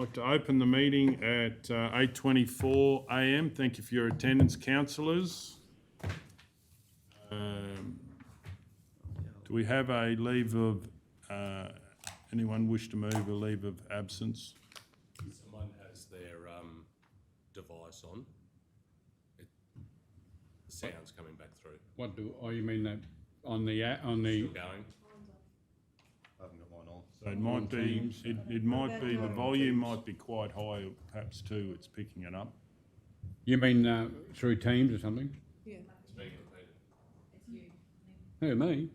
like to open the meeting at 8:24 a.m. Thank you for your attendance, councillors. Do we have a leave of, anyone wish to move a leave of absence? Someone has their device on. The sound's coming back through. What do? Oh, you mean that on the Still going. I haven't got mine on. So it might be, it might be, the volume might be quite high, or perhaps too, it's picking it up. You mean through Teams or something? Yeah. It's being repeated. It's you. Who, me?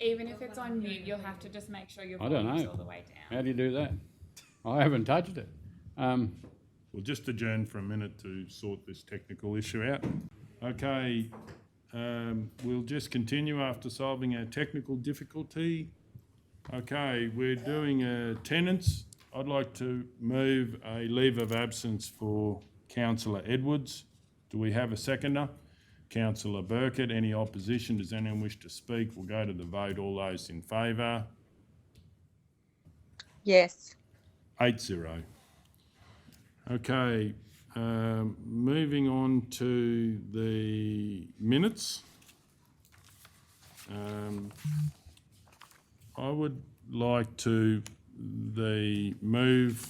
Even if it's on mute, you'll have to just make sure your I don't volume's know. all the way down. How do you do that? I haven't touched it. We'll just adjourn for a minute to sort this technical issue out. Okay, we'll just continue after solving our technical difficulty. Okay, we're doing tenants. I'd like to move a leave of absence for Councillor Edwards. Do we have a seconder? Councillor Burkett. Any opposition? Does anyone wish to speak? We'll go to the vote. All those in favour? Yes. 8-0. Okay, moving on to the minutes. I would like to move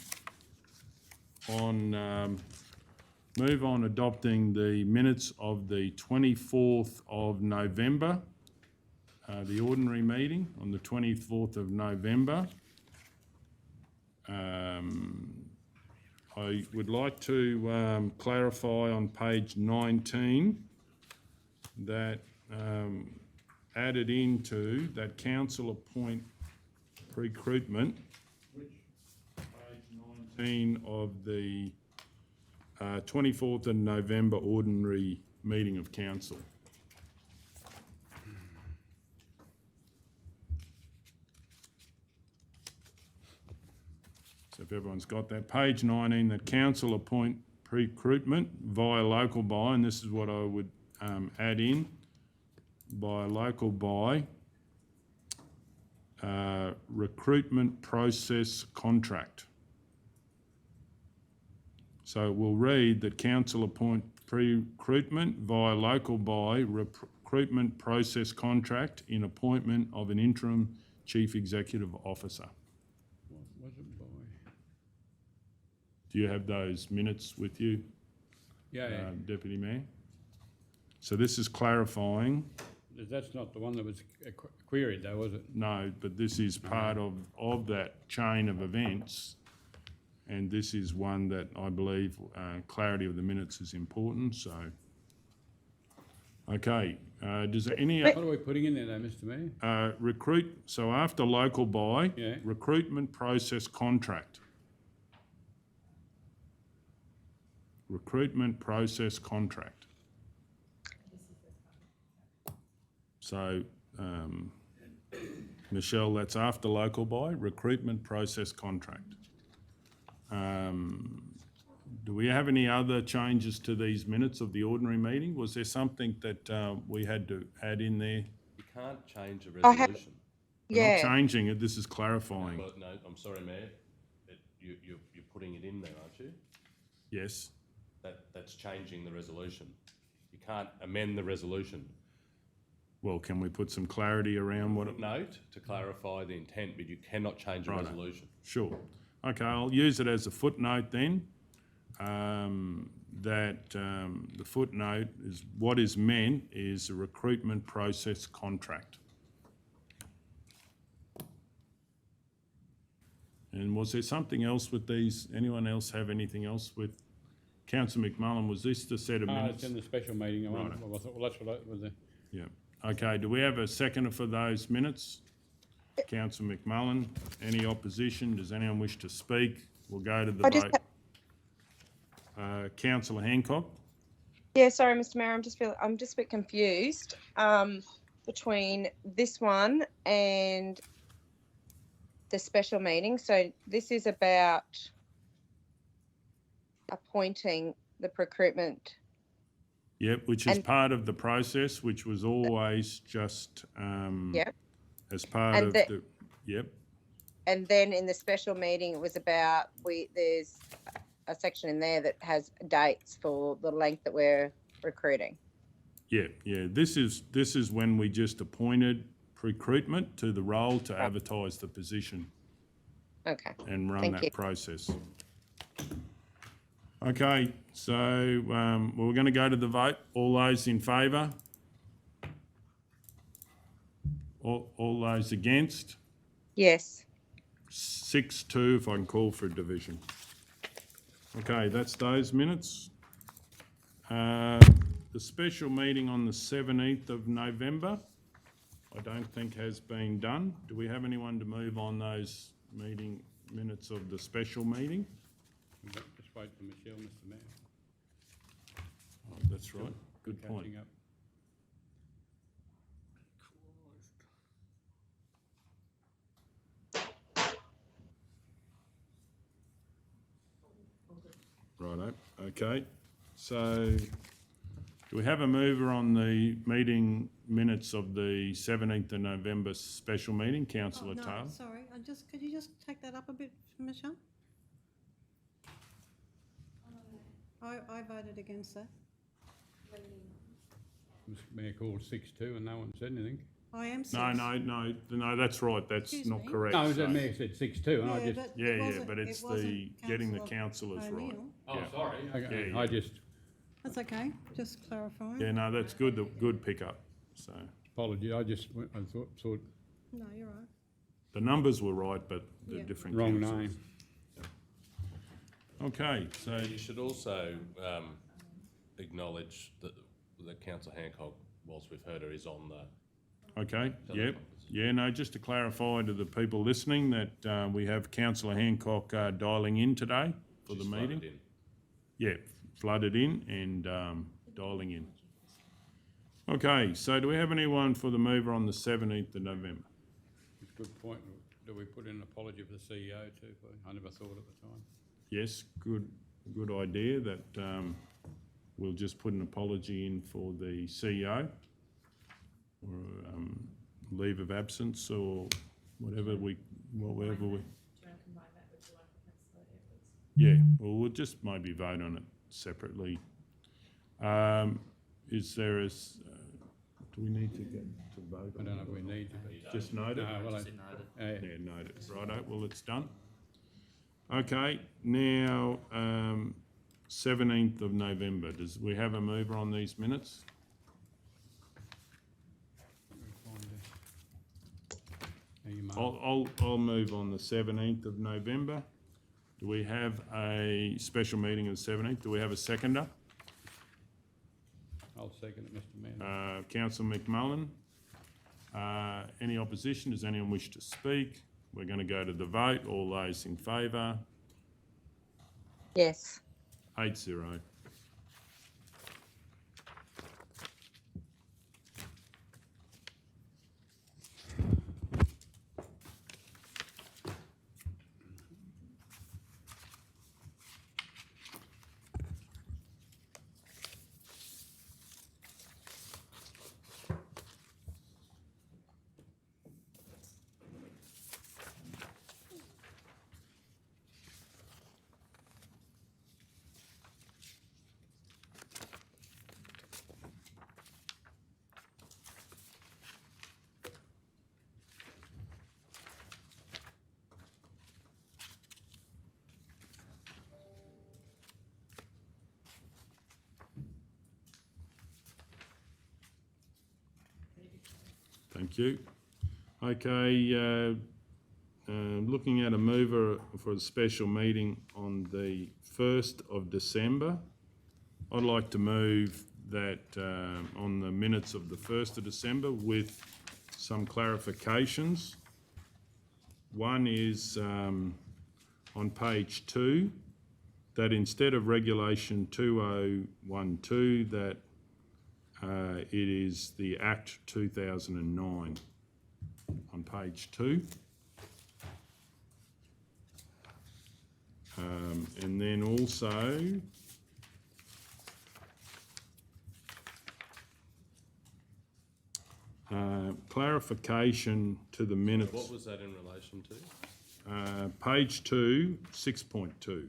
on adopting the minutes of the 24th of November, the ordinary meeting on the 24th of November. I would like to clarify on page 19 that added into that council appoint recruitment, which page 19 of the 24th of November ordinary meeting of council. So if everyone's got that, page 19, that council appoint recruitment via local buy, and this is what I would add in, by local buy, recruitment process contract. So we'll read that council appoint recruitment via local buy recruitment process contract in appointment of an interim chief executive officer. What was it by? Do you have those minutes with you, Yeah, Deputy Mayor? So this is clarifying. that's not the one that was queried though, was it? No, but this is part of that chain of events, and this is one that I believe clarity of the minutes is important. So, okay, does there any What are we putting in there though, Mr Mayor? recruit? So after local buy, Yeah. recruitment process contract. Recruitment process contract. So, Michelle, that's after local buy, recruitment process contract. Do we have any other changes to these minutes of the ordinary meeting? Was there something that we had to add in there? You can't change a I have- resolution. We're not changing it, this is clarifying. Well, no, I'm sorry, Mayor. You're putting it in there, aren't you? Yes, That's changing the resolution. You can't amend the resolution. well, can we put some clarity around what it... Note to clarify the intent, but you cannot change a Righto. resolution. Sure. Okay, I'll use it as a footnote then. The footnote is what is meant is a recruitment process contract. And was there something else with these? Anyone else have anything else with Councillor McMullen? Was this the set of minutes? It's in the special meeting. Well, that's what I was there. Yeah. Okay, do we have a seconder for those minutes? Councillor McMullen. Any opposition? Does anyone wish to speak? We'll go to the vote. Councillor Hancock. Yeah, sorry, Mr. Mayor, I'm just a bit confused between this one and the special meeting. So this is about appointing the recruitment. Yep, which is part of the process, which was always just Yep. as part And of the- the... Yep. and then in the special meeting, it was about, there's a section in there that has dates for the length that we're recruiting. Yeah, this is when we just appointed recruitment to the role to advertise the position Okay. and run Thank that you. process. Okay, so we're going to go to the vote. All those in favour? All those against? Yes. 6-2 if I can call for a division. Okay, that's those minutes. The special meeting on the 17th of November, I don't think has been done. Do we have anyone to move on those meeting minutes of the special meeting? Just wait for Michelle, Mr Mayor. Oh, that's right. Good point. Catching up. Righto, okay. So do we have a mover on the meeting minutes of the 17th of November special meeting, councillor no, Taylor? sorry, could you just take that up a bit, Michelle? I voted against that. Mr Mayor called 6-2 and no one said anything. I am six. No, that's right, that's Excuse not me? correct. No, so- the Mayor said 6-2 and I just... Yeah, it yeah, wasn't- but it's it wasn't the getting the Councillor councillors right. O'Neill. Oh, Yeah. sorry. Okay, Yeah, I yeah. just That's okay, just clarifying. Yeah, no, that's good, good pickup. So apology. I just thought No, you're right. the numbers were right, but the Yeah. different wrong councillors. name. Okay, so, You should also acknowledge that Councillor Hancock, whilst we've heard her, is on the... okay, yep. Yeah, no, just to clarify to the people listening that we have councillor Hancock dialing in today for the she's meeting. flooded in. Yeah, flooded in and dialing in. Okay, so do we have anyone for the mover on the 17th of November? It's a good point. Do we put in an apology for the CEO too? I never thought at the time. Yes, good idea that we'll just put an apology in for the CEO or leave of absence or whatever we. Do you want to combine that with the one for Councillor Edwards? Yeah, well, we'll just maybe vote on it separately. Is there a, do we need to get to vote? I don't know if we need to. Just note it? No, well, Yeah, note it. Righto, well, it's done. Okay, now, 17th of November, does we have a mover on these minutes? I'll move on the 17th of November. Do we have a special meeting of the 17th? Do we have a seconder? I'll second it, Mr Mayor. Councillor McMullen. Any opposition? Does anyone wish to speak? We're going to go to the vote. All those in favour? Yes. 8-0. Thank you. Okay, looking at a mover for a special meeting on the 1st of December. I'd like to move that on the minutes of the 1st of December with some clarifications. One is on page 2, that instead of regulation 2012, that it is the Act 2009 on page 2. And then also clarification to the minutes. What was that in relation to? Page 2, 6.2.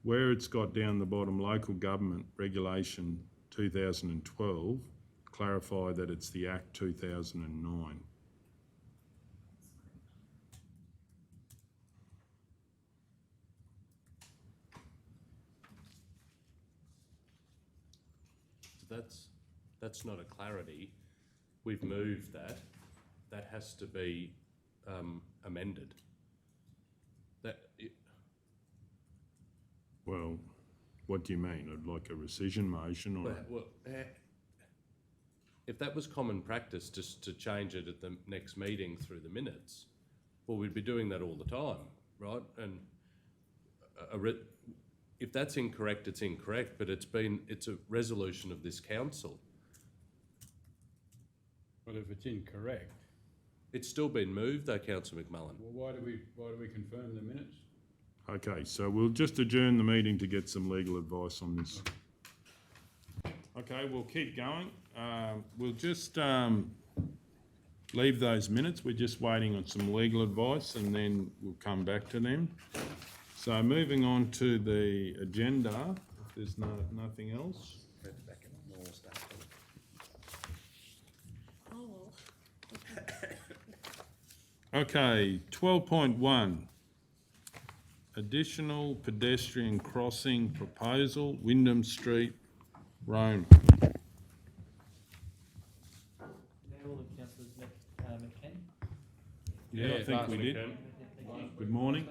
Where it's got down the bottom, local government regulation 2012, clarify that it's the Act 2009. That's not a clarity. We've moved that. That has to be amended. Well, what do you mean? Like a rescission motion or? If that was common practice, just to change it at the next meeting through the minutes, well, we'd be doing that all the time, right? And if that's incorrect, it's incorrect, but it's a resolution of this council. Well, if it's incorrect, It's still been moved though, Councillor McMullen. well, why do we confirm the minutes? Okay, so we'll just adjourn the meeting to get some legal advice on this. Okay, we'll keep going. We'll just leave those minutes. We're just waiting on some legal advice and then we'll come back to them. So moving on to the agenda, if there's nothing else. Oh, Okay, 12.1. Additional pedestrian crossing proposal, Wyndham Street, Roma. All the councillors met McKen. Yeah, I think we did. Good morning.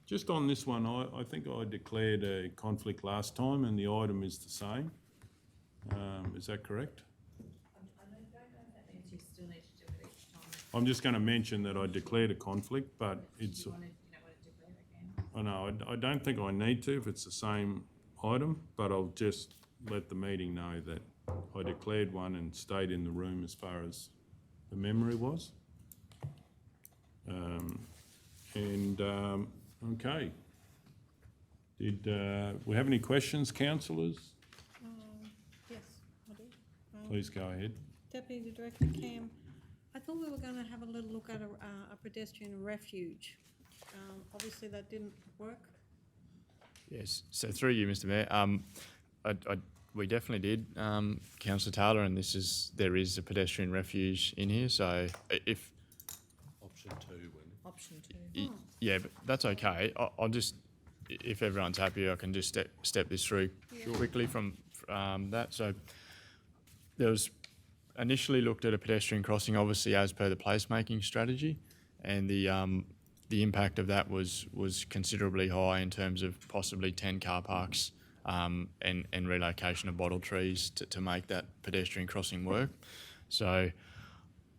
Just on this one, I think I declared a conflict last time and the item is the same. Is that correct? I don't know if that means you still need to do it each time. I'm just going to mention that I declared a conflict, but it's, You don't want to declare again. I know, I don't think I need to if it's the same item, but I'll just let the meeting know that I declared one and stayed in the room as far as the memory was. Okay. Did we have any questions, councillors? yes, I do. Please go ahead. Deputy Director Cam, I thought we were going to have a little look at a pedestrian refuge. Obviously that didn't work. Yes, so through you, Mr. Mayor, we definitely did, Councillor Taylor, and there is a pedestrian refuge in here. So if Option 2, Wendy. Option 2. yeah, but that's okay. I'll just, if everyone's happy, I can just step this through quickly from that. So there was initially looked at a pedestrian crossing, obviously as per the placemaking strategy, and the impact of that was considerably high in terms of possibly 10 car parks and relocation of bottle trees to make that pedestrian crossing work. So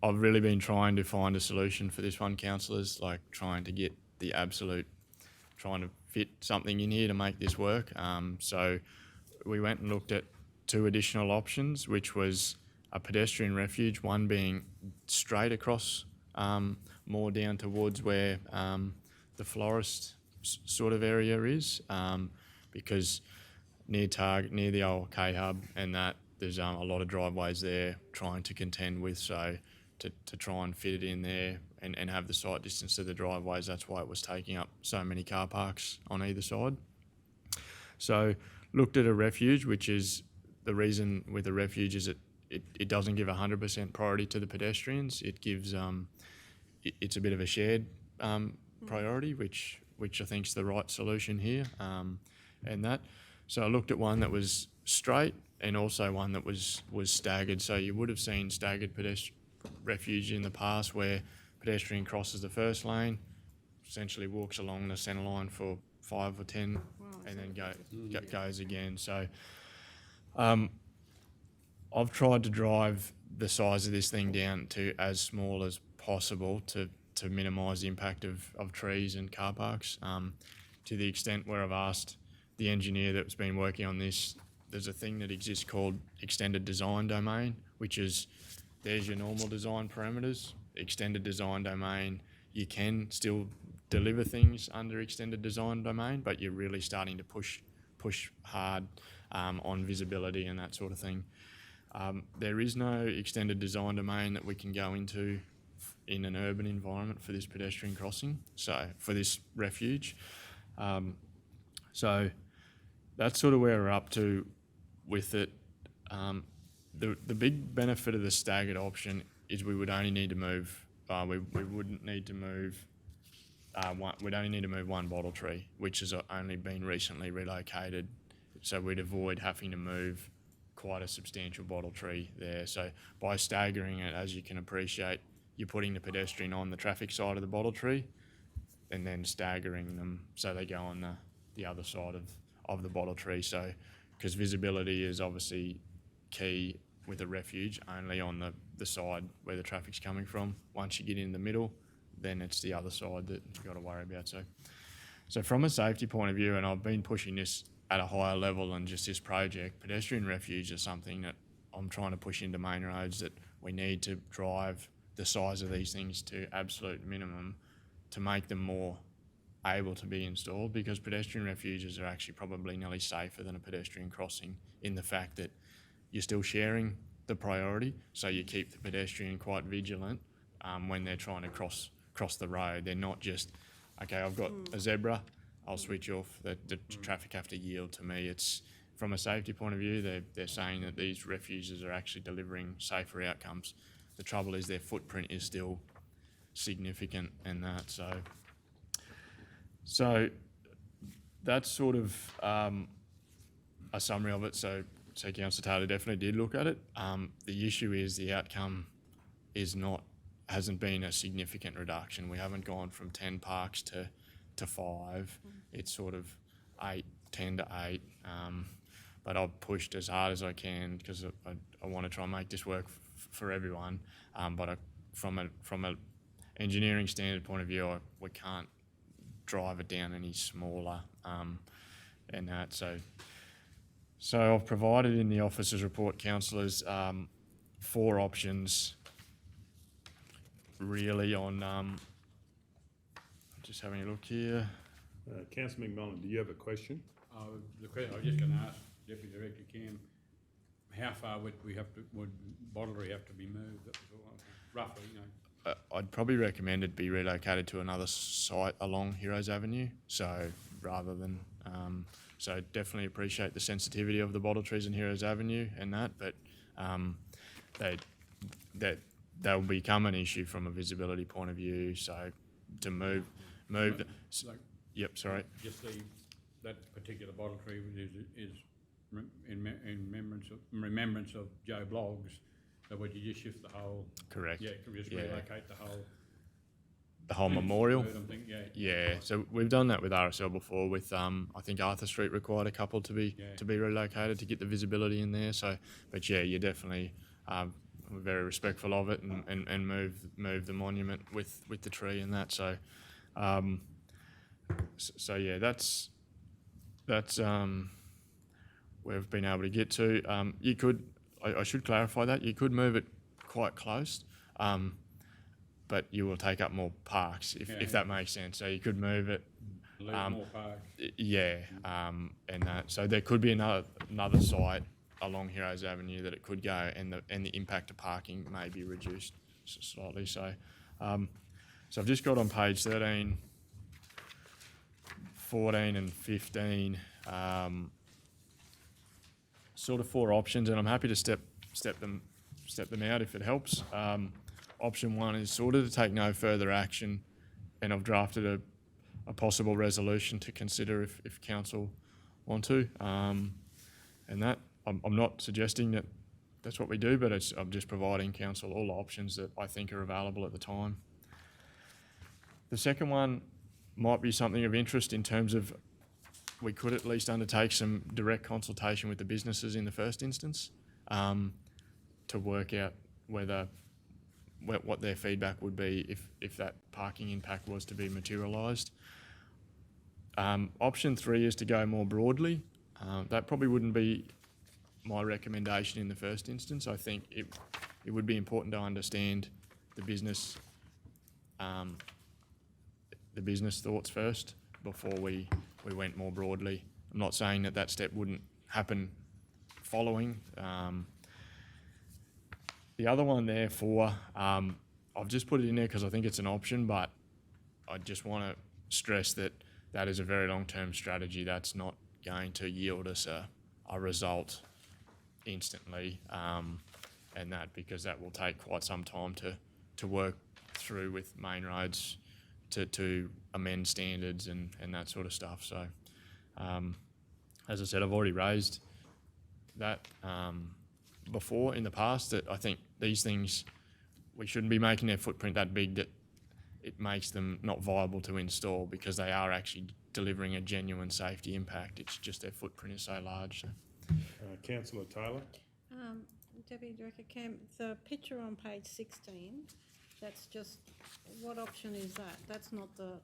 I've really been trying to find a solution for this one, councillors, like trying to fit something in here to make this work. So we went and looked at 2 additional options, which was a pedestrian refuge, one being straight across more down towards where the florist sort of area is, because near the old K-Hub and that, there's a lot of driveways there trying to contend with, so to try and fit it in there and have the sight distance to the driveways, that's why it was taking up so many car parks on either side. So looked at a refuge, which is the reason with a refuge is it doesn't give 100% priority to the pedestrians. It gives it's a bit of a shared priority, which I think is the right solution here, and that. So I looked at one that was straight and also one that was staggered. So you would have seen staggered refuge in the past where pedestrian crosses the first lane, essentially walks along the centre line for 5 or 10, and then goes again. So I've tried to drive the size of this thing down to as small as possible to minimise the impact of trees and car parks, to the extent where I've asked the engineer that's been working on this. There's a thing that exists called extended design domain, which is there's your normal design parameters, extended design domain. You can still deliver things under extended design domain, but you're really starting to push hard on visibility and that sort of thing. There is no extended design domain that we can go into in an urban environment for this pedestrian crossing, so for this refuge. So that's sort of where we're up to with it. The big benefit of the staggered option is we would only need to move, we wouldn't need to move, we'd only need to move one bottle tree, which has only been recently relocated. So we'd avoid having to move quite a substantial bottle tree there. So by staggering it, as you can appreciate, you're putting the pedestrian on the traffic side of the bottle tree and then staggering them so they go on the other side of the bottle tree. So, because visibility is obviously key with a refuge, only on the side where the traffic's coming from. Once you get in the middle, then it's the other side that you've got to worry about. So from a safety point of view, and I've been pushing this at a higher level than just this project, pedestrian refuge is something that I'm trying to push into main roads, that we need to drive the size of these things to absolute minimum to make them more able to be installed, because pedestrian refuges are actually probably nearly safer than a pedestrian crossing in the fact that you're still sharing the priority, so you keep the pedestrian quite vigilant when they're trying to cross the road. They're not just, okay, I've got a zebra, I'll switch off, the traffic have to yield to me. It's, from a safety point of view, they're saying that these refuges are actually delivering safer outcomes. The trouble is their footprint is still significant in that. So that's sort of a summary of it. So Councillor Taylor definitely did look at it. The issue is the outcome hasn't been a significant reduction. We haven't gone from 10 parks to 5. It's sort of 10 to 8. But I've pushed as hard as I can because I want to try and make this work for everyone. But from a engineering standard point of view, we can't drive it down any smaller and that. So I've provided in the officer's report, councillors, 4 options really on, just having a look here. Councillor McMullen, do you have a question? The question I was just going to ask Deputy Director Cam, how far would bottlery have to be moved? That was all, roughly, you know. I'd probably recommend it be relocated to another site along Heroes Avenue. So rather than, so definitely appreciate the sensitivity of the bottle trees in Heroes Avenue and that, but they'll become an issue from a visibility point of view. So to move. Like, Yep, sorry. Just that particular bottle tree is in remembrance of Joe Bloggs. So would you just shift the whole? Correct. Yeah, just relocate the whole. The whole memorial. Yeah. So we've done that with RSL before. With I think Arthur Street required a couple to be relocated to get the visibility in there. So, but yeah, you're definitely very respectful of it and move the monument with the tree and that. So, so yeah, that's we've been able to get to. You could. I should clarify that you could move it quite close, but you will take up more parks if that makes sense. So you could move it. Lose more parks. Yeah, and that. So there could be another site along Heroes Avenue that it could go, and the impact of parking may be reduced slightly. So, so I've just got on page 13, 14, and 15. Sort of 4 options, and I'm happy to step them out if it helps. Option 1 is sort of to take no further action, and I've drafted a possible resolution to consider if council want to. And that I'm not suggesting that that's what we do, but I'm just providing council all the options that I think are available at the time. The second one might be something of interest in terms of we could at least undertake some direct consultation with the businesses in the first instance to work out what their feedback would be if that parking impact was to be materialised. Option 3 is to go more broadly. That probably wouldn't be my recommendation in the first instance. I think it would be important to understand the business thoughts first before we went more broadly. I'm not saying that step wouldn't happen following. The other one there I I've just put it in there because I think it's an option, but I just want to stress that that is a very long-term strategy. That's not going to yield us a result instantly, and that because that will take quite some time to work through with main roads to amend standards and that sort of stuff. So, as I said, I've already raised that before in the past, that I think these things, we shouldn't be making their footprint that big that it makes them not viable to install, because they are actually delivering a genuine safety impact. It's just their footprint is so large. So. Councillor Taylor? Deputy Director Cam, the picture on page 16, that's just, what option is that? That's not the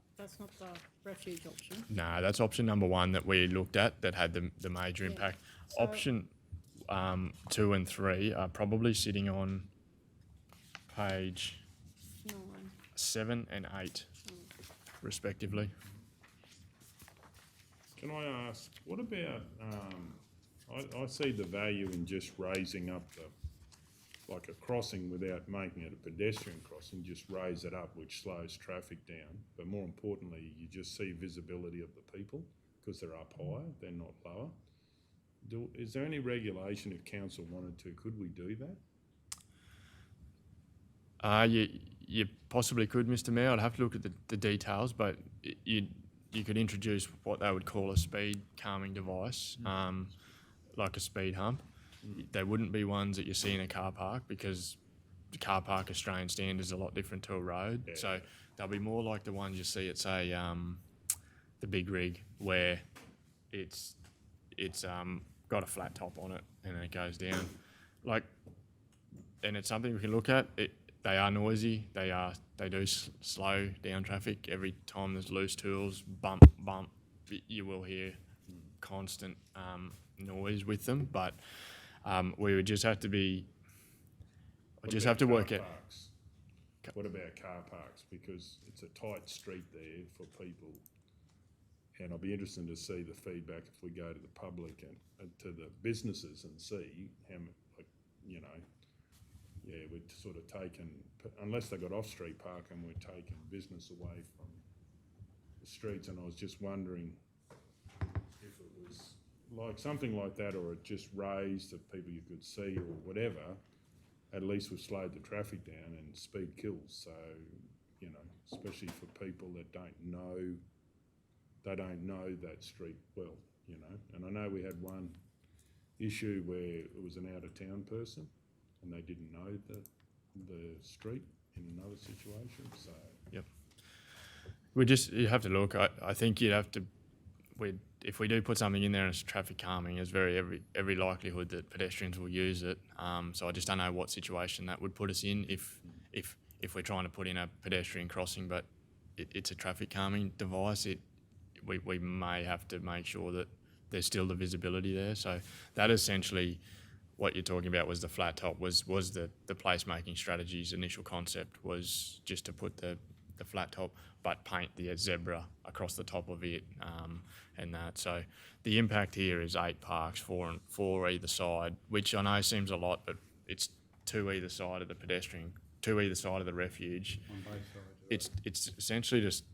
refuge option. No, that's option number 1 that we looked at that had the major impact. So- Option 2 and 3 are probably sitting on page 9. 7 and 8, respectively. Can I ask, what about, I see the value in just raising up like a crossing without making it a pedestrian crossing, just raise it up, which slows traffic down. But more importantly, you just see visibility of the people because they're up higher, they're not lower. Is there any regulation if council wanted to? Could we do that? You possibly could, Mr. Mayor. I'd have to look at the details, but you could introduce what they would call a speed calming device, like a speed hump. They wouldn't be ones that you see in a car park, because the car park Australian standard is a lot different to a road. Yeah. So they'll be more like the ones you see at, say, the big rig, where it's got a flat top on it and then it goes down. And it's something we can look at. They are noisy. They do slow down traffic. Every time there's loose tools, bump, you will hear constant noise with them. But we would just have to be. Have to work it. What about car parks? Because it's a tight street there for people, and I'll be interested to see the feedback if we go to the public and to the businesses and see how, we're sort of taking, unless they got off-street parking, we're taking business away from the streets. And I was just wondering if it was like something like that, or it just raised that people you could see or whatever. At least we've slowed the traffic down, and speed kills. So, especially for people that don't know that street well, And I know we had one issue where it was an out-of-town person and they didn't know the street in another situation. So yep, you have to look. I think you'd have to. If we do put something in there as traffic calming, there's every likelihood that pedestrians will use it. So I just don't know what situation that would put us in if we're trying to put in a pedestrian crossing, but it's a traffic calming device. We may have to make sure that there's still the visibility there. So that essentially, what you're talking about was the flat top, was the placemaking strategy's initial concept, was just to put the flat top but paint the zebra across the top of it, and that. So the impact here is 8 parks, 4 either side, which I know seems a lot, but it's 2 either side of the pedestrian, 2 either side of the refuge. On both sides. It's essentially just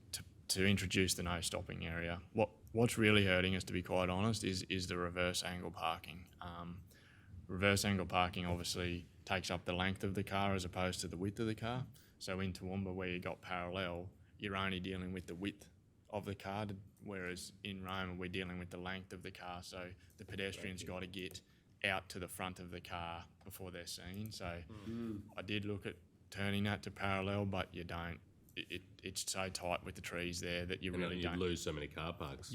to introduce the no stopping area. What's really hurting us, to be quite honest, is the reverse angle parking. Reverse angle parking obviously takes up the length of the car as opposed to the width of the car. So in Toowoomba, where you got parallel, you're only dealing with the width of the car, whereas in Roma we're dealing with the length of the car. So the pedestrian's got to get out to the front of the car before they're seen. So I did look at turning that to parallel, but you don't. It's so tight with the trees there that you really don't. You'd lose so many car parks.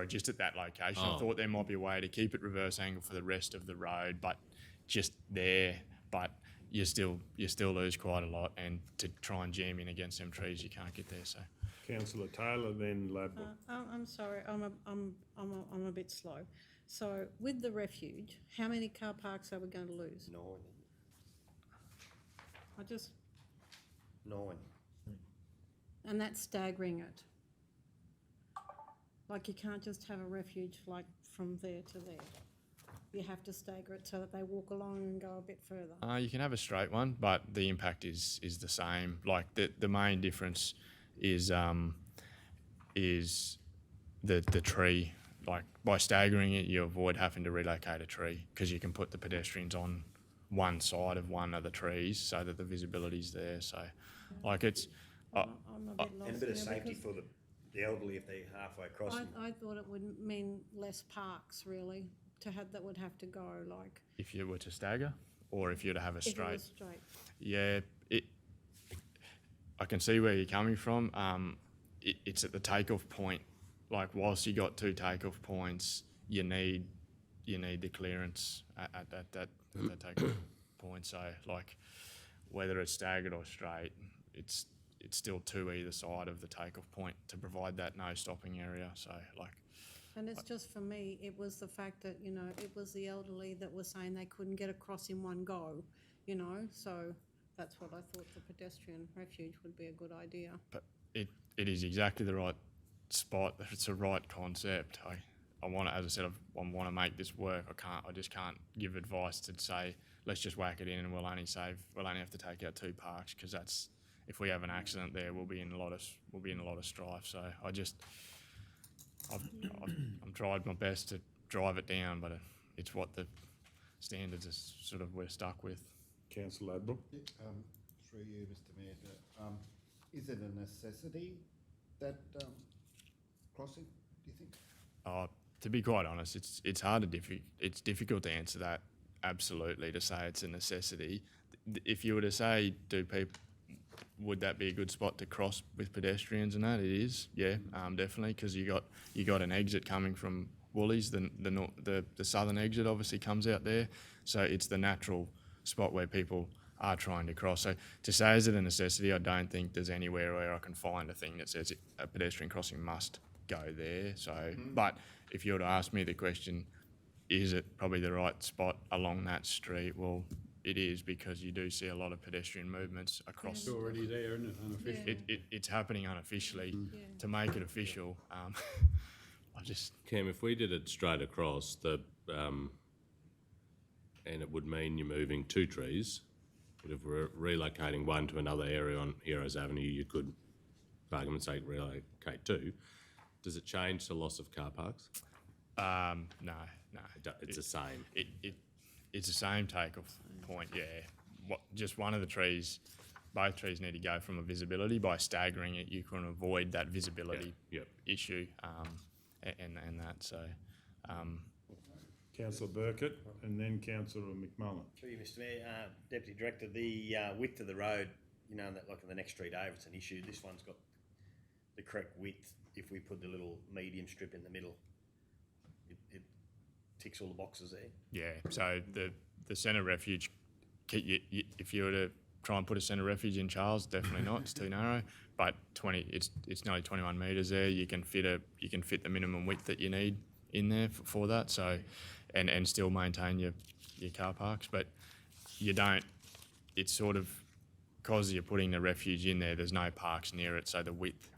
Just at that location. Oh. I thought there might be a way to keep it reverse angle for the rest of the road, but just there. But you still lose quite a lot, and to try and jam in against them trees, you can't get there. So, Councillor Taylor, then Ladbroke. I'm sorry, I'm a bit slow. So with the refuge, how many car parks are we going to lose? 9. I just, 9. and that's staggering it. Like, you can't just have a refuge like from there to there. you have to stagger it so that they walk along and go a bit further? You can have a straight one, but the impact is the same. Like the main difference is the tree. Like by staggering it, you avoid having to relocate a tree because you can put the pedestrians on one side of one of the trees so that the visibility's there. So, like it's. I'm a bit lost And a bit of now safety because for the elderly if they're halfway across. I thought it would mean less parks, really, to have, that would have to go, like, If you were to stagger, or if you were to have a if it straight. was straight. Yeah, I can see where you're coming from. It's at the takeoff point. Like whilst you got 2 takeoff points, you need the clearance at that takeoff point. So like whether it's staggered or straight, it's still 2 either side of the takeoff point to provide that no stopping area. So like. And it's just for me, it was the fact that, you know, it was the elderly that were saying they couldn't get across in one go, you know, so that's what I thought the pedestrian refuge would be a good idea. But it is exactly the right spot. It's a right concept. I want to, as I said, I want to make this work. I just can't give advice to say let's just whack it in and we'll only have to take out 2 parks, because that's, if we have an accident there, we'll be in a lot of strife. So I've tried my best to drive it down, but it's what the standards is sort of we're stuck with. Councillor Ladbroke? Through you, Mr Mayor, is it a necessity, that crossing, do you think? To be quite honest, it's hard to it's difficult to answer that absolutely, to say it's a necessity. If you were to say, would that be a good spot to cross with pedestrians and that? It is, yeah, definitely, because you got an exit coming from Woolies, the southern exit obviously comes out there, so it's the natural spot where people are trying to cross. So to say is it a necessity, I don't think there's anywhere where I can find a thing that says a pedestrian crossing must go there. So, but if you were to ask me the question, is it probably the right spot along that street? Well, it is, because you do see a lot of pedestrian movements across. It's already there, isn't it, unofficially? It's happening unofficially. Yeah. To make it official, I just. Cam, if we did it straight across, and it would mean you're moving 2 trees, but if we're relocating one to another area on Heroes Avenue, you could, for argument's sake, relocate 2. Does it change the loss of car parks? No. It's the same. It's the same takeoff point, yeah. Just one of the trees, both trees need to go from a visibility. By staggering it, you can avoid that visibility issue, and that. So, Councillor Burkett and then Councillor McMullen. Through you, Mr Mayor, Deputy Director, the width of the road, you know, that like in the next street over, it's an issue. This one's got the correct width. If we put the little medium strip in the middle, it ticks all the boxes there. yeah. So the centre refuge, if you were to try and put a centre refuge in Charles, definitely not. It's too narrow. But it's nearly 21 metres there. You can fit the minimum width that you need in there for that. So, and still maintain your car parks. But you don't. It's sort of, because you're putting the refuge in there, there's no parks near it, so the width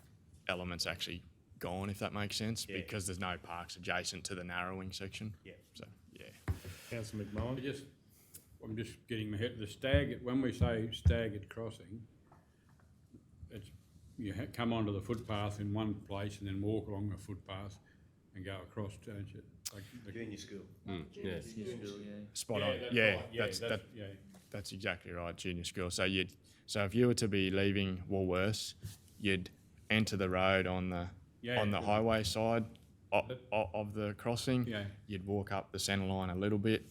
element's actually gone, if that makes sense, because there's no parks adjacent to the narrowing section. Yeah. So, yeah. Councillor McMullen? I'm just getting my head, when we say staggered crossing, it's, you come onto the footpath in one place and then walk along the footpath and go across, don't you? Like Junior school. Yes. Spot on. that's Yeah, right. that's exactly right. Junior school. So if you were to be leaving Woolworths, you'd enter the road on the highway side of the crossing. Yeah. You'd walk up the centre line a little bit,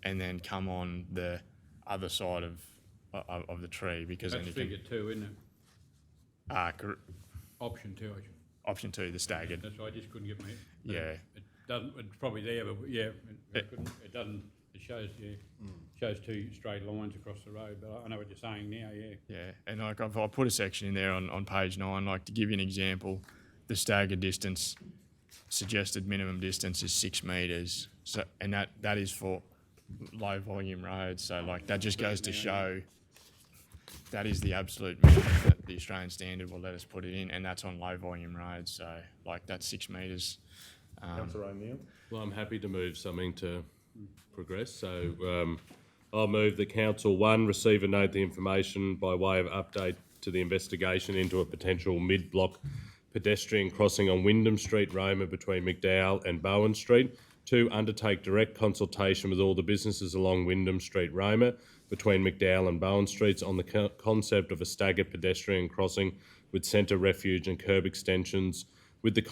and then come on the other side of the tree, because That's then you figure 2, isn't it? can. Option 2, I should. Option 2, the staggered. That's why I just couldn't get my head. Yeah. It doesn't, it's probably there, but it doesn't, it shows, shows 2 straight lines across the road, but I know what you're saying now, yeah. Yeah, and like I put a section in there on page 9, like to give you an example, the staggered distance, suggested minimum distance is 6 metres. So, and that is for low volume roads. So like that just goes to show that is the absolute minimum that the Australian standard will let us put it in, and that's on low volume roads. So like that's 6 metres. Councillor O'Neill? Well, I'm happy to move something to progress. So I'll move that Council 1 receive and note the information by way of update to the investigation into a potential mid-block pedestrian crossing on Wyndham Street, Roma, between McDowell and Bowen Street. 2, undertake direct consultation with all the businesses along Wyndham Street, Roma, between McDowell and Bowen Streets on the concept of a staggered pedestrian crossing with centre refuge and curb extensions, with the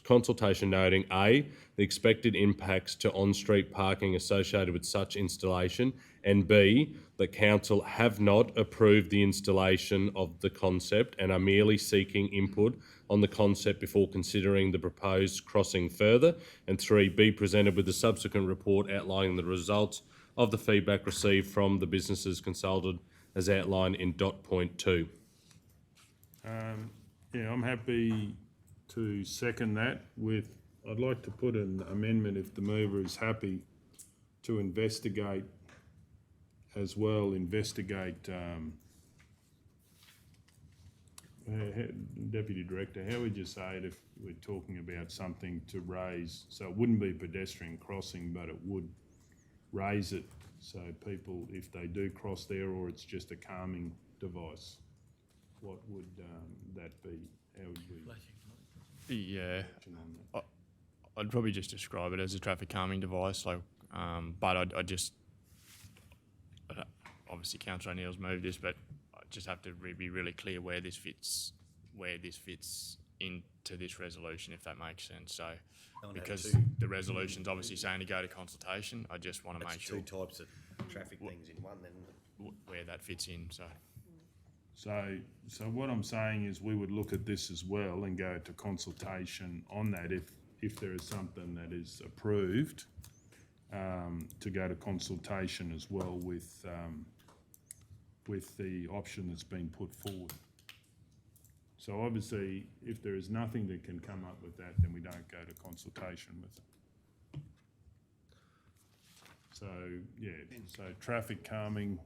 consultation noting A, the expected impacts to on-street parking associated with such installation, and B, that Council have not approved the installation of the concept and are merely seeking input on the concept before considering the proposed crossing further, and 3, be presented with a subsequent report outlining the results of the feedback received from the businesses consulted as outlined in dot point 2. Yeah, I'm happy to second that with, I'd like to put an amendment if the mover is happy to investigate as well, Deputy Director, how would you say it if we're talking about something to raise, so it wouldn't be pedestrian crossing, but it would raise it so people, if they do cross there, or it's just a calming device, what would that be? How would we? Yeah, I'd probably just describe it as a traffic calming device. Like, but I just obviously Councillor O'Neill's moved this, but I just have to be really clear where this fits into this resolution, if that makes sense. So, because the resolution's obviously saying to go to consultation, I just want to make sure two types of traffic things in one, then. Where that fits in. So what I'm saying is we would look at this as well and go to consultation on that if there is something that is approved, to go to consultation as well with the option that's been put forward. So obviously, if there is nothing that can come up with that, then we don't go to consultation with it. So, yeah, so traffic calming.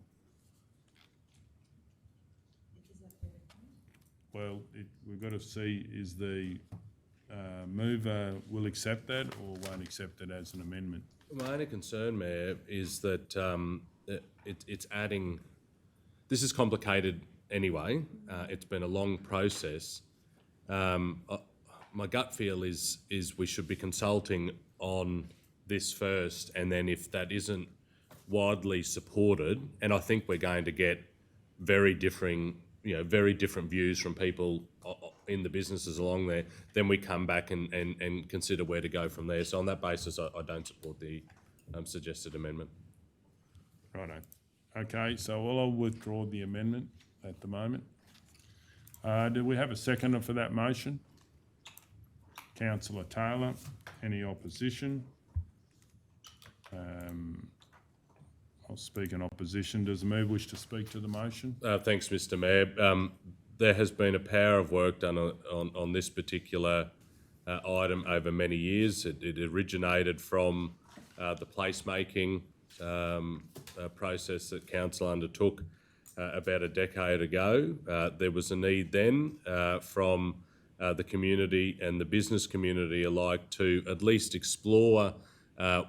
Well, we've got to see, is the mover will accept that or won't accept it as an amendment? My only concern, Mayor, is that it's adding... This is complicated anyway. It's been a long process. My gut feel is we should be consulting on this first, and then if that isn't widely supported, and I think we're going to get very differing, very different views from people in the businesses along there, then we come back and consider where to go from there. So on that basis, I don't support the suggested amendment. Righto. Okay, so I'll withdraw the amendment at the moment. Do we have a seconder for that motion? Councillor Taylor. Any opposition? I'll speak in opposition. Does the mover wish to speak to the motion? Thanks, Mr Mayor. There has been a power of work done on this particular item over many years. It originated from the placemaking process that Council undertook about a decade ago. There was a need then from the community and the business community alike to at least explore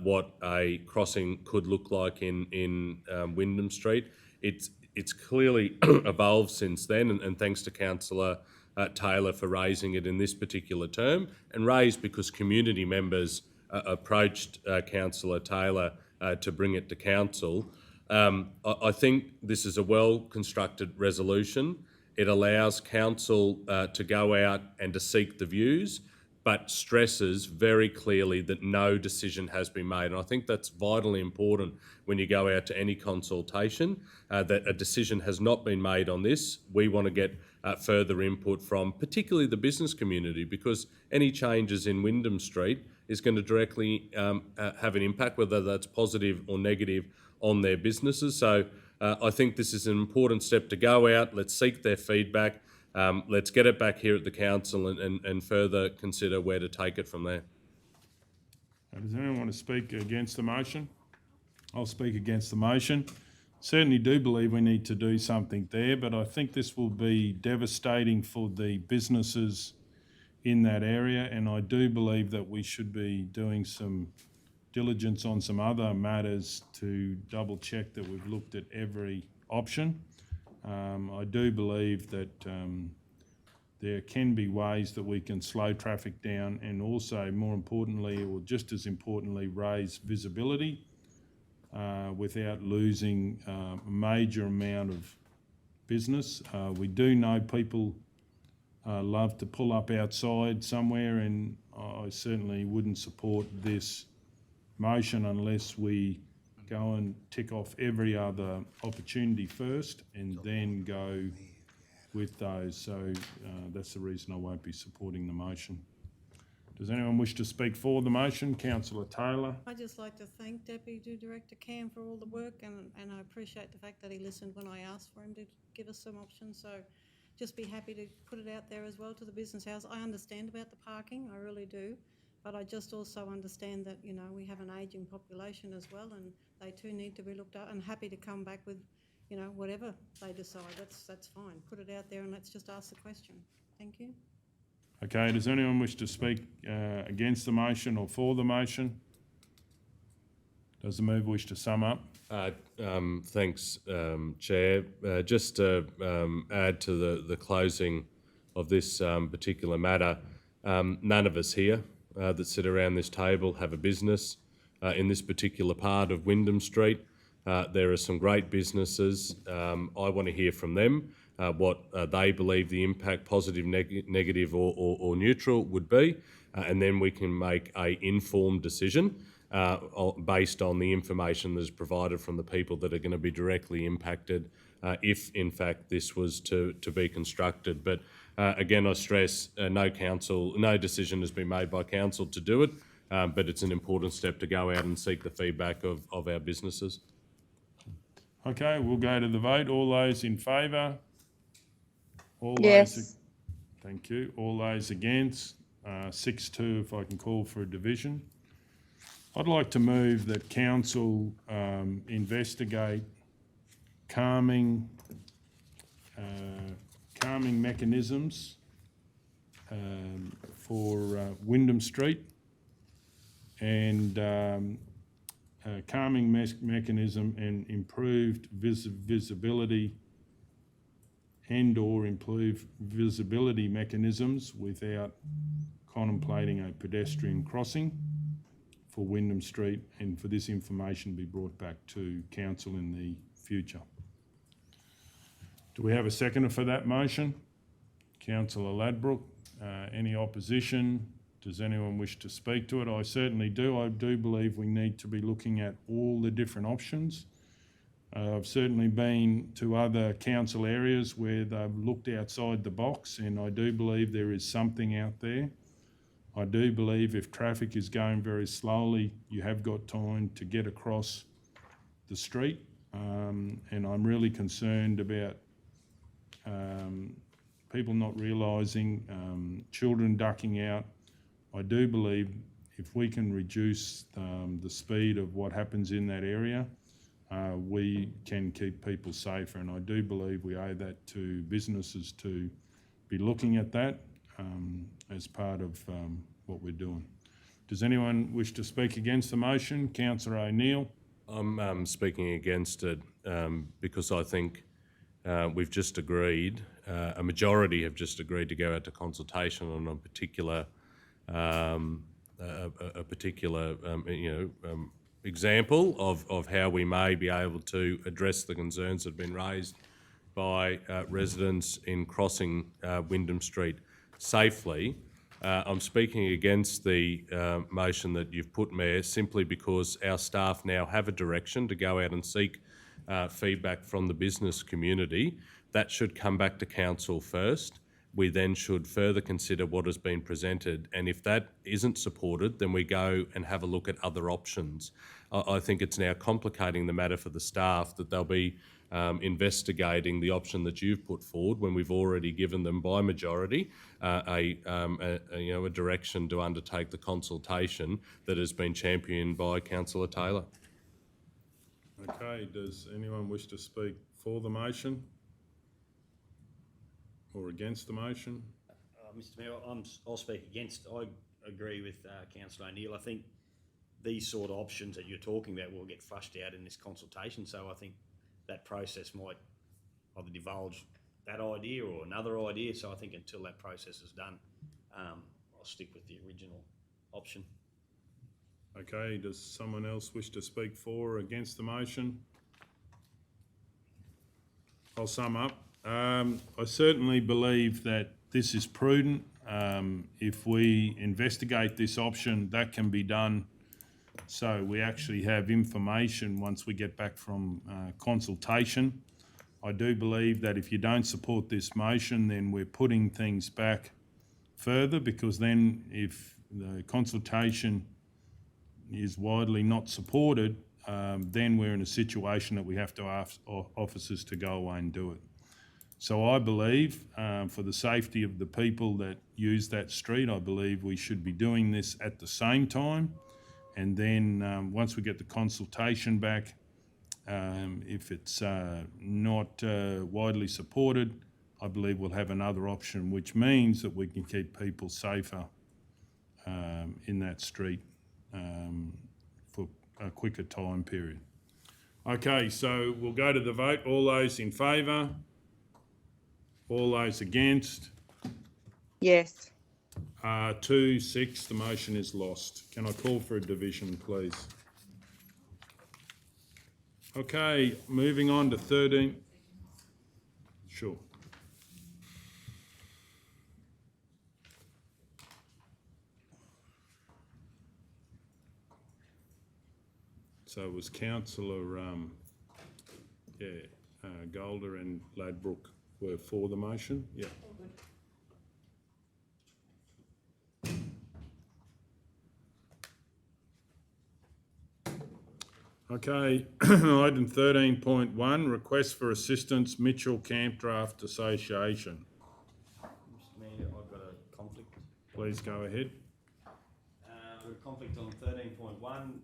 what a crossing could look like in Wyndham Street. It's clearly evolved since then, and thanks to Councillor Taylor for raising it in this particular term, and raised because community members approached Councillor Taylor to bring it to Council. I think this is a well-constructed resolution. It allows Council to go out and to seek the views, but stresses very clearly that no decision has been made. And I think that's vitally important when you go out to any consultation, that a decision has not been made on this. We want to get further input from particularly the business community, because any changes in Wyndham Street is going to directly have an impact, whether that's positive or negative, on their businesses. So I think this is an important step to go out. Let's seek their feedback. Let's get it back here at the council and further consider where to take it from there. Does anyone want to speak against the motion? I'll speak against the motion. Certainly do believe we need to do something there, but I think this will be devastating for the businesses in that area, and I do believe that we should be doing some diligence on some other matters to double check that we've looked at every option. I do believe that there can be ways that we can slow traffic down and also, more importantly, or just as importantly, raise visibility without losing a major amount of business. We do know people love to pull up outside somewhere, and I certainly wouldn't support this motion unless we go and tick off every other opportunity first and then go with those. So that's the reason I won't be supporting the motion. Does anyone wish to speak for the motion? Councillor Taylor. I'd just like to thank Deputy Director Cam for all the work, and I appreciate the fact that he listened when I asked for him to give us some options. So just be happy to put it out there as well to the business house. I understand about the parking, I really do, but I just also understand that, you know, we have an ageing population as well, and they too need to be looked at, and happy to come back with, you know, whatever they decide. That's fine. Put it out there and let's just ask the question. Thank you. Okay, does anyone wish to speak against the motion or for the motion? Does the mover wish to sum up? Thanks, Chair. Just to add to the closing of this particular matter, none of us here that sit around this table have a business in this particular part of Wyndham Street. There are some great businesses. I want to hear from them what they believe the impact, positive, negative or neutral would be, and then we can make an informed decision based on the information that is provided from the people that are going to be directly impacted if in fact this was to be constructed. But again, I stress no decision has been made by council to do it, but it's an important step to go out and seek the feedback of our businesses. Okay, we'll go to the vote. All those in favour? All Yes. those, thank you. All those against? 6-2 if I can call for a division. I'd like to move that council investigate calming mechanisms for Wyndham Street, and calming mechanism and improved visibility and/or improved visibility mechanisms without contemplating a pedestrian crossing for Wyndham Street, and for this information to be brought back to council in the future. Do we have a seconder for that motion? Councillor Ladbrook. Any opposition? Does anyone wish to speak to it? I certainly do. I do believe we need to be looking at all the different options. I've certainly been to other council areas where they've looked outside the box, and I do believe there is something out there. I do believe if traffic is going very slowly, you have got time to get across the street, and I'm really concerned about people not realising, children ducking out. I do believe if we can reduce the speed of what happens in that area, we can keep people safer, and I do believe we owe that to businesses to be looking at that as part of what we're doing. Does anyone wish to speak against the motion? Councillor O'Neill. I'm speaking against it because I think we've just agreed, a majority have just agreed to go out to consultation on a particular example of how we may be able to address the concerns that have been raised by residents in crossing Wyndham Street safely. I'm speaking against the motion that you've put, Mayor, simply because our staff now have a direction to go out and seek feedback from the business community. That should come back to council first. We then should further consider what has been presented, and if that isn't supported, then we go and have a look at other options. I think it's now complicating the matter for the staff that they'll be investigating the option that you've put forward when we've already given them by majority a direction to undertake the consultation that has been championed by Councillor Taylor. Okay, does anyone wish to speak for the motion or against the motion? Mr Mayor, I'll speak against. I agree with Councillor O'Neill. I think these sort of options that you're talking about will get flushed out in this consultation. So I think that process might either divulge that idea or another idea. So I think until that process is done, I'll stick with the original option. Okay, does someone else wish to speak for or against the motion? I'll sum up. I certainly believe that this is prudent. If we investigate this option, that can be done. So we actually have information once we get back from consultation. I do believe that if you don't support this motion, then we're putting things back further, because then if the consultation is widely not supported, then we're in a situation that we have to ask officers to go away and do it. So I believe, for the safety of the people that use that street, I believe we should be doing this at the same time. And then once we get the consultation back, if it's not widely supported, I believe we'll have another option, which means that we can keep people safer in that street for a quicker time period. Okay, so we'll go to the vote. All those in favour? All those against? Yes. 2-6, the motion is lost. Can I call for a division, please? Okay, moving on to 13. Sure. So it was Councillor Golder and Ladbroke were for the motion? Yeah. Okay, item 13.1, request for assistance, Mitchell Campdraft Association. Mr. Mayor, I've got a conflict. Please go ahead. We've got a conflict on 13.1.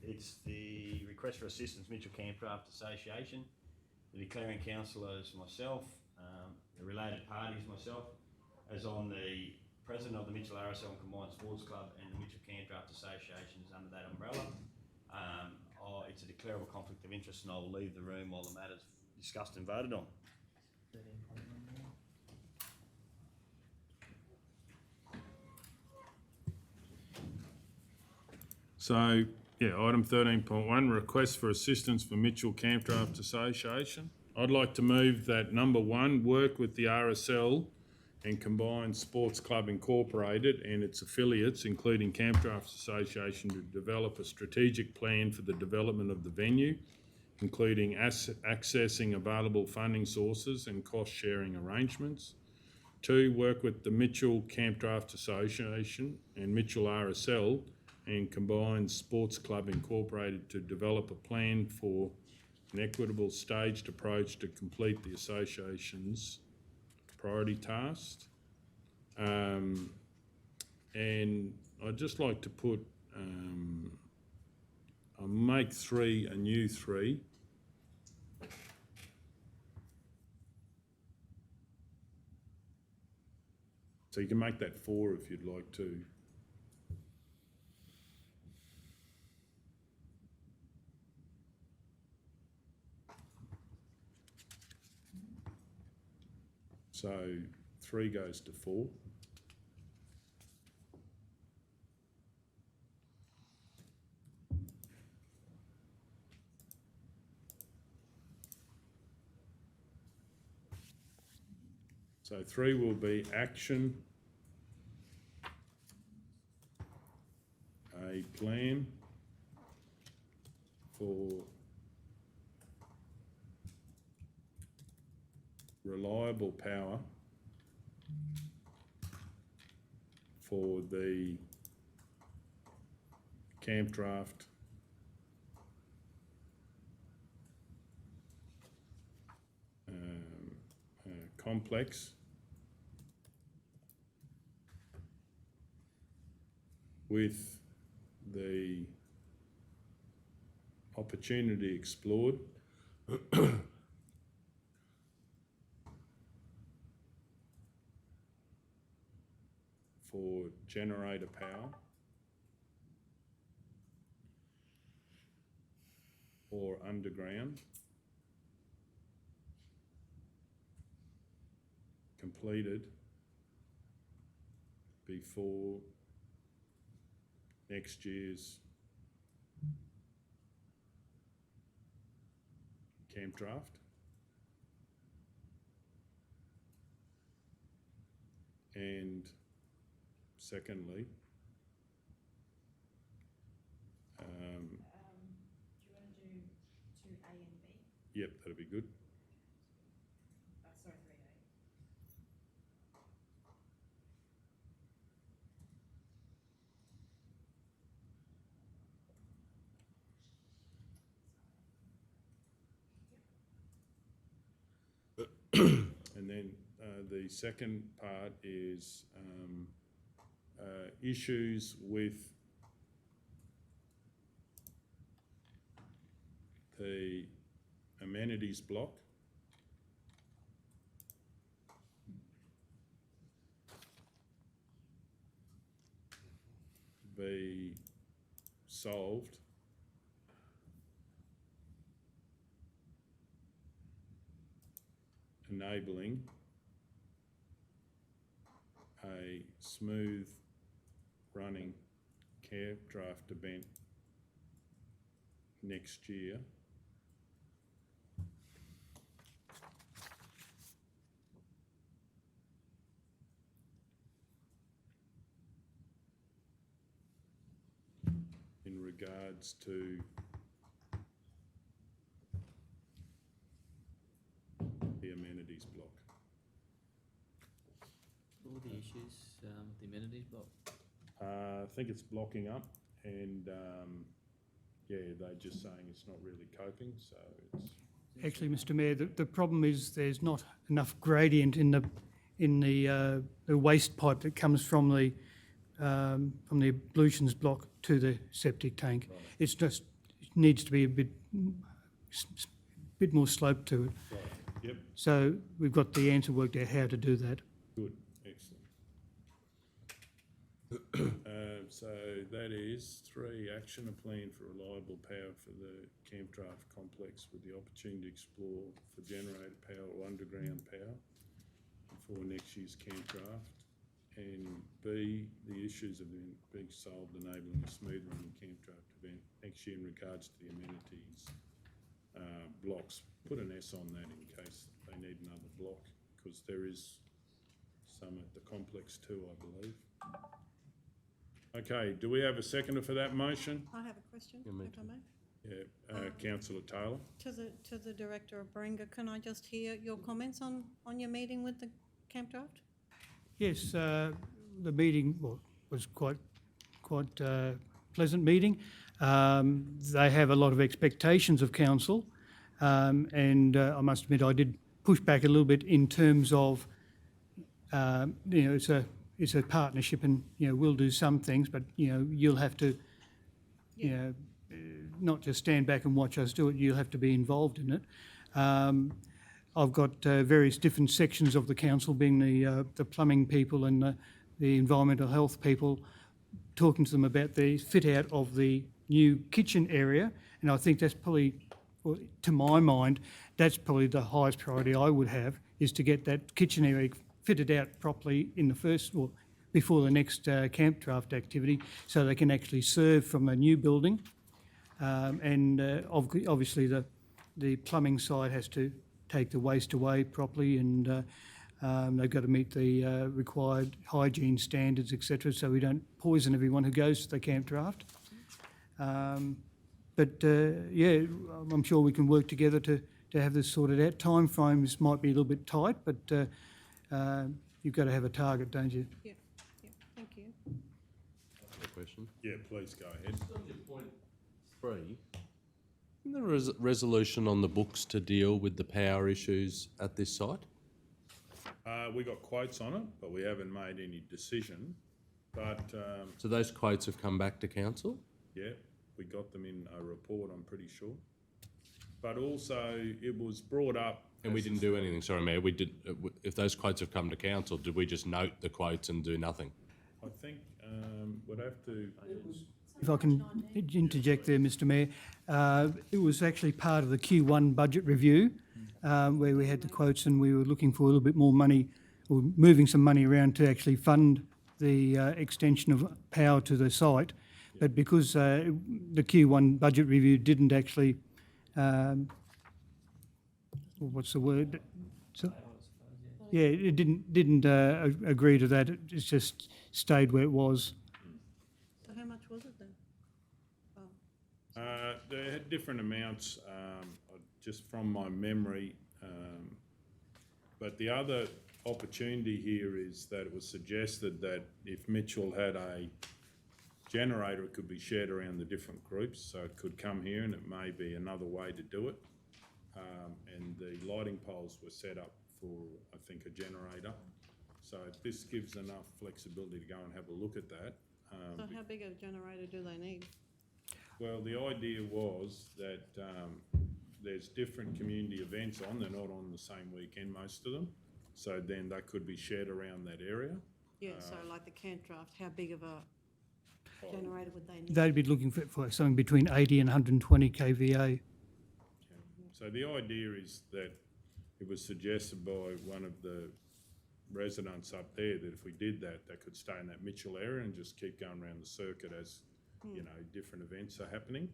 It's the request for assistance, Mitchell Campdraft Association. The declaring councillor is myself, the related parties myself, as on the president of the Mitchell RSL and Combined Sports Club, and the Mitchell Campdraft Association is under that umbrella. It's a declarable conflict of interest, and I will leave the room while the matter's discussed and voted on. So, yeah, item 13.1, request for assistance for Mitchell Campdraft Association. I'd like to move that number 1, work with the RSL and Combined Sports Club Incorporated and its affiliates, including Campdraft Association, to develop a strategic plan for the development of the venue, including accessing available funding sources and cost-sharing arrangements. 2, work with the Mitchell Campdraft Association and Mitchell RSL and Combined Sports Club Incorporated to develop a plan for an equitable staged approach to complete the association's priority tasks. And I'd just like to put, I'll make 3 a new 3. So you can make that 4 if you'd like to. So 3 goes to 4. So 3 will be action, a plan for reliable power for the campdraft complex with the opportunity explored for generator power or underground completed before next year's camp draft. And secondly, Do you wanna do two A and B? yep, that'd be good. Sorry, three A. And then the second part is issues with the amenities block. Be solved enabling a smooth running camp draft event next year. In regards to the amenities block. What were the issues with the amenities block? I think it's blocking up and, yeah, they're just saying it's not really coping, so it's, Actually, Mr Mayor, the problem is there's not enough gradient in the waste pipe that comes from the ablutions block to the septic tank. Right. It's just, it needs to be a bit more slope to it. right, yep, So we've got the answer worked out how to do that. good, excellent. So that is 3, action a plan for reliable power for the camp draft complex with the opportunity to explore for generator power or underground power before next year's camp draft. And B, the issues have been being solved enabling a smooth running camp draft event next year in regards to the amenities blocks. Put an S on that in case they need another block, because there is some at the complex too, I believe. Okay, do we have a seconder for that motion? I have a question, Yeah, me if I too. may. Yeah, Councillor Taylor. To the Director of Baringa, can I just hear your comments on your meeting with the camp draft? Yes, the meeting was quite pleasant meeting. They have a lot of expectations of council, and I must admit I did push back a little bit in terms of, it's a partnership, and we'll do some things, but you'll have to, not just stand back and watch us do it. You'll have to be involved in it. I've got various different sections of the council, being the plumbing people and the environmental health people, talking to them about the fit out of the new kitchen area, and I think that's probably, well, to my mind, that's probably the highest priority I would have, is to get that kitchen area fitted out properly in the first, or before the next camp draft activity, so they can actually serve from a new building. Obviously the plumbing side has to take the waste away properly, and they've got to meet the required hygiene standards, etc., so we don't poison everyone who goes to the camp draft. Yeah, I'm sure we can work together to have this sorted out. Time frames might be a little bit tight, but you've got to have a target, don't you? Yeah, thank you. Question. Yeah, please go ahead. On your point 3, isn't there a resolution on the books to deal with the power issues at this site? We got quotes on it, but we haven't made any decision. But So those quotes have come back to council? yeah, we got them in a report, I'm pretty sure. But also, it was brought up. And we as didn't do anything, sorry Mayor, we did, if those quotes have come to council, did we just note the quotes and do nothing? I think we'd have to. if I can interject there, Mr Mayor, it was actually part of the Q1 budget review where we had the quotes and we were looking for a little bit more money, or moving some money around to actually fund the extension of power to the site. But because the Q1 budget review didn't actually, what's the word? So, yeah, it didn't agree to that. It just stayed where it was. So how much was it then? They had different amounts, just from my memory. But the other opportunity here is that it was suggested that if Mitchell had a generator, it could be shared around the different groups, so it could come here and it may be another way to do it. And the lighting poles were set up for, I think, a generator. So this gives enough flexibility to go and have a look at that. So how big a generator do they need? Well, the idea was that there's different community events on, they're not on the same weekend, most of them. So then they could be shared around that area. Yeah, so like the campdraft, how big of a generator would they need? They'd be looking for something between 80 and 120 kVA. So the idea is that it was suggested by one of the residents up there that if we did that, they could stay in that Mitchell area and just keep going around the circuit as, you know, different events are happening.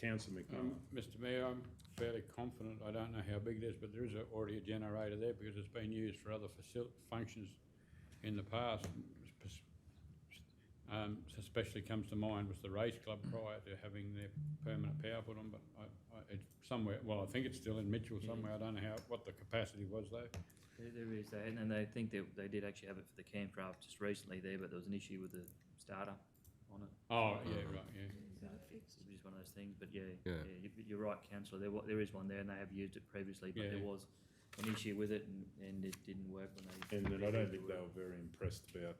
Councillor McMahon. Mr Mayor, I'm fairly confident, I don't know how big it is, but there is already a generator there because it's been used for other functions in the past. Especially comes to mind was the race club prior to having their permanent power put on, but it's somewhere, well, I think it's still in Mitchell somewhere, I don't know what the capacity was though. There is that, and I think they did actually have it for the campdraft just recently there, but there was an issue with the starter on it. Oh, yeah, right, yeah. It's just one of those things, but you're right, councillor, there is one there and they have used it previously, but there was an issue with it and it didn't work when they... And I don't think they were very impressed about.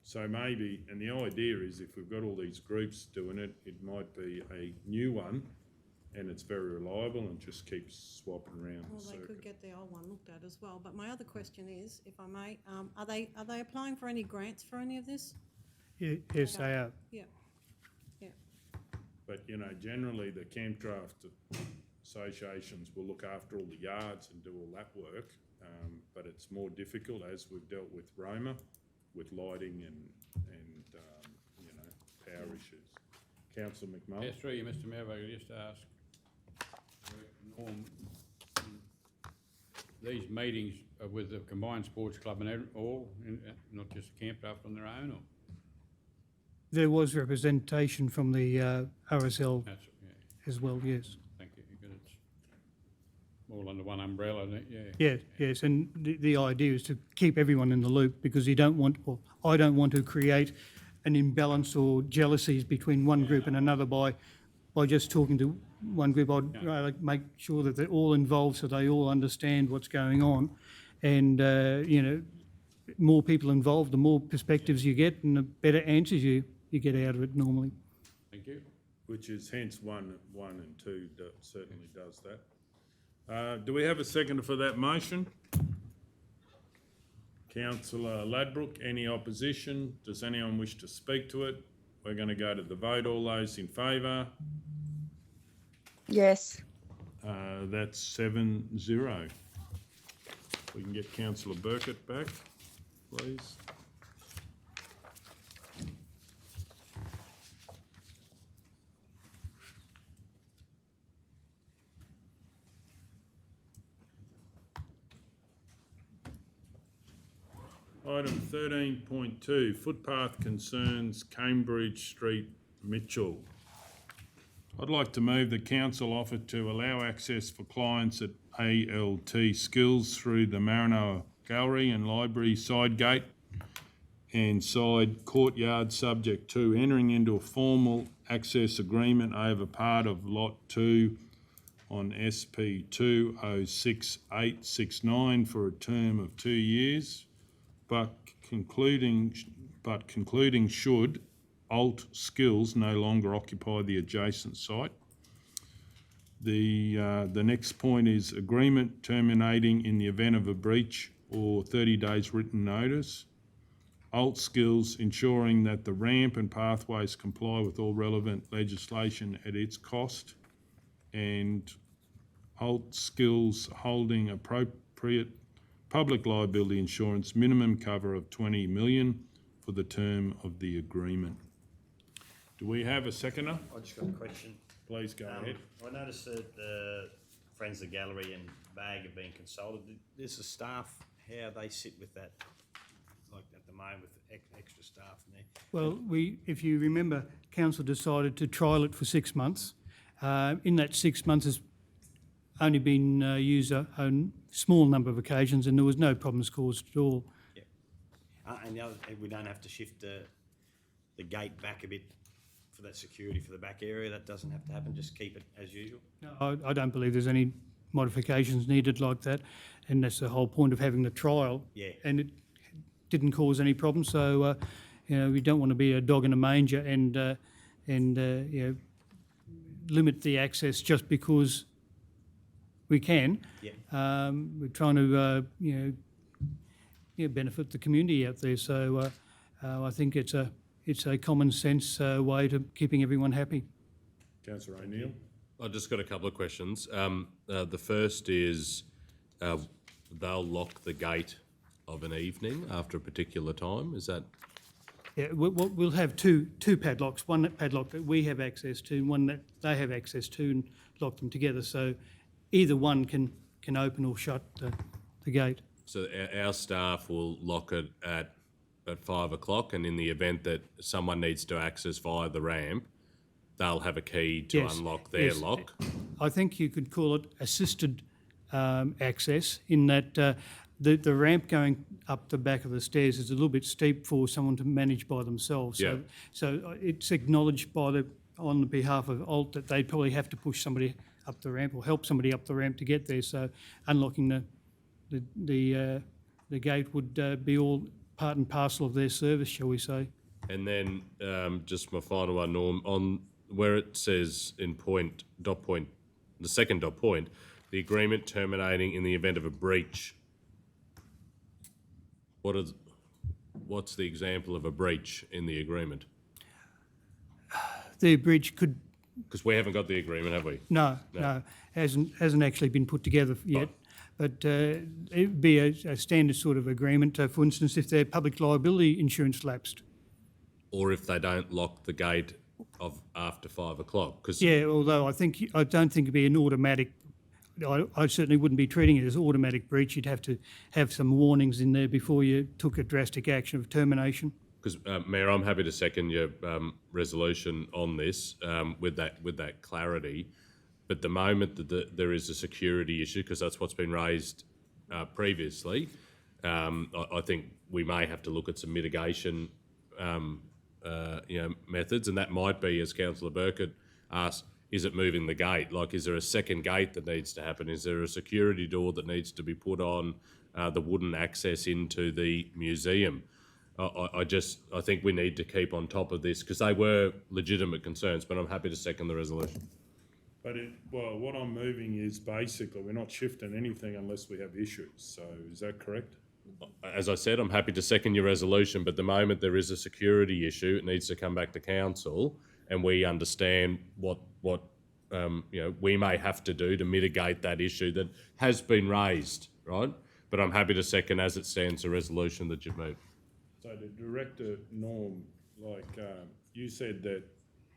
So maybe, and the idea is if we've got all these groups doing it, it might be a new one and it's very reliable and just keeps swapping around the Well, they circuit. could get the old one looked at as well. But my other question is, if I may, are they applying for any grants for any of this? Yeah, yes, they are. Yeah. But, you know, generally the campdraft associations will look after all the yards and do all that work, but it's more difficult as we've dealt with Roma, with lighting and you know, power issues. Councillor McMullen. Yeah, through you, Mr Mayor, I could just ask, Norm, these meetings are with the combined sports club and all, not just campdraft on their own, or? There was representation from the RSL That's, as well, yes. thank you, because it's all under one umbrella, isn't it? Yeah, yes, and the idea is to keep everyone in the loop because you don't want, or I don't want to create an imbalance or jealousies between one group and another by just talking to one group. I'd rather make sure that they're all involved so they all understand what's going on, and you know, more people involved, the more perspectives you get, and the better answers you get out of it normally. Thank you. Which is hence one and two certainly does that. Do we have a seconder for that motion? Councillor Ladbrook, any opposition? Does anyone wish to speak to it? We're going to go to the vote. All those in favour? Yes. That's 7-0. We can get Councillor Burkett back, please. Item 13.2, footpath concerns Cambridge Street, Mitchell. I'd like to move the council offer to allow access for clients at ALT Skills through the Maranoa Gallery and Library side gate and side courtyard, subject to entering into a formal access agreement over part of Lot 2 on SP 206869 for a term of 2 years. But concluding should Alt Skills no longer occupy the adjacent site. The next point is agreement terminating in the event of a breach or 30 days written notice. alt skills, ensuring that the ramp and pathways comply with all relevant legislation at its cost, and alt skills holding appropriate public liability insurance, minimum cover of 20 million for the term of the agreement. Do we have a seconder? I just got a question. Please go ahead. I noticed that the Friends of the Gallery and BAG have been consulted. Does the staff, how they sit with that, like at the moment with extra staff in there? Well, if you remember, council decided to trial it for 6 months. In that 6 months, has only been used a small number of occasions, and there was no problems caused at all. Yeah. And the other, we don't have to shift the gate back a bit for that security for the back area. That doesn't have to happen. Just keep it as usual. No, I don't believe there's any modifications needed like that, and that's the whole point of having the trial. Yeah. And it didn't cause any problems, so we don't want to be a dog in a manger and limit the access just because we can. Yeah. We're trying to benefit the community out there, so I think it's a common sense way to keeping everyone happy. Councillor O'Neill. I've just got a couple of questions. The first is they'll lock the gate of an evening after a particular time. Is that? Yeah, we'll have two padlocks, one padlock that we have access to and one that they have access to, and lock them together. So either one can open or shut the gate. So our staff will lock it at 5 o'clock, and in the event that someone needs to access via the ramp, they'll have a key to unlock their lock. I think you could call it assisted access, in that the ramp going up the back of the stairs is a little bit steep for someone to manage by themselves. Yeah. So it's acknowledged on the behalf of Alt that they'd probably have to push somebody up the ramp or help somebody up the ramp to get there. So unlocking the gate would be all part and parcel of their service, shall we say. And then just my final one, Norm, on where it says in the second dot point, the agreement terminating in the event of a breach. What's the example of a breach in the agreement? The breach could... Because we haven't got the agreement, have we? No, hasn't actually been put together yet. But it'd be a standard sort of agreement. For instance, if their public liability insurance lapsed. Or if they don't lock the gate of after 5 o'clock. Yeah, although I don't think it'd be an automatic. I certainly wouldn't be treating it as automatic breach. You'd have to have some warnings in there before you took a drastic action of termination. Because Mayor, I'm happy to second your resolution on this with that clarity. But the moment that there is a security issue, because that's what's been raised previously, I think we may have to look at some mitigation methods, and that might be, as Councillor Burkett asked, is it moving the gate? Like, is there a second gate that needs to happen? Is there a security door that needs to be put on the wooden access into the museum? I think we need to keep on top of this, because they were legitimate concerns, but I'm happy to second the resolution. But what I'm moving is basically we're not shifting anything unless we have issues. So is that correct? As I said, I'm happy to second your resolution, but the moment there is a security issue, it needs to come back to council, and we understand what we may have to do to mitigate that issue that has been raised, right? But I'm happy to second, as it stands, the resolution that you've moved. So the director, Norm, you said that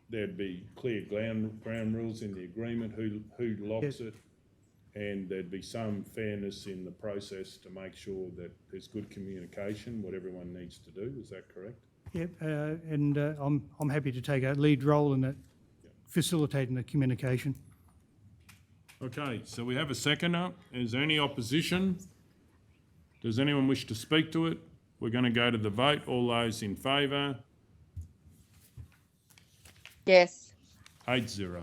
there'd be clear ground rules in the agreement, who locks it, and there'd be some fairness in the process to make sure that there's good communication, what everyone needs to do. Is that correct? Yep, and I'm happy to take a lead role in that, facilitating the communication. Okay, so we have a seconder. Is there any opposition? Does anyone wish to speak to it? We're going to go to the vote. All those in favour? Yes. 8-0.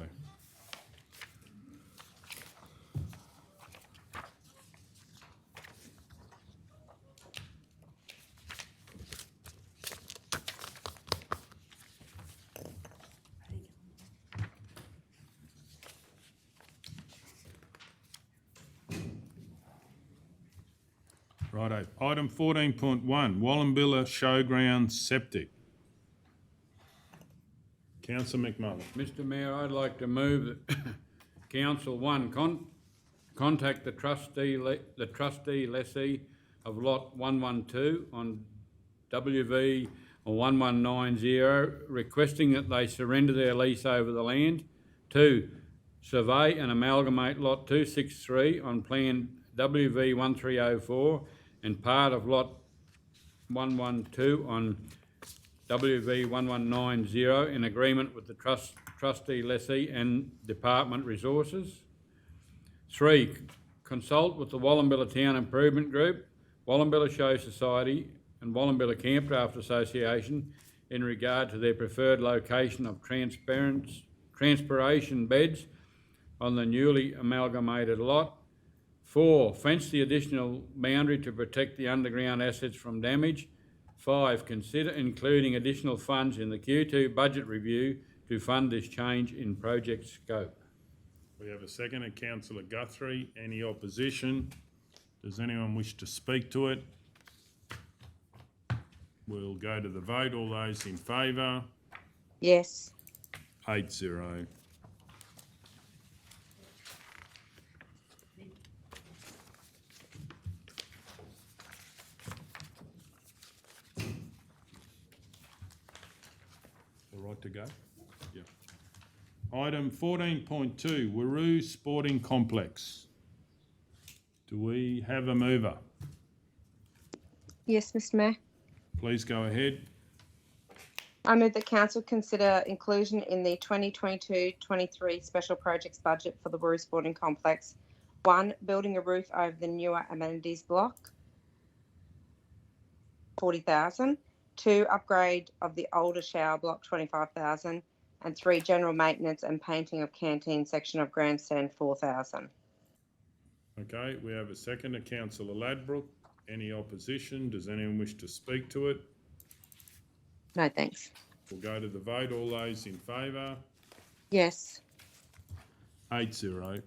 Righto. Item 14.1, Wallumbilla Showgrounds Septic. Councillor McMullen. Mr Mayor, I'd like to move that Council, one, contact the trustee lessee of lot 112 on WV 1190, requesting that they surrender their lease over the land. 2, survey and amalgamate lot 263 on plan WV 1304 and part of lot 112 on WV 1190 in agreement with the trustee lessee and department resources. 3, consult with the Wallumbilla Town Improvement Group, Wallumbilla Show Society and Wallumbilla Campdraft Association in regard to their preferred location of transpiration beds on the newly amalgamated lot. 4, fence the additional boundary to protect the underground assets from damage. 5, consider including additional funds in the Q2 budget review to fund this change in project scope. We have a second, Councillor Guthrie. Any opposition? Does anyone wish to speak to it? We'll go to the vote. All those in favour? Yes. 8-0. All right to go? Yeah. Item 14.2, Warroo Sporting Complex. Do we have a mover? Yes, Mr Mayor. Please go ahead. I move that council consider inclusion in the 2022-23 special projects budget for the Warroo Sporting Complex. 1, building a roof over the newer amenities block, 40,000. 2, upgrade of the older shower block, 25,000. And 3, general maintenance and painting of canteen section of grandstand, 4,000. Okay, we have a second, Councillor Ladbroke. Any opposition? Does anyone wish to speak to it? No, thanks. We'll go to the vote. All those in favour? Yes. 8-0.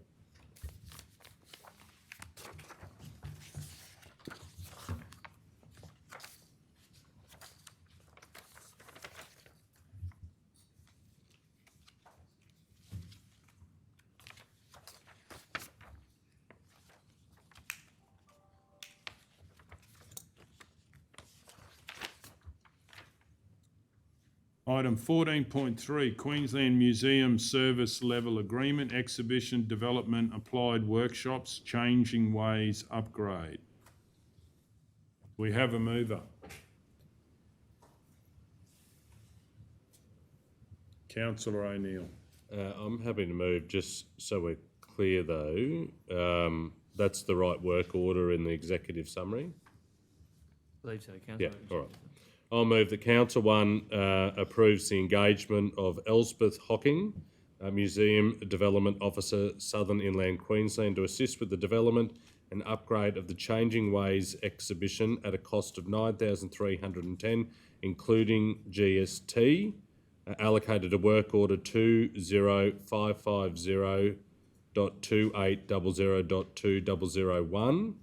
Item 14.3, Queensland Museum Service Level Agreement, Exhibition Development Applied Workshops, Changing Ways Upgrade. We have a mover. Councillor O'Neill. I'm happy to move, just so we're clear though. That's the right work order in the executive summary? I believe so, Councillor. Yeah, all right. I'll move that Council 1 approves the engagement of Elspeth Hocking, Museum Development Officer, Southern Inland Queensland, to assist with the development and upgrade of the Changing Ways exhibition at a cost of $9,310, including GST, allocated to work order 20550.2800.2001.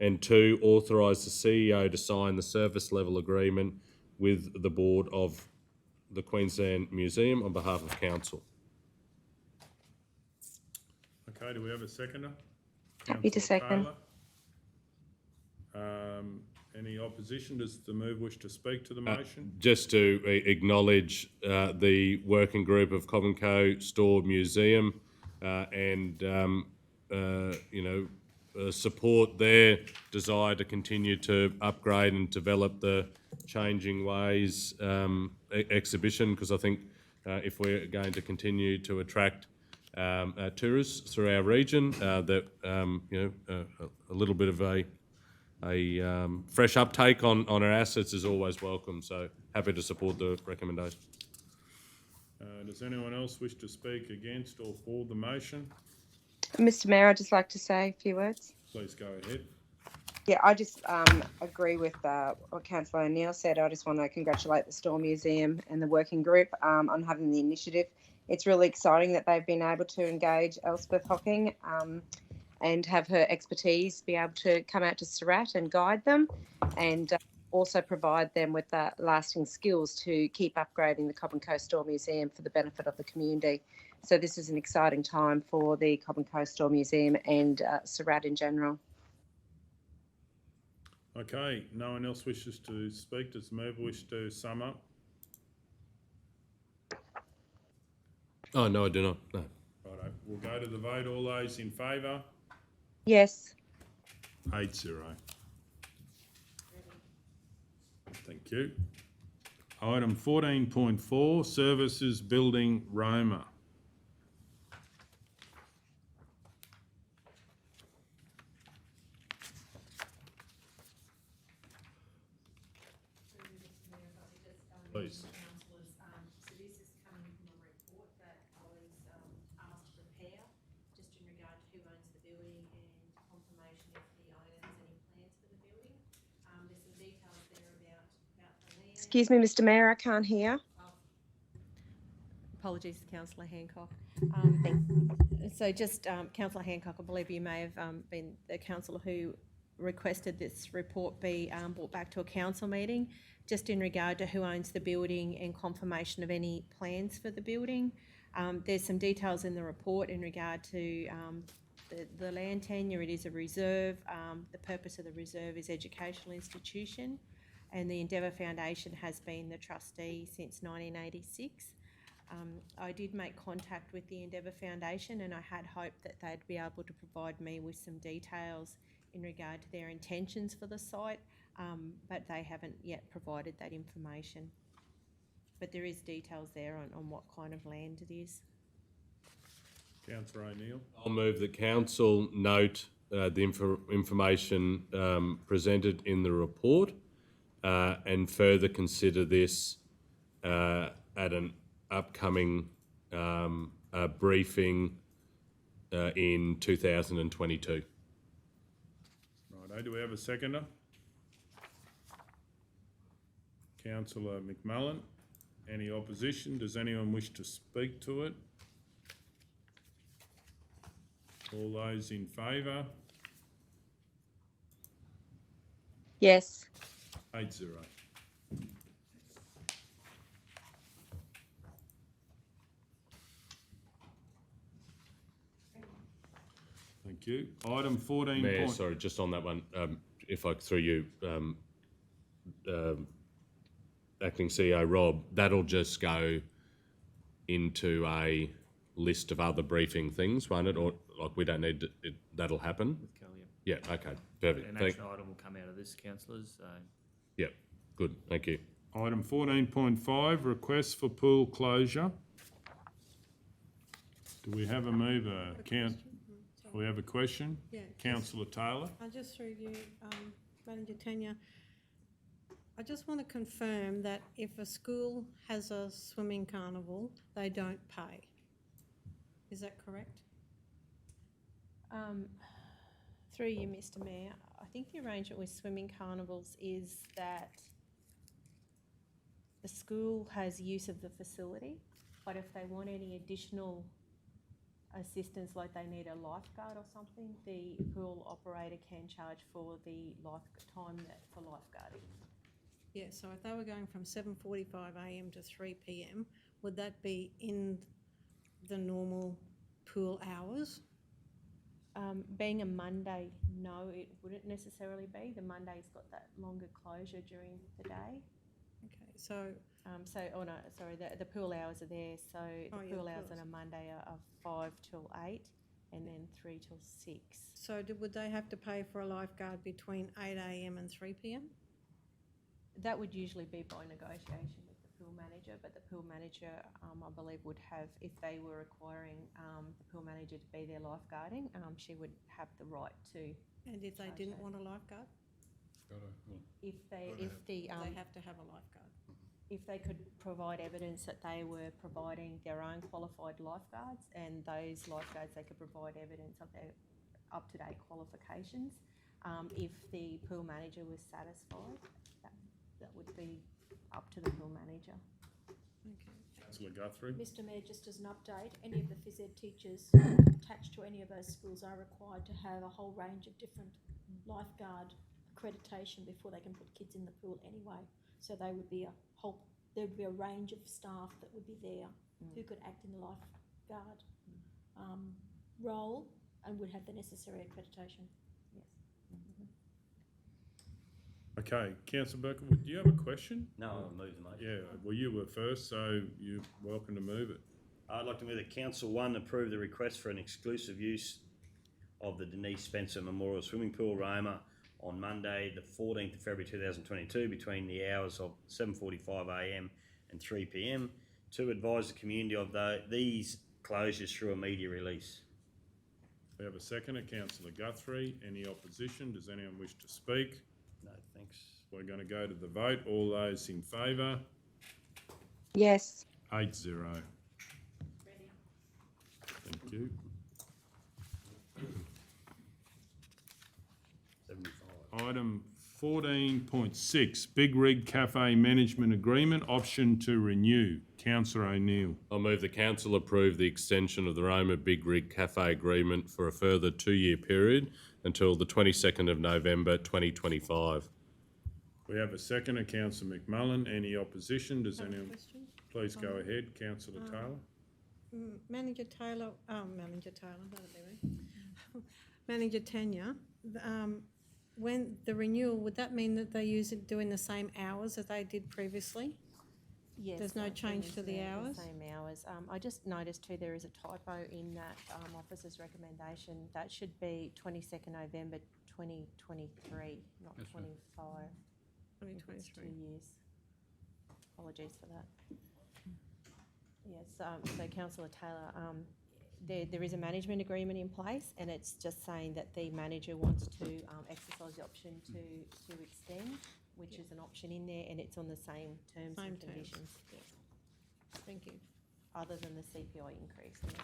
And 2, authorise the CEO to sign the service level agreement with the board of the Queensland Museum on behalf of council. Okay, do we have a seconder? Happy to second. Any opposition? Does the move wish to speak to the motion? Just to acknowledge the working group of Coventry Store Museum and support their desire to continue to upgrade and develop the Changing Ways exhibition, because I think if we're going to continue to attract tourists through our region, that a little bit of a fresh uptake on our assets is always welcome. So happy to support the recommendation. Does anyone else wish to speak against or for the motion? Mr Mayor, I'd just like to say a few words. Please go ahead. Yeah, I just agree with what Councillor O'Neill said. I just want to congratulate the Store Museum and the working group on having the initiative. It's really exciting that they've been able to engage Elspeth Hocking and have her expertise be able to come out to Surat and guide them, and also provide them with lasting skills to keep upgrading the Cobb and Coast Store Museum for the benefit of the community. So this is an exciting time for the Cobb and Coast Store Museum and Surat in general. Okay, no one else wishes to speak. Does Merv wish to sum up? Oh, no, I do not, no. Righto, we'll go to the vote. All those in favour? Yes. 8-0. Thank you. Item 14.4, Services Building Roma. Please. Councillors, so this is coming from a report that I was asked to prepare, just in regard to who owns the building and confirmation if the owner has any plans for the building. There's some details there about the land. Excuse me, Mr. Mayor, I can't hear. Apologies, Councillor Hancock. So just, Councillor Hancock, I believe you may have been the councillor who requested this report be brought back to a council meeting, just in regard to who owns the building and confirmation of any plans for the building. There's some details in the report in regard to the land tenure. It is a reserve. The purpose of the reserve is educational institution, and the Endeavour Foundation has been the trustee since 1986. I did make contact with the Endeavour Foundation, and I had hoped that they'd be able to provide me with some details in regard to their intentions for the site, but they haven't yet provided that information. But there is details there on what kind of land it is. Councillor O'Neill. I'll move the council note the information presented in the report and further consider this at an upcoming briefing in 2022. Righto, do we have a seconder? Councillor McMullen. Any opposition? Does anyone wish to speak to it? All those in favour? Yes. 8-0. Thank you. Item 14. Mayor, sorry, just on that one, if I through you, Acting CEO Rob, that'll just go into a list of other briefing things, won't it? Or like we don't need to, that'll happen? With Cal, Yeah, okay, perfect. An action item will come out of this, councillors, so. Yeah, good, thank you. Item 14.5, request for pool closure. Do we have a mover? We have a question? Yeah. Councillor Taylor. I'll just through you, Manager Tanya. I just want to confirm that if a school has a swimming carnival, they don't pay. Is that correct? Through you, Mr. Mayor, I think the arrangement with swimming carnivals is that the school has use of the facility, but if they want any additional assistance, like they need a lifeguard or something, the pool operator can charge for the time for lifeguarding. Yeah, so if they were going from 7:45 a.m. to 3 p.m, would that be in the normal pool hours? Being a Monday, no, it wouldn't necessarily be. The Monday's got that longer closure during the day. Okay, so the pool hours are there. So the pool hours course. on a Monday are 5 till 8 and then 3 till 6. So would they have to pay for a lifeguard between 8 a.m. and 3 p.m? That would usually be by negotiation with the pool manager, but the pool manager, I believe, would have, if they were requiring the pool manager to be there lifeguarding, she would have the right to. And if they didn't want a lifeguard? If they They have to have a lifeguard. if they could provide evidence that they were providing their own qualified lifeguards, and those lifeguards, they could provide evidence of their up-to-date qualifications. If the pool manager was satisfied, that would be up to the pool manager. Okay. Councillor Guthrie. Mr Mayor, just as an update, any of the phys ed teachers attached to any of those schools are required to have a whole range of different lifeguard accreditation before they can put kids in the pool anyway. So there would be a range of staff that would be there who could act in the lifeguard role and would have the necessary accreditation. Yes. Okay, Councillor Berkowitz, do you have a question? No, I'll move the motion. Yeah, well, you were first, so you're welcome to move it. I'd like to move that Council 1 approve the request for an exclusive use of the Denise Spencer Memorial Swimming Pool, Roma, on Monday, the 14th of February 2022, between the hours of 7:45am and 3pm, to advise the community of these closures through a media release. We have a seconder, Councillor Guthrie. Any opposition? Does anyone wish to speak? No, thanks. We're going to go to the vote. All those in favour? Yes. 8-0. Thank you. 75. Item 14.6, Big Rig Cafe Management Agreement, option to renew. Councillor O'Neill. I'll move the council approve the extension of the Roma Big Rig Cafe agreement for a further 2-year period until the 22nd of November 2025. We have a seconder, Councillor McMullen. Any opposition? Does anyone? Question? Please go ahead, Councillor Taylor. Manager Taylor, that'll be me. Manager Tanya, when the renewal, would that mean that they use it doing the same hours as they did previously? Yes. There's no change to the hours? Same hours. I just noticed too, there is a typo in that officer's recommendation. That should be 22nd November 2023, not That's right. 25. 2023. It's 2 years. Apologies for that. Yes, so Councillor Taylor, there is a management agreement in place, and it's just saying that the manager wants to exercise the option to extend, which is an option in there, and it's on the same terms Same and terms. conditions. Thank you. Other than the CPI increase in the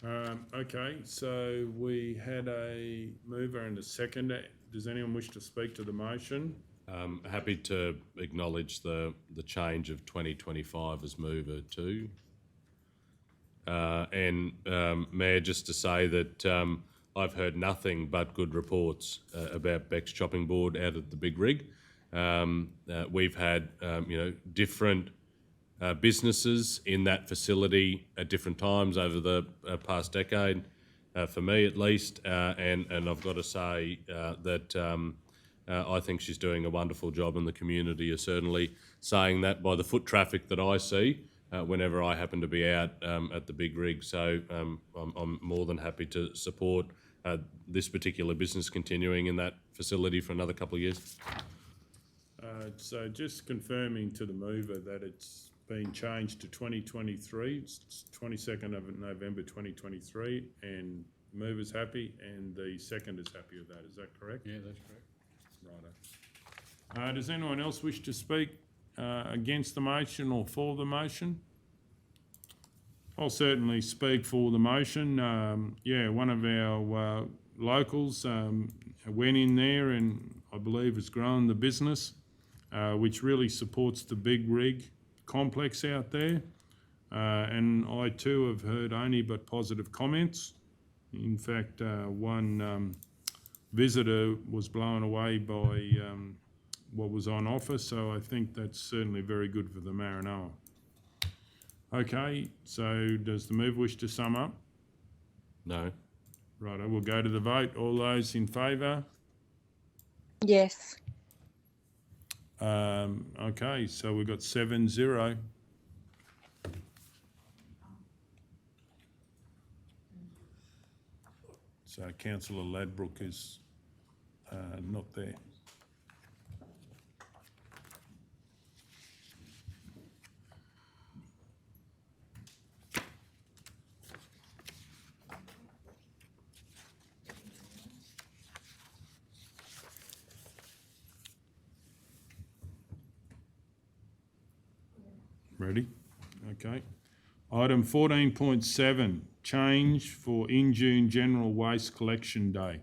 rental. Okay, so we had a mover and a seconder. Does anyone wish to speak to the motion? Happy to acknowledge the change of 2025 as mover too. Mayor, just to say that I've heard nothing but good reports about Beck's Chopping Board out at the Big Rig. We've had different businesses in that facility at different times over the past decade, for me at least, and I've got to say that I think she's doing a wonderful job, and the community is certainly saying that by the foot traffic that I see whenever I happen to be out at the Big Rig. So I'm more than happy to support this particular business continuing in that facility for another couple of years. So just confirming to the mover that it's been changed to 2023, it's 22nd of November 2023, and the mover's happy and the seconder's happy with that. Is that correct? Yeah, that's correct. Righto. Does anyone else wish to speak against the motion or for the motion? I'll certainly speak for the motion. One of our locals went in there and I believe has grown the business, which really supports the Big Rig complex out there. And I too have heard only but positive comments. In fact, one visitor was blown away by what was on offer, so I think that's certainly very good for the Maranoa. Okay, so does the move wish to sum up? No. Righto, we'll go to the vote. All those in favour? Yes. Okay, so we've got 7-0. So Councillor Ladbrook is not there. Ready? Okay. Item 14.7, change for Injune General Waste Collection Day.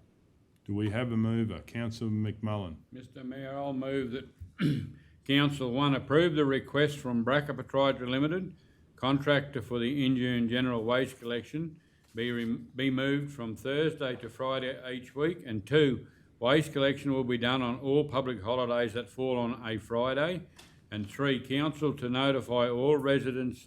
Do we have a mover? Councillor McMullen. Mr Mayor, I'll move that Council 1, approve the request from Bracker Proprietary Limited, contractor for the Injune General Waste Collection, be moved from Thursday to Friday each week. And 2, waste collection will be done on all public holidays that fall on a Friday. And 3, council to notify all residents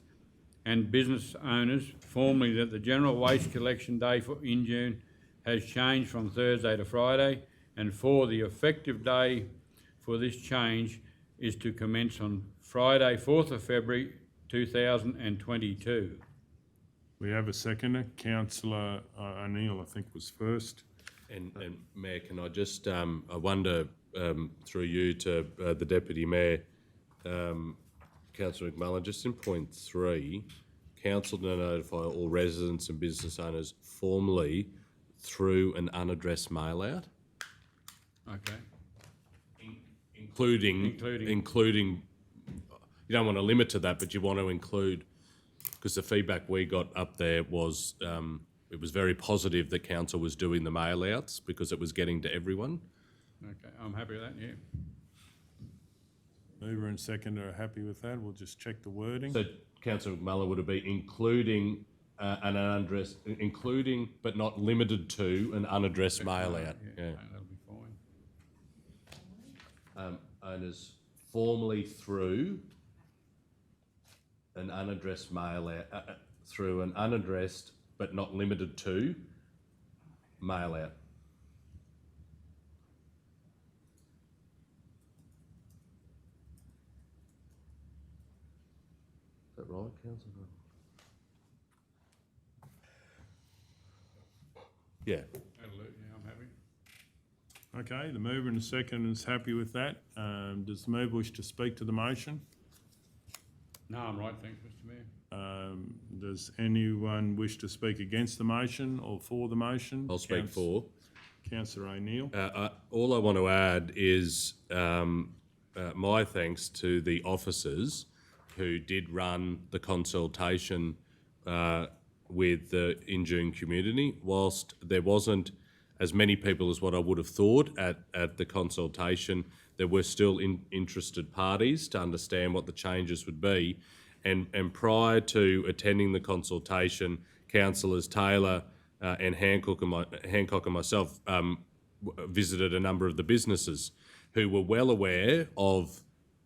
and business owners formally that the general waste collection day for Injune has changed from Thursday to Friday. And 4, the effective day for this change is to commence on Friday, 4th of February 2022. We have a seconder. Councillor O'Neill, I think, was first. And Mayor, can I just, I wonder, through you to the Deputy Mayor, Councillor McMullen, just in point 3, council to notify all residents and business owners formally through an unaddressed mail out. Okay. Including, you don't want to limit to that, but you want to include, because the feedback we got up there was, it was very positive that council was doing the mail outs because it was getting to everyone. Okay, I'm happy with that, yeah. Mover and seconder are happy with that. We'll just check the wording. So Councillor McMullen would have been including an unaddressed, including but not limited to an unaddressed mail out. Yeah. That'll be fine. Owners formally through an unaddressed mail out, through an unaddressed but not limited to mail out. Is that right, Councillor? Yeah. That'll do, yeah, I'm happy. Okay, the mover and the seconder is happy with that. Does the mover wish to speak to the motion? No, I'm right, thanks, Mr Mayor. Does anyone wish to speak against the motion or for the motion? I'll speak for. Councillor O'Neill. All I want to add is my thanks to the officers who did run the consultation with the Injune community. Whilst there wasn't as many people as what I would have thought at the consultation, there were still interested parties to understand what the changes would be. And prior to attending the consultation, Councillors Taylor and Hancock and myself visited a number of the businesses who were well aware of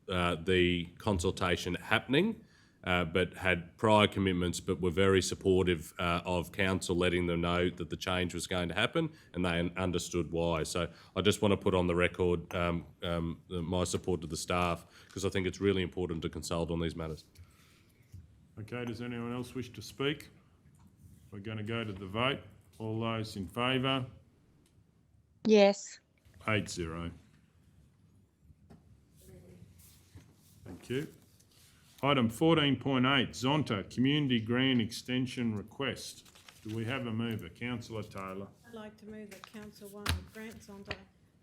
the consultation happening, but had prior commitments, but were very supportive of council letting them know that the change was going to happen, and they understood why. So I just want to put on the record my support to the staff, because I think it's really important to consult on these matters. Okay, does anyone else wish to speak? We're going to go to the vote. All those in favour? Yes. 8-0. Thank you. Item 14.8, Zonta Community Grant Extension Request. Do we have a mover? Councillor Taylor. I'd like to move that Council 1 grant Zonta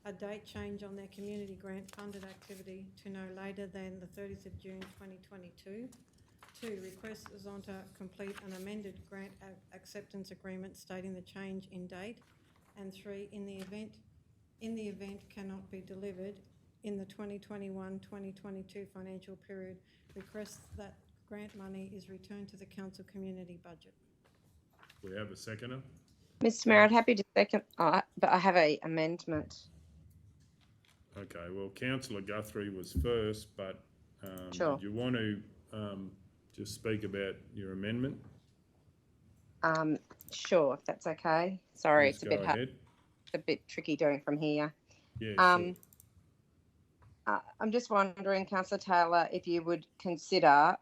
a date change on their community grant funded activity to no later than the 30th of June 2022. 2, request Zonta complete an amended grant acceptance agreement stating the change in date. And 3, in the event cannot be delivered in the 2021-2022 financial period, request that grant money is returned to the council community budget. We have a seconder. Mr Mayor, I'd happy to second, but I have a amendment. Okay, well, Councillor Guthrie was first, but Sure. do you want to just speak about your amendment? Sure, if that's okay. Sorry, Please it's a go bit hard, ahead. it's a bit tricky doing from here. Yeah, sure. I'm just wondering, Councillor Taylor, if you would consider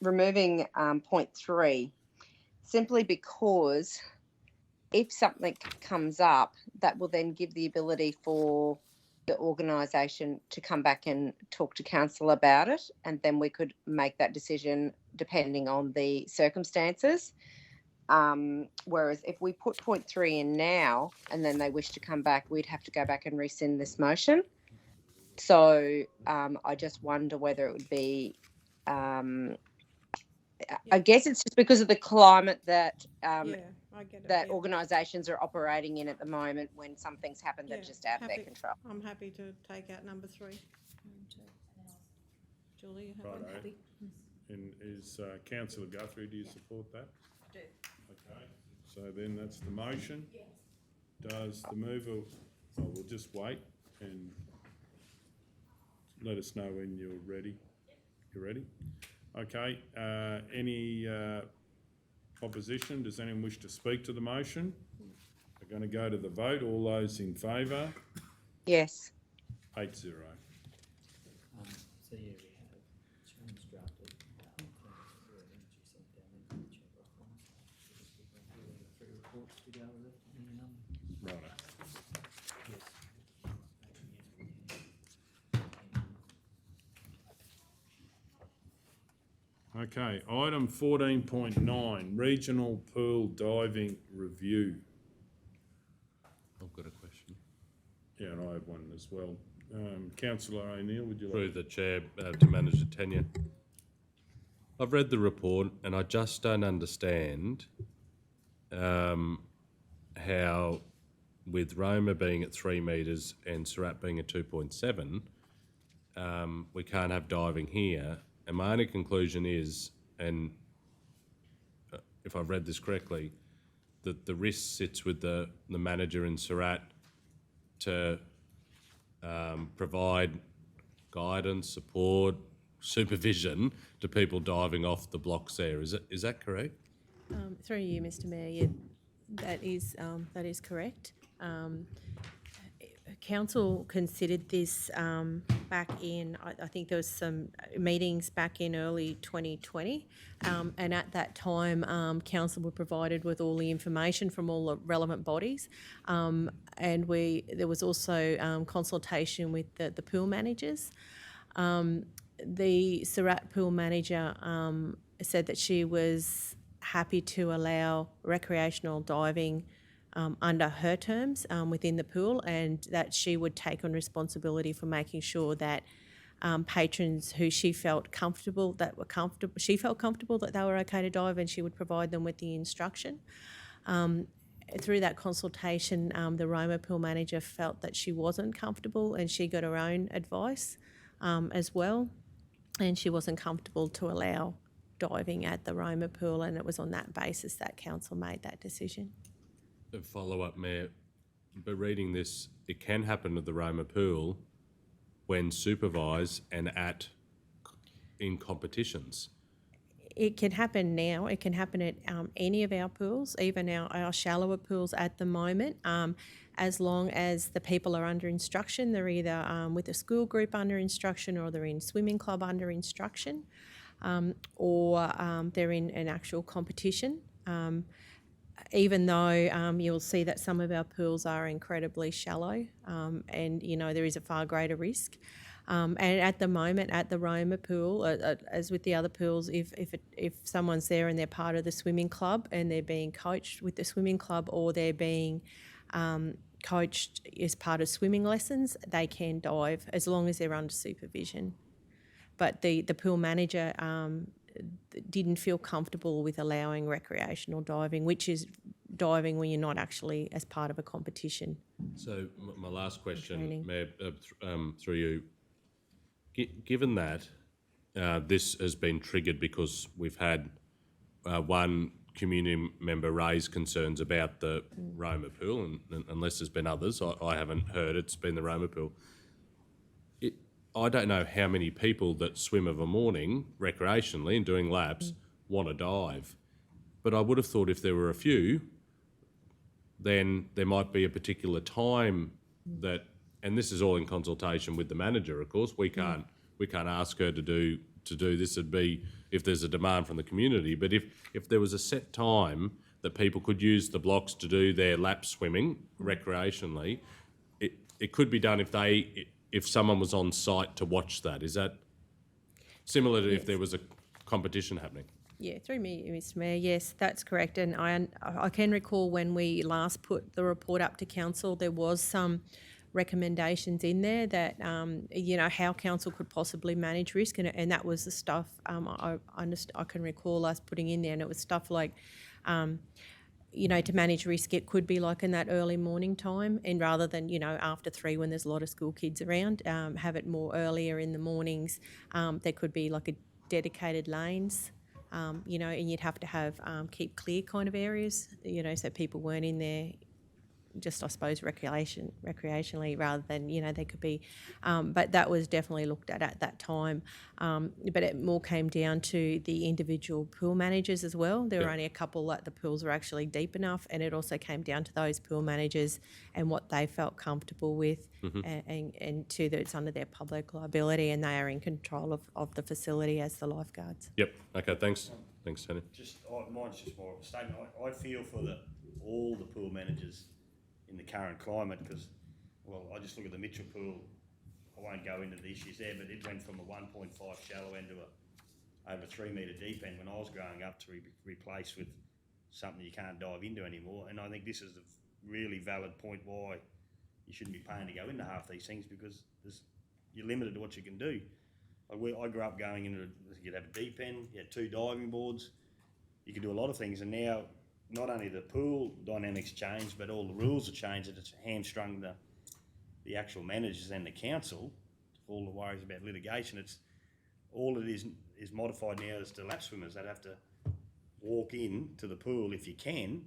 removing point 3, simply because if something comes up, that will then give the ability for the organisation to come back and talk to council about it, and then we could make that decision depending on the circumstances. Whereas if we put point 3 in now and then they wish to come back, we'd have to go back and rescind this motion. So I just wonder whether it would be, I guess it's just because of the climate that Yeah, I get it. that yeah. organisations are operating in at the moment when something's happened that Yeah, are just out of their happy- control. I'm happy to take out number 3. Julie, you happy? Righto. Happy? And is councillor Guthrie, do you support that? I do. Okay, so then that's the motion. Does the mover, oh, we'll just wait and let us know when you're ready. You ready? Okay, any opposition? Does anyone wish to speak to the motion? We're going to go to the vote. All those in favour? Yes. 8-0. So yeah, we have Sharon's drafted, energy sent down into the chamber of commerce. Three reports to go with it, Right. yes. Okay, item 14.9, regional pool diving review. I've got a question. Yeah, and I have one as well. Councillor O'Neill, would you Through like? the chair to manage the tenure. I've read the report and I just don't understand how, with Roma being at 3 metres and Surat being at 2.7, we can't have diving here. And my only conclusion is, and if I've read this correctly, that the risk sits with the manager in Surat to provide guidance, support, supervision to people diving off the blocks there. Is that correct? Through you, Mr Mayor, yeah, that is correct. Council considered this back in, I think there was some meetings back in early 2020, and at that time, council were provided with all the information from all the relevant bodies, and there was also consultation with the pool managers. The Surat pool manager said that she was happy to allow recreational diving under her terms within the pool, and that she would take on responsibility for making sure that patrons who she felt comfortable that they were okay to dive, and she would provide them with the instruction. Through that consultation, the Roma pool manager felt that she wasn't comfortable, and she got her own advice as well, and she wasn't comfortable to allow diving at the Roma pool, and it was on that basis that council made that decision. A follow-up, Mayor, but reading this, it can happen at the Roma pool when supervised and in competitions. It can happen now. It can happen at any of our pools, even our shallower pools at the moment, as long as the people are under instruction. They're either with a school group under instruction, or they're in swimming club under instruction, or they're in an actual competition. Even though you'll see that some of our pools are incredibly shallow, and there is a far greater risk. And at the moment, at the Roma pool, as with the other pools, if someone's there and they're part of the swimming club and they're being coached with the swimming club, or they're being coached as part of swimming lessons, they can dive as long as they're under supervision. But the pool manager didn't feel comfortable with allowing recreational diving, which is diving when you're not actually as part of a competition. So my last question, Training. Mayor, through you, given that this has been triggered because we've had one community member raise concerns about the Roma pool, and unless there's been others, I haven't heard it's been the Roma pool. I don't know how many people that swim of a morning recreationally and doing laps want to dive, but I would have thought if there were a few, then there might be a particular time that, and this is all in consultation with the manager, of course. We can't ask her to do this. It'd be if there's a demand from the community. But if there was a set time that people could use the blocks to do their lap swimming recreationally, it could be done if someone was on site to watch that. Is that similar to if there was a competition happening? Yeah, through me, Mr Mayor, yes, that's correct. And I can recall when we last put the report up to council, there was some recommendations in there that, how council could possibly manage risk. And that was the stuff I can recall us putting in there. And it was stuff like, you know, to manage risk, it could be like in that early morning time, and rather than, you know, after 3 when there's a lot of school kids around, have it more earlier in the mornings. There could be like a dedicated lanes, you know, and you'd have to have keep clear kind of areas, you know, so people weren't in there just, I suppose, recreationally, rather than, you know, they could be, but that was definitely looked at that time. But it more came down to the individual pool managers as well. There were only a couple that the pools were actually deep enough, and it also came down to those pool managers and what they felt comfortable with, and to that it's under their public liability, and they are in control of the facility as the lifeguards. Yep. Okay. Thanks. Thanks, Tony. Mine's just more of a statement. I feel for all the pool managers in the current climate, because, well, I just look at the Mitchell pool. I won't go into the issues there, but it went from a 1.5 shallow end to over 3 metre deep end when I was growing up, to be replaced with something you can't dive into anymore. And I think this is a really valid point why you shouldn't be paying to go into half these things, because you're limited to what you can do. I grew up going into, you'd have a deep end, you had 2 diving boards, you could do a lot of things, and now not only the pool dynamics changed, but all the rules have changed, and it's hamstrung the actual managers and the council. All the worries about litigation, it's all it is modified now as to lap swimmers. They'd have to walk in to the pool if you can.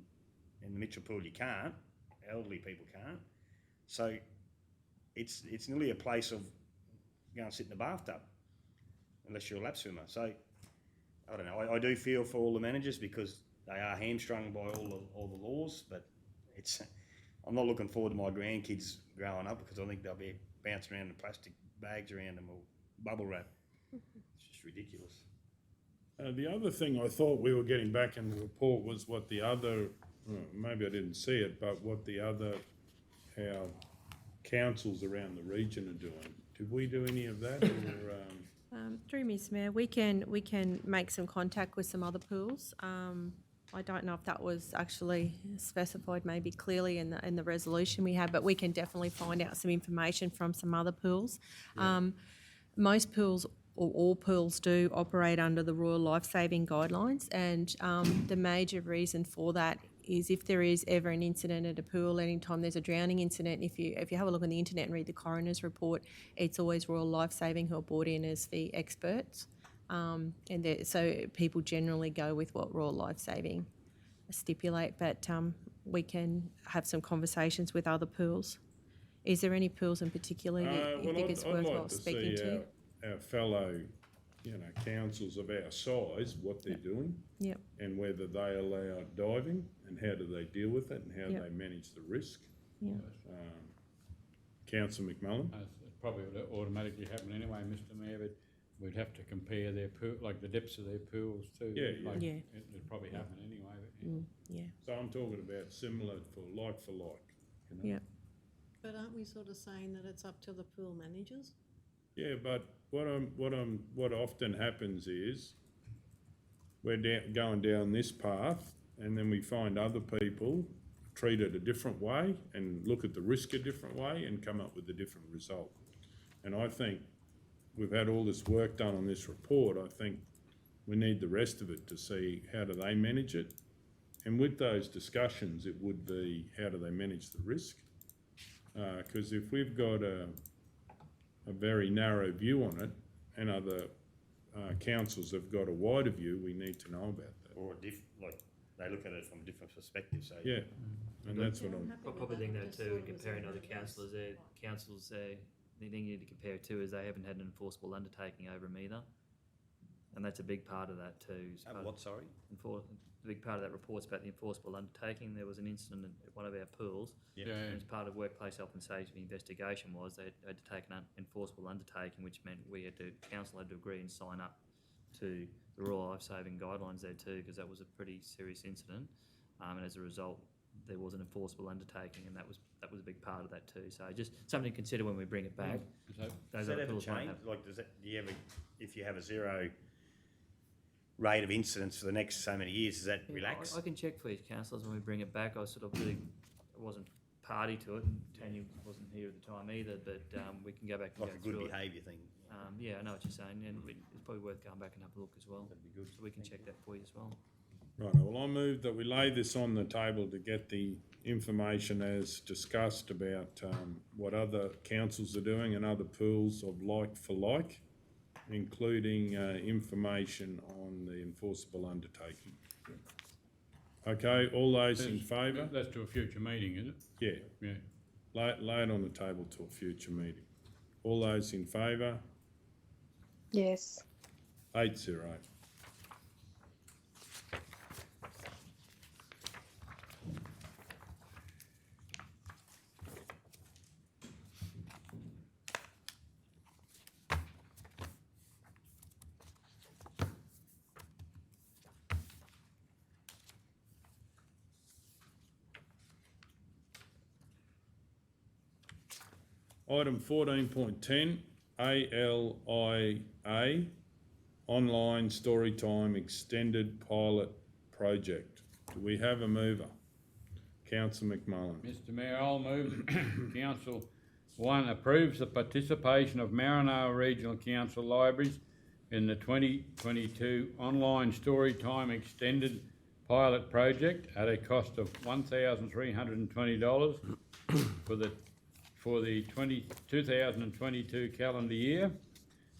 In the Mitchell pool you can't, elderly people can't. So it's nearly a place of go and sit in the bathtub unless you're a lap swimmer. So I don't know, I do feel for all the managers, because they are hamstrung by all the laws, but I'm not looking forward to my grandkids growing up, because I think they'll be bouncing around in plastic bags around them or bubble wrap. It's just ridiculous. The other thing I thought we were getting back in the report was what the other, maybe I didn't see it, but what our councils around the region are doing. Did we do any of that? Or, Through Ms. Mayor, we can make some contact with some other pools. I don't know if that was actually specified maybe clearly in the resolution we had, but we can definitely find out some information from some other pools. Most pools, or all pools, do operate under the Royal Lifesaving Guidelines, and the major reason for that is if there is ever an incident at a pool, anytime there's a drowning incident, if you have a look on the internet and read the coroner's report, it's always Royal Lifesaving who are brought in as the experts. So people generally go with what Royal Lifesaving stipulate, but we can have some conversations with other pools. Is there any pools in particular you think it's worthwhile speaking to? Our fellow, councils of our size, what they're doing, and whether they allow diving, and how do they deal with it, and how they manage the risk. Councillor McMullen. It probably would automatically happen anyway, Mr. Mayor, but we'd have to compare their pool, like the depths of their pools too. It'd probably happen anyway. But So I'm talking about similar for like. But aren't we sort of saying that it's up to the pool managers? Yeah, but what often happens is we're going down this path, and then we find other people treat it a different way and look at the risk a different way and come up with a different result. And I think we've had all this work done on this report. I think we need the rest of it to see how do they manage it. And with those discussions, it would be how do they manage the risk? Because if we've got a very narrow view on it, and other councils have got a wider view, we need to know about that. Or they look at it from different perspectives. So and that's what I'm. I probably think that too, comparing other councillors, the thing you need to compare it to is they haven't had an enforceable undertaking over them either. And that's a big part of that too. Sorry? A big part of that report's about the enforceable undertaking. There was an incident at one of our pools. And as part of workplace health and safety investigation was they had to take an enforceable undertaking, which meant council had to agree and sign up to the Royal Lifesaving Guidelines there too, because that was a pretty serious incident. And as a result, there was an enforceable undertaking, and that was a big part of that too. So just something to consider when we bring it back. Does that ever change? If you have a zero rate of incidents for the next so many years, does that relax? I can check for you, councillors, when we bring it back. I wasn't party to it, and Tanya wasn't here at the time either, but we can go back and go through it. Like a good behaviour thing. I know what you're saying, and it's probably worth going back and have a look as well. That'd be good. So we can check that for you as well. Right, well, I move that we lay this on the table to get the information as discussed about what other councils are doing and other pools of like for like, including information on the enforceable undertaking. Okay, all those in favour? That's to a future meeting, is it? Yeah, Yeah. lay it on the table to a future meeting. All those in favour? Yes. 8-0. Item 14.10, ALIA, Online Storytime Extended Pilot Project. Do we have a mover? Councillor McMullen. Mr Mayor, I'll move that Council 1 approves the participation of Maranoa Regional Council Libraries in the 2022 Online Storytime Extended Pilot Project at a cost of $1,320 for the 2022 calendar year.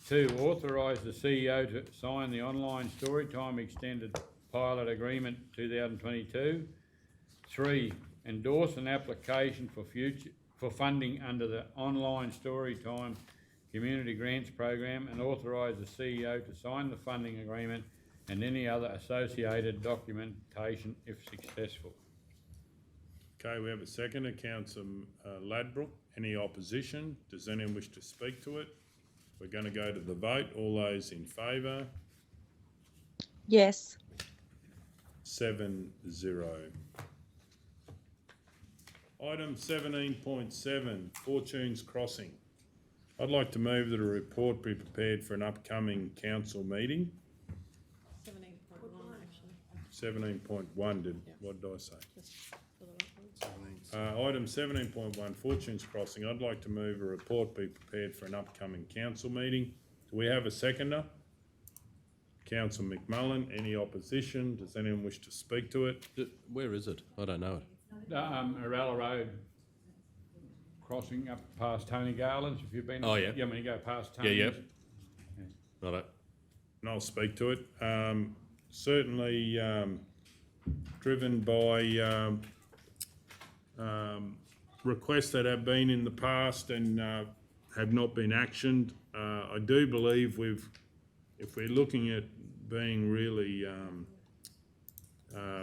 2, authorise the CEO to sign the Online Storytime Extended Pilot Agreement 2022. 3, endorse an application for funding under the Online Storytime Community Grants Program and authorise the CEO to sign the funding agreement and any other associated documentation if successful. Okay, we have a seconder, Councillor Ladbrook. Any opposition? Does anyone wish to speak to it? We're going to go to the vote. All those in favour? Yes. 7-0. Item 17.7, Fortunes Crossing. I'd like to move that a report be prepared for an upcoming council meeting. 17.1 actually. 17.1 what did I say? Item 17.1, Fortunes Crossing. I'd like to move a report be prepared for an upcoming council meeting. Do we have a seconder? Councillor McMullen. Any opposition? Does anyone wish to speak to it? Where is it? I don't know it. Arella Road crossing up past Tony Garland's, if you've been. Oh, yeah. Yeah, when you go past Tony's. Yeah. Righto. And I'll speak to it. Certainly driven by requests that have been in the past and have not been actioned. I do believe if we're looking at being really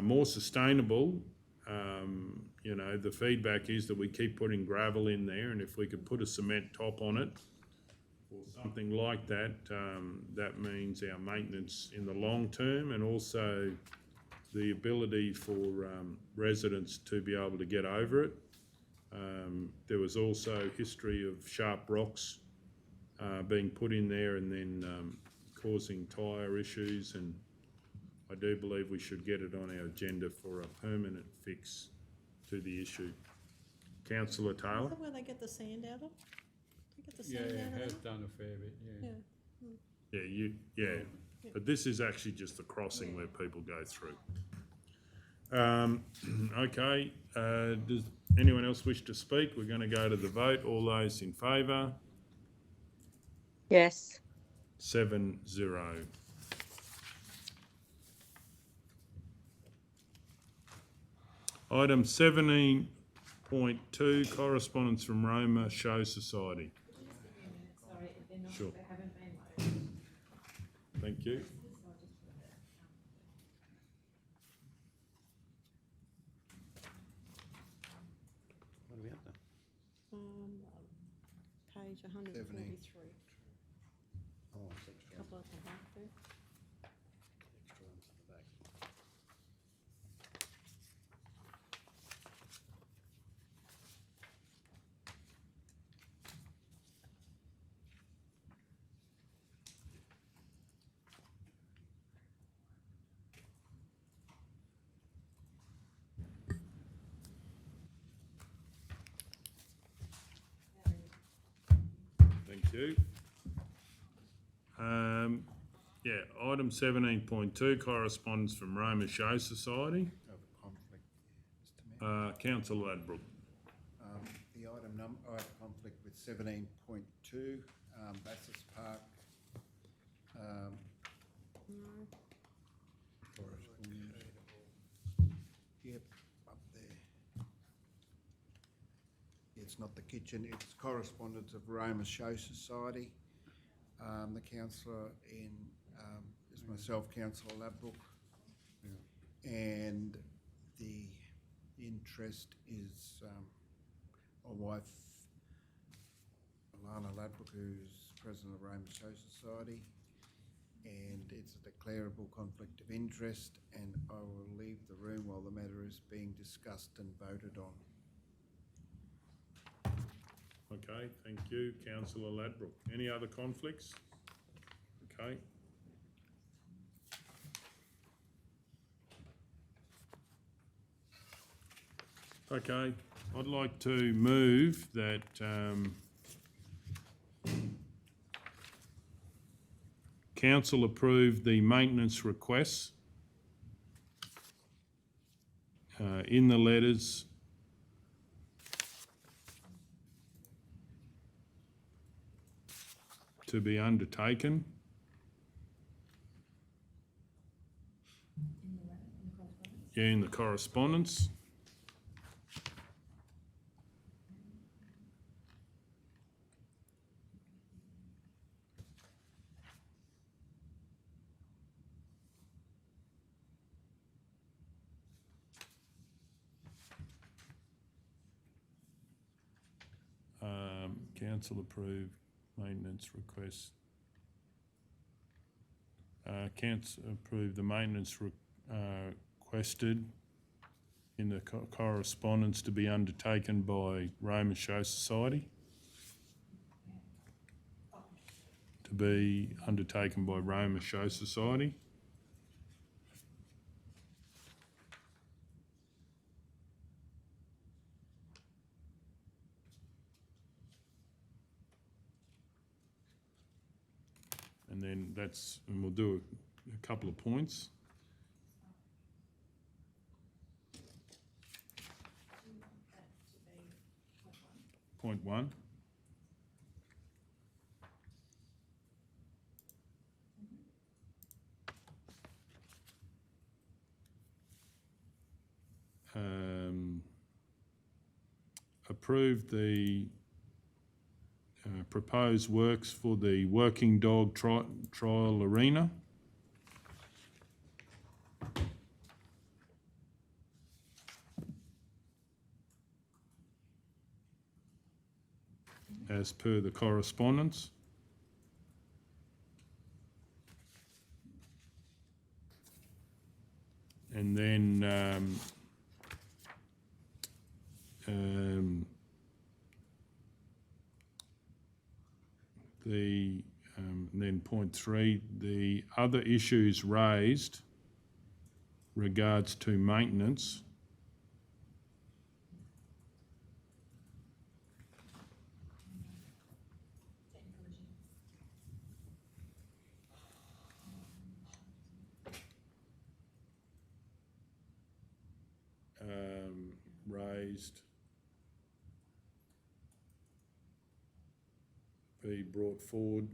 more sustainable, you know, the feedback is that we keep putting gravel in there, and if we could put a cement top on it or something like that, that means our maintenance in the long term and also the ability for residents to be able to get over it. There was also history of sharp rocks being put in there and then causing tyre issues, and I do believe we should get it on our agenda for a permanent fix to the issue. Councillor Is Taylor? that where they get the sand out of? They get the Yeah, sand out it of has that? done a fair bit, yeah. Yeah, but this is actually just the crossing where people go through. Okay, does anyone else wish to speak? We're going to go to the vote. All those in favour? Yes. 7-0. Item 17.2, correspondence from Roma Show Society. Sorry, they're not, Sure. they haven't been loaded. Thank you. What are we up to? Page 143. Oh, it's extra. Couple at the back there. Extra ones at the back. Thank you. Yeah, item 17.2, correspondence from Roma Show Society. I have a conflict, Mr Mayor. Councillor Ladbroke. The I have a conflict with 17.2, Bassett Park. Yep, up there. It's not the kitchen, it's correspondence of Roma Show Society. The councillor is myself, Councillor Ladbroke. And the interest is my wife, Alana Ladbroke, who's president of Roma Show Society. And it's a declarable conflict of interest, and I will leave the room while the matter is being discussed and voted on. Okay, thank you, Councillor Ladbroke. Any other conflicts? Okay. Okay, I'd like to move that council approve the maintenance requests in the letters to be undertaken. Yeah, in the correspondence. Council approved maintenance request. Council approved the maintenance requested in the correspondence to be undertaken by Roma Show Society. To be undertaken by Roma Show Society. And then and we'll do a couple of points. Point 1. Approve the proposed works for the working dog trial arena. As per the correspondence. And then then point 3, the other issues raised regards to maintenance raised be brought forward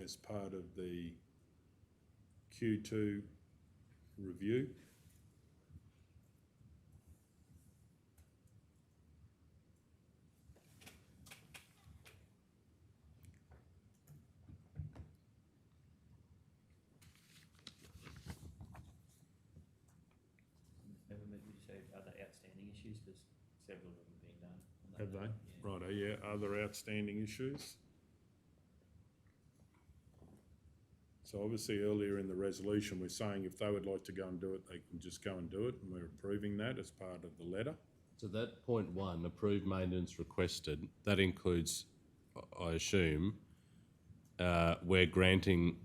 as part of the Q2 review. Maybe we say other outstanding issues, because several of them have been done. on that Have they? note, Righto, yeah. Other outstanding issues? So obviously earlier in the resolution, we're saying if they would like to go and do it, they can just go and do it, and we're approving that as part of the letter. So that point 1, approved maintenance requested, that includes, I assume, we're granting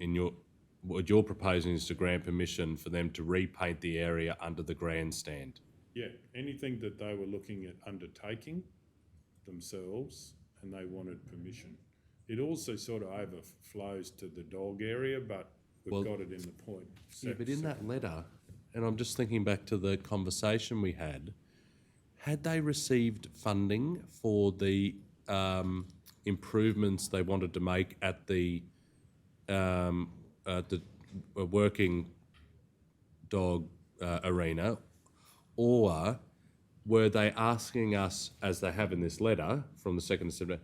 what you're proposing is to grant permission for them to repaint the area under the grandstand. Yeah, anything that they were looking at undertaking, themselves and they wanted permission. It also sort of overflows to the dog area, but we've got it in the point. Yeah, but in that letter, and I'm just thinking back to the conversation we had they received funding for the improvements they wanted to make at the working dog arena, or were they asking us, as they have in this letter from the 2nd of September,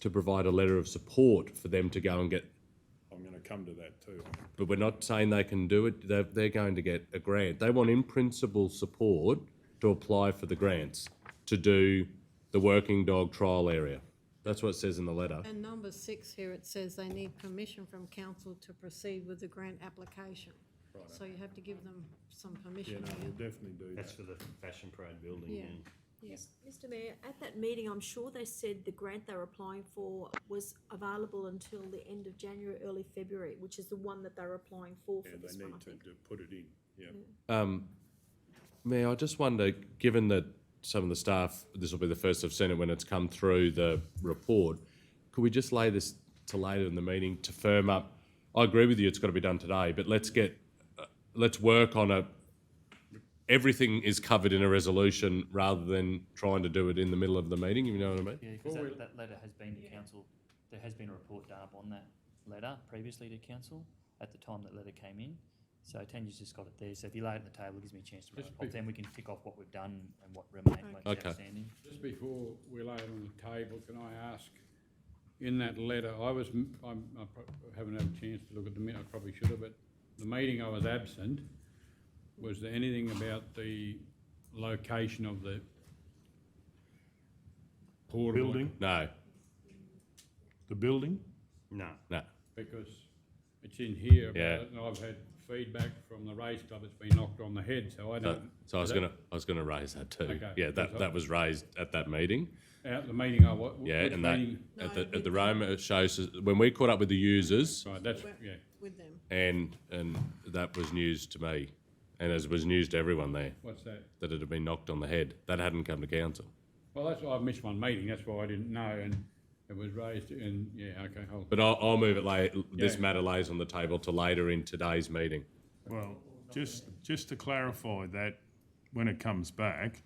to provide a letter of support for them to go and get? I'm going to come to that too. But we're not saying they can do it. They're going to get a grant. They want in principle support to apply for the grants to do the working dog trial area. That's what it says in the letter. And number 6 here, it says they need permission from council to proceed with the grant application. Right. So you have to give them some permission. Yeah, no, we'll definitely do That's that. for the Fashion Parade building. Yeah. and- Yes. Mr Mayor, at that meeting, I'm sure they said the grant they were applying for was available until the end of January, early February, which is the one that they were applying for Yeah, this they one, I need think. to put it in, yeah. Mayor, I just wonder, given that some of the staff, this will be the first I've seen it when it's come through the report, could we just lay this to later in the meeting to firm up? I agree with you, it's got to be done today, but let's work on everything is covered in a resolution rather than trying to do it in the middle of the meeting, you know what I mean? Yeah, because that letter has been to council, there has been a report done up on that letter previously to council at the time that letter came in. So Tanya's just got it there, so if you lay it on the table, it gives me a chance to write it off, then we can tick off what we've done and what remains Okay. outstanding. Just before we lay it on the table, can I ask, in that letter, I haven't had a chance to look at the minute, I probably should have, but the meeting I was absent, was there anything about the location of the portable? Building, No, the building? No. no. Because it's in here, Yeah. and I've had feedback from the race club, it's been knocked on the head, so I don't. So I was gonna raise that too. Okay. Yeah, that was raised at that meeting. Out the meeting, Yeah, which and that, meeting? at the Roma, it shows, us- when we caught up with the users, Right, that's, yeah, With them. and that was news to me, and as was news to everyone there, what's that? that it had been knocked on the head. That hadn't come to council. Well, that's why I've missed one meeting, that's why I didn't know, and it was raised, and, yeah, okay, But I'll move it this Yeah. matter lays on the table to later in today's meeting. Well, just to clarify that, when it comes back,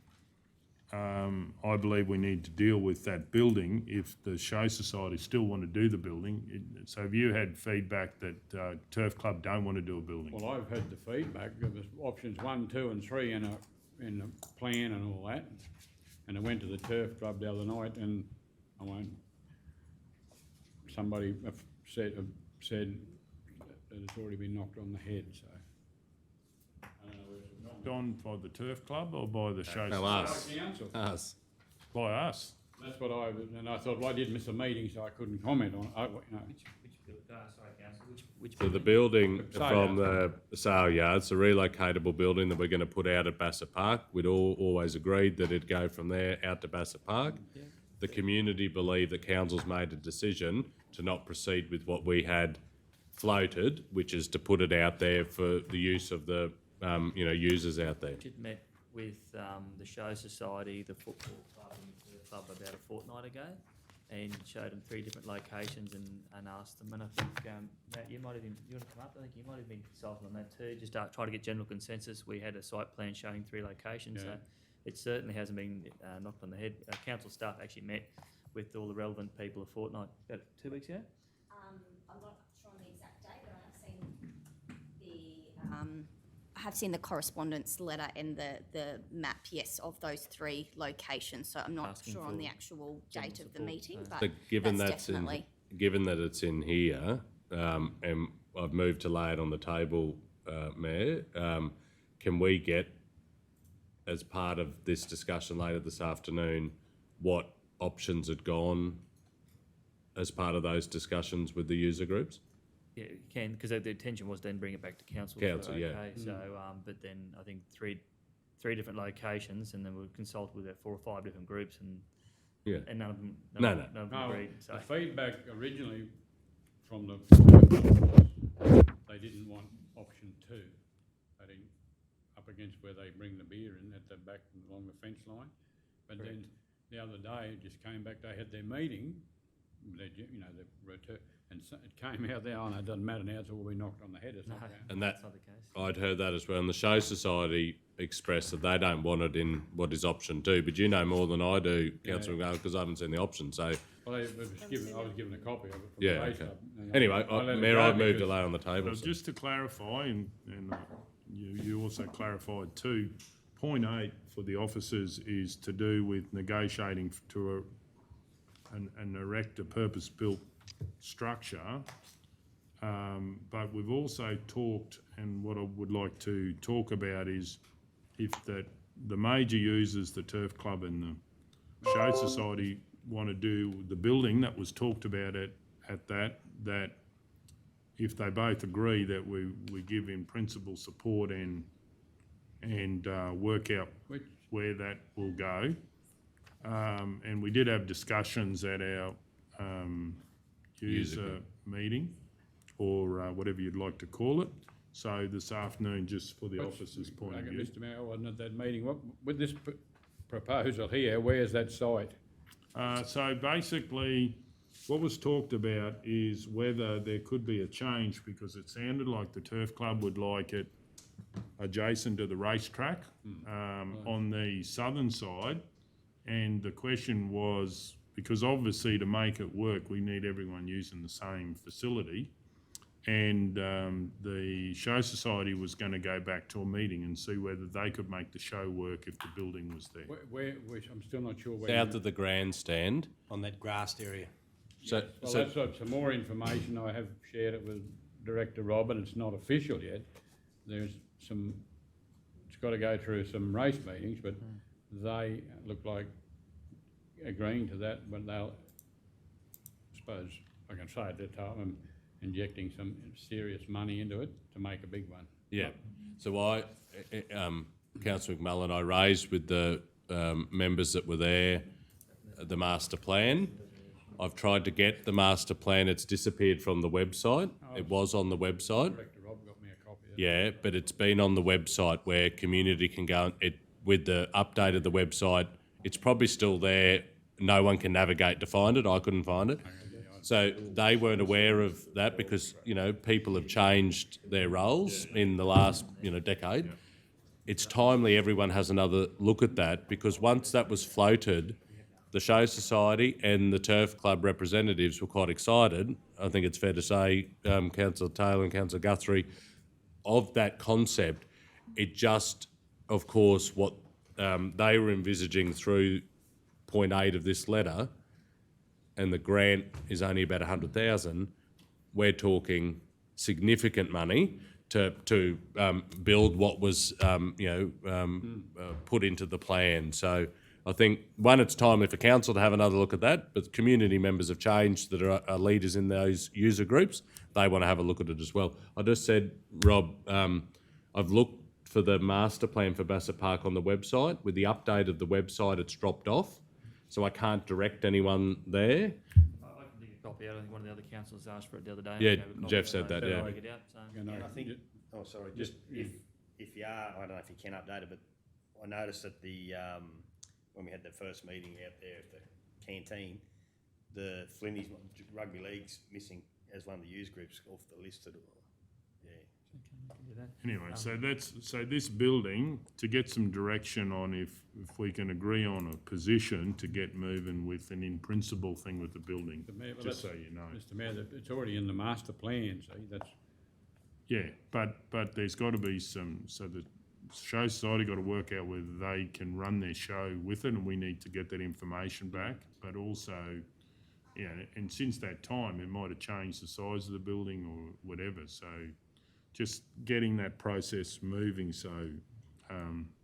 I believe we need to deal with that building if the Show Society still want to do the building. So have you had feedback that Turf Club don't want to do a building? Well, I've had the feedback, there was options 1, 2 and 3 in the plan and all that. And I went to the turf club the other night and somebody said that it's already been knocked on the head, so. I don't know whether it's knocked On by the Turf Club or by the Show No, Society? us. Council. Us. By us. That's what and I thought, well, I did miss a meeting, so I couldn't comment on it, you know. Sorry, council, which So the building Sale from the sale yards, a relocatable building that we're going to put out at Bassett Park. We'd always agreed that it'd go from there out to Bassett Park. The community believe that council's made a decision to not proceed with what we had floated, which is to put it out there for the use of the users out there. Richard met with the Show Society, the football club and the club about a fortnight ago and showed them 3 different locations and asked them, and I think, Matt, you want to come up? I think you might have been consulted on that too, just try to get general consensus. We had a site plan showing 3 locations, so it certainly hasn't been knocked on the head. Council staff actually met with all the relevant people a fortnight, about 2 weeks ago. I'm not sure on the exact date, but I have seen the correspondence letter and the map, yes, of those 3 locations. So I'm not Asking sure on the for actual general date of the support, meeting, no. but So given that's definitely. given that it's in here, and I've moved to lay it on the table, Mayor, can we get, as part of this discussion later this afternoon, what options had gone as part of those discussions with the user groups? Yeah, you can, because the intention was then bring it back to council. Council, for yeah. okay. So, but then I think three different locations, and then we'll consult with about 4 or 5 different groups, and none of them, none of them No, agreed. So. the feedback originally from the was they didn't want option 2. They didn't, up against where they bring the beer in at the back along the fence line. But then the other day, it just came back, they had their meeting, the return, and so it came out there, it doesn't matter now, it's all been knocked on the head, it's not going. And that, That's not the case. I'd heard that as well, and the Show Society expressed that they don't want it in what is option 2, but you know more than I do, Councillor McGowan, because I haven't seen the option, so, Well, I was given a copy of it from yeah, the base okay. club. and Anyway, I let it Mayor, go I've moved because- delay on the table. Well, so- just to clarify, and you also clarified too, point 8 for the officers is to do with negotiating to erect a purpose-built structure. But we've also talked, and what I would like to talk about is if the major users, the Turf Club and the Show Society, want to do the building that was talked about at that if they both agree that we give in principle support and work out where that will go. And we did have discussions at our user meeting, or whatever you'd like to call it. So this afternoon, just for the officers' point of view. Mr Mayor, I wasn't at that meeting. With this proposal here, where's that site? So basically, what was talked about is whether there could be a change, because it sounded like the Turf Club would like it adjacent to the racetrack on the southern side. And the question was, because obviously to make it work, we need everyone using the same facility. And the Show Society was going to go back to a meeting and see whether they could make the show work if the building was there. Which I'm still not sure where. South of the grandstand. On that grassed area. So, Well, so that's some more information. I have shared it with Director Rob, and it's not official yet. There's some, it's got to go through some race meetings, but they look like agreeing to that, but they'll, I suppose I can say at that time, injecting some serious money into it to make a big one. yeah, so Councillor McMullen, I raised with the members that were there the master plan. I've tried to get the master plan. It's disappeared from the website. It was on the website. Director Rob got me a copy of that. Yeah, but it's been on the website where community can go. With the update of the website, it's probably still there. No one can navigate to find it. I couldn't find it. So they weren't aware of that because, people have changed their roles in the last, decade. It's timely everyone has another look at that, because once that was floated, the Show Society and the Turf Club representatives were quite excited. I think it's fair to say, Councillor Taylor and Councillor Guthrie, of that concept. It just, of course, what they were envisaging through point 8 of this letter, and the grant is only about 100,000, we're talking significant money to build what was put into the plan. So I think, one, it's timely for council to have another look at that, but community members have changed that are leaders in those user groups. They want to have a look at it as well. I just said, Rob, I've looked for the master plan for Bassett Park on the website. With the update of the website, it's dropped off, so I can't direct anyone there. I can dig a copy out. I think one of the other councillors asked for it the other day. Yeah, I gave a copy Jeff of said it, that, so yeah. I'll dig it out, so. And I think, just if you are, I don't know if you can update it, but I noticed that when we had the first meeting out there at the canteen, the Flinties Rugby League's missing as one of the youth groups off the list. Anyway, so this building, to get some direction on if we can agree on a position to get moving with an in-principle thing with the building, just so you know. Mr Mayor, it's already in the master plan, so that's. Yeah, but there's got to be some, so the Show Society got to work out whether they can run their show with it, and we need to get that information back. But also, and since that time, it might have changed the size of the building or whatever. So just getting that process moving. So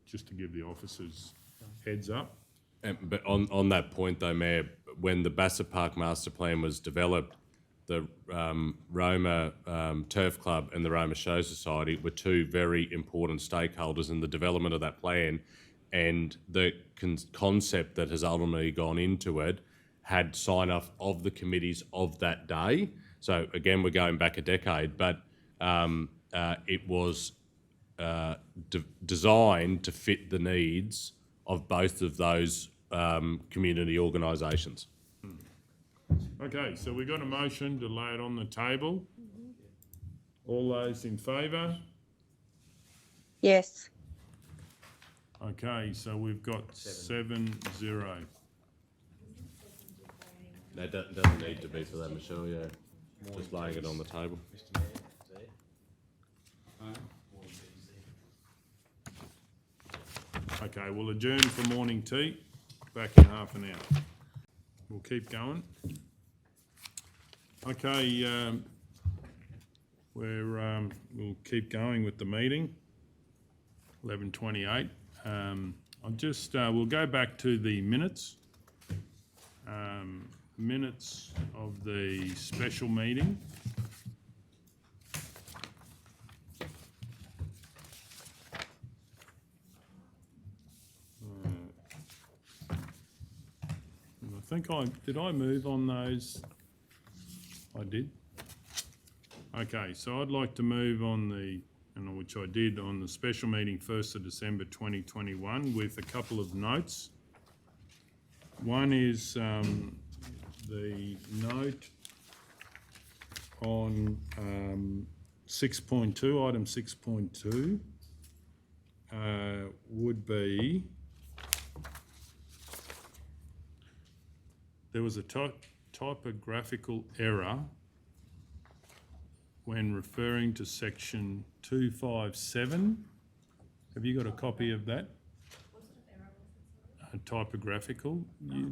just to give the officers heads up. But on that point though, Mayor, when the Bassett Park Master Plan was developed, the Roma Turf Club and the Roma Show Society were two very important stakeholders in the development of that plan, and the concept that has ultimately gone into it had sign-off of the committees of that day. So again, we're going back a decade, but it was designed to fit the needs of both of those community organisations. Okay, so we got a motion to lay it on the table. All those in favour? Yes. Okay, so we've got 7-0. That doesn't need to be for that, Michelle, yeah. Just laying it on the table. Okay, we'll adjourn for morning tea. Back in half an hour. We'll keep going. Okay, we'll keep going with the meeting. 11:28. We'll go back to the minutes. Minutes of the special meeting. Did I move on those? I did. Okay, so I'd like to move on which I did, on the special meeting 1st of December 2021 with a couple of notes. One is the note on 6.2, item 6.2 would be, there was a typographical error when referring to section 257. Have you got a copy of that? Typographical.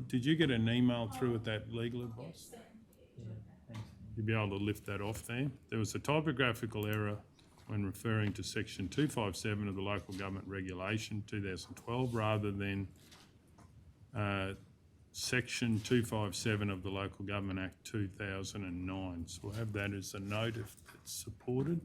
Did you get an email through with that legal advice? You'd be able to lift that off there. There was a typographical error when referring to section 257 of the Local Government Regulation 2012 rather than section 257 of the Local Government Act 2009. So we'll have that as a note if it's supported.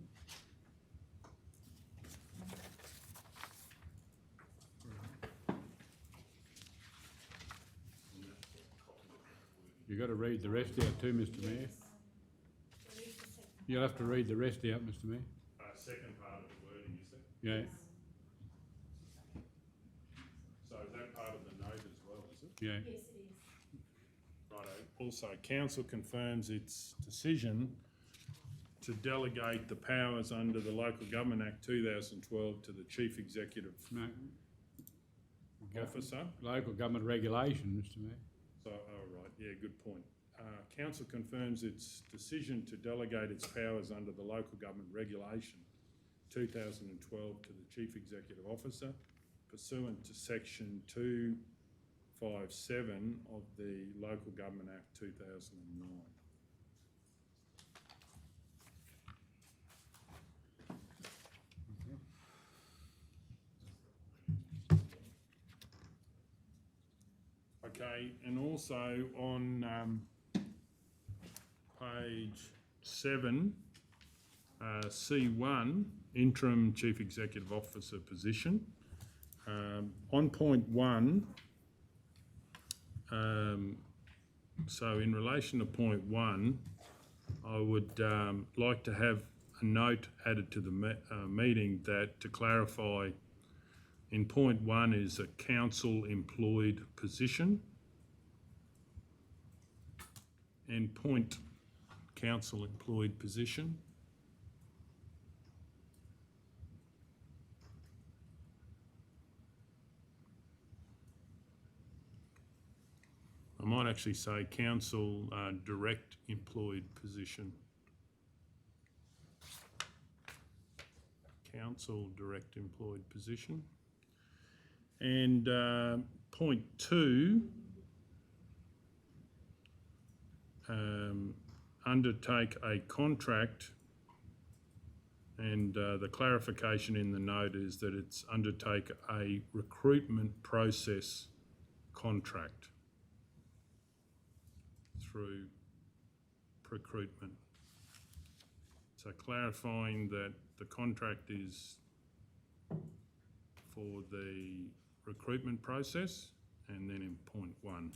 You got to read the rest out too, Mr. Mayor. You'll have to read the rest out, Mr. Mayor. Second part of the wording, is it? Yeah, So is that part of the note as well, is it? yeah. Yes, it is. Righto. Also, council confirms its decision to delegate the powers under the Local Government Act 2012 to the Chief Executive No. Officer. Local government regulation, Mr. Mayor. So, right, yeah, good point. Council confirms its decision to delegate its powers under the Local Government Regulation 2012 to the Chief Executive Officer pursuant to section 257 of the Local Government Act 2009. Okay, and also on page 7, C1, interim chief executive officer position. On point 1, so in relation to point 1, I would like to have a note added to the meeting that to clarify in point 1 is a council employed position. And point council employed position. I might actually say council direct employed position. Council direct employed position. And point 2, undertake a contract, and the clarification in the note is that it's undertake a recruitment process contract through recruitment. So clarifying that the contract is for the recruitment process, and then in point 1.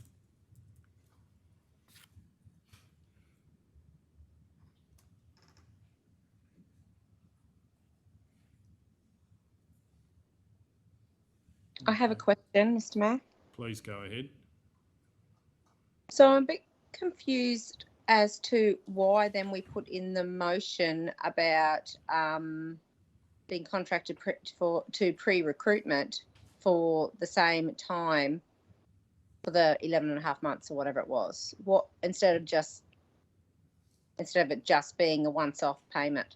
I have a question, Mr. Mayor. please go ahead. So I'm a bit confused as to why then we put in the motion about being contracted to pre-recruitment for the same time for the 11 and a half months or whatever it was. What instead of it just being a once-off payment?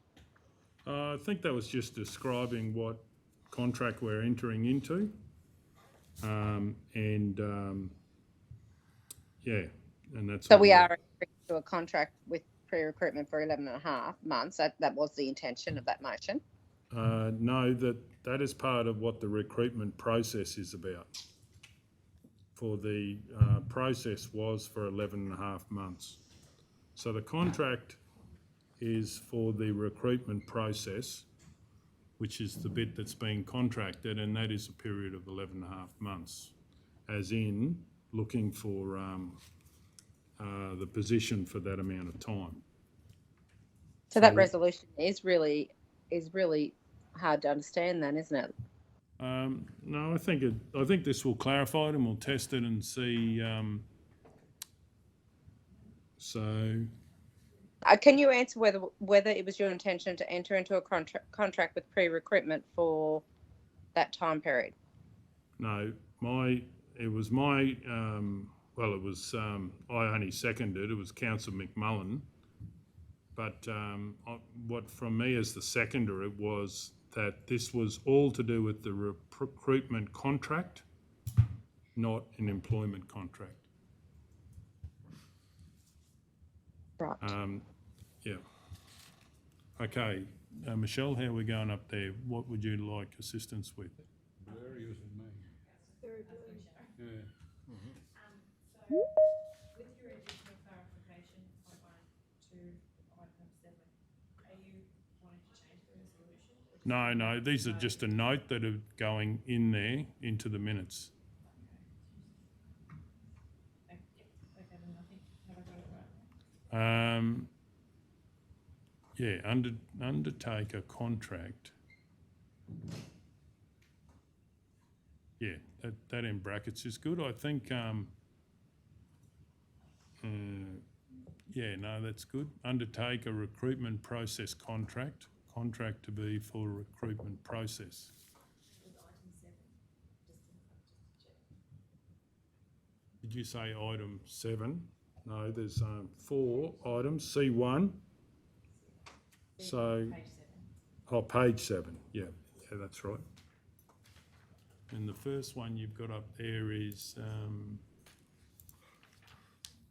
I think that was just describing what contract we're entering into. And that's So all we we're- are agreeing to a contract with pre-recruitment for 11 and a half months. That was the intention of that motion. No, that is part of what the recruitment process is about. For the process was for 11 and a half months. So the contract is for the recruitment process, which is the bit that's being contracted, and that is a period of 11 and a half months, as in looking for the position for that amount of time. So that resolution is really hard to understand then, isn't it? No, I think this will clarify it, and we'll test it and see. Can you answer whether it was your intention to enter into a contract with pre-recruitment for that time period? No, I only seconded. It was Councillor McMullen, but what from me as the seconder, it was that this was all to do with the recruitment contract, not an employment contract. Right. Yeah. Okay, Michelle, how are we going up there? What would you like assistance with? Blurry isn't me. Very blurry. Yeah. With your additional clarification, point 1 to item 7, are you wanting to change the resolution? No, these are just a note that are going in there into the minutes. Okay, then I think, have I got it right? Undertake a contract. Yeah, that in brackets is good. I think, that's good. Undertake a recruitment process contract to be for recruitment process. Did you say item 7? No, there's 4 items, C1. So, page 7, yeah, that's right. And the first one you've got up there is,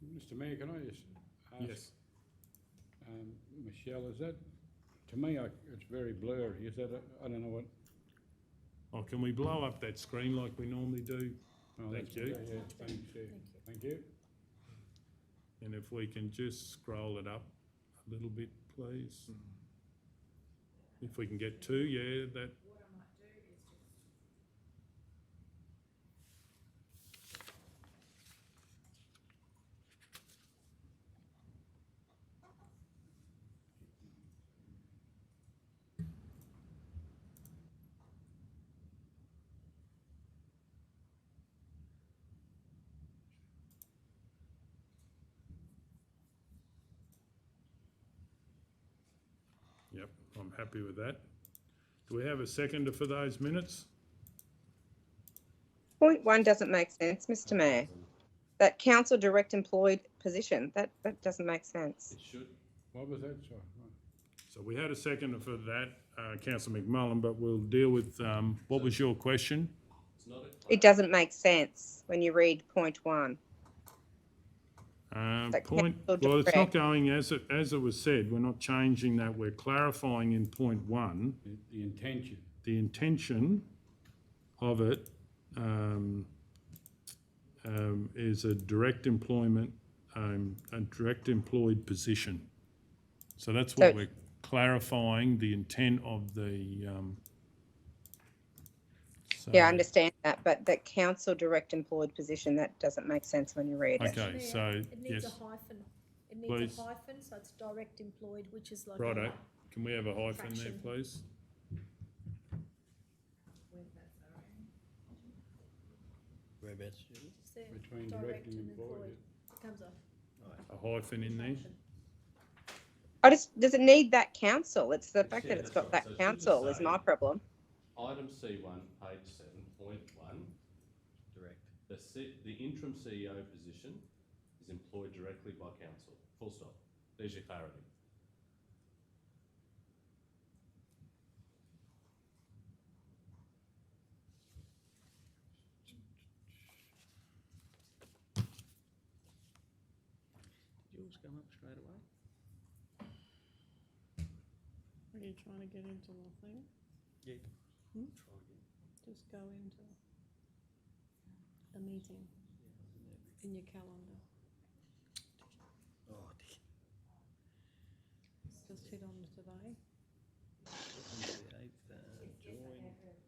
Mr Mayor, can I just ask? yes. Michelle, is that, to me, it's very blurry. Is that, I don't know what. Oh, can we blow up that screen like we normally do? Oh, Thank that's you. okay, yeah, thanks, yeah. Thank you. And if we can just scroll it up a little bit, please. If we can get 2, yeah, that. What I might do is just Yep, I'm happy with that. Do we have a seconder for those minutes? Point 1 doesn't make sense, Mr. Mayor. That council direct employed position, that doesn't make sense. It should. What was that? Sorry. So we had a seconder for that, Councillor McMullen, but we'll deal with, what was your question? It doesn't make sense when you read point 1. It's not going as it was said. We're not changing that. We're clarifying in point 1. The intention. The intention of it is a direct employment, a direct employed position. So that's what we're clarifying, the intent of the. Yeah, I understand that, but that council direct employed position, that doesn't make sense when you read it. Okay, so It needs yes, a hyphen. It needs Please. a hyphen, so it's direct employed, which is like. righto. Can we have a hyphen there, Fraction. please? where's that, sorry? Where Whereabouts? Just there, Between direct directing and employed. Comes off. A hyphen in there. Does it need that council? It's the fact Yeah, that it's that's got right. that So it should just council is say- my problem. Item C1, page 7.1. Direct. The interim CEO position is employed directly by council. Full stop. There's your clarity. Did yours come up straight away? Are you trying to get into the thing? Yeah. Hmm? Try again. Just go into the meeting in your calendar. Oh, dear. Just hit on today. Join. Last week.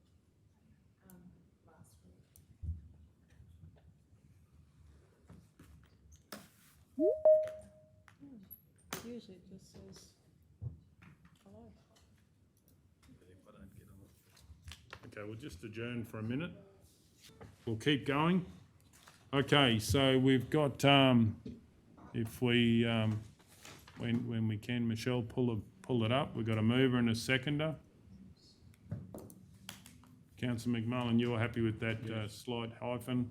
Usually it just says hello. If I don't get on it. Okay, we'll just adjourn for a minute. We'll keep going. Okay, so we've got, if we, when we can, Michelle, pull it up. We've got a mover and a seconder. Councillor McMullen, you're happy with that slight hyphen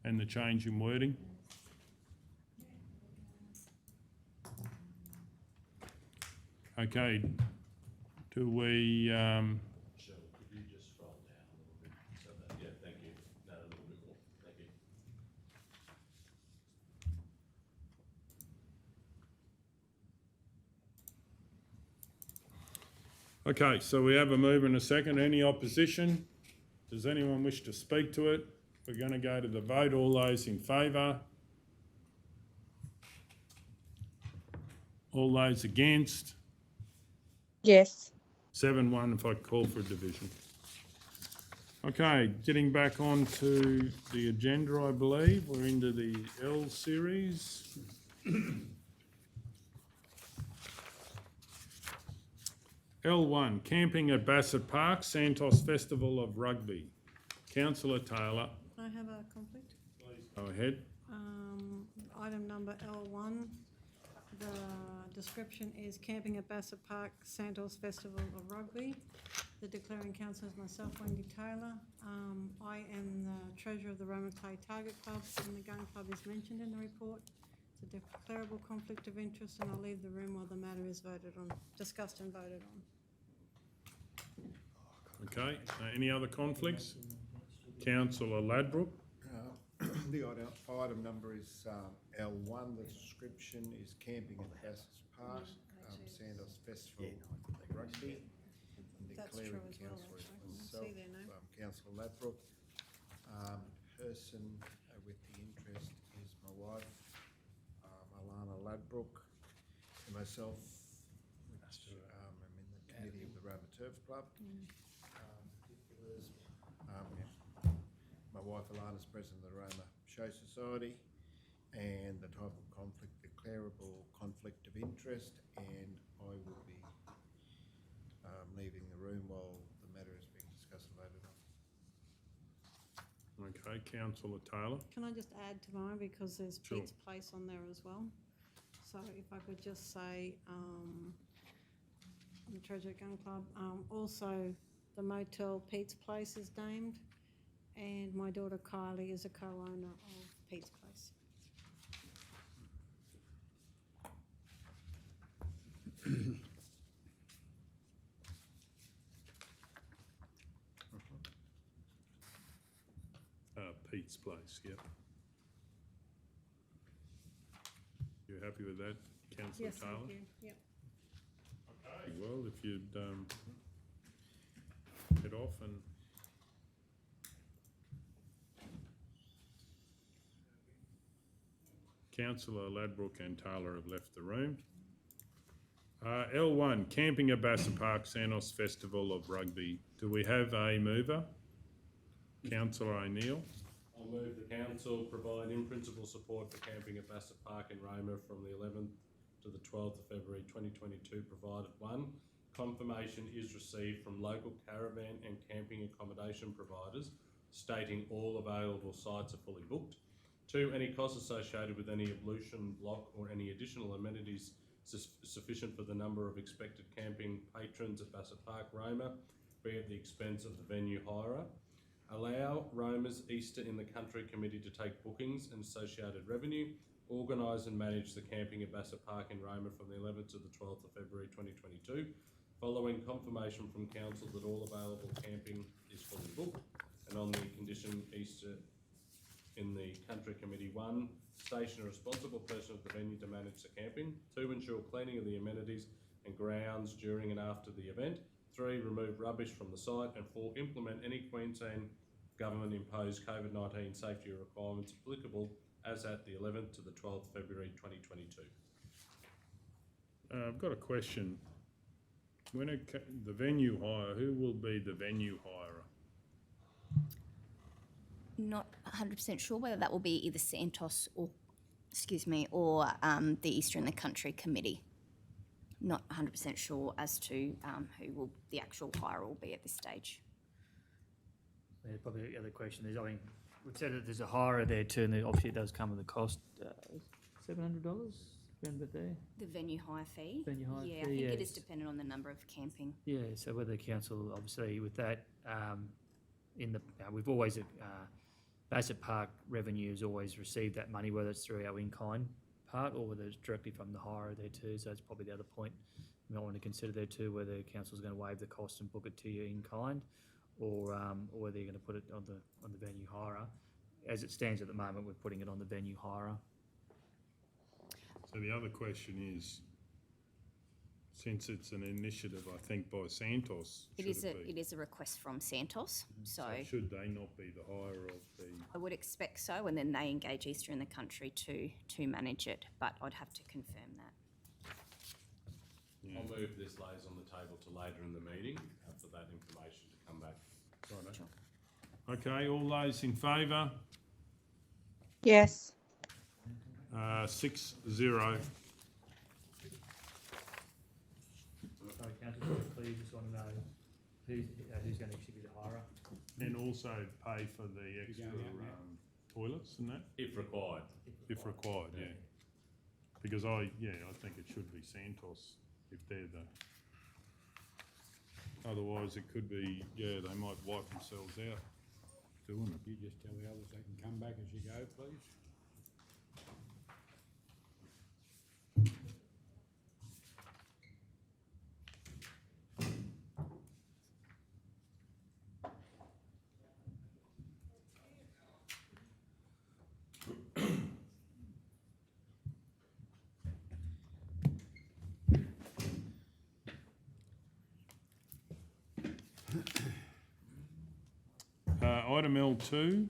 and the change in wording? Okay, do we, Michelle, could you just scroll down a little bit? So that, yeah, thank you. No, a little bit more. Thank you. okay, so we have a mover and a second. Any opposition? Does anyone wish to speak to it? We're going to go to the vote. All those in favour? All those against? Yes. 7-1 if I call for a division. Okay, getting back on to the agenda, I believe. We're into the L series. L1, camping at Bassett Park, Santos Festival of Rugby. Councillor Taylor, I have a conflict. please go ahead. Item number L1, the description is camping at Bassett Park, Santos Festival of Rugby. The declaring council is myself, Wendy Taylor. I am the treasurer of the Roma Clay Target Club, and the gun club is mentioned in the report. It's a declarable conflict of interest, and I'll leave the room while the matter is discussed and voted on. Okay, any other conflicts? Councillor Ladbrook, The item number is L1. The description is camping at Bassett Park, Santos Festival Rugby. And That's declaring true as well, councillor is actually. I myself, see their name. Councillor Ladbrook. Person with the interest is my wife, Alana Ladbrook, and myself, which I'm in the committee of the Roma Turf Club. Particulars, my wife Alana's president of the Roma Show Society, and the type of conflict, declarable conflict of interest, and I will be leaving the room while the matter is being discussed and voted on. okay, Councillor Taylor. Can I just add to mine, because there's Sure. Pete's Place on there as well? So if I could just say, the Treasure Gun Club, also the motel Pete's Place is named, and my daughter Kylie is a co-owner of Pete's Place. Pete's Place, yep. You happy with that, Councillor Yes, Taylor? thank you, yep. Okay, well, if you'd head off and... Councillor Ladbrook and Taylor have left the room. L1, camping at Bassett Park, Santos Festival of Rugby. Do we have a mover? Councillor O'Neill. I'll move the council provide in principle support for camping at Bassett Park in Roma from the 11th to the 12th of February 2022, provided 1, confirmation is received from local caravan and camping accommodation providers stating all available sites are fully booked. 2, any costs associated with any ablution, lock or any additional amenities sufficient for the number of expected camping patrons at Bassett Park, Roma, be at the expense of the venue hirer. Allow Roma's Easter in the Country Committee to take bookings and associated revenue. Organise and manage the camping at Bassett Park in Roma from the 11th to the 12th of February 2022. Following confirmation from Council that all available camping is fully booked, and on the condition Easter in the Country Committee, 1, station a responsible person of the venue to manage the camping. 2, ensure cleaning of the amenities and grounds during and after the event. 3, remove rubbish from the site. And 4, implement any Queensland government imposed COVID-19 safety requirements applicable as at the 11th to the 12th February 2022. I've got a question. When the venue hire, who will be the venue hirer? Not 100% sure whether that will be either Santos or, or the Easter in the Country Committee. Not 100% sure as to who will the actual hire will be at this stage. Yeah, probably the other question is, I mean, we've said that there's a hirer there too, and obviously it does come with a cost. $700, around about there. The venue hire fee? Venue hire yeah, fee, I think it is yes. dependent on the number of camping. Yeah, so whether the council, obviously with that, we've always, Bassett Park revenue has always received that money, whether it's through our in-kind part or whether it's directly from the hirer there too, so it's probably the other point you might want to consider there too, whether the council's going to waive the cost and book it to you in kind, or whether you're going to put it on the venue hirer. As it stands at the moment, we're putting it on the venue hirer. So the other question is, since it's an initiative, I think, by Santos, It is a request from Santos, so should they not be the hire of the... I would expect so, and then they engage Easter in the Country to manage it, but I'd have to confirm that. I'll move this lays on the table to later in the meeting for that information to come back. Righto. Sure. Okay, all those in favour? Yes. 6-0. Sorry, council, please just want to know who's going to actually be the hirer. And also pay for the extra toilets and that? If required. If required, yeah. Because I think it should be Santos if they're the... Otherwise it could be, they might wipe themselves out doing it. You just tell the others they can come back as you go, please. Item L2,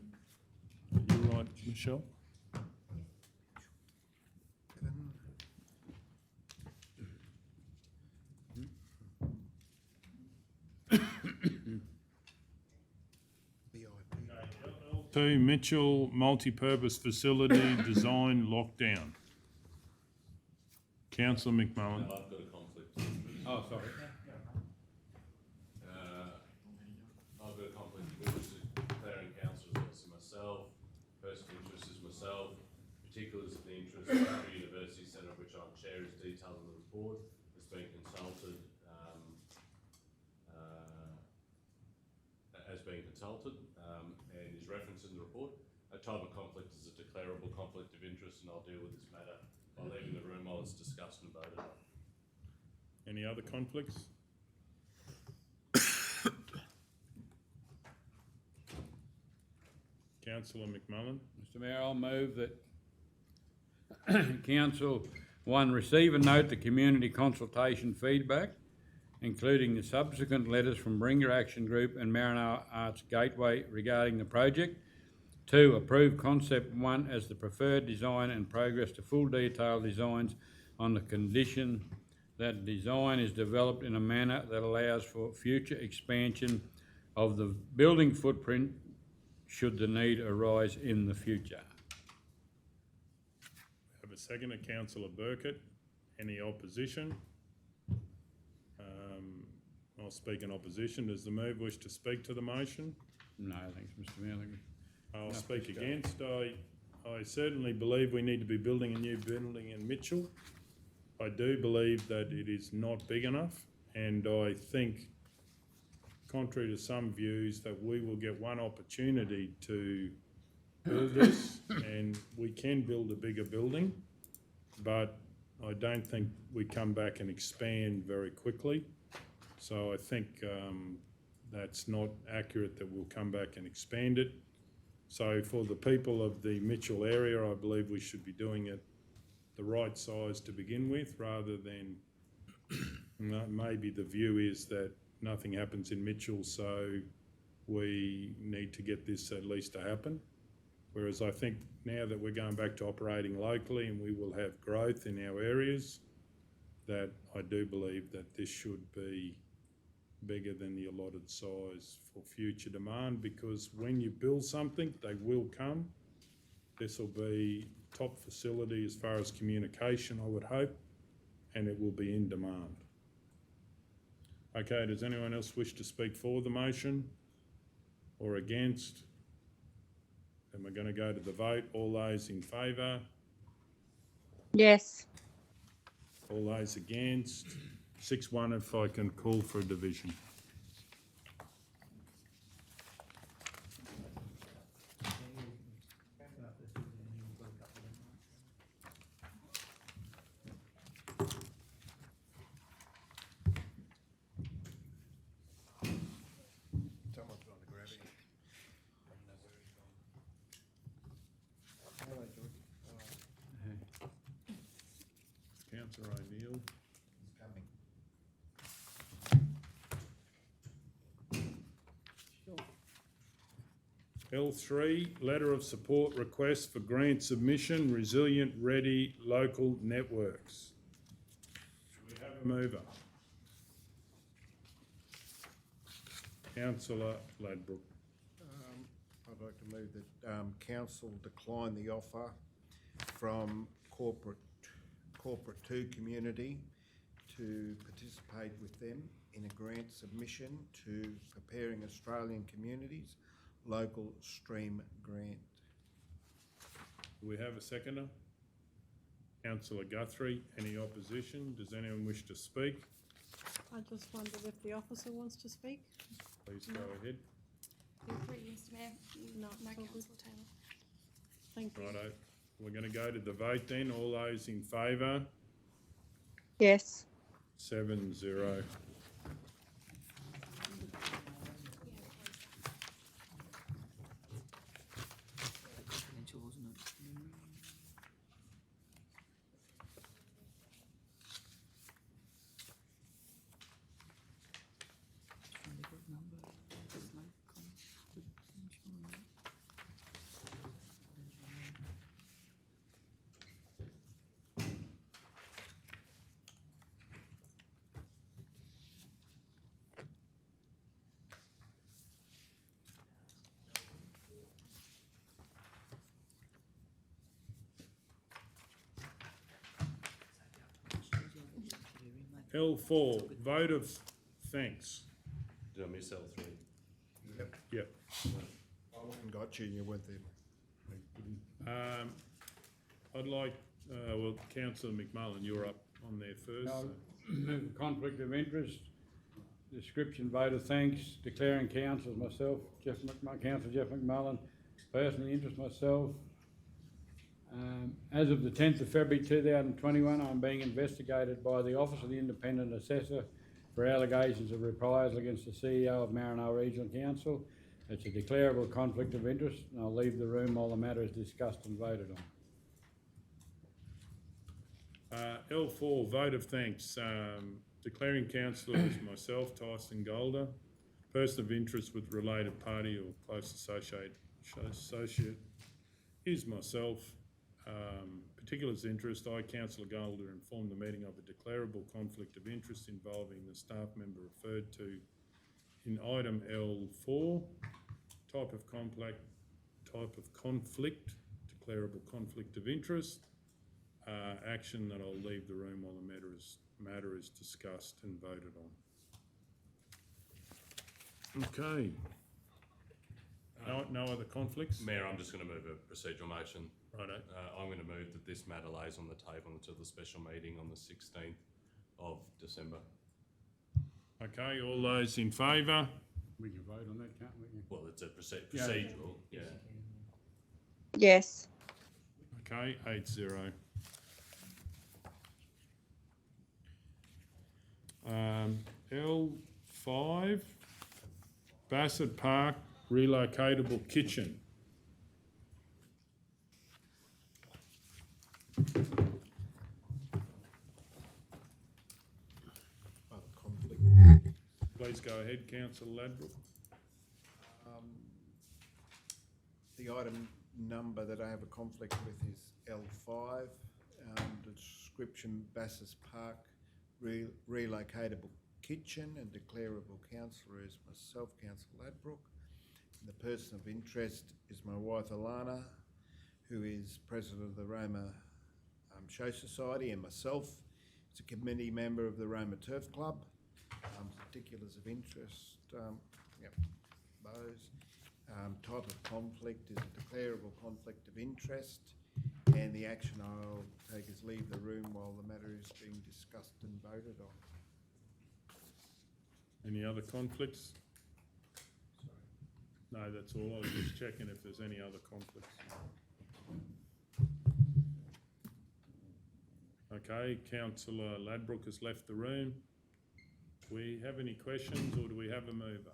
you're right, Michelle. L2, Mitchell Multi-Purpose Facility Design Lockdown. Councillor McMullen. No, I've got a conflict. Oh, sorry. I've got a conflict of interest declaring councillors as myself, personal interest as myself, particulars of the interest of the University Centre, of which I'm chair, is detailed in the report. It's been consulted, and is referenced in the report. A type of conflict is a declarable conflict of interest, and I'll deal with this matter by leaving the room while it's discussed and voted on. Any other conflicts? Councillor McMullen. Mr Mayor, I'll move that Council 1, receive and note the community consultation feedback, including the subsequent letters from Bringer Action Group and Maranoa Arts Gateway regarding the project. 2, approve Concept 1 as the preferred design and progress to full detailed designs on the condition that design is developed in a manner that allows for future expansion of the building footprint should the need arise in the future. Have a second, Councillor Burkett. Any opposition? I'll speak in opposition. Does the mover wish to speak to the motion? No, thanks, Mr Mayor. I'll Enough speak discussion. against. I certainly believe we need to be building a new building in Mitchell. I do believe that it is not big enough, and I think, contrary to some views, that we will get one opportunity to build this, and we can build a bigger building, but I don't think we come back and expand very quickly. So I think that's not accurate that we'll come back and expand it. So for the people of the Mitchell area, I believe we should be doing it the right size to begin with, rather than maybe the view is that nothing happens in Mitchell, so we need to get this at least to happen. Whereas I think now that we're going back to operating locally and we will have growth in our areas, that I do believe that this should be bigger than the allotted size for future demand, because when you build something, they will come. This will be top facility as far as communication, I would hope, and it will be in demand. Okay, does anyone else wish to speak for the motion or against? Then we're going to go to the vote. All those in favour? Yes. All those against? 6-1 if I can call for a division. Someone's trying to grab it. Hello, George. Councillor O'Neill. Coming. L3, letter of support request for grant submission, Resilient Ready Local Networks. Should we have a mover? Councillor Ladbrook. I'd like to move that council decline the offer from corporate 2 community to participate with them in a grant submission to Preparing Australian Communities Local Stream Grant. Do we have a seconder? Councillor Guthrie, any opposition? Does anyone wish to speak? I just wondered if the officer wants to speak? Please go ahead. Feel free, Mr Mayor. No, No, it's all good. Councillor Taylor. Thank you. Righto. We're going to go to the vote then. All those in favour? Yes. 7-0. Confidential, wasn't it? L4, vote of thanks. Did I miss L3? Yep. I haven't got you, you weren't there. I'd like, well, Councillor McMullen, you're up on there first. No, so. conflict of interest, description, vote of thanks, declaring council myself, Councillor Jeff McMullen, personally interest myself. As of the 10th of February 2021, I'm being investigated by the Office of the Independent Assessor for allegations of reprisal against the CEO of Maranoa Regional Council. It's a declarable conflict of interest, and I'll leave the room while the matter is discussed and voted on. L4, vote of thanks. Declaring councillor as myself, Tyson Golder. Person of interest with related party or close associate is myself. Particulars interest, I, Councillor Golder, informed the meeting of a declarable conflict of interest involving the staff member referred to in item L4. Type of conflict, declarable conflict of interest. Action that I'll leave the room while the matter is discussed and voted on. Okay. No other conflicts? Mayor, I'm just going to move a procedural motion. Righto. I'm going to move that this matter lays on the table until the special meeting on the 16th of December. Okay, all those in favour? We can vote on that, can't we? Well, it's a Yeah. procedural, yeah. Yes. Okay, 8-0. L5, Bassett Park relocatable kitchen. Conflict. Please go ahead, Councillor Ladbroke. The item number that I have a conflict with is L5, description Bassett Park relocatable kitchen, and declarable councillor is myself, Councillor Ladbroke. And the person of interest is my wife Alana, who is president of the Roma Show Society, and myself is a committee member of the Roma Turf Club. Particulars of interest, those. Type of conflict is a declarable conflict of interest, and the action I'll take is leave the room while the matter is being discussed and voted on. Any other conflicts? No, that's all. I was just checking if there's any other conflicts. Okay, Councillor Ladbroke has left the room. Do we have any questions, or do we have a mover?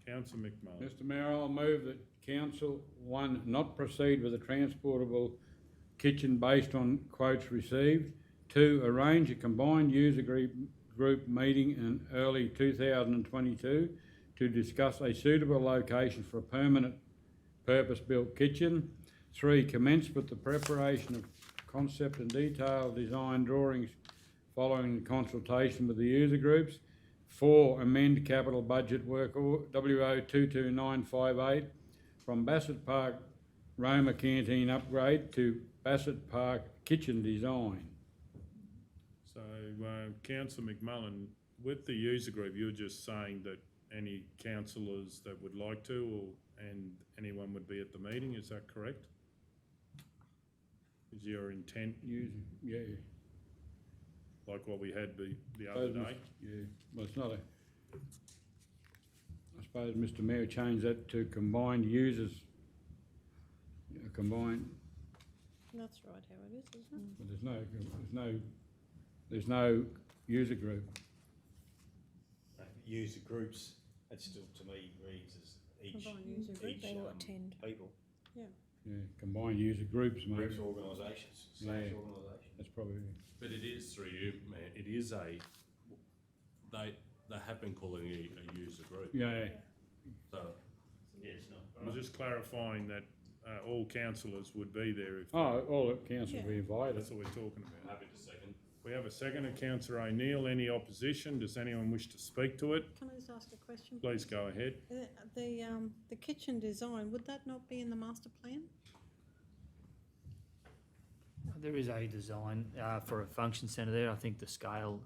Councillor McMullen. Mr Mayor, I'll move that council, 1, not proceed with a transportable kitchen based on quotes received. 2, arrange a combined user group meeting in early 2022 to discuss a suitable location for a permanent purpose-built kitchen. 3, commence with the preparation of concept and detailed design drawings following the consultation with the user groups. 4, amend capital budget work WO 22958 from Bassett Park Roma canteen upgrade to Bassett Park kitchen design. So, Councillor McMullen, with the user group, you're just saying that any councillors that would like to, and anyone would be at the meeting, is that correct? Is your intent Yeah. like what we had the other day? Yeah, well, it's not a, I suppose, Mr Mayor, change that to combined users. Combined, That's right how it is, isn't it? but there's no user group. User groups, that still to me reads as each, Combined user group, they will attend. people, Yeah, combined user groups, mate. groups, organisations, / Yeah. organisations. That's probably, But it is, through you, Mayor, it is they have been calling it a user group. yeah, So, Yeah, it's not. I'm just clarifying that all councillors would be there if all the council will be invited. that's what we're talking about. happy to second. We have a second of Councillor O'Neill. Any opposition? Does anyone wish to speak to it? Can I just ask a question? Please go ahead. The kitchen design, would that not be in the master plan? There is a design for a function centre there. I think the scale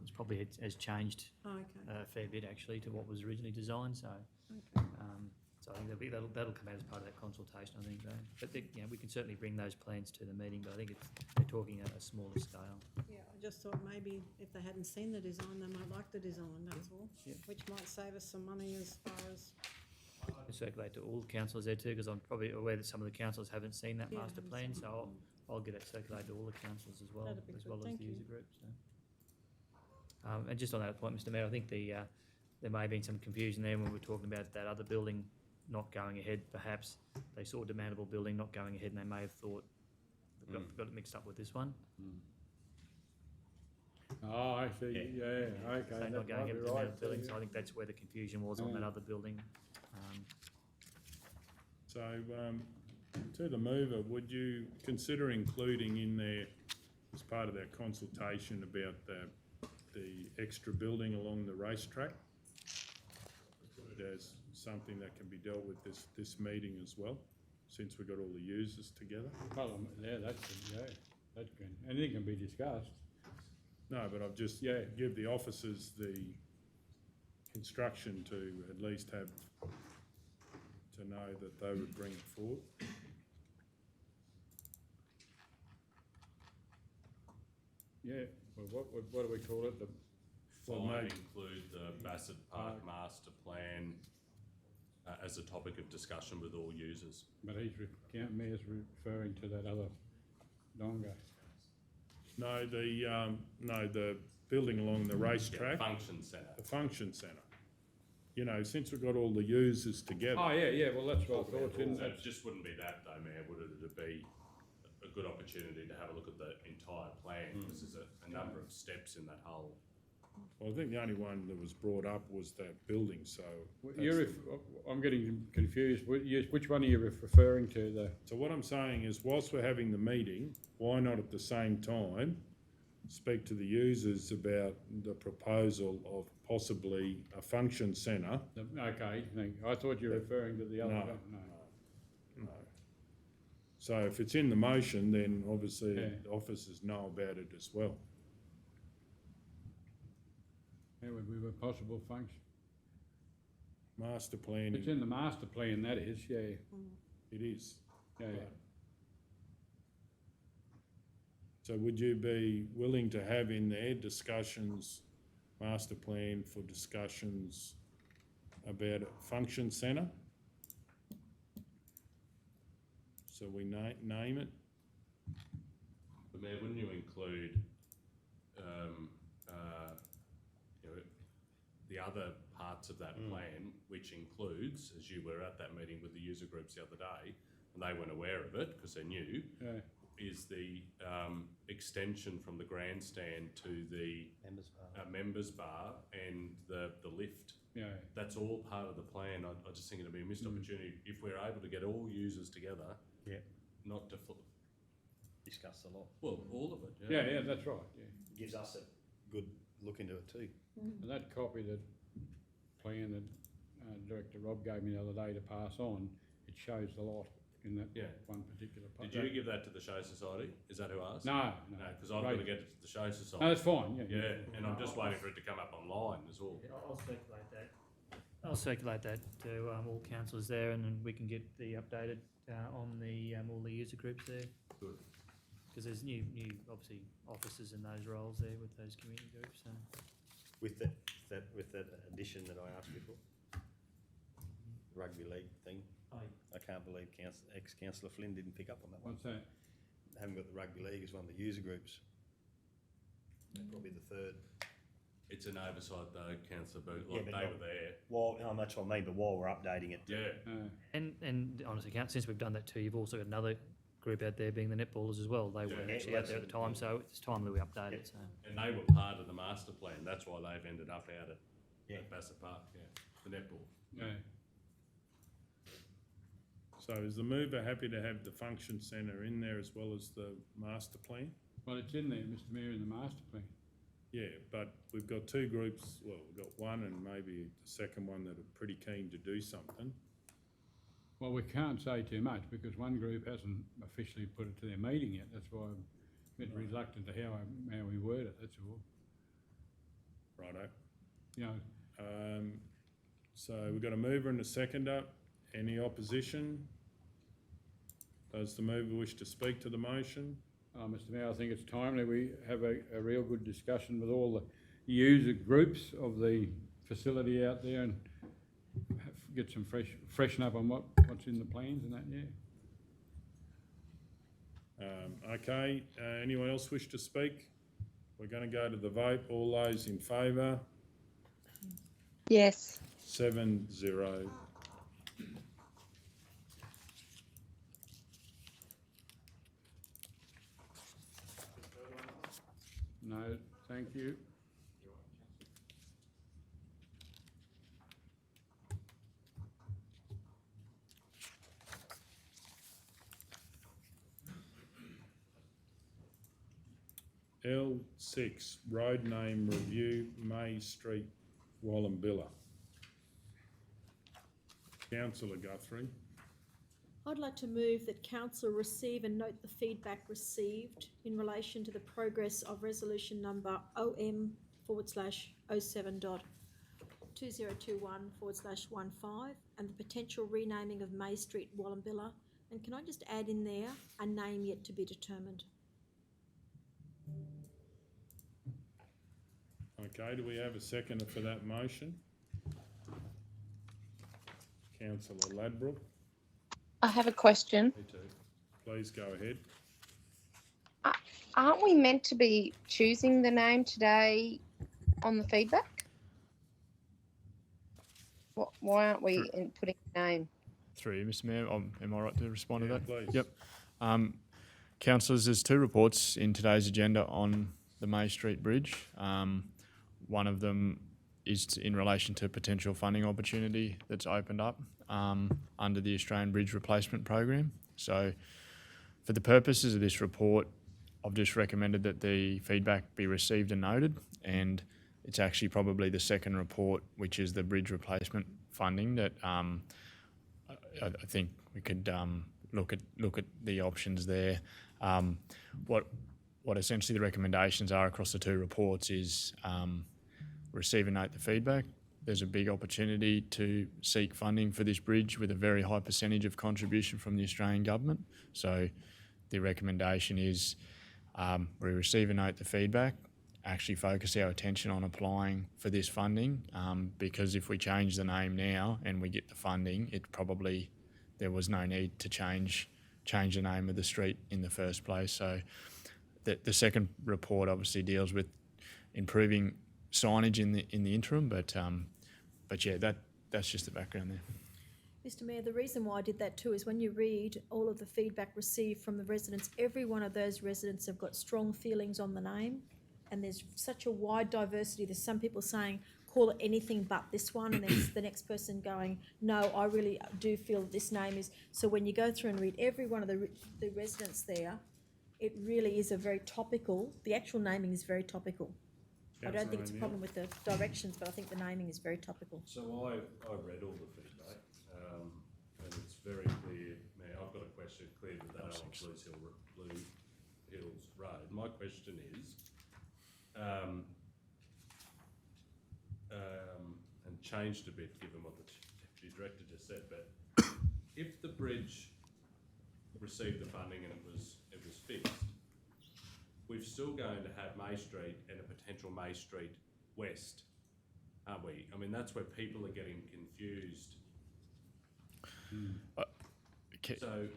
has changed Oh, okay. a fair bit actually to what was originally designed. So, Okay. so I think that'll come out as part of that consultation. I think, but we can certainly bring those plans to the meeting. But I think they're talking at a smaller scale. Yeah, I just thought maybe if they hadn't seen the design, they might like the design, that's all. Yeah. Which might save us some money as far as, I circulate to all the councillors there too, because I'm probably aware that some of the councillors haven't seen that Yeah, master haven't plan. seen So I'll get it circulated to all the councillors as well, That'd be as good, well as thank the you. user groups. So. And just on that point, Mr Mayor, I think there may have been some confusion there when we were talking about that other building not going ahead. Perhaps they saw a demandable building not going ahead, and they may have thought got it mixed up with this one. Oh, I see, yeah, okay. So that not going might ahead be with the right, demandable building. yeah. So I think that's where the confusion was on that other building. So, to the mover, would you consider including in there, as part of that consultation about the extra building along the racetrack? There's something that can be dealt with this meeting as well, since we've got all the users together. Well, yeah, that's good. Anything can be discussed. No, but I've just give the officers the instruction to at least have to know that they would bring it forward. Yeah, well, what do we call it? Well, Might maybe- include the Bassett Park Master Plan as a topic of discussion with all users. But Mayor's referring to that other donga. No, the building along the racetrack, Function centre. the function centre. You know, since we've got all the users together. Oh, yeah, well, that's what I thought, So it just wouldn't be that though, Mayor, would it? It'd be a good opportunity to have a look at the entire plan, because there's a number of steps in that whole. Well, I think the only one that was brought up was that building, so. I'm getting confused. Which one are you referring to? So what I'm saying is, whilst we're having the meeting, why not at the same time speak to the users about the proposal of possibly a function centre? Okay, I thought you were referring to the other one. No. So if it's in the motion, then obviously Yeah. the officers know about it as well. Yeah, we were possible function. Master plan, It's in the master plan, that is, yeah. it is. Yeah. So would you be willing to have in there discussions, master plan for discussions about a function centre? So we name it? But Mayor, wouldn't you include, the other parts of that plan, which includes, as you were at that meeting with the user groups the other day, and they weren't aware of it because they're new, is the extension from the grandstand to the members bar and the lift. Yeah. That's all part of the plan. I just think it'd be a missed opportunity if we're able to get all users together. Yeah. Not to Discuss a lot. well, all of it. Yeah, that's right, yeah. Gives us a good look into it too. And that copy, that plan that Director Rob gave me the other day to pass on, it shows a lot in that one particular part. Did you give that to the Show Society? Is that who asked? No. Because I've got to get it to the Show Society. No, that's fine, yeah. Yeah, and I'm just waiting for it to come up online as well. I'll circulate that. I'll circulate that to all councillors there, and then we can get the updated on the all the user groups there. Good. Because there's new obviously officers in those roles there with those community groups. So. With that addition that I asked before, rugby league thing. I can't believe ex-councillor Flynn didn't pick up on that one. What's that? They haven't got the rugby league as one of the user groups. Probably the third. It's an oversight though, Councillor Booth. Yeah, Like, but they not- were there. Well, no, that's what I mean, but while we're updating it. Yeah. And honestly, since we've done that too, you've also got another group out there being the netballers as well. They weren't actually out there at the time, so it's time that we update it. So. And they were part of the master plan. That's why they've ended up out at Bassett Park, the netball. Yeah. So is the mover happy to have the function centre in there as well as the master plan? Well, it's in there, Mr Mayor, in the master plan. Yeah, but we've got two groups, well, we've got one and maybe the second one that are pretty keen to do something. Well, we can't say too much because one group hasn't officially put it to their meeting yet. That's why I'm a bit reluctant to how we word it, that's all. Righto. You know, So we've got a mover and a seconder. Any opposition? Does the mover wish to speak to the motion? Mr Mayor, I think it's timely we have a real good discussion with all the user groups of the facility out there and get some freshen up on what's in the plans and that, yeah. Okay, anyone else wish to speak? We're going to go to the vote. All those in favour? Yes. 7-0. No, thank you. L6, road name review, May Street, Wallumbilla. Councillor Guthrie. I'd like to move that council receive and note the feedback received in relation to the progress of resolution number OM/07.2020 2021/15 and the potential renaming of May Street, Wallumbilla. And can I just add in there, a name yet to be determined? Okay, do we have a seconder for that motion? Councillor Ladbrook, I have a question. please go ahead. Aren't we meant to be choosing the name today on the feedback? Why aren't we putting the name? Through you, Mr Mayor, am I right to respond to that? Please. Yep. Councillors, there's 2 reports in today's agenda on the May Street Bridge. One of them is in relation to potential funding opportunity that's opened up under the Australian Bridge Replacement Program. So for the purposes of this report, I've just recommended that the feedback be received and noted, and it's actually probably the second report, which is the bridge replacement funding, that I think we could look at the options there. What essentially the recommendations are across the 2 reports is receive and note the feedback. There's a big opportunity to seek funding for this bridge with a very high percentage of contribution from the Australian government. So the recommendation is we receive and note the feedback, actually focus our attention on applying for this funding, because if we change the name now and we get the funding, there was no need to change the name of the street in the first place. So the second report obviously deals with improving signage in the interim, but yeah, that's just the background there. Mr Mayor, the reason why I did that too is when you read all of the feedback received from the residents, every one of those residents have got strong feelings on the name, and there's such a wide diversity. There's some people saying, call it anything but this one, and then the next person going, no, I really do feel this name is. So when you go through and read every one of the residents there, it really is a very topical, the actual naming is very topical. I don't think it's a problem with the directions, but I think the naming is very topical. So I read all the feedback, and it's very clear. Now, I've got a question clear with that on Blue Hills Road. My question is, and changed a bit given what the Deputy Director just said, but if the bridge received the funding and it was fixed, we're still going to have May Street and a potential May Street West, aren't we? I mean, that's where people are getting confused. So,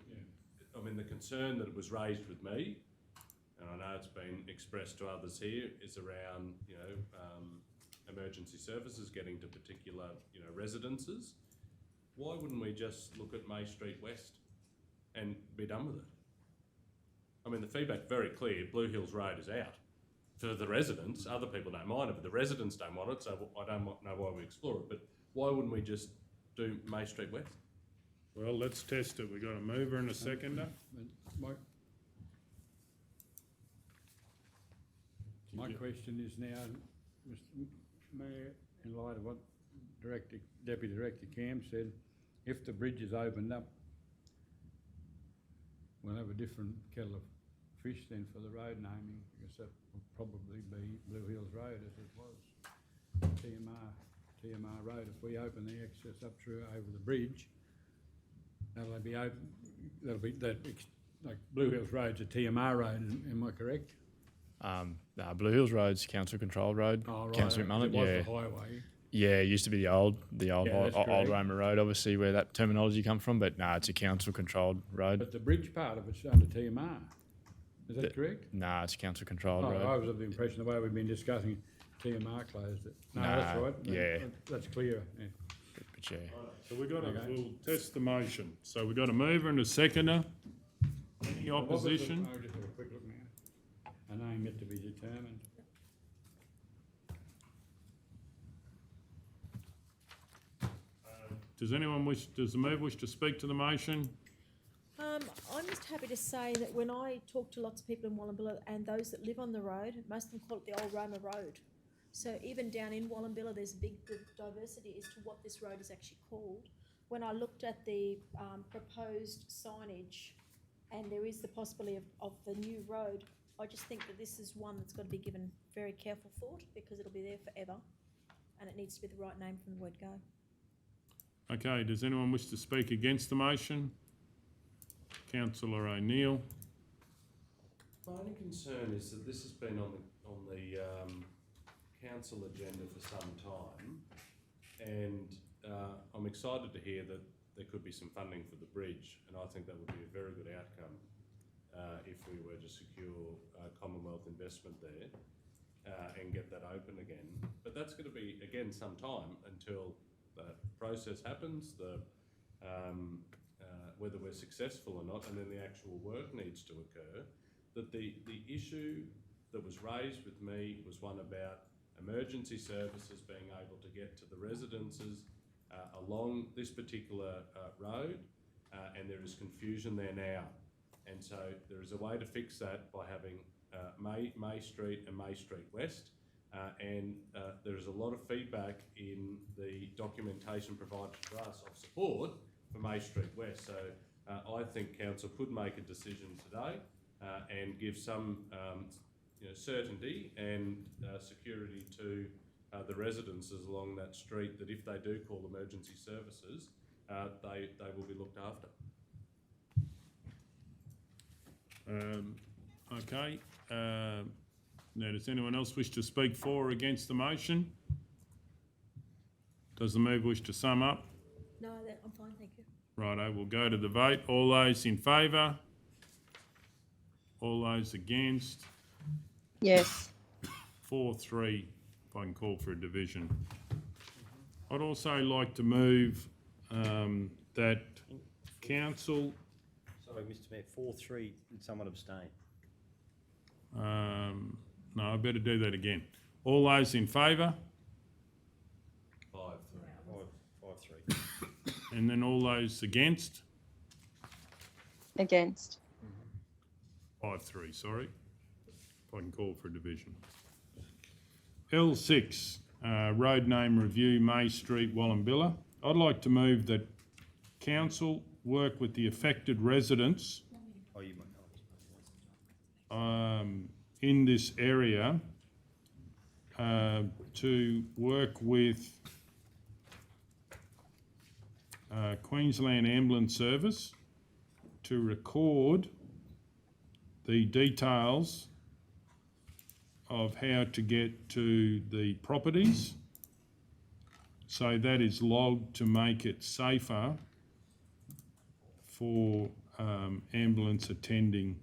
I mean, the concern that was raised with me, and I know it's been expressed to others here, is around, emergency services getting to particular, residences. Why wouldn't we just look at May Street West and be done with it? I mean, the feedback's very clear. Blue Hills Road is out. For the residents, other people don't mind it, but the residents don't want it, so I don't know why we explore it. But why wouldn't we just do May Street West? Well, let's test it. We've got a mover and a seconder. My question is now, Mr Mayor, in light of what Deputy Director Cam said, if the bridge is opened up, we'll have a different kettle of fish then for the road naming, because that will probably be Blue Hills Road as it was TMR Road. If we open the access up through over the bridge, that'll be open. Like Blue Hills Road's a TMR road. Am I correct? Blue Hills Road's council controlled road. Oh, right. Council McMullen, It was the highway. Yeah, it used to be the old that's old Roma road, obviously, where that terminology come from. But no, it's a council controlled road. But the bridge part of it's under TMR. Is that correct? No, it's a council controlled road. I was of the impression the way we've been discussing TMR closed it. No, Nah, that's right. yeah. That's clear. Yeah. But yeah. So we'll test the motion. So we've got a mover and a seconder. Any opposition? I'll just have a quick look now. A name yet to be determined. Does the mover wish to speak to the motion? I'm just happy to say that when I talk to lots of people in Wallumbilla and those that live on the road, most of them call it the old Roma road. So even down in Wallumbilla, there's a big diversity as to what this road is actually called. When I looked at the proposed signage, and there is the possibility of the new road, I just think that this is one that's got to be given very careful thought, because it'll be there forever. and it needs to be the right name from the word go. Okay, does anyone wish to speak against the motion? Councillor O'Neill. My only concern is that this has been on the council agenda for some time, and I'm excited to hear that there could be some funding for the bridge, and I think that would be a very good outcome if we were to secure Commonwealth investment there and get that open again. But that's going to be, again, some time until the process happens, whether we're successful or not, and then the actual work needs to occur. That the issue that was raised with me was one about emergency services being able to get to the residences along this particular road, and there is confusion there now. And so there is a way to fix that by having May Street and May Street West, and there is a lot of feedback in the documentation provided to us of support for May Street West. So I think council could make a decision today and give some certainty and security to the residences along that street, that if they do call emergency services, they will be looked after. Okay. Now, does anyone else wish to speak for or against the motion? Does the mover wish to sum up? No, I'm fine, thank you. Righto, we'll go to the vote. All those in favour? All those against? Yes. 4-3, if I can call for a division. I'd also like to move that council... Sorry, Mr Mayor, 4-3, did someone abstain? No, I better do that again. All those in favour? 5-3. And then all those against? Against. 5-3, sorry. If I can call for a division. L6, road name review, May Street, Wallumbilla. I'd like to move that council work with the affected residents in this area to work with Queensland Ambulance Service to record the details of how to get to the properties, so that is logged to make it safer for ambulance attending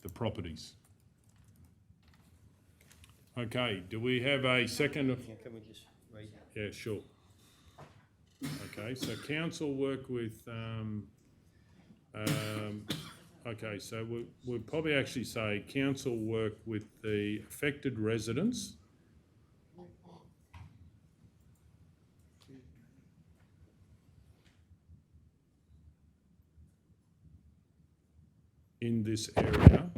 the properties. Okay, do we have a second? Can we just read? Yeah, sure. Okay, so council work with, okay, so we'll probably actually say council work with the affected residents in this area.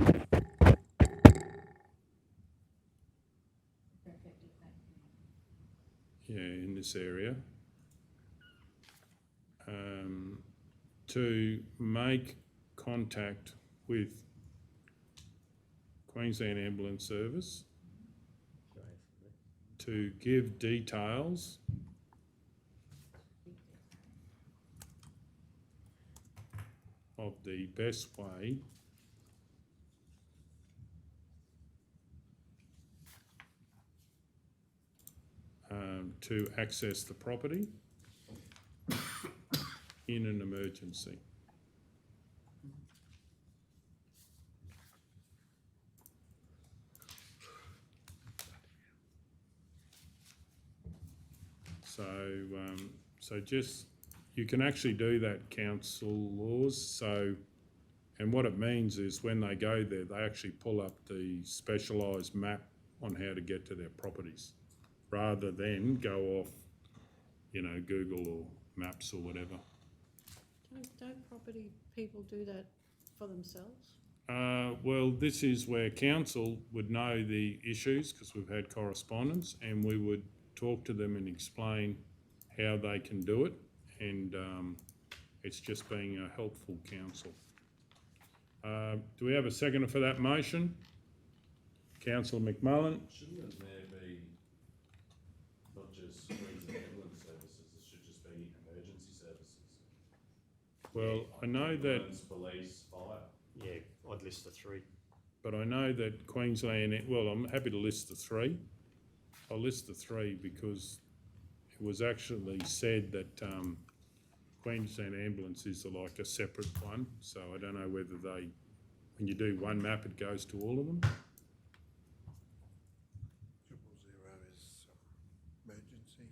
Yeah, in this area. To make contact with Queensland Ambulance Service to give details of the best way to access the property in an emergency. So just, you can actually do that, council laws. So, and what it means is when they go there, they actually pull up the specialised map on how to get to their properties, rather than go off, Google or Maps or whatever. Don't property people do that for themselves? Well, this is where council would know the issues, because we've had correspondence, and we would talk to them and explain how they can do it, and it's just being a helpful council. Do we have a seconder for that motion? Councillor McMullen. Shouldn't it there be not just Queensland Ambulance Services, it should just be emergency services. Well, I know that, Ambulance, police, fire. Yeah, I'd list the three. but I know that Queensland, well, I'm happy to list the three. I'll list the three because it was actually said that Queensland Ambulance is like a separate one, so I don't know whether they, when you do one map, it goes to all of them. 000 is emergency.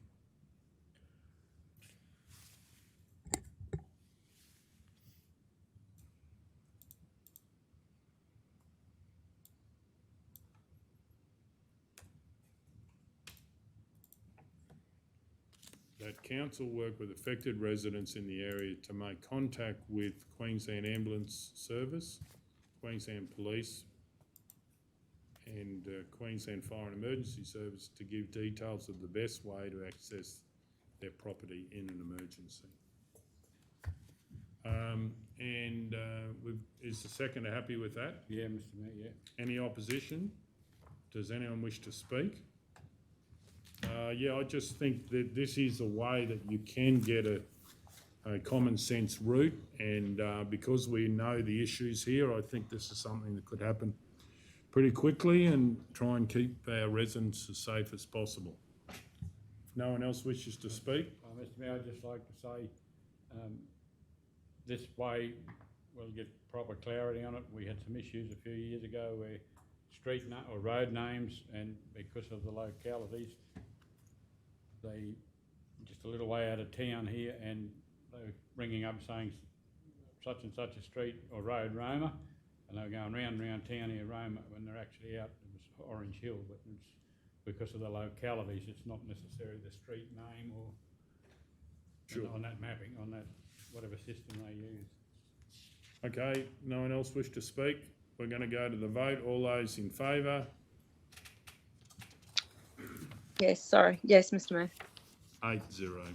That council work with affected residents in the area to make contact with Queensland Ambulance Service, Queensland Police and Queensland Fire and Emergency Service to give details of the best way to access their property in an emergency. Is the seconder happy with that? Yeah, Mr Mayor, yeah. Any opposition? Does anyone wish to speak? Yeah, I just think that this is a way that you can get a common sense route, and because we know the issues here, I think this is something that could happen pretty quickly and try and keep our residents as safe as possible. If no one else wishes to speak? Mr Mayor, I'd just like to say, this way we'll get proper clarity on it. We had some issues a few years ago where or road names, and because of the localities, they just a little way out of town here, and they were ringing up saying such and such a street or road, Roma, and they were going round and round town here, Roma, when they're actually out, it was Orange Hill, but it's because of the localities, it's not necessarily the street name or on that mapping, on that whatever system they use. Okay, no one else wish to speak? We're going to go to the vote. All those in favour? Yes, sorry. Yes, Mr Mayor. 8-0.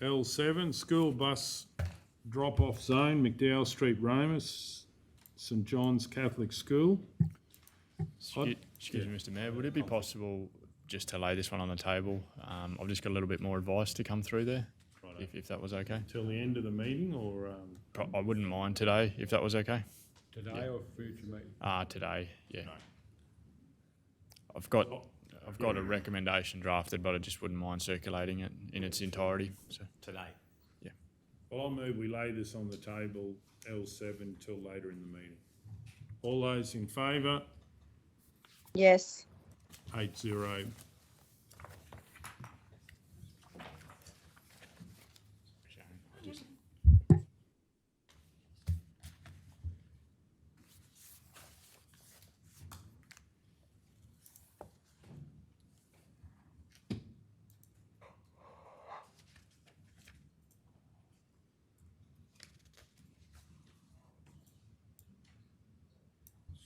L7, school bus drop-off zone, McDowell Street, Roma, St John's Catholic School. Excuse me, Mr Mayor, would it be possible just to lay this one on the table? I've just got a little bit more advice to come through there, if that was okay. Till the end of the meeting, or? I wouldn't mind today, if that was okay. Today or future meeting? Today, yeah. No. I've got a recommendation drafted, but I just wouldn't mind circulating it in its entirety. So Today. Yeah. Well, I'll move we lay this on the table, L7, till later in the meeting. All those in favour? Yes. 8-0.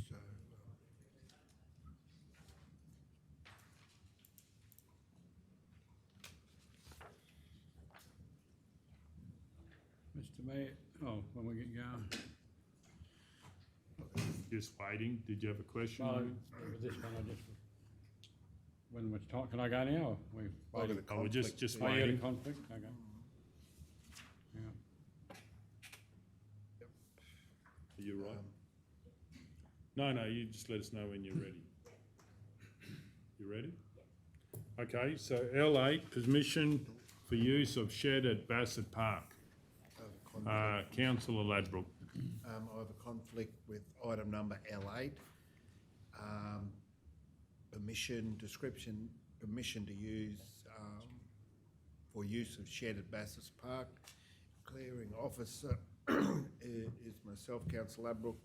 So, Mr Mayor, when we get going. Just waiting. Did you have a question? No, with this one, I just, when much time, can I go now? Or we waiting? Oh, we're just Oh, you got a waiting. conflict? Okay. Yeah. Are you right? No, you just let us know when you're ready. You ready? Okay, so L8, permission for use of shed at Bassett Park. Councillor Ladbroke. I have a conflict with item number L8. Permission to use, for use of shed at Bassett Park. Clearing officer is myself, Councillor Ladbroke.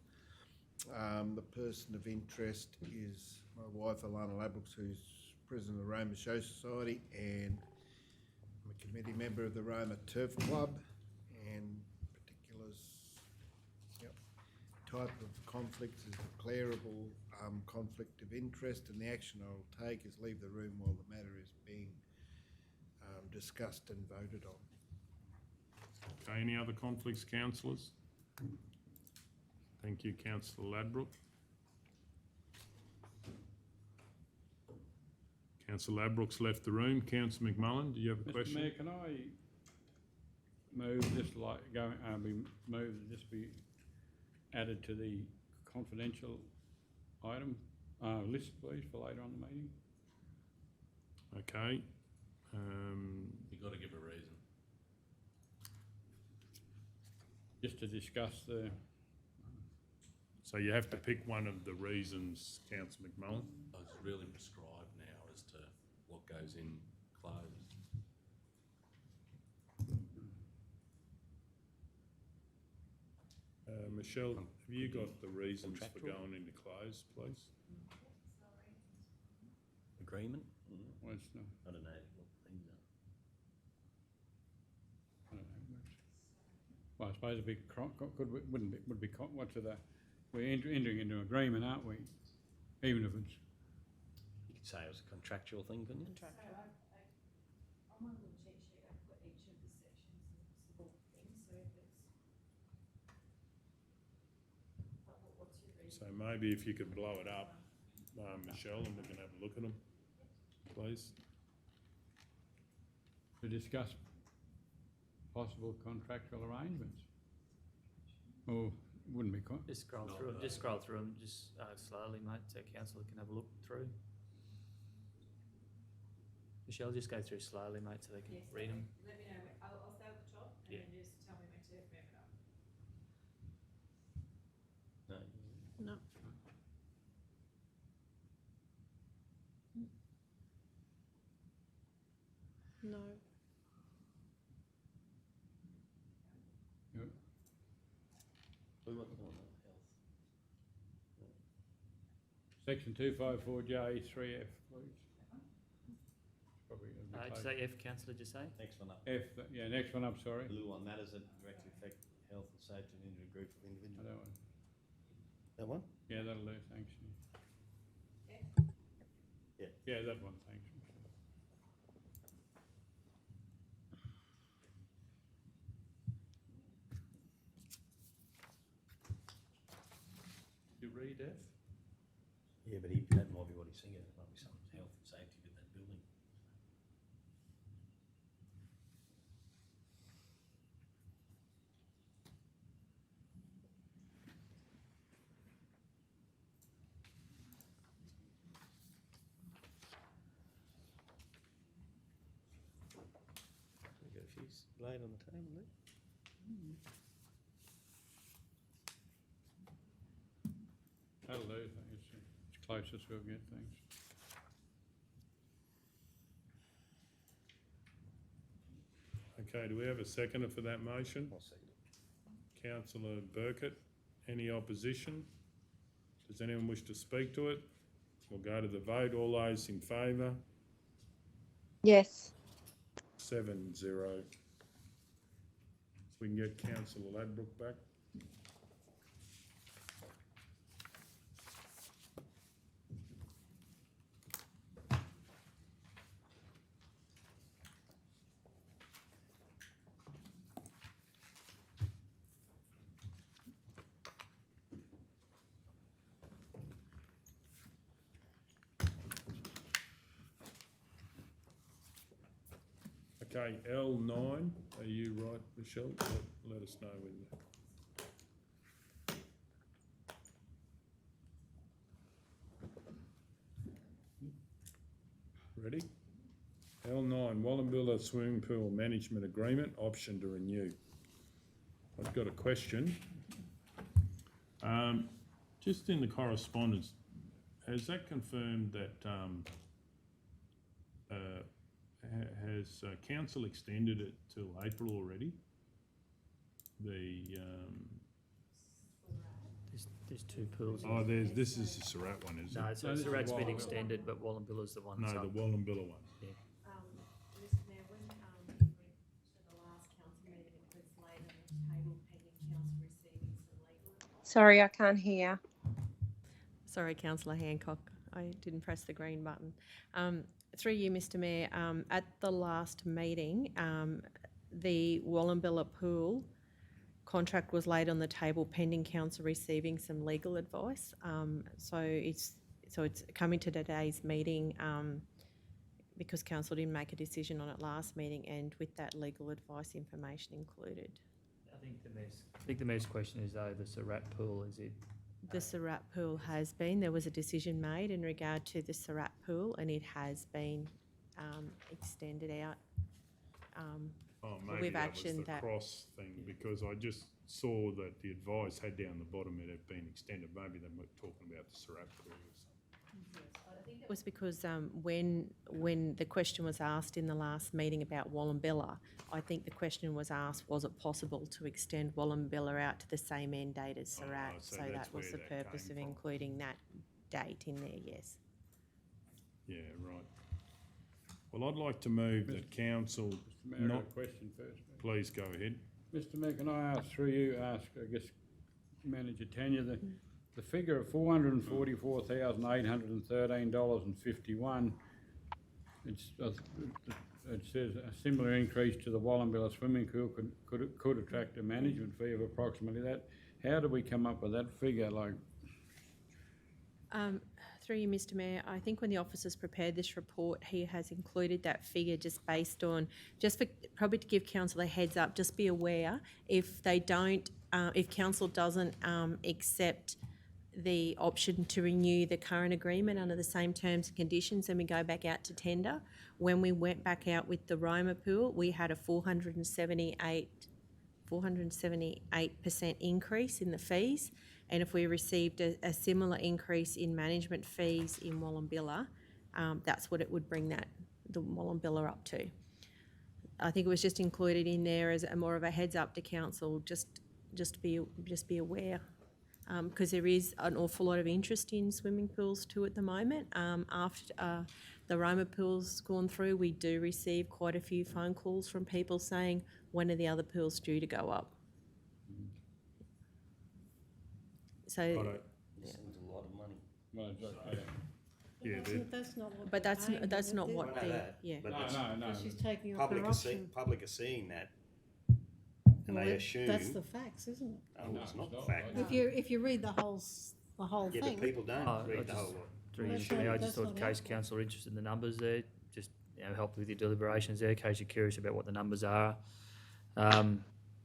The person of interest is my wife, Alana Ladbroke, who's president of the Roma Show Society, and I'm a committee member of the Roma Turf Club, and particulars, type of conflict is declarable conflict of interest, and the action I will take is leave the room while the matter is being discussed and voted on. Okay, any other conflicts, councillors? Thank you, councillor Ladbroke. Councillor Ladbroke's left the room. Councillor McMullen, do you have a Mr. question? Mayor, can I move this move that this be added to the confidential item list, please, for later on the meeting? Okay. You've got to give a reason. Just to discuss the, So you have to pick one of the reasons, councillor McMullen. It's really prescribed now as to what goes in clothes. Michelle, have you got the reasons for Contractual? going into close, please? Agreement? what's the, I don't know what things are. I don't know, well, I suppose it'd be, would be, what's it, we're entering into agreement, aren't we? Even if it's, You could say it was a contractual thing, couldn't you? So on my little cheat sheet, I've got each of the sections and support things, so if it's. What's your reason? So maybe if you could blow it up, Michelle, and we can have a look at them, please. to discuss possible contractual arrangements. Or wouldn't be, Just scroll through them, just slowly, mate, so councillor can have a look through. Michelle, just go through slowly, mate, so they can read them. Let me know, I'll start at the top and Yeah. then just tell me when to move it up. No. No. No. We want the one on health. section 254J 3F, please. Probably gonna be Did you close. say F, councillor, did you say? Next one up. F, yeah, next one up, sorry. The little one, matters that directly affect health and safety and injury group of I individuals. don't want, That one? yeah, that'll do, thanks. Yeah. Yeah, that one, thanks. You read F? Yeah, but that might be what he's thinking. It might be something health and safety with that building. We got a few laid on the table there. That'll do, thanks. It's closest we'll get, thanks. Okay, do we have a seconder for that motion? I'll second it. Councillor Burkett, any opposition? Does anyone wish to speak to it? We'll go to the vote. All those in favour? Yes. 7-0. So we can get councillor Ladbroke back. Okay, L9, are you right, Michelle? Let us know when you... Ready? L9, Wallumbilla Swimming Pool Management Agreement, option to renew. I've got a question. Just in the correspondence, has that confirmed that has council extended it till April already? There's two pools. Oh, this is the Surat one, is it? No, so No, this is Surat's been Wallumbilla. extended, but Wallumbill's the one No, that's the up. Wallumbilla one. Mr Mayor, when we went to the last council meeting, it was laid on the table pending council receiving some legal advice. Sorry, I can't hear. Sorry, councillor Hancock, I didn't press the green button. Through you, Mr Mayor, at the last meeting, the Wallumbilla pool contract was laid on the table pending council receiving some legal advice. So it's coming to today's meeting because council didn't make a decision on it last meeting, and with that legal advice information included. I think the mayor's question is though, the Surat pool, is it? The Surat pool has been, there was a decision made in regard to the Surat pool, and it has been extended out. Maybe We've that was actioned the that. cross thing, because I just saw that the advice had down the bottom it had been extended. Maybe they were talking about the Surat pool or something. It was because when the question was asked in the last meeting about Wallumbilla, I think the question was asked, was it possible to extend Wallumbilla out to the same end date as Surat? so So that's that was where the that purpose came of from. including that date in there, yes. Yeah, right. Well, I'd like to move that council Mr Mayor, I've got not, a question first. please go ahead. Mr Mayor, can I ask through you, I guess, Manager Tanya, the figure of $444,813.51, it says a similar increase to the Wallumbilla swimming pool could attract a management fee of approximately that. How do we come up with that figure? Like, Through you, Mr Mayor, I think when the officers prepared this report, he has included that figure just based on, probably to give council a heads up, just be aware, if they don't, if council doesn't accept the option to renew the current agreement under the same terms and conditions, and we go back out to tender. When we went back out with the Roma pool, we had a 478% increase in the fees. And if we received a similar increase in management fees in Wallumbilla, that's what it would bring the Wallumbilla up to. I think it was just included in there as more of a heads up to council, just be aware. Because there is an awful lot of interest in swimming pools too at the moment. After the Roma pool's gone through, we do receive quite a few phone calls from people saying, when are the other pools due to go up? So, Righto. This is a lot of money. well, Yeah, That's not what. but they're that's paying that's them not to do. what I know the that, yeah. but no, it's- no. She's taking off her option. Public are seeing that, and Well, they assume. That's the facts, isn't it? Oh, No, it's it's not not, fact. right? If you read the whole Yeah, thing. but people don't read the whole lot. Through you, That's Mr. Mayor, I not- just that's thought in not case helpful. council are interested in the numbers there, just, help with your deliberations there, in case you're curious about what the numbers are.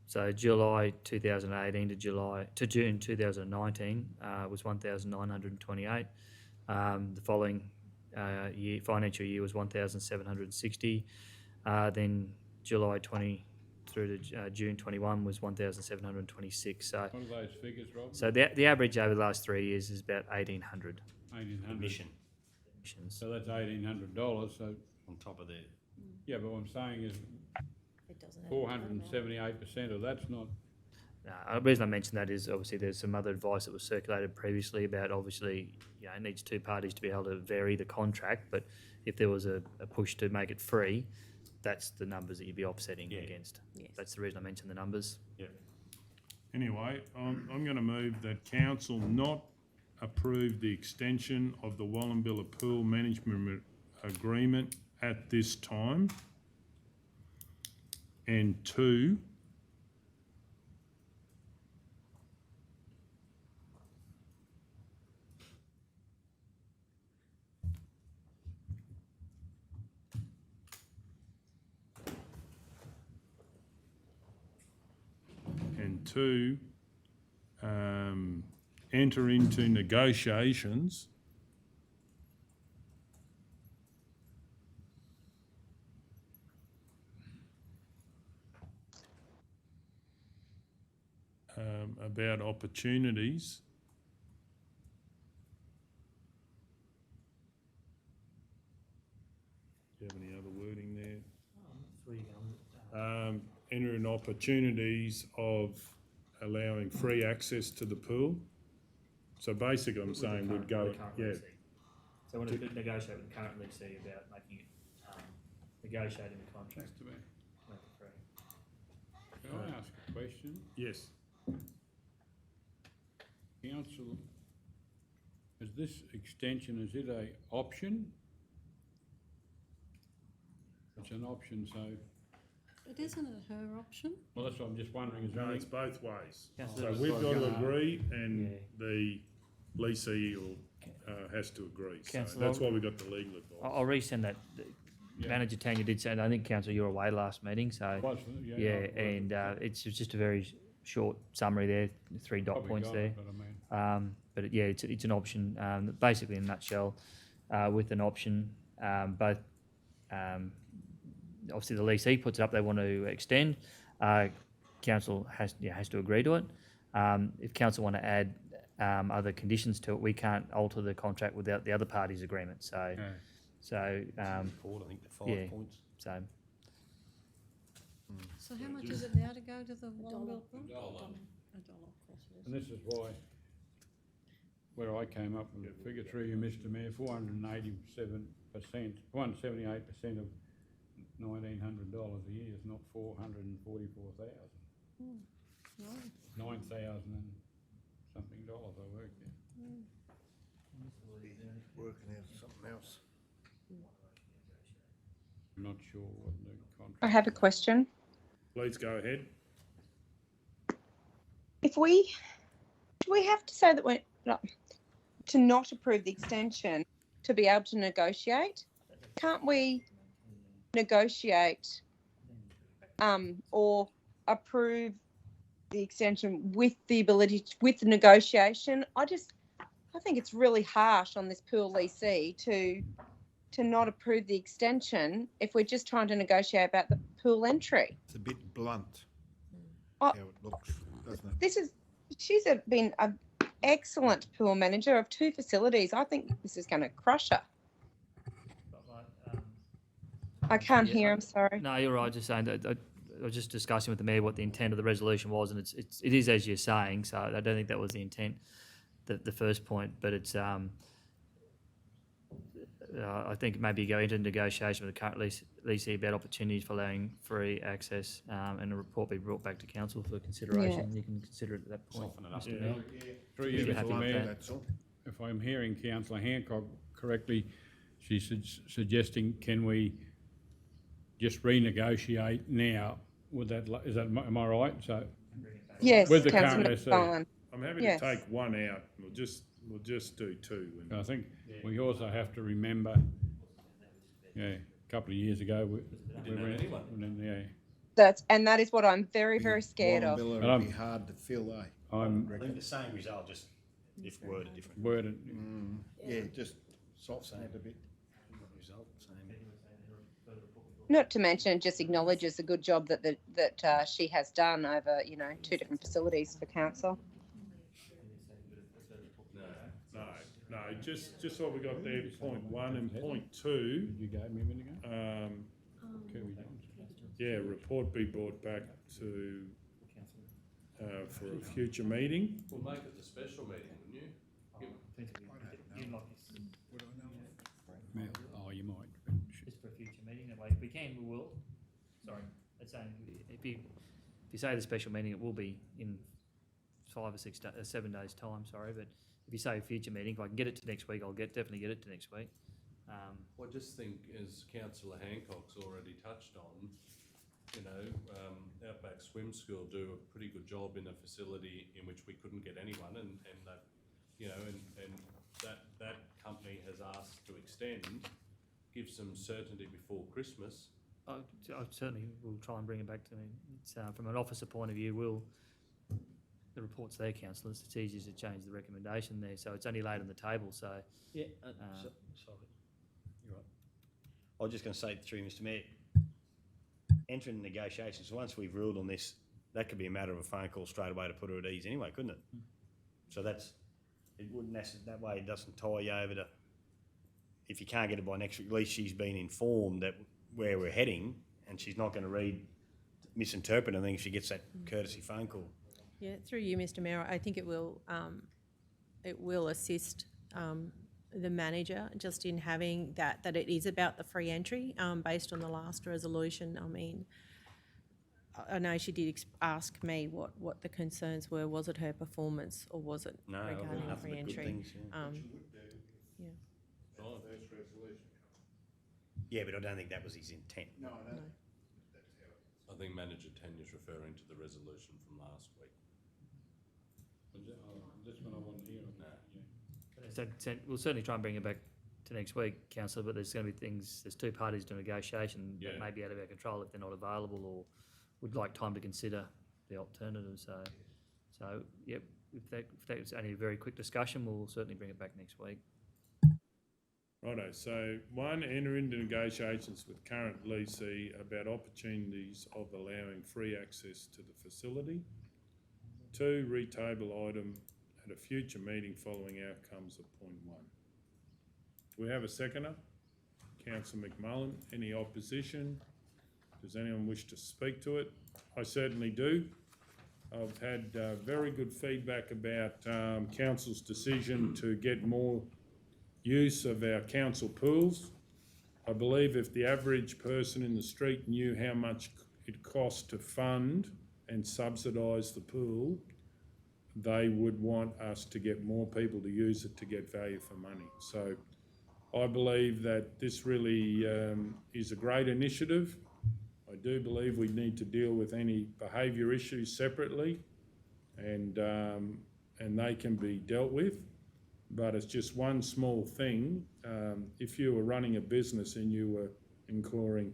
So July 2018 to June 2019 was 1,928. The following financial year was 1,760. Then July 20 through to June 21 was 1,726. So, What are those figures, Rob? so the average over the last 3 years is about 1,800 $1,800. Admission admissions. So that's $1,800, so, on top of the. yeah, but what I'm saying is It doesn't have 478% of that's not, The reason I mention that is obviously there's some other advice that was circulated previously about obviously, it needs two parties to be able to vary the contract, but if there was a push to make it free, that's the numbers that you'd be offsetting against. Yes. That's the reason I mentioned the numbers. Anyway, I'm going to move that council not approve the extension of the Wallumbilla Pool Management Agreement at this time. And two, enter into negotiations about opportunities do you have any other wording there? Enter in opportunities of allowing free access to the pool. So basically I'm saying we'd go, yeah, So I want to negotiate with the current lessee about making it, negotiating the contract. has to be. Make it free. Can I ask a question? yes. Council, is this extension, is it a option? It's an option, so But isn't it her option? Well, that's what I'm just wondering, is there No, any, it's both ways. Councillor- So we've got to Yeah. agree and Yeah. the leasee will, has to agree. So Councillor- that's why we got the legal advice. I'll resend that. Yeah. Manager Tanya did say, and I think councillor, you were away last meeting, so, yeah, and it's just a very short summary there, 3 dot Probably points got there. it, but I mean, But yeah, it's an option, basically in a nutshell, with an option, both, obviously the leasee puts it up, they want to extend, council has to agree to it. If council want to add, other conditions to it, we can't alter the contract without the other party's agreement, so, yeah. so, Forward, I think the yeah. 5 points. so, So how much is it now to go to the Wallumbilla pool? $1, of course it is. And this is why, where I came up with the figure through you, Mr Mayor, 487%, 478% of $1,900 a year is not 444,000. No. 9,000 and something dollars I worked there. Working out something else. I'm not sure what the contract. I have a question. Please go ahead. If we, do we have to say that we're not, to not approve the extension to be able to negotiate? Can't we negotiate, or approve the extension with the ability to, with the negotiation? I think it's really harsh on this pool leasee to not approve the extension if we're just trying to negotiate about the pool entry. It's a bit blunt, Oh, how it looks, doesn't it? She's been an excellent pool manager of 2 facilities. I think this is going to crush her. I can't hear, I'm sorry. no, you're right, just saying that, I was just discussing with the mayor what the intent of the resolution was, and it is as you're saying, so I don't think that was the intent, the first point, but it's, I think maybe go into negotiation with the current leasee about opportunities for allowing free access, and a report be brought back to council for consideration. You can consider it at that point. Soften it up. Mr. Yeah. Mayor. Through If you, you're Mr happy with Mayor, that. That's all. if I'm hearing councillor Hancock correctly, she's suggesting, can we just renegotiate now with that, is that, am I right? So, Yes, with the Councillor current leasee. McFarlane. I'm happy Yes. to take one out. We'll just do 2. I think we also have to remember, yeah, a couple of years ago, we were in, yeah. That is what I'm very, very scared of. Wallumbilla But would be hard to fill, eh? I'm I think the same result, just if worded different. worded, Yeah, just soften it a bit. Result, same. Not to mention, it just acknowledges the good job that she has done over 2 different facilities for council. No, just what we got there, point 1 and point 2. you gave me a minute ago? Kirby Johnson. Yeah, report be brought back to, for a future meeting. We'll make it a special meeting, wouldn't you? Oh, you might. Just for a future meeting, that way, if we can, we will. Sorry, that's saying, if you say the special meeting, it will be in 5 or 6 days, 7 days' time, sorry, but if you say a future meeting, if I can get it to next week, I'll definitely get it to next week. Well, I just think, as councillor Hancock's already touched on, Outback Swim School do a pretty good job in a facility in which we couldn't get anyone, and that, and that company has asked to extend, give some certainty before Christmas. I certainly will try and bring it back to me. It's, from an officer point of view, the report's there, councillors, it's easy to change the recommendation there, so it's only laid on the table, so. Yeah, sorry. You're right. I was just going to say through Mr Mayor, entering negotiations, once we've ruled on this, that could be a matter of a phone call straight away to put her at ease anyway, couldn't it? So it wouldn't that way it doesn't tie you over to, if you can't get it by next week, at least she's been informed that where we're heading, and she's not going to misinterpret anything if she gets that courtesy phone call. Yeah, through you, Mr Mayor, I think it will assist the manager just in having that it is about the free entry, based on the last resolution. I mean, I know she did ask me what the concerns were. Was it her performance or was it regarding nothing free but good entry? things, Yeah. Yeah, but I don't think that was his intent. No, I I think Manager Tanya's referring to the resolution from last week. This one I want to hear. So we'll certainly try and bring it back to next week, councillor, but there's going to be things, there's two parties to negotiation that may be out of our control if they're not available or would like time to consider the alternative. So yep, if that's only a very quick discussion, we'll certainly bring it back next week. Righto, so one, enter into negotiations with current leasee about opportunities of allowing free access to the facility. 2, retable item at a future meeting following outcomes of point 1. Do we have a seconder? Councillor McMullen, any opposition? Does anyone wish to speak to it? I certainly do. I've had very good feedback about council's decision to get more use of our council pools. I believe if the average person in the street knew how much it costs to fund and subsidise the pool, they would want us to get more people to use it to get value for money. So I believe that this really is a great initiative. I do believe we need to deal with any behaviour issues separately, and they can be dealt with. But it's just one small thing. If you were running a business and you were incurring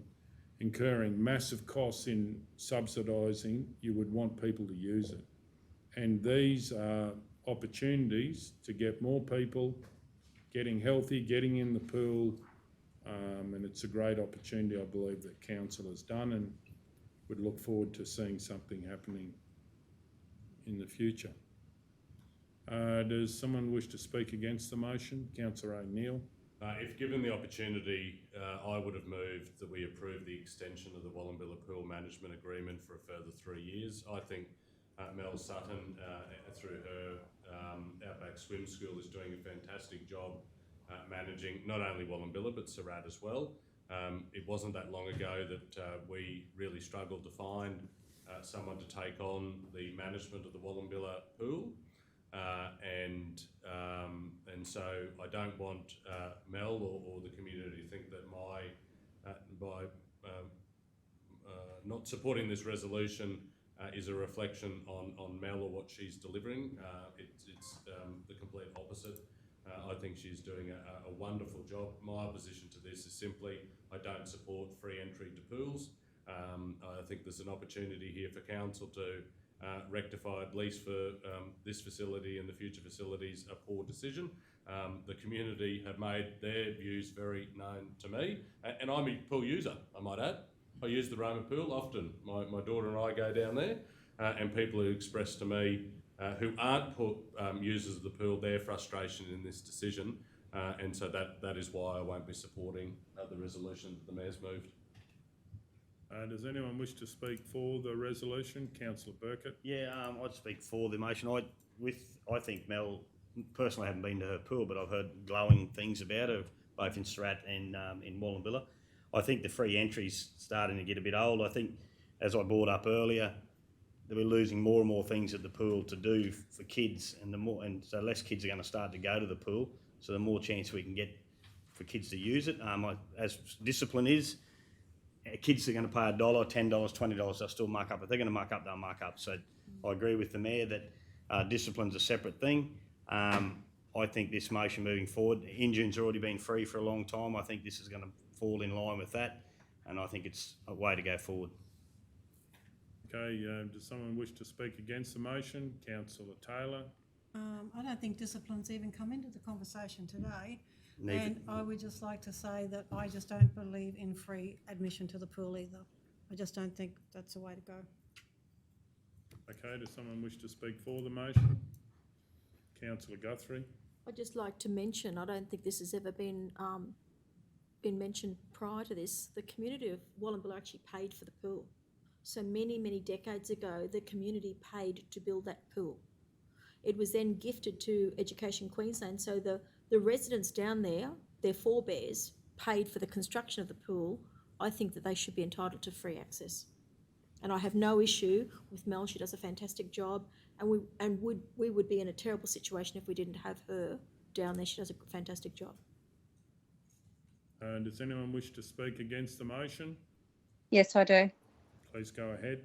massive costs in subsidising, you would want people to use it. And these are opportunities to get more people getting healthy, getting in the pool, and it's a great opportunity, I believe, that council has done, and would look forward to seeing something happening in the future. Does someone wish to speak against the motion? Councillor O'Neill. If given the opportunity, I would have moved that we approve the extension of the Wallumbilla Pool Management Agreement for a further 3 years. I think Mel Sutton, through her Outback Swim School, is doing a fantastic job managing not only Wallumbilla but Surat as well. It wasn't that long ago that we really struggled to find someone to take on the management of the Wallumbilla pool. And so I don't want Mel or the community to think that by not supporting this resolution is a reflection on Mel or what she's delivering. It's the complete opposite. I think she's doing a wonderful job. My opposition to this is simply I don't support free entry to pools. I think there's an opportunity here for council to rectify, at least for this facility and the future facilities, a poor decision. The community have made their views very known to me, and I'm a pool user, I might add. I use the Roma pool often. My daughter and I go down there, and people who express to me who aren't users of the pool their frustration in this decision, and so that is why I won't be supporting the resolution that the Mayor's moved. Does anyone wish to speak for the resolution? Councillor Burkett. Yeah, I'd speak for the motion. I think Mel, personally, I haven't been to her pool, but I've heard glowing things about her, both in Surat and in Wallumbilla. I think the free entry's starting to get a bit old. I think, as I brought up earlier, that we're losing more and more things at the pool to do for kids, and so less kids are going to start to go to the pool. So the more chance we can get for kids to use it, as discipline is, kids are going to pay $1, $10, $20. They'll still muck up. If they're going to muck up, they'll muck up. So I agree with the Mayor that discipline's a separate thing. I think this motion moving forward, Injune's already been free for a long time. I think this is going to fall in line with that, and I think it's a way to go forward. Okay, does someone wish to speak against the motion? Councillor Taylor. I don't think discipline's even come into the conversation today. Neither. And I would just like to say that I just don't believe in free admission to the pool either. I just don't think that's the way to go. Okay, does someone wish to speak for the motion? Councillor Guthrie. I'd just like to mention, I don't think this has ever been mentioned prior to this, the community of Wallumbilla actually paid for the pool. So many, many decades ago, the community paid to build that pool. It was then gifted to Education Queensland, so the residents down there, their forebears, paid for the construction of the pool. I think that they should be entitled to free access. And I have no issue with Mel. She does a fantastic job, and we would be in a terrible situation if we didn't have her down there. She does a fantastic job. Does anyone wish to speak against the motion? Yes, I do. please go ahead.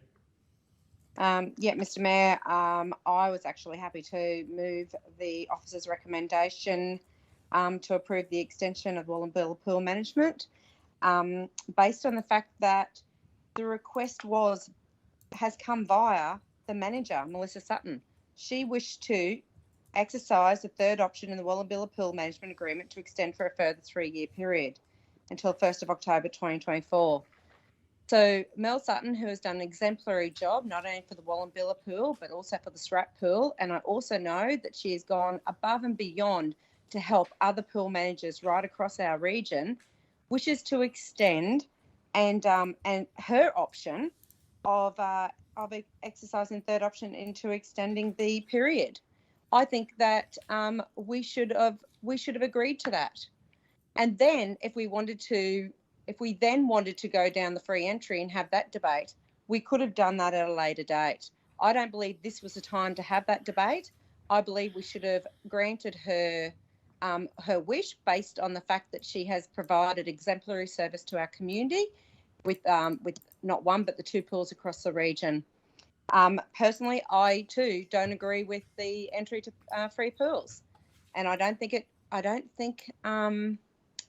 Yeah, Mr. Mayor, I was actually happy to move the officer's recommendation to approve the extension of Wallumbilla pool management, based on the fact that the request has come via the manager, Melissa Sutton. She wished to exercise the third option in the Wallumbilla pool management agreement to extend for a further 3-year period until 1st of October 2024. So Mel Sutton, who has done an exemplary job, not only for the Wallumbilla pool, but also for the Strat pool. And I also know that she has gone above and beyond to help other pool managers right across our region, wishes to extend and her option of exercising third option into extending the period. I think that we should have agreed to that. And then if we then wanted to go down the free entry and have that debate, we could have done that at a later date. I don't believe this was the time to have that debate. I believe we should have granted her her wish based on the fact that she has provided exemplary service to our community with not one but the 2 pools across the region. Personally, I too don't agree with the entry to free pools, and I don't think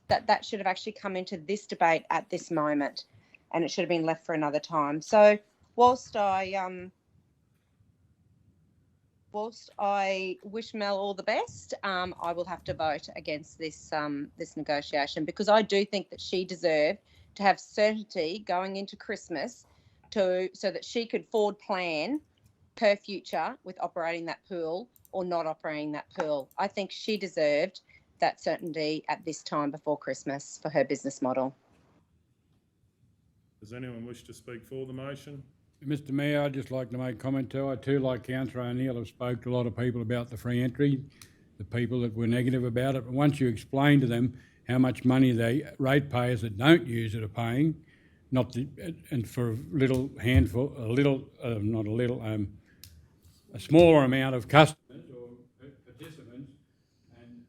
that should have actually come into this debate at this moment, and it should have been left for another time. So whilst I wish Mel all the best, I will have to vote against this negotiation, because I do think that she deserved to have certainty going into Christmas so that she could forward plan her future with operating that pool or not operating that pool. I think she deserved that certainty at this time before Christmas for her business model. Does anyone wish to speak for the motion? Mr. Mayor, I'd just like to make a comment too. I too, like Councillor O'Neill, have spoke to a lot of people about the free entry, the people that were negative about it. But once you explain to them how much money the ratepayers that don't use it are paying, and for a little handful, a smaller amount of customers or participants, and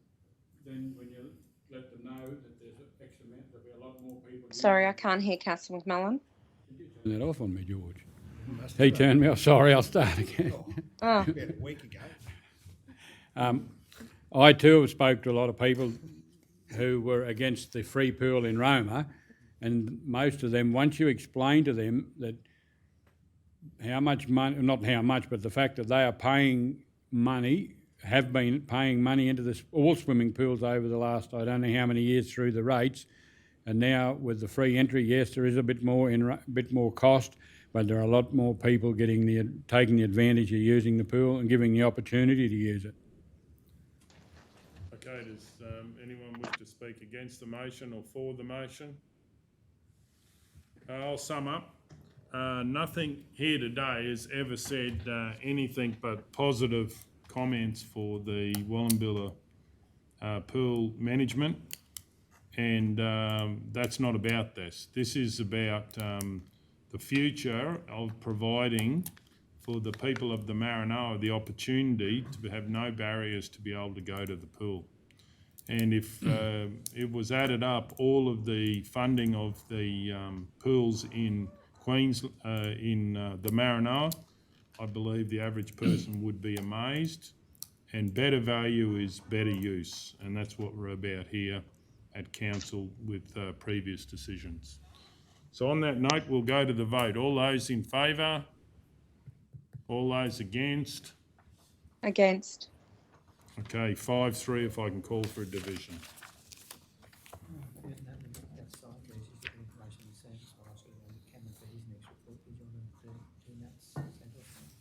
then when you let them know that there's X amount, there'll be a lot more people. Sorry, I can't hear Councillor McMullen. Turn that off on me, George. He turned me off. Sorry, I'll start again. Oh. About a week ago. I too have spoke to a lot of people who were against the free pool in Roma, and most of them, once you explain to them that how much money, not how much, but the fact that they are paying money, have been paying money into all swimming pools over the last, I don't know how many years through the rates, and now with the free entry, yes, there is a bit more cost, but there are a lot more people taking the advantage of using the pool and giving the opportunity to use it. Okay, does anyone wish to speak against the motion or for the motion? I'll sum up. Nothing here today has ever said anything but positive comments for the Wallumbilla pool management, and that's not about this. This is about the future of providing for the people of the Maranoa the opportunity to have no barriers to be able to go to the pool. And if it was added up, all of the funding of the pools in the Maranoa, I believe the average person would be amazed. And better value is better use, and that's what we're about here at Council with previous decisions. So on that note, we'll go to the vote. All those in favour? All those against? Against. Okay, 5-3 if I can call for a division.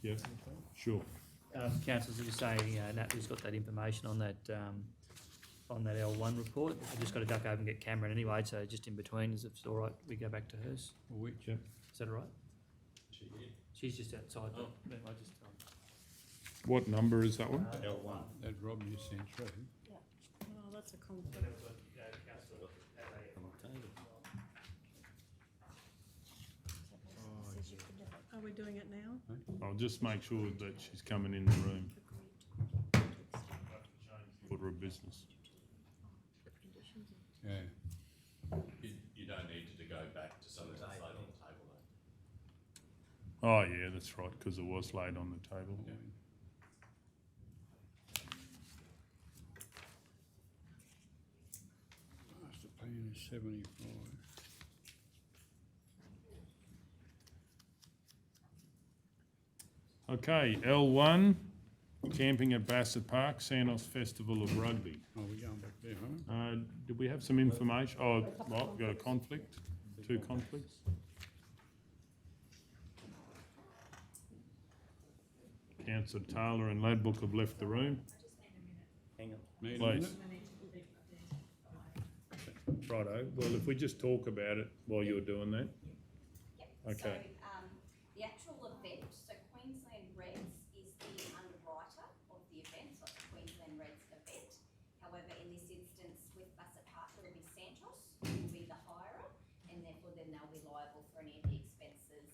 Yeah, sure. Councillors, just say Natalie's got that information on that L1 report. I've just got to duck over and get Cameron anyway, so just in between, is it all right? We go back to hers. Which? Yep. Is that all right? She's just outside. Oh. I just, What number is that one? L1. That Rob you sent through. Oh, that's a conflict. Are we doing it now? I'll just make sure that she's coming in the room. Order of business. Yeah. You don't need to go back to something that's later on the table though. Oh, yeah, that's right, because it was laid on the table. Yeah. Master plan is 75. Okay, L1, camping at Bassett Park, Santos Festival of Rugby. Oh, we're going back there, huh? Did we have some information? Oh, well, we've got a conflict, 2 conflicts. Councillor Taylor and Ladbrook have left the room. Hang on. Need a Please. minute? Righto, well, if we just talk about it while you're doing that. Okay. So, the actual event, so Queensland Reds is the underwriter of the event, so it's the Queensland Reds event. However, in this instance with Bassett Park, it will be Santos, who will be the hirer, and therefore then they'll be liable for any of the expenses,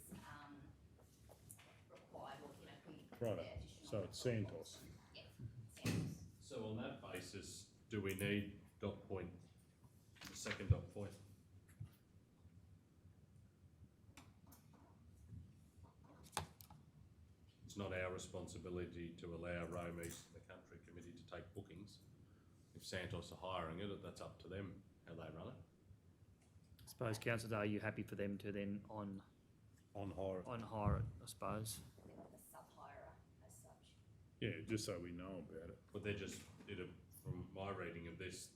required, or, you know, if we. Righto, the additional so it's Santos. Yeah, Santos. So on that basis, do we need dot point, the second dot point? It's not our responsibility to allow Roma East and the Country Committee to take bookings. If Santos are hiring it, that's up to them how they run it. I suppose, councillors, are you happy for them to then on hire. hire it, I suppose? They're not the sub-hirer as such. Yeah, just so we know about it. But they're just, from my reading of this,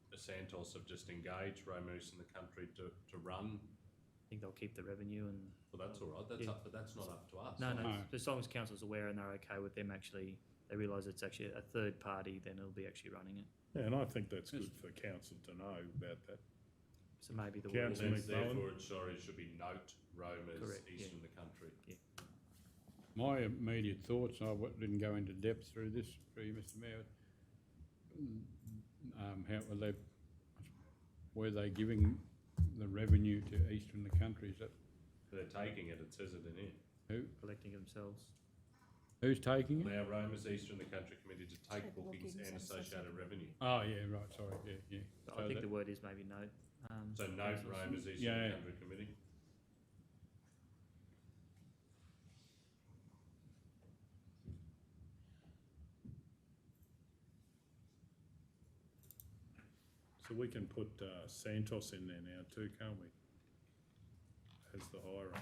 the Santos have just engaged Roma East and the Country to run. I think they'll keep the revenue and. Well, that's all right, that's Yeah. up, but that's not up to us. No, No. as long as council's aware and they're okay with them actually, they realise it's actually a third party, then it'll be actually running it. Yeah, and I think that's good for council to know about that. So maybe the word. Councillor McMullen? Therefore, it should be note Roma's Correct, East yeah. and the Country. My immediate thoughts, didn't go into depth through this, through you, Mr Mayor. How were they giving the revenue to Eastern the Country? Is that They're taking it, it says it in here. who? Collecting themselves. Who's taking it? Allow Roma's East and the Country Committee to take bookings and associated revenue. Oh, yeah, right, sorry, yeah. So So I think that- the word is maybe note. So note councillors. Roma's East Yeah, and the yeah. Country Committee. So we can put Santos in there now too, can't we? As the hirer.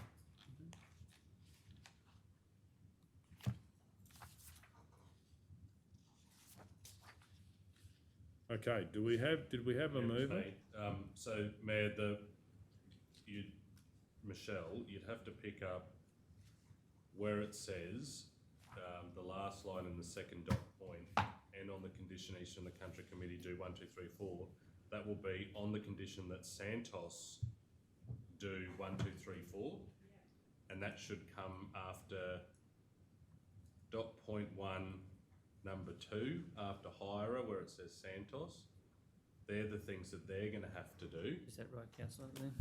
Okay, did we have a Yeah, mover? okay. So Mayor, Michelle, you'd have to pick up where it says, the last line in the second dot point, and on the condition East and the Country Committee do 1, 2, 3, 4, that will be on the condition that Santos do 1, 2, 3, 4, and that should come after dot point 1, number 2, after hirer, where it says Santos. They're the things that they're going to have to do. Is that right, councillor? Then?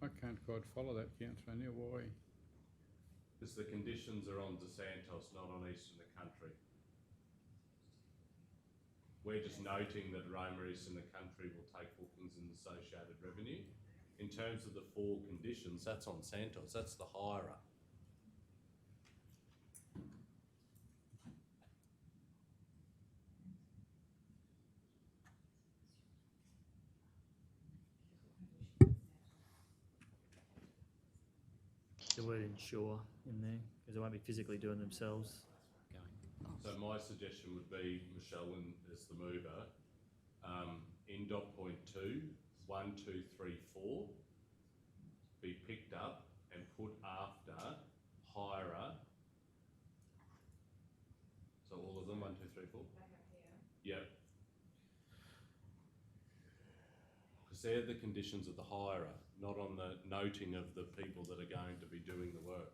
I can't quite follow that, Councillor Neil, why? Because the conditions are on DeSantos, not on East and the Country. We're just noting that Roma East and the Country will take bookings and associated revenue. In terms of the 4 conditions, that's on Santos, that's the hirer. The word ensure in there, because they won't be physically doing themselves. So my suggestion would be, Michelle, as the mover, in dot point 2, 1, 2, 3, 4, be picked up and put after hirer. So all of them, 1, 2, 3, 4? Yep. Because they're the conditions of the hirer, not on the noting of the people that are going to be doing the work.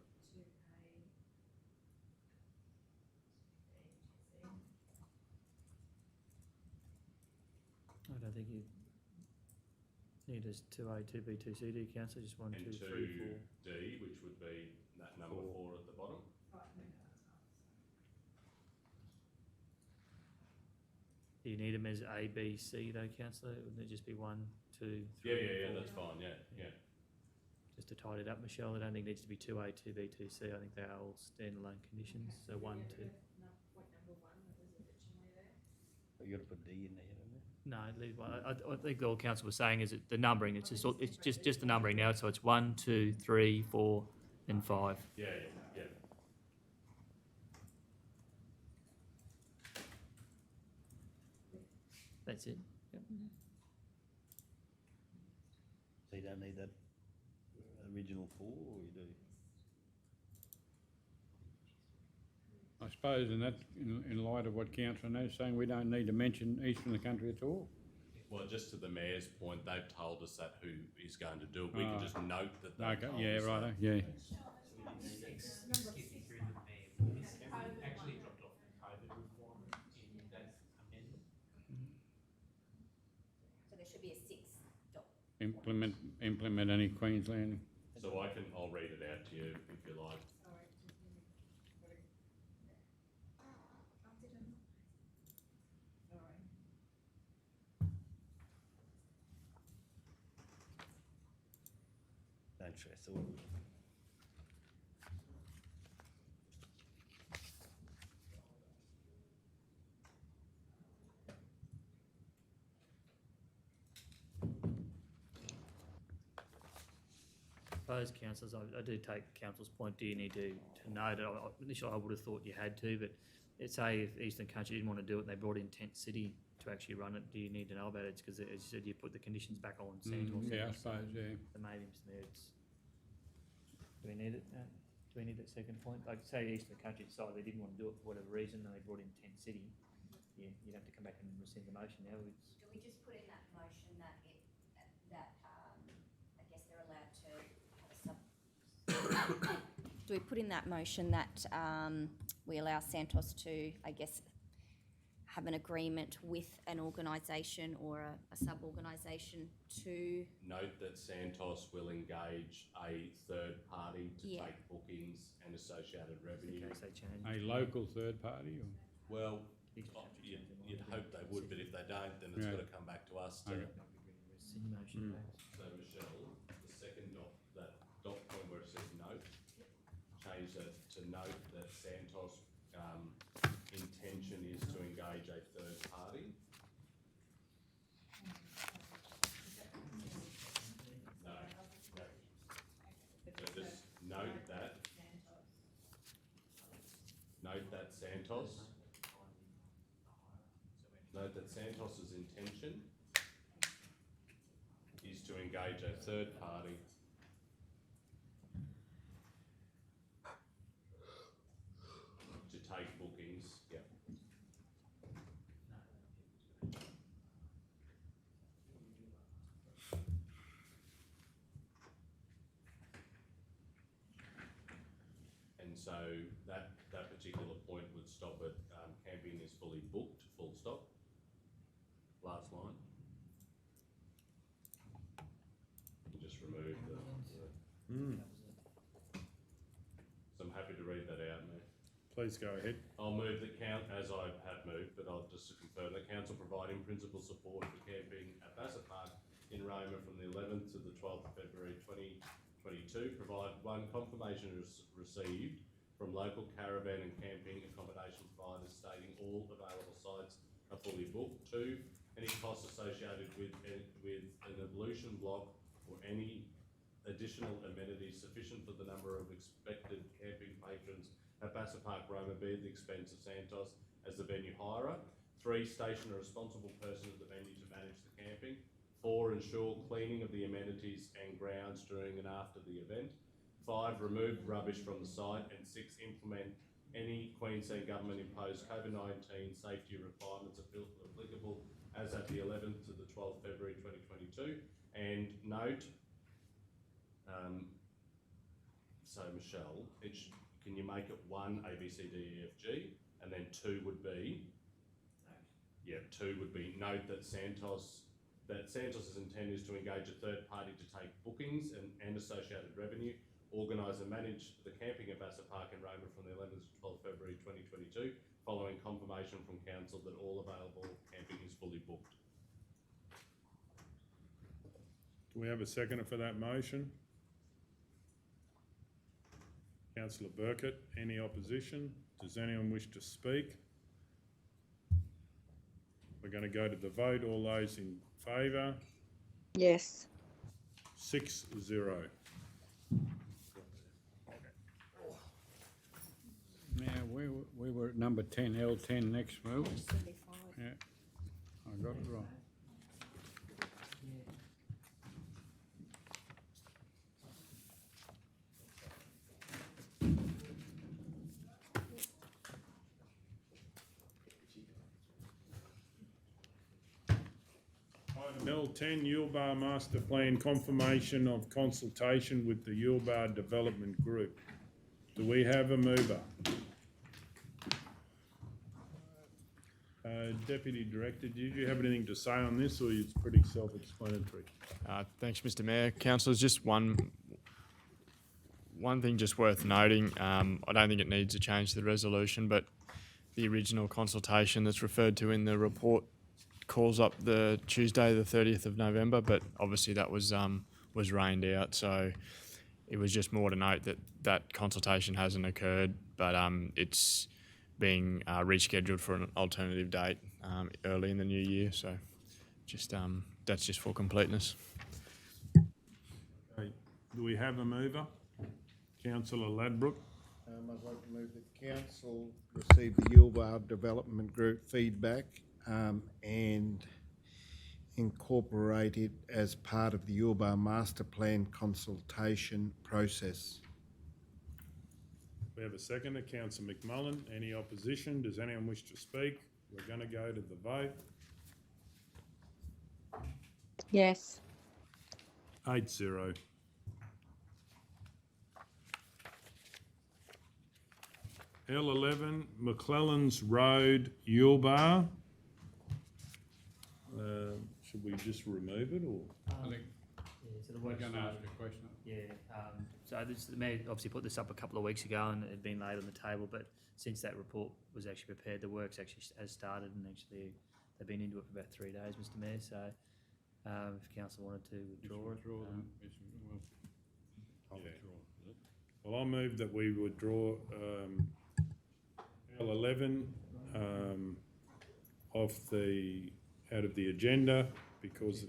I don't think you need as 2A, 2B, 2C, do you, councillor? Just 1, 2, And 3, 4. 2D, which would be that number 4 at the bottom. Do you need them as A, B, C though, councillor? Wouldn't it just be 1, 2, 3? Yeah, four? that's fine, yeah. Just to tidy it up, Michelle, I don't think it needs to be 2A, 2B, 2C. I think they are all standalone conditions. So 1, 2. Point number 1 that was originally there. You got to put D in there, haven't you? No, leave one. I think all council was saying is that the numbering. It's just the numbering now. So it's 1, 2, 3, 4, and 5. Yeah. That's it. Yep. So you don't need that original 4, or you do? I suppose in light of what Councillor Nash is saying, we don't need to mention eastern of the country at all. Well, just to the mayor's point, they've told us that who is going to do it. We can just note that they've Okay, told yeah, us that. righto, yeah. Actually dropped off the COVID reform in that amendment. So there should be a 6 dot. Implement any Queensland. So I'll read it out to you if you like. Don't stress. All good. Suppose councillors, I do take council's point. Do you need to note it? Initially, I would have thought you had to, but let's say if Eastern Country didn't want to do it and they brought in Tent City to actually run it, do you need to know about it? Because as you said, you put the conditions back on Santos. Yeah, I suppose, yeah. So maybe do we need it? Do we need that second point? Like say Eastern Country decided they didn't want to do it for whatever reason and they brought in Tent City, you'd have to come back and rescind the motion now. Do we just put in that motion that I guess they're allowed to have a sub? Do we put in that motion that we allow Santos to, I guess, have an agreement with an organisation or a sub-organisation to... Note that Santos will engage a third party to take bookings and associated revenue. A local third party? Or? Well, you'd hope they would, but if they don't, then it's got to come back to us to... Okay. So Michelle, the second that dot point where it says note, change that to note that Santos intention is to engage a third party. No. So just note that Santos's intention is to engage a third party to take bookings. Yeah. And so that particular point would stop at camping is fully booked, full stop. Last line. You just remove the. So I'm happy to read that out, Mayor. Please go ahead. I'll move the as I have moved, but I'll just confirm the council provide in principle support for camping at Bassett Park in Roma from the 11th to the 12th of February 2022. Provide one confirmation received from local caravan and camping accommodation providers stating all available sites are fully booked. 2, any costs associated with an ablution block or any additional amenities sufficient for the number of expected camping patrons at Bassett Park, Roma, be at the expense of Santos as the venue hirer. 3, station a responsible person at the venue to manage the camping. 4, ensure cleaning of the amenities and grounds during and after the event. 5, remove rubbish from the site. And 6, implement any Queensland government imposed COVID-19 safety requirements applicable as at the 11th to the 12th February 2022. And note, so Michelle, can you make it 1 A, B, C, D, E, F, G, and then 2 would be? Yeah, 2 would be note that Santos's intent is to engage a third party to take bookings and associated revenue, organise and manage the camping at Bassett Park in Roma from the 11th to 12th February 2022. following confirmation from council that all available camping is fully booked. Do we have a seconder for that motion? Councillor Burkett, any opposition? Does anyone wish to speak? We're going to go to the vote. All those in favour? Yes. 6-0. Now, we were at number 10, L10 next move. Yeah, I got it wrong. Item L10, Yulbar Master Plan confirmation of consultation with the Yulbar Development Group. Do we have a mover? Deputy Director, did you have anything to say on this, or it's pretty self-explanatory? Thanks, Mr. Mayor. Councillors, just one thing just worth noting. I don't think it needs a change to the resolution, but the original consultation that's referred to in the report calls up the Tuesday, the 30th of November, but obviously that was rained out. So it was just more to note that that consultation hasn't occurred, but it's being rescheduled for an alternative date early in the new year. So just that's just for completeness. Okay. Do we have a mover? Councillor Ladbroke. I'd like to move that council receive the Yulbar Development Group feedback and incorporate it as part of the Yulbar Master Plan consultation process. We have a seconder, Councillor McMullen. Any opposition? Does anyone wish to speak? We're going to go to the vote. Yes. 8-0. L11, McClellan's Road, Yulbar. Should we just remove it, or? I think So the we're work going to ask a question. so the Mayor obviously put this up a couple of weeks ago and it had been laid on the table, but since that report was actually prepared, the works actually has started and actually they've been into it for about 3 days, Mr. Mayor. So if council wanted to withdraw it. I'll Yeah. withdraw. Well, I move that we withdraw L11 out of the agenda because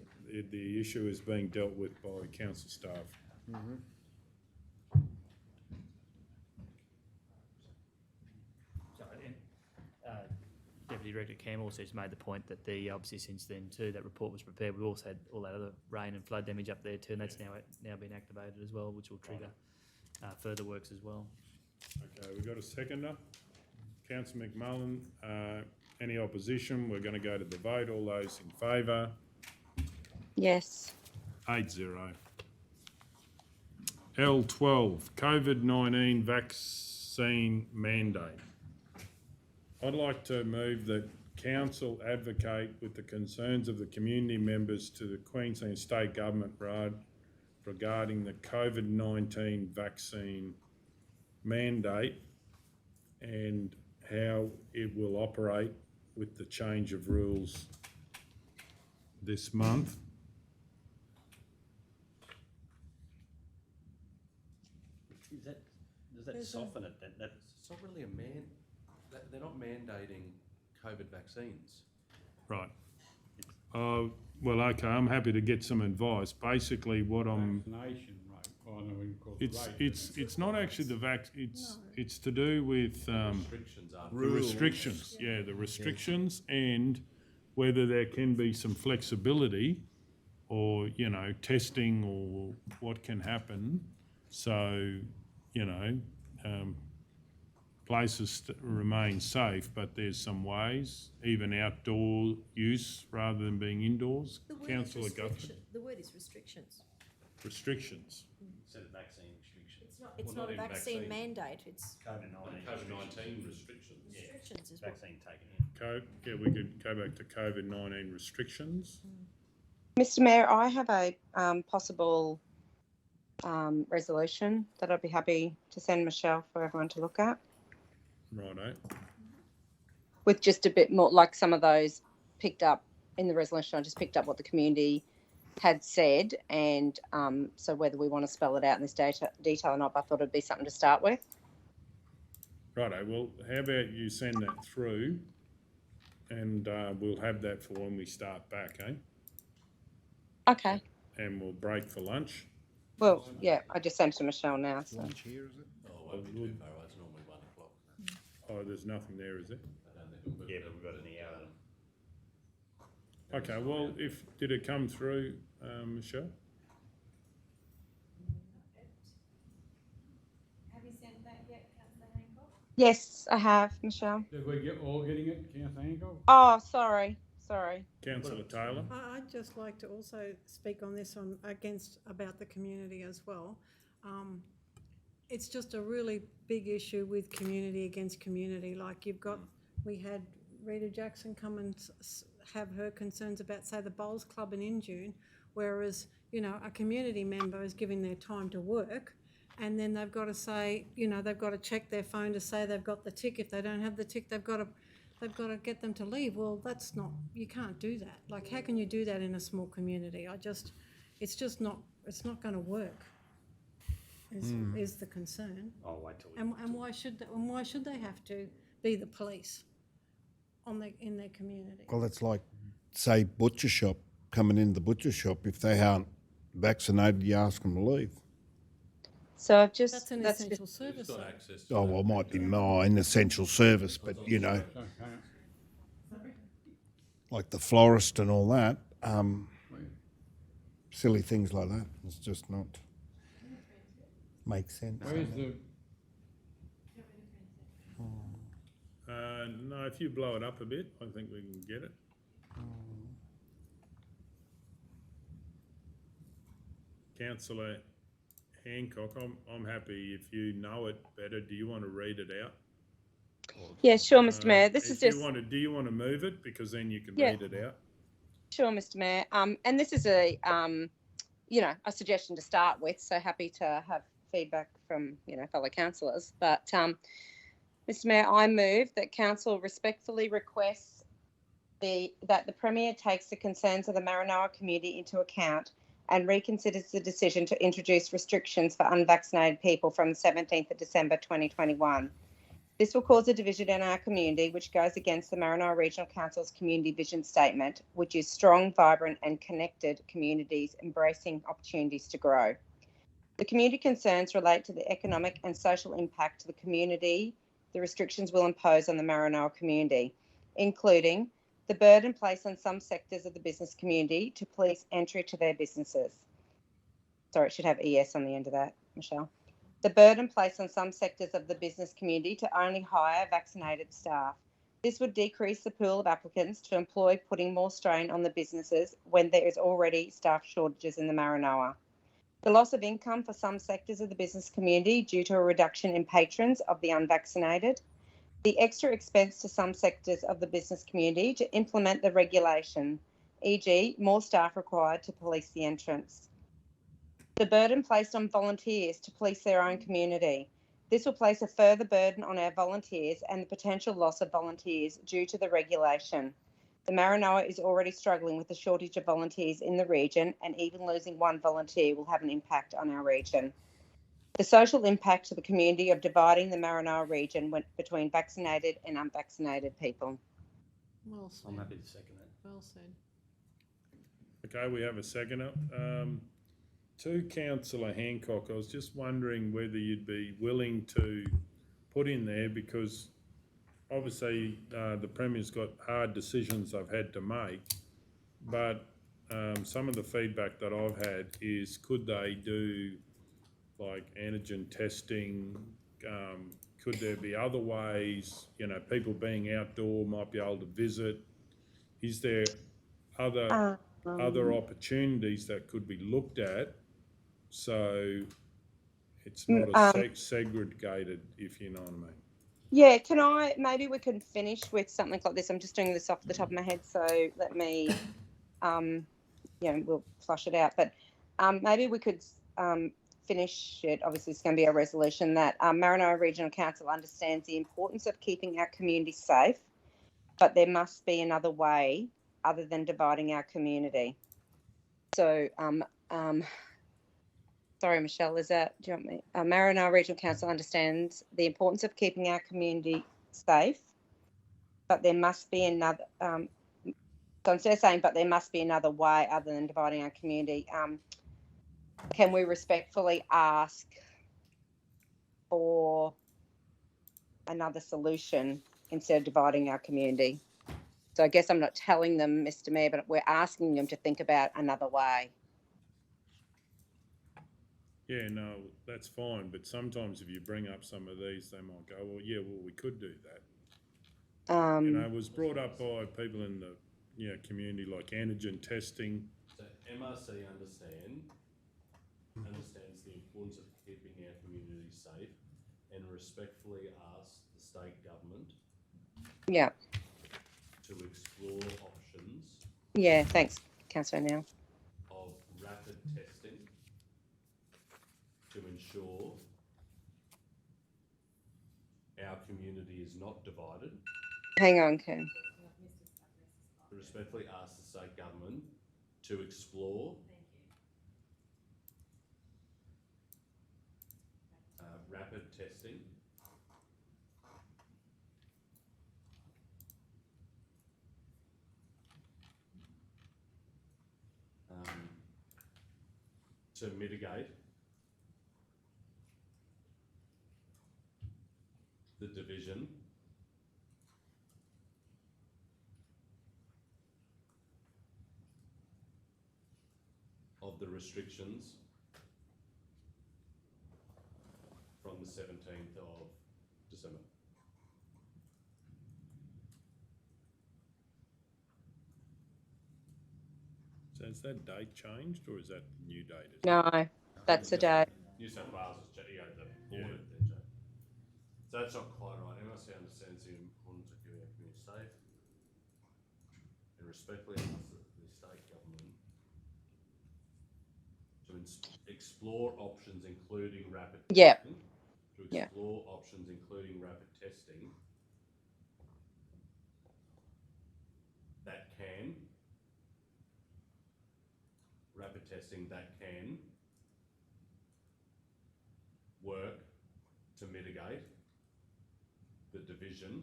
the issue is being dealt with by council staff. Deputy Director Cam also has made the point that obviously since then too, that report was prepared. We've also had all that other rain and flood damage up there too, and that's now been activated as well, which will trigger further works as well. Okay, we've got a seconder. Councillor McMullen, any opposition? We're going to go to the vote. All those in favour? Yes. 8-0. L12, COVID-19 vaccine mandate. I'd like to move that council advocate with the concerns of the community members to the Queensland State Government regarding the COVID-19 vaccine mandate and how it will operate with the change of rules this month. Does that soften it? It's not really they're not mandating COVID vaccines. Right. Well, okay, I'm happy to get some advice. Basically, what I'm... Vaccination rate. Oh, no, we can call it rate. It's not actually the it's to do with Restrictions are. the restrictions. Yeah, the restrictions and whether there can be some flexibility or, testing or what can happen. So, places remain safe, but there's some ways, even outdoor use rather than being indoors. Councillor Guthrie. The word is restrictions. Restrictions. Instead of vaccine restrictions. It's not a vaccine mandate, it's COVID-19 restrictions. restrictions is what. Vaccine taken in. We could go back to COVID-19 restrictions. Mr. Mayor, I have a possible resolution that I'd be happy to send Michelle for everyone to look at. Righto. with just a bit more, like some of those picked up in the resolution. I just picked up what the community had said, and so whether we want to spell it out in this detail or not, but I thought it'd be something to start with. Righto, well, how about you send that through, and we'll have that for when we start back, eh? Okay. And we'll break for lunch. Well, yeah, I just sent it to Michelle now. So. Lunch here, is it? Oh, it won't be too far away, it's normally 1 o'clock. Oh, there's nothing there, is there? I don't think we've got. Yeah, but we've got an hour. Okay, well, did it come through, Michelle? Have you sent that yet, Councillor Hancock? Yes, I have, Michelle. Did we get all getting it, Councillor Hancock? Oh, sorry. Councillor Taylor? I'd just like to also speak on this about the community as well. It's just a really big issue with community against community. Like we had Rita Jackson come and have her concerns about, say, the Bowls Club in Injune, whereas, a community member is giving their time to work, and then they've got to say, they've got to check their phone to say they've got the tick. If they don't have the tick, they've got to get them to leave. Well, you can't do that. Like, how can you do that in a small community? It's not going to work. Is the concern. I'll wait till. And why should they have to be the police in their community? Well, it's like, say, butcher shop, coming into the butcher shop. If they aren't vaccinated, you ask them to leave. So I've just That's an essential service. Got access to Oh, well, it might be mine, essential service, but, like the florist and all that, silly things like that. It's just not, makes sense. Where's the, No, if you blow it up a bit, I think we can get it. Councillor Hancock, I'm happy if you know it better. Do you want to read it out? Yeah, sure, Mr. Mayor. This is just. Do you want to move it, because then you can Yeah. read it out? Sure, Mr. Mayor. And this is a suggestion to start with. So happy to have feedback from fellow councillors. But Mr. Mayor, I move that council respectfully requests that the Premier takes the concerns of the Maranoa community into account and reconsiders the decision to introduce restrictions for unvaccinated people from the 17th of December 2021. This will cause a division in our community, which goes against the Maranoa Regional Council's community vision statement, which is strong, vibrant and connected communities embracing opportunities to grow. The community concerns relate to the economic and social impact to the community the restrictions will impose on the Maranoa community, including the burden placed on some sectors of the business community to police entry to their businesses. Sorry, it should have ES on the end of that, Michelle. The burden placed on some sectors of the business community to only hire vaccinated staff. This would decrease the pool of applicants to employ, putting more strain on the businesses when there is already staff shortages in the Maranoa. The loss of income for some sectors of the business community due to a reduction in patrons of the unvaccinated. The extra expense to some sectors of the business community to implement the regulation, e.g. more staff required to police the entrance. The burden placed on volunteers to police their own community. This will place a further burden on our volunteers and the potential loss of volunteers due to the regulation. The Maranoa is already struggling with the shortage of volunteers in the region, and even losing one volunteer will have an impact on our region. The social impact to the community of dividing the Maranoa region between vaccinated and unvaccinated people. Well said. I'm happy to second that. Well said. Okay, we have a seconder. To Councillor Hancock, I was just wondering whether you'd be willing to put in there, because obviously the Premier's got hard decisions I've had to make, but some of the feedback that I've had is, could they do like antigen testing? Could there be other ways? People being outdoor might be able to visit. Is there other opportunities that could be looked at, so it's not segregated, if you know what I mean? Yeah, maybe we can finish with something like this. I'm just doing this off the top of my head, so let me, we'll flush it out. But maybe we could finish it. Obviously, it's going to be a resolution that Maranoa Regional Council understands the importance of keeping our community safe but there must be another way other than dividing our community. So, sorry, Michelle, do you want me? Maranoa Regional Council understands the importance of keeping our community safe, but there must be another, so instead of saying, but there must be another way other than dividing our community, can we respectfully ask for another solution instead of dividing our community? So I guess I'm not telling them, Mr. Mayor, but we're asking them to think about another way. Yeah, no, that's fine, but sometimes if you bring up some of these, they might go, well, yeah, well, we could do that. You know, it was brought up by people in the community, like antigen testing. So MRC understands the importance of keeping our community safe and respectfully ask the state government Yeah. to explore options Yeah, thanks, Councillor Neal. of rapid testing to ensure our community is not divided. Hang on, Ken. To respectfully ask the state government to explore rapid testing to mitigate the division of the restrictions from the 17th of December. So has that date changed or is that the new date? No, that's the date. New South Wales has changed, the audit then changed. So that's not quite right. MRC understands the importance of keeping our community safe and respectfully ask the state government to explore options including rapid testing. To explore options including rapid testing that can work to mitigate the division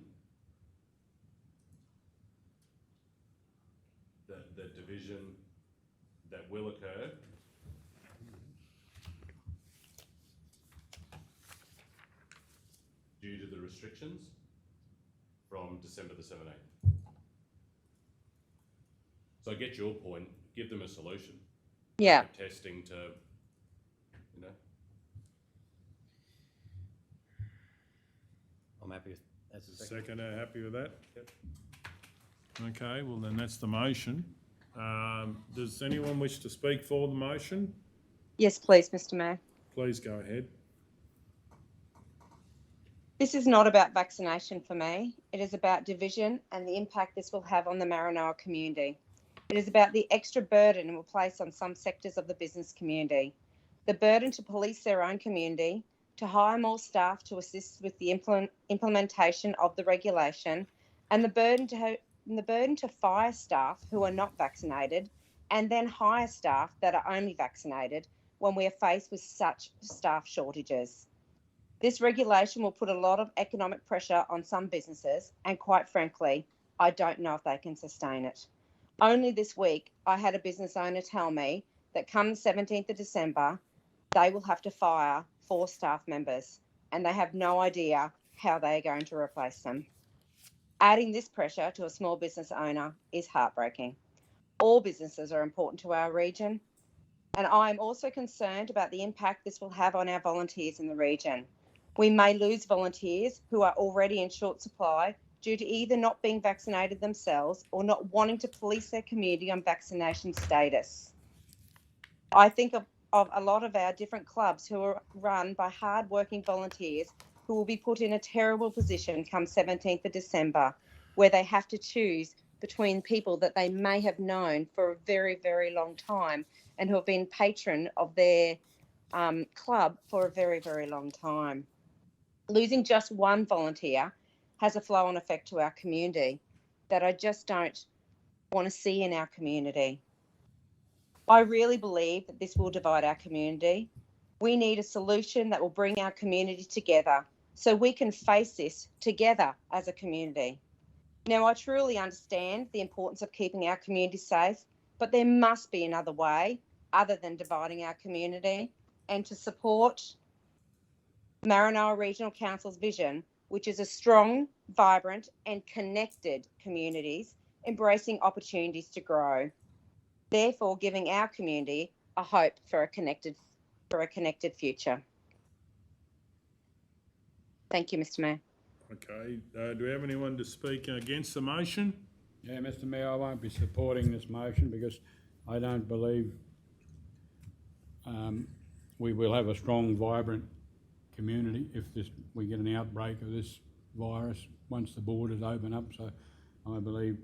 that will occur due to the restrictions from December the 17th. So I get your point, give them a solution. Yeah. Testing to, I'm happy with, that's the Second, happy with that? Yep. Okay, well then that's the motion. Does anyone wish to speak for the motion? Yes, please, Mr. Mayor. Please go ahead. This is not about vaccination for me. It is about division and the impact this will have on the Maranoa community. It is about the extra burden it will place on some sectors of the business community. The burden to police their own community, to hire more staff to assist with the implementation of the regulation, and the burden to fire staff who are not vaccinated and then hire staff that are only vaccinated when we are faced with such staff shortages. This regulation will put a lot of economic pressure on some businesses, and quite frankly, I don't know if they can sustain it. Only this week, I had a business owner tell me that come the 17th of December, they will have to fire 4 staff members, and they have no idea how they are going to replace them. Adding this pressure to a small business owner is heartbreaking. All businesses are important to our region, and I am also concerned about the impact this will have on our volunteers in the region. We may lose volunteers who are already in short supply due to either not being vaccinated themselves or not wanting to police their community on vaccination status. I think of a lot of our different clubs who are run by hard-working volunteers who will be put in a terrible position come 17th of December, where they have to choose between people that they may have known for a very, very long time and who have been patron of their club for a very, very long time. Losing just one volunteer has a flow-on effect to our community. that I just don't want to see in our community. I really believe that this will divide our community. We need a solution that will bring our community together so we can face this together as a community. Now, I truly understand the importance of keeping our community safe, but there must be another way other than dividing our community. And to support Maranoa Regional Council's vision, which is a strong, vibrant and connected communities embracing opportunities to grow, therefore giving our community a hope for a connected future. Thank you, Mr. Mayor. Okay, do we have anyone to speak against the motion? Yeah, Mr. Mayor, I won't be supporting this motion because I don't believe we will have a strong, vibrant community if we get an outbreak of this virus once the borders open up. So I believe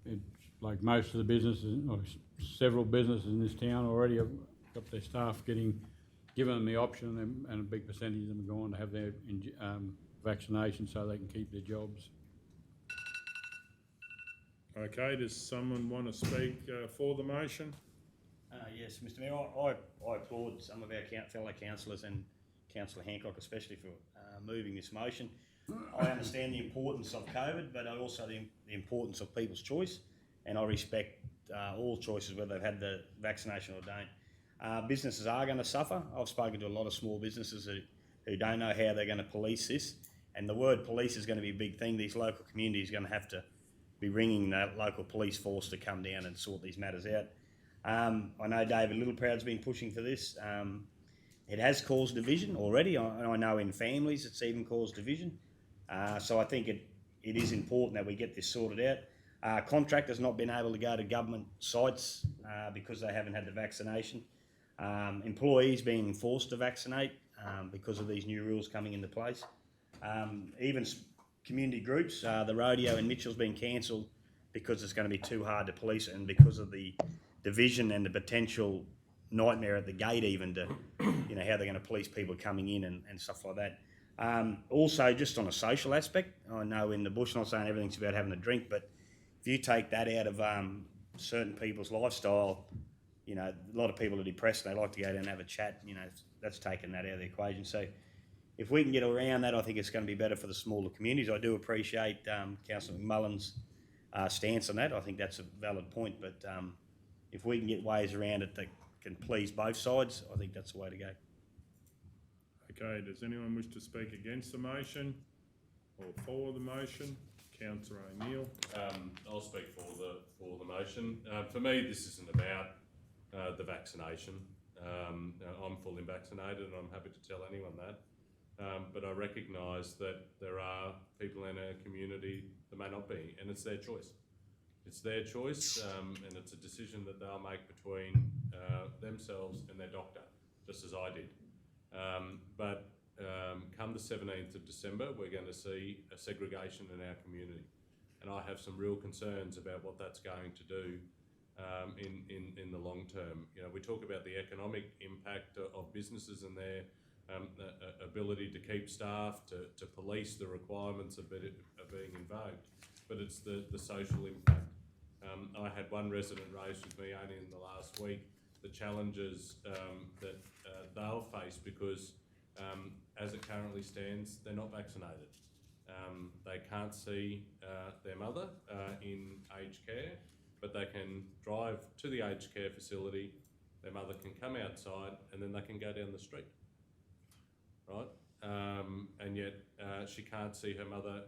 it's like most of the businesses, or several businesses in this town already have got their staff given them the option, and a big percentage of them are going to have their vaccination so they can keep their jobs. Okay, does someone want to speak for the motion? Yes, Mr. Mayor, I applaud some of our fellow councillors and Councillor Hancock especially for moving this motion. I understand the importance of COVID, but I also the importance of people's choice, and I respect all choices, whether they've had the vaccination or don't. Businesses are going to suffer. I've spoken to a lot of small businesses who don't know how they're going to police this, and the word police is going to be a big thing. These local communities are going to have to be ringing the local police force to come down and sort these matters out. I know David Littleproud's been pushing for this. It has caused division already. I know in families it's even caused division. So I think it is important that we get this sorted out. Contractors not been able to go to government sites because they haven't had the vaccination. Employees being forced to vaccinate because of these new rules coming into place. Even community groups, the rodeo in Mitchell's been cancelled because it's going to be too hard to police it, and because of the division and the potential nightmare at the gate even to, how they're going to police people coming in and stuff like that. Also, just on a social aspect, I know in the bush, not saying everything's about having a drink, but if you take that out of certain people's lifestyle, a lot of people are depressed and they like to go down and have a chat, that's taken that out of the equation. So if we can get around that, I think it's going to be better for the smaller communities. I do appreciate Councillor McMullen's stance on that. I think that's a valid point, but if we can get ways around it that can please both sides, I think that's the way to go. Okay, does anyone wish to speak against the motion or for the motion? Councillor O'Neill. I'll speak for the motion. For me, this isn't about the vaccination. I'm fully vaccinated and I'm happy to tell anyone that. But I recognise that there are people in our community that may not be, and it's their choice. It's their choice, and it's a decision that they'll make between themselves and their doctor, just as I did. But come the 17th of December, we're going to see a segregation in our community. And I have some real concerns about what that's going to do in the long term. We talk about the economic impact of businesses and their ability to keep staff, to police the requirements of being invoked, but it's the social impact. I had one resident raise with me only in the last week the challenges that they'll face because as it currently stands, they're not vaccinated. They can't see their mother in aged care, but they can drive to the aged care facility, their mother can come outside and then they can go down the street, right? And yet she can't see her mother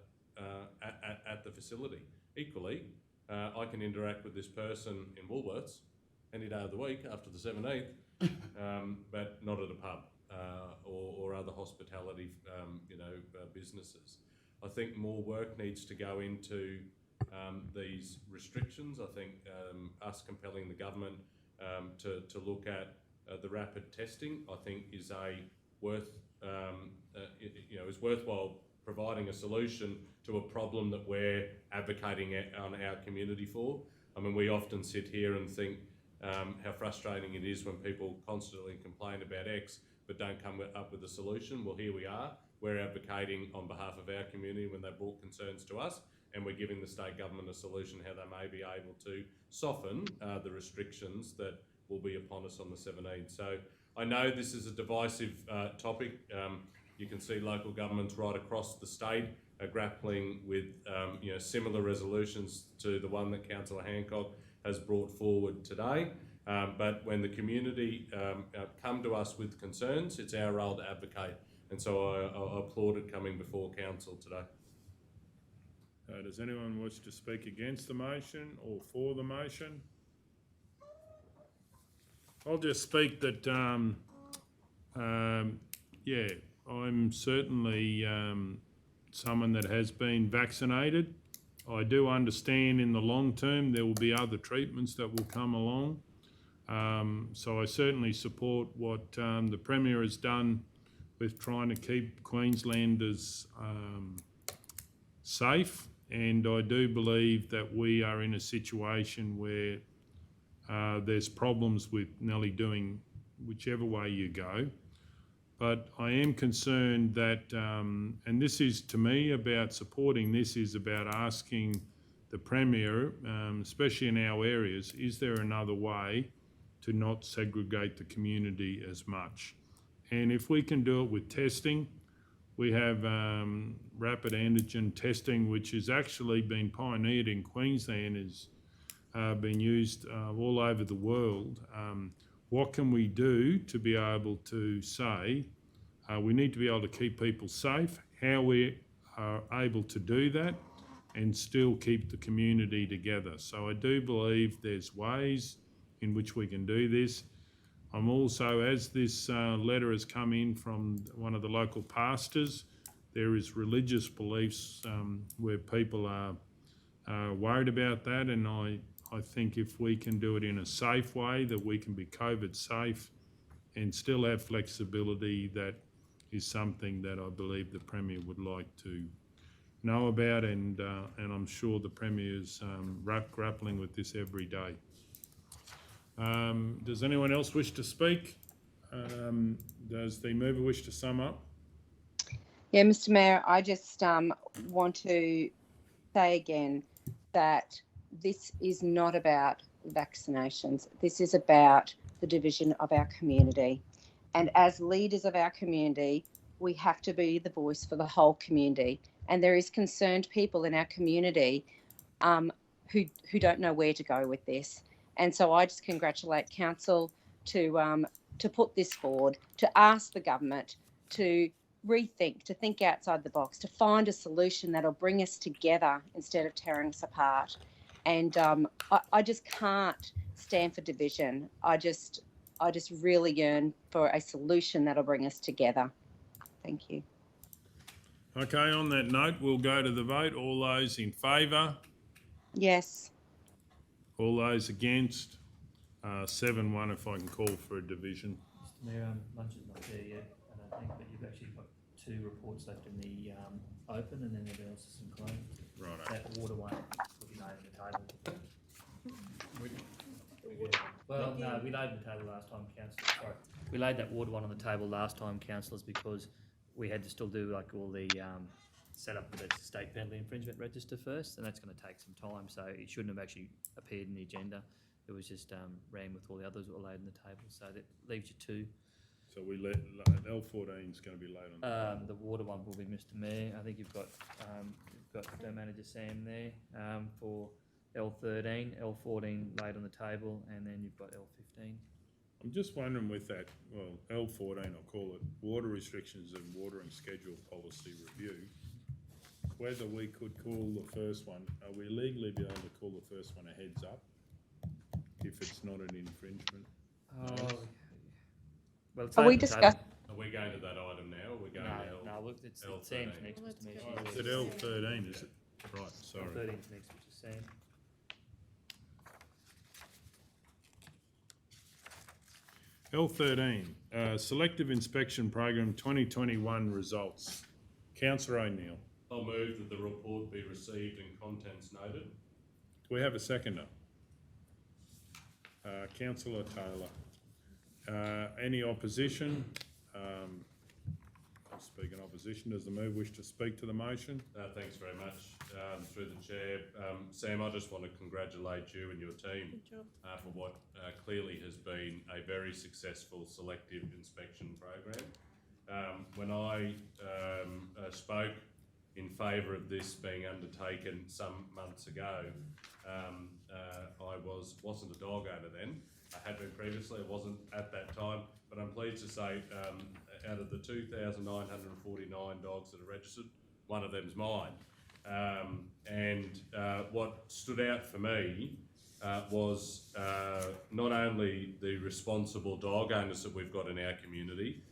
at the facility. Equally, I can interact with this person in Woolworths any day of the week after the 17th, but not at a pub or other hospitality, businesses. I think more work needs to go into these restrictions. I think us compelling the government to look at the rapid testing, I think is worthwhile providing a solution to a problem that we're advocating on our community for. I mean, we often sit here and think how frustrating it is when people constantly complain about X but don't come up with a solution. Well, here we are. We're advocating on behalf of our community when they brought concerns to us, and we're giving the state government a solution how they may be able to soften the restrictions that will be upon us on the 17th. So I know this is a divisive topic. You can see local governments right across the state are grappling with similar resolutions to the one that Councillor Hancock has brought forward today. But when the community come to us with concerns, it's our role to advocate. And so I applaud it coming before council today. Does anyone wish to speak against the motion or for the motion? I'll just speak that, I'm certainly someone that has been vaccinated. I do understand in the long term there will be other treatments that will come along. So I certainly support what the Premier has done with trying to keep Queenslanders safe, and I do believe that we are in a situation where there's problems with nearly doing whichever way you go. But I am concerned that, and this is to me about supporting, this is about asking the Premier, especially in our areas, is there another way to not segregate the community as much? And if we can do it with testing, we have rapid antigen testing, which has actually been pioneered in Queensland, has been used all over the world. What can we do to be able to say we need to be able to keep people safe, how we are able to do that and still keep the community together? So I do believe there's ways in which we can do this. I'm also, as this letter has come in from one of the local pastors, there is religious beliefs where people are worried about that, and I think if we can do it in a safe way, that we can be COVID safe and still have flexibility, that is something that I believe the Premier would like to know about, and I'm sure the Premier is grappling with this every day. Does anyone else wish to speak? Does the mover wish to sum up? Yeah, Mr. Mayor, I just want to say again that this is not about vaccinations. This is about the division of our community. And as leaders of our community, we have to be the voice for the whole community. And there is concerned people in our community who don't know where to go with this. And so I just congratulate council to put this forward, to ask the government to rethink, to think outside the box, to find a solution that'll bring us together instead of tearing us apart. And I just can't stand for division. I just really yearn for a solution that'll bring us together. Thank you. Okay, on that note, we'll go to the vote. All those in favour? Yes. All those against? 7-1 if I can call for a division. Mr Mayor, lunch is not there yet, I don't think, but you've actually got 2 reports left in the open, and then everything else is in closed. Right. That water one will be laid on the table. Well, no, we laid on the table last time, councillors. Sorry, we laid that water one on the table last time, councillors, because we had to still do like all the set up the state penalty infringement register first, and that's going to take some time. So it shouldn't have actually appeared in the agenda. It was just ran with all the others that were laid on the table. So that leaves you 2. So we let L14 is going to be laid on. The water one will be Mr Mayor. I think you've got Manager Sam there for L13, L14 laid on the table, and then you've got L15. I'm just wondering with that, well, L14, I'll call it water restrictions and watering schedule policy review, whether we could call the first one, are we legally be able to call the first one a heads up if it's not an infringement? Well, it's Are we discussing? Are we going to that item now, or are we going to No, look, it's L13? Sam's next, Mr Mayor. Is it L13, is it? Right, sorry. L13's next, which is Sam. L13, Selective Inspection Program 2021 results. Councillor O'Neill. I'll move that the report be received and contents noted. Do we have a seconder? Councillor Taylor. Any opposition? I'll speak in opposition. Does the mover wish to speak to the motion? Thanks very much. Through the chair, Sam, I just want to congratulate you and your team for what clearly has been a very successful selective inspection program. When I spoke in favour of this being undertaken some months ago, I wasn't a dog owner then. I had been previously, I wasn't at that time, but I'm pleased to say out of the 2,949 dogs that are registered, one of them's mine. What stood out for me was not only the responsible dog owners that we've got in our community,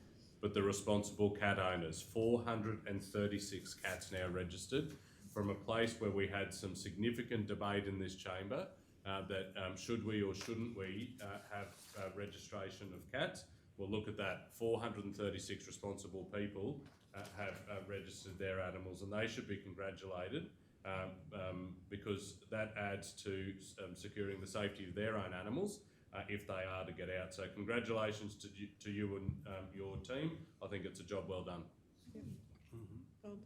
but the responsible cat owners. 436 cats now registered from a place where we had some significant debate in this chamber that should we or shouldn't we have registration of cats. Well, look at that, 436 responsible people have registered their animals, and they should be congratulated because that adds to securing the safety of their own animals if they are to get out. So congratulations to you and your team. I think it's a job well done. Well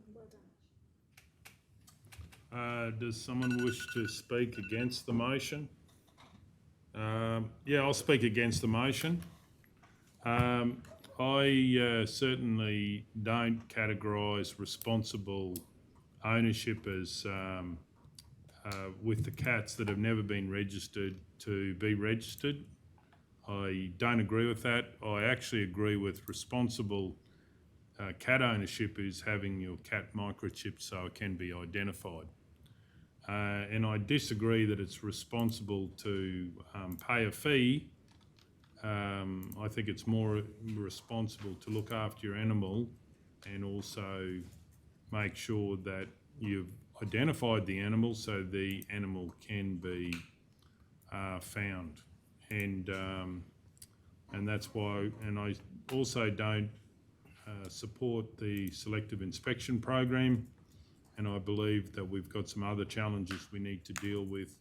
done. Does someone wish to speak against the motion? Yeah, I'll speak against the motion. I certainly don't categorise responsible ownership as with the cats that have never been registered to be registered. I don't agree with that. I actually agree with responsible cat ownership is having your cat microchipped so it can be identified. And I disagree that it's responsible to pay a fee. I think it's more responsible to look after your animal and also make sure that you've identified the animal so the animal can be found. And that's why, and I also don't support the selective inspection program, and I believe that we've got some other challenges we need to deal with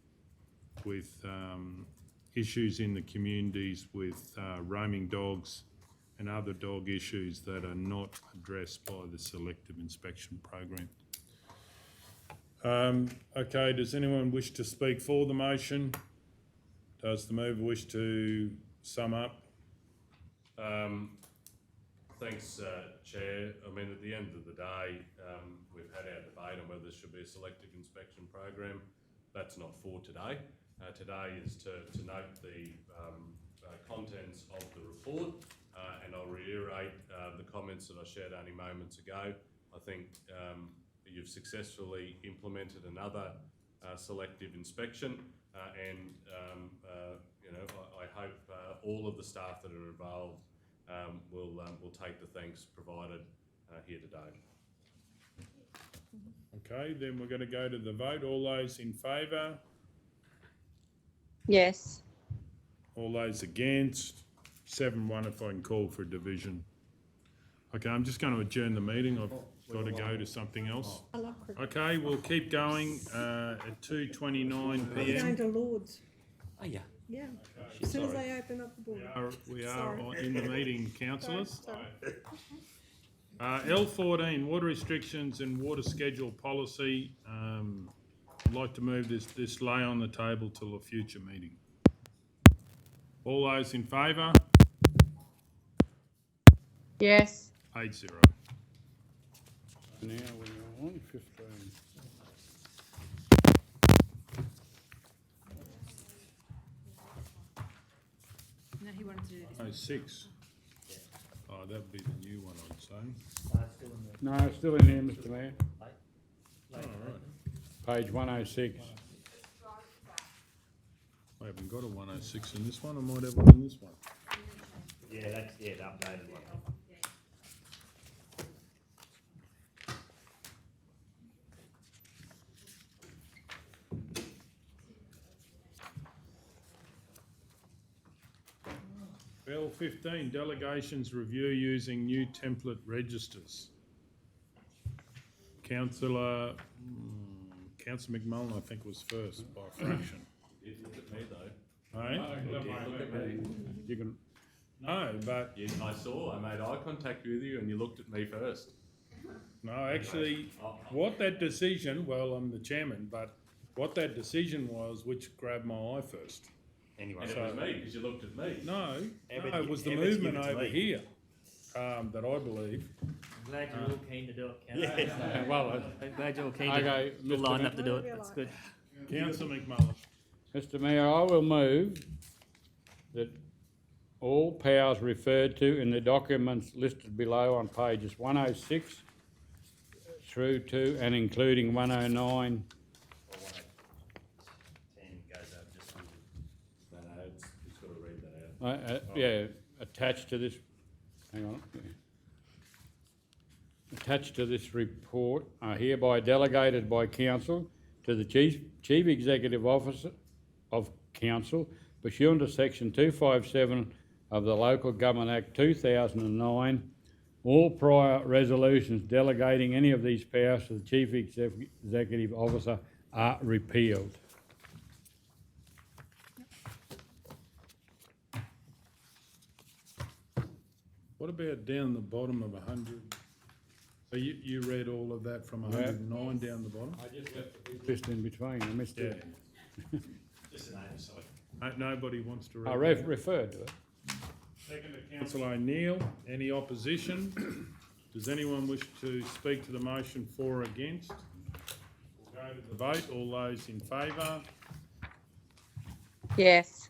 issues in the communities with roaming dogs and other dog issues that are not addressed by the selective inspection program. Okay, does anyone wish to speak for the motion? Does the mover wish to sum up? Thanks, Chair. I mean, at the end of the day, we've had our debate on whether there should be a selective inspection program. That's not for today. Today is to note the contents of the report, and I'll reiterate the comments that I shared only moments ago. I think you've successfully implemented another selective inspection, and you know, I hope all of the staff that are involved will take the thanks provided here today. Okay, then we're going to go to the vote. All those in favour? Yes. All those against? 7-1 if I can call for a division. Okay, I'm just going to adjourn the meeting. I've got to go to something else. I love cricket. Okay, we'll keep going at 2:29 We're p.m. going to Lords. Oh, yeah. Yeah. As soon as they open up the border. We are Sorry. in the meeting, councillors. Sorry. L14, water restrictions and water schedule policy. I'd like to move this lay on the table till a future meeting. All those in favour? Yes. 8-0. Now we're on 15. No, he wanted to do this. 06. Oh, that'd be the new one, I'd say. No, it's still in here, Mr Mayor. Oh, right. Page 106. I haven't got a 106 in this one. I might have one in this one. Yeah, that's the updated one. L15, delegations review using new template registers. Councillor McMullen, I think, was first by a fraction. You did look at me though. Hey? You can, No, but, I saw, I made eye contact with you and you looked at me first. no, actually, what that decision, well, I'm the chairman, but what that decision was, which grabbed my eye first. Anyway, And it was me, because you looked at me. No, Everett- no, it was the Everett's movement given it to over me. here, that I believe. I'm glad you're all keen to do it, Councillor. Well, I'm glad you're all keen Okay, to Mr. line Ma- up to do it, that's good. Councillor McMullen. Mr Mayor, I will move that all powers referred to in the documents listed below on pages 106 through to and including 109 10 goes over just under. No, he's got to read that out. yeah, attached to this, hang on. Yeah. Attached to this report are hereby delegated by council to the Chief Executive Officer of Council pursuant to section 257 of the Local Government Act 2009. All prior resolutions delegating any of these powers to the Chief Executive Officer are repealed. What about down the bottom of 100? So you read all of that from 109 down the bottom? I just left the list in between, I missed it. Just an oversight. Nobody wants to read I that. referred to it. Second to Councillor O'Neill. Any opposition? Does anyone wish to speak to the motion for or against? We'll go to the vote. All those in favour? Yes.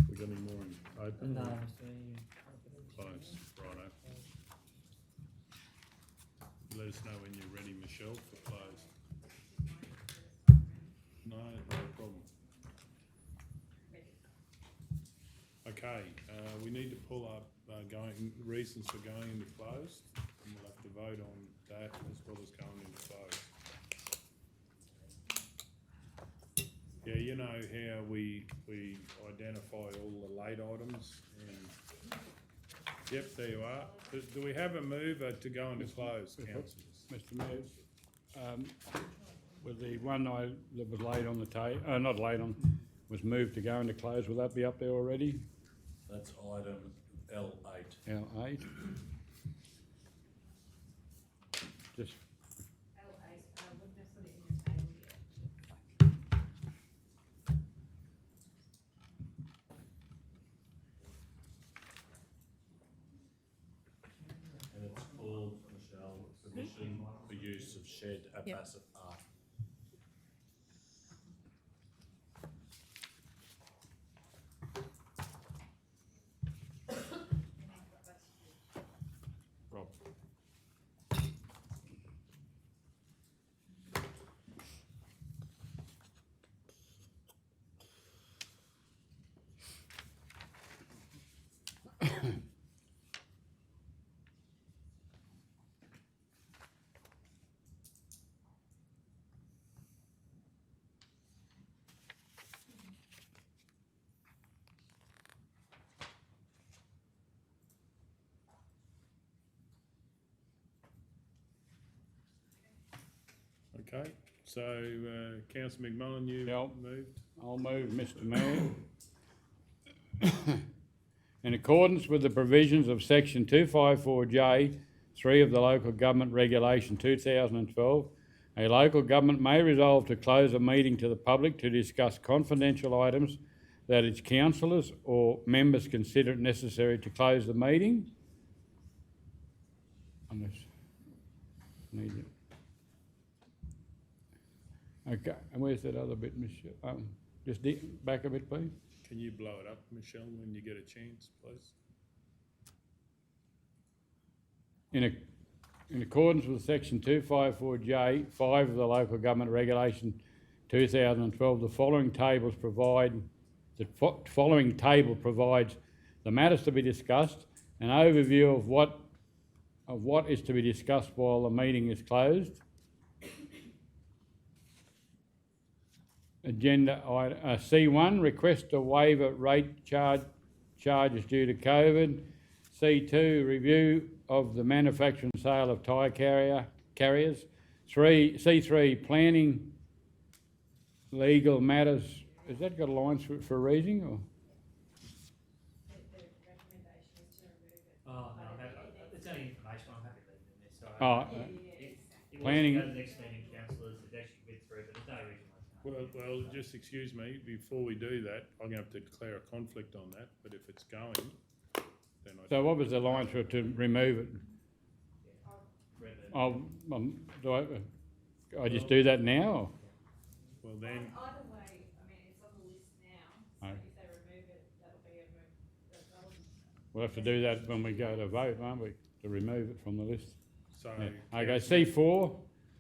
We got any more in open? No, or Mr. Mayor. Close, righto. Let us know when you're ready, Michelle, for close. No problem. Okay, we need to pull up reasons for going into closed, and we'll have to vote on that as well as going into closed. Yeah, you know how we identify all the late items and, yep, there you are. Do we have a mover to go into closed, councillors? Mr Mayor, with the one that was laid on the not laid on, was moved to go into close, will that be up there already? That's item L8. L8. Just, And it's called, Michelle, permission for use of shed at Yep. Bassett Park. Rob. Okay, so, councillor McMullen, you Yep. moved? I'll move, Mr Mayor. In accordance with the provisions of section 254J, 3 of the Local Government Regulation 2012, a local government may resolve to close a meeting to the public to discuss confidential items that its councillors or members consider it necessary to close the meeting. Unless needed. Okay, and where's that other bit, Michelle? Just back a bit, please. Can you blow it up, Michelle, when you get a chance, please? In accordance with section 254J, 5 of the Local Government Regulation 2012, the following table provides the matters to be discussed, an overview of what is to be discussed while the meeting is closed. Agenda item C1, request to waive a rate charge charges due to COVID. C2, review of the manufacture and sale of tyre carriers. C3, planning legal matters. Has that got a line for reading or? Oh, no, it's only information, I'm happy leaving it in there, sorry. Oh, It planning- was to go to the next meeting, councillors, it's actually been through, but there's no reason why it's not. Well, just excuse me, before we do that, I'm gonna have to declare a conflict on that, but if it's going, then I. So what was the line for to remove it? Do I just do that now? Or? Well, then, Either way, I mean, it's on the list now, so if they remove it, that'll be We'll have to do that when we go to vote, won't we? To remove it from the list. so. Yeah. Okay, C4,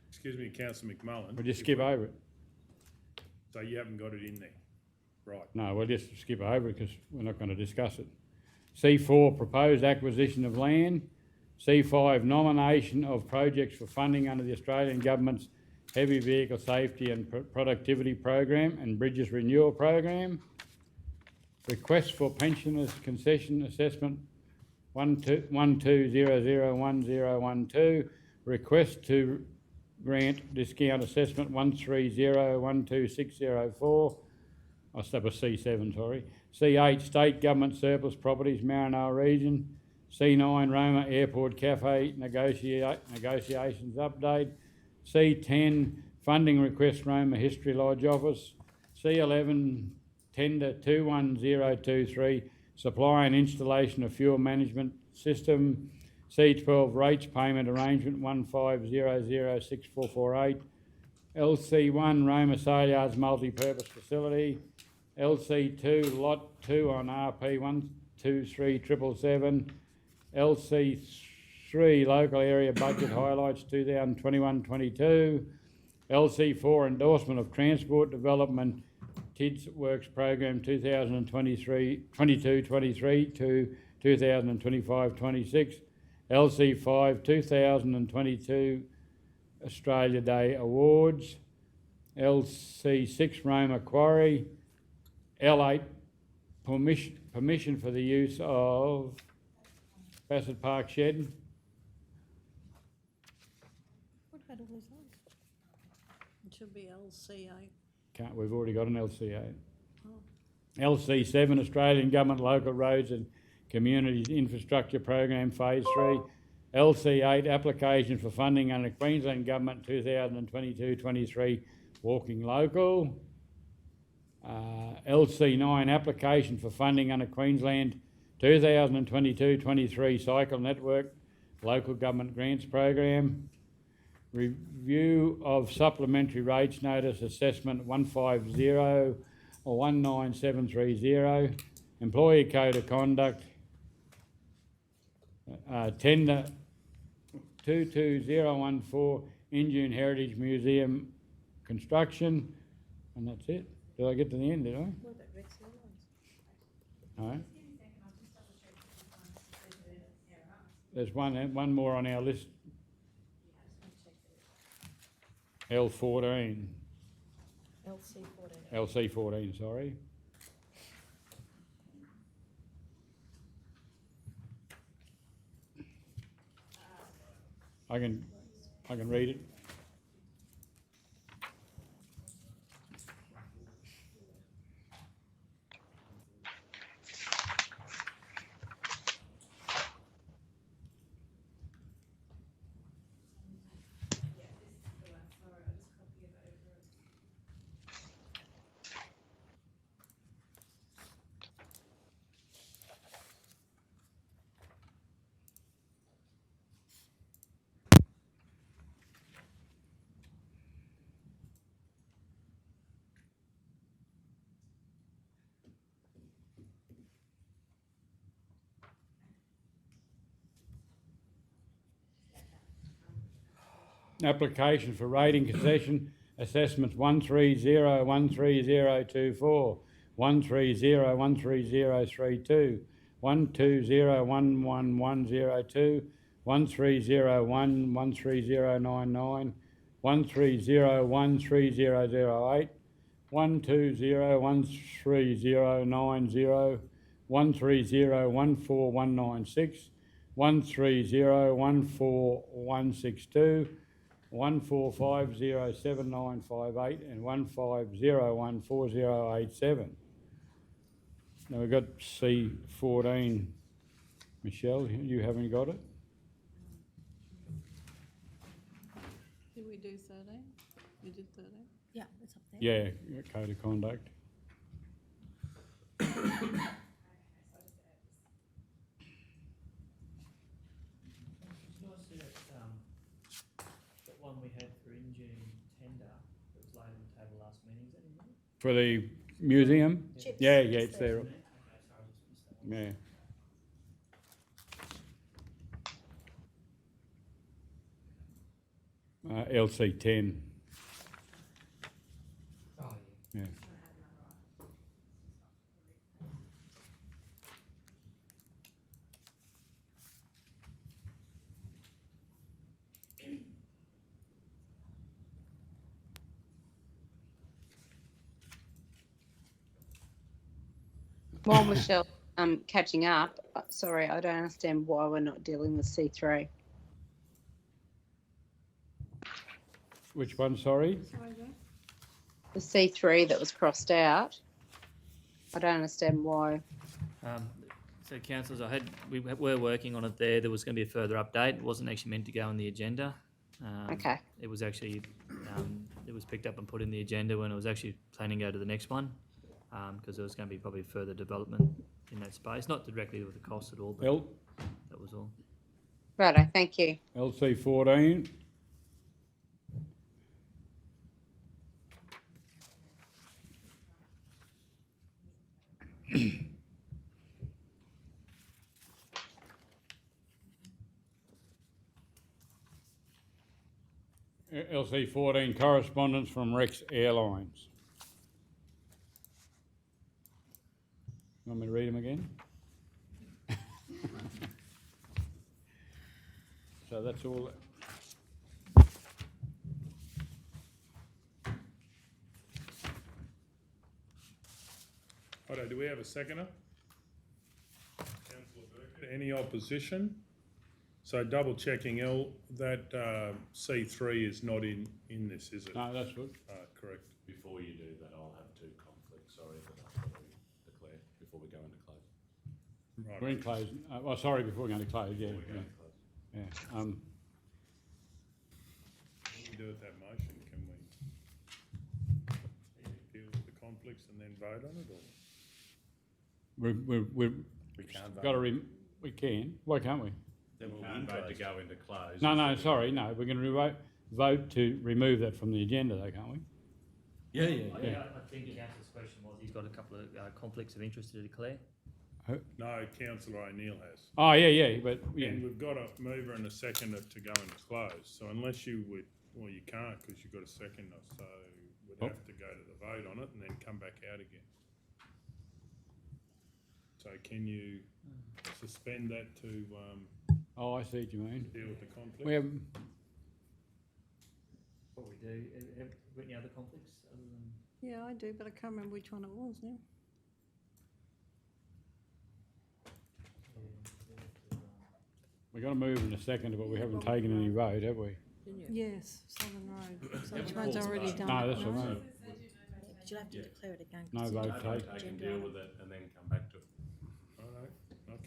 Excuse me, councillor McMullen. we'll just if skip we- over it. So you haven't got it in there, right? No, we'll just skip over it because we're not going to discuss it. C4, proposed acquisition of land. C5, nomination of projects for funding under the Australian Government's Heavy Vehicle Safety and Productivity Program and Bridges Renewal Program. Request for pensioners concession assessment 12001012. Request to grant discount assessment 130126604. Oh, that was C7, sorry. C8, state government surplus properties, Maranoa region. C9, Roma Airport Cafe negotiations update. C10, funding request, Roma History Lodge office. C11, tender 21023, supply and installation of fuel management system. C12, rates payment arrangement 15006448. LC1, Roma Sale Yards multi-purpose facility. LC2, lot 2 on RP 123777. LC3, local area budget highlights 2021-22. LC4, endorsement of transport development TIDS Works Program 2022-23 to 2025-26. LC5, 2022 Australia Day Awards. LC6, Roma Quarry. L8, permission for the use of Bassett Park Shed. What about all those ones? It should be LCA. We've already got an LCA. Oh. LC7, Australian Government Local Roads and Communities Infrastructure Program Phase 3. LC8, application for funding under Queensland Government 2022-23 Walking Local. LC9, application for funding under Queensland 2022-23 Cycle Network Local Government Grants Program. Review of supplementary rates notice assessment 150 or 19730. Employee Code of Conduct. Tender 22014 Injune Heritage Museum construction. And that's it. Did I get to the end, did I? All right. There's one more on our list. L14. LC14, sorry. I can read it. Application for rating concession assessments 130130024, 130130032, 1201102, 130113099, 130130008, 1201390, 130149196, 130141162, 14507958 and 15014087. Now we've got C14. Michelle, you haven't got it? Did we do 13? We did 13? Yeah, it's up there. Yeah, code of conduct. Can I see that one we had for Injune tender that was laid on the table last meeting, is that in there? For the museum? Chips. Yeah, it's there. Okay, sorry, I just missed that one. Yeah. LC10. Oh, Yeah. While Michelle, catching up, sorry, I don't understand why we're not dealing with C3. Which one, sorry? Sorry, Joe? The C3 that was crossed out. I don't understand why. So councillors, we were working on it there. There was going to be a further update. It wasn't actually meant to go on the agenda. Okay. It was actually, it was picked up and put in the agenda when it was actually planning to go to the next one, because there was going to be probably further development in that space. Not directly with the cost at all, but that was all. Righto, thank you. LC14. LC14 correspondence from Rex Airlines. You want me to read them again? So that's all. Righto, do we have a seconder? Councillor Burkett, any opposition? So double checking, that C3 is not in this, is it? No, that's good. Correct. Before you do that, I'll have two conflicts, sorry, that I've got to declare before we go into close. Right. We're in close. Well, sorry, before we go into close, yeah. Before we go into close. Yeah. What do we do with that motion? Can we deal with the conflicts and then vote on it, or? We've We can't vote. got to, we can. Why can't we? Then we'll Can't be vote to closed. go into close. No, sorry, no. We're going to vote to remove that from the agenda, though, can't we? Yeah. I think councillor's question was, he's got a couple of conflicts of interest to declare. No, Councillor O'Neill has. Oh, yeah, but yeah. And we've got a mover and a seconder to go into close, so unless you would, well, you can't because you've got a seconder, so we'd have to go to the vote on it and then come back out again. So can you suspend that to Oh, I see what you mean. deal with the conflict? We have, What we do, have we got any other conflicts other than? Yeah, I do, but I can't remember which one it was now. we got a move and a seconder, but we haven't taken any vote, have we? Yes, Southern Road. So which Haven't one's called already vote. done? No, that's all right. But you'll have to declare it again. No 'cause vote it's taken. Vote agenda taken, deal item. with it, and then come back to it. Alright,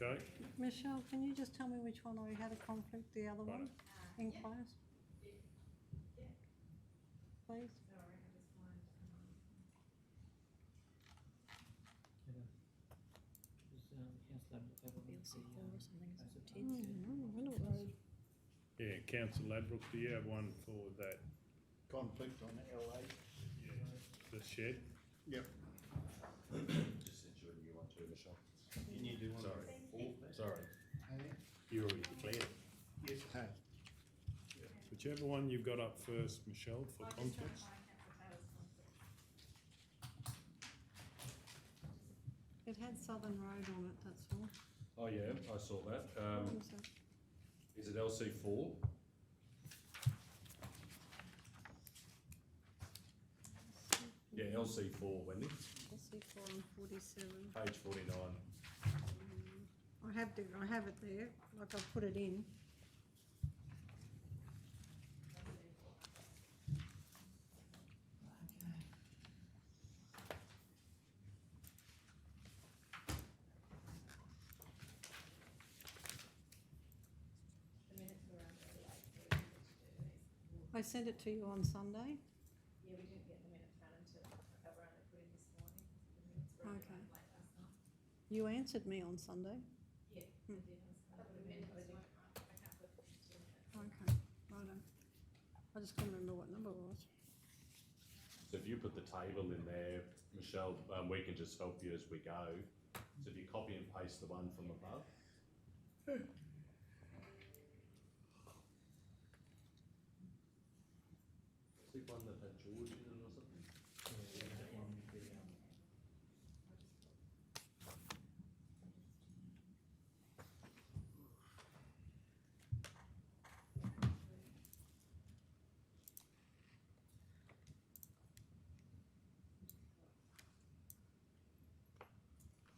okay. Michelle, can you just tell me which one I had a conflict, the other one, in close? Please? Wyndham Road. Yeah, Councillor Ladbroke, do you have one for that, Conflict on L8. the shed? Yep. Just since you want to, Michelle. Can you do one? Sorry. You already declared. Yes, it has. Whichever one you've got up first, Michelle, for conflicts. It had Southern Road on it, that's all. Oh, yeah, I saw that. What was it? Is it LC4? Yeah, LC4, Wendy, SC4 and 47. page 49. I have it there, like I've put it in. I sent it to you on Sunday. Yeah, we didn't get the minutes done until, that were only put in this morning. The minutes were only Okay. done late last night. You answered me on Sunday. Yeah, I did. I put them in, I can't put it into a minute. Okay, righto. I just couldn't remember what number it was. So if you put the table in there, Michelle, we can just help you as we go. So if you copy and paste the one from above. See one that had George in it or something?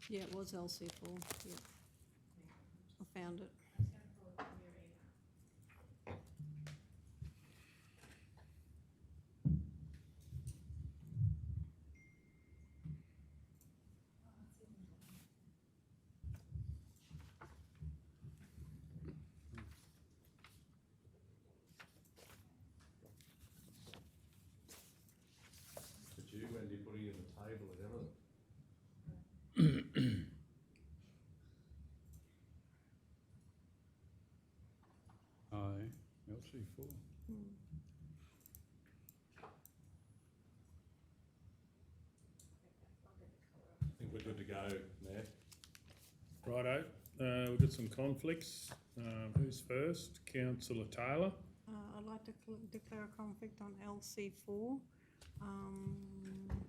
Yeah, it was LC4, yeah. I found it. But you, Wendy, putting in the table and everything. LC4. I think we're good to go, Mayor. Righto, we've got some conflicts. Who's first? Councillor Taylor. I'd like to declare a conflict on LC4,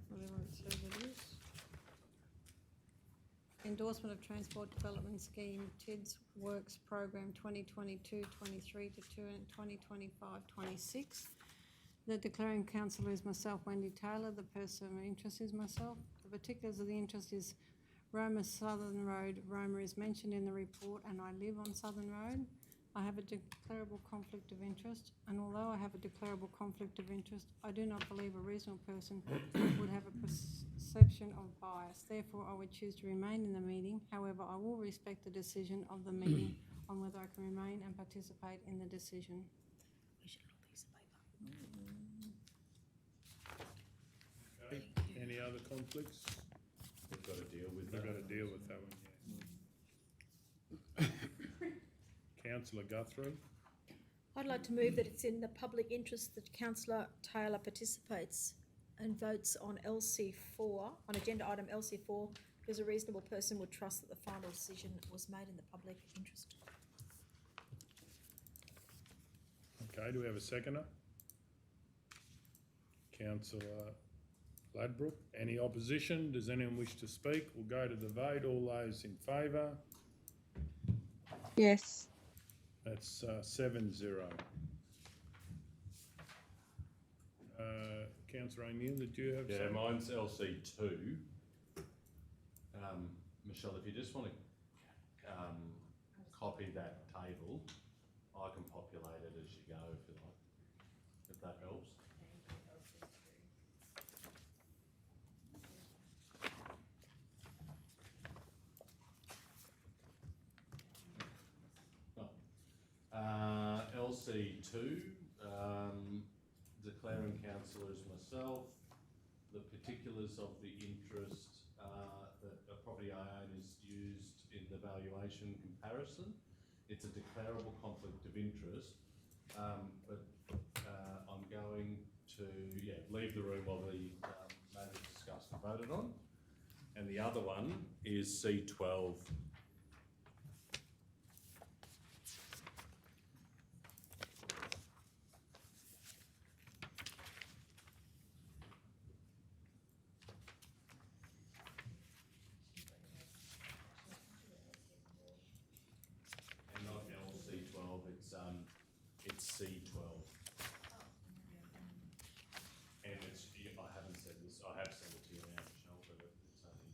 whatever it says it is. Endorsement of Transport Development Scheme, TIDS Works Program 2022-23 to 2025-26. The declaring councillor is myself, Wendy Taylor. The person of interest is myself. The particulars of the interest is Roma Southern Road. Roma is mentioned in the report and I live on Southern Road. I have a declarable conflict of interest, and although I have a declarable conflict of interest, I do not believe a reasonable person would have a perception of bias. Therefore, I would choose to remain in the meeting. However, I will respect the decision of the meeting on whether I can remain and participate in the decision. Okay. Any other conflicts? We've got to deal with We've that. got to deal with that one, yeah. Councillor Guthrie. I'd like to move that it's in the public interest that Councillor Taylor participates and votes on LC4, on agenda item LC4, because a reasonable person would trust that the final decision was made in the public interest. Okay, do we have a seconder? Councillor Ladbrook. Any opposition? Does anyone wish to speak? We'll go to the vote. All those in favour? Yes. That's 7-0. Councillor O'Neill, did you have Yeah, something? mine's LC2. Michelle, if you just want to copy that table, I can populate it as you go if you like, if that helps. LC2, declaring councillor as myself, the particulars of the interest that a property I own is used in the valuation comparison. It's a declarable conflict of interest, but I'm going to leave the room while the matter is discussed and voted on. And the other one is C12. It's C12. And it's, I haven't said this, I have sent it to you now, Michelle, but it's only.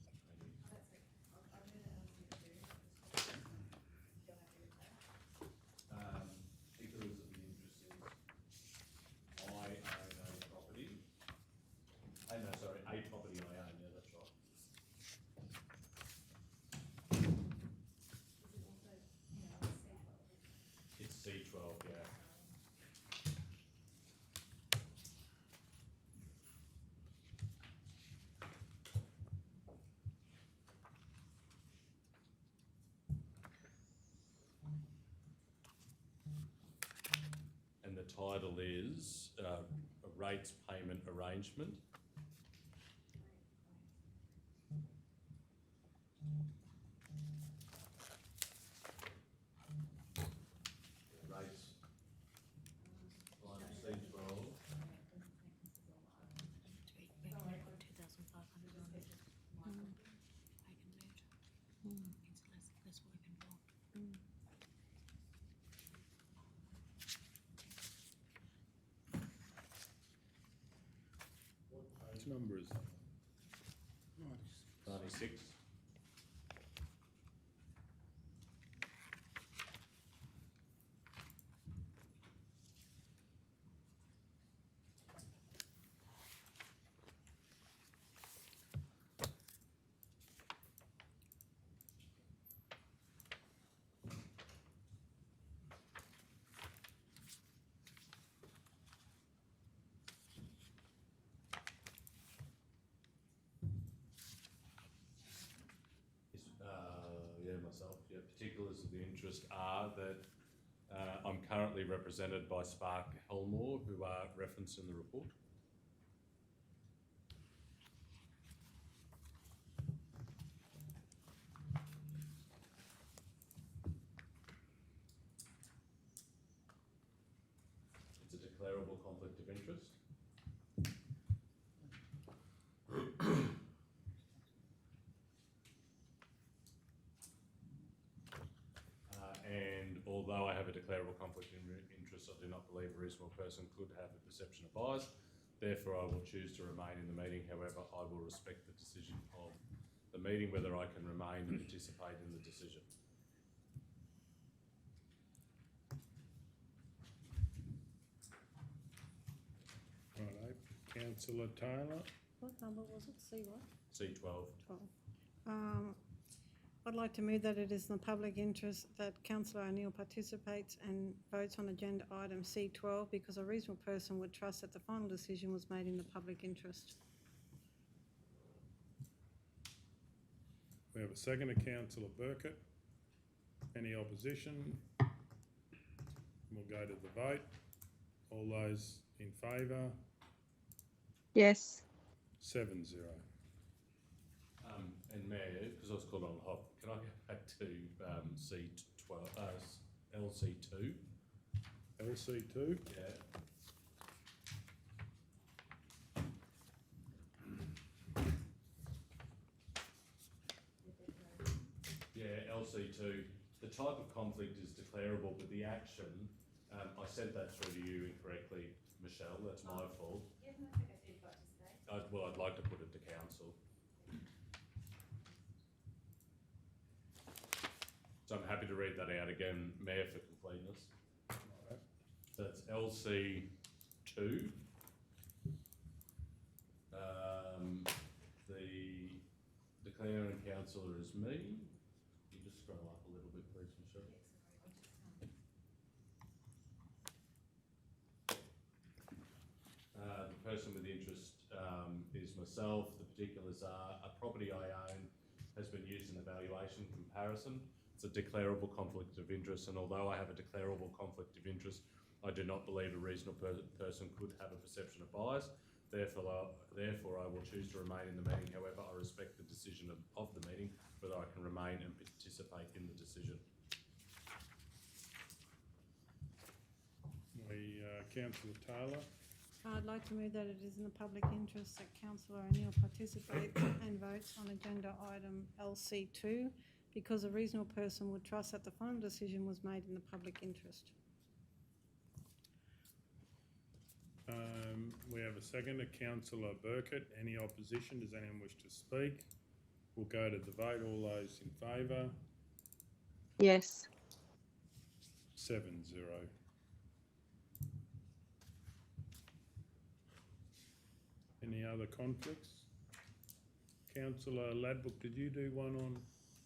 title is a rates payment arrangement. Rates, line C12. What page number is that? 96. Particulars of the interest are that I'm currently represented by Spark Helmore, who are referenced in the report. It's a declarable conflict of interest. And although I have a declarable conflict of interest, I do not believe a reasonable person could have a perception of bias. Therefore, I will choose to remain in the meeting. However, I will respect the decision of the meeting, whether I can remain and participate in the decision. Righto. Councillor Taylor. What number was it? C what? C12. 12. I'd like to move that it is in the public interest that Councillor O'Neill participates and votes on agenda item C12 because a reasonable person would trust that the final decision was made in the public interest. We have a second to Councillor Burkett. Any opposition? We'll go to the vote. All those in favour? Yes. 7-0. And Mayor, because I was called on hop, can I go back to C12, LC2? LC2? Yeah. Yeah, LC2. The type of conflict is declarable, but the action, I sent that through to you incorrectly, Michelle, that's my fault. Yeah, no, I think I did participate. Well, I'd like to put it to council. So I'm happy to read that out again, Mayor, for completeness. Right. So it's LC2. The declaring councillor is me. You just scroll up a little bit, please, Michelle. The person with interest is myself. The particulars are a property I own has been used in the valuation comparison. It's a declarable conflict of interest, and although I have a declarable conflict of interest, I do not believe a reasonable person could have a perception of bias. Therefore, I will choose to remain in the meeting. However, I respect the decision of the meeting, whether I can remain and participate in the decision. Councillor Taylor. I'd like to move that it is in the public interest that Councillor O'Neill participates and votes on agenda item LC2 because a reasonable person would trust that the final decision was made in the public interest. We have a second to Councillor Burkett. Any opposition? Does anyone wish to speak? We'll go to the vote. All those in favour? Yes. 7-0. Any other conflicts? Councillor Ladbrook, did you do one on?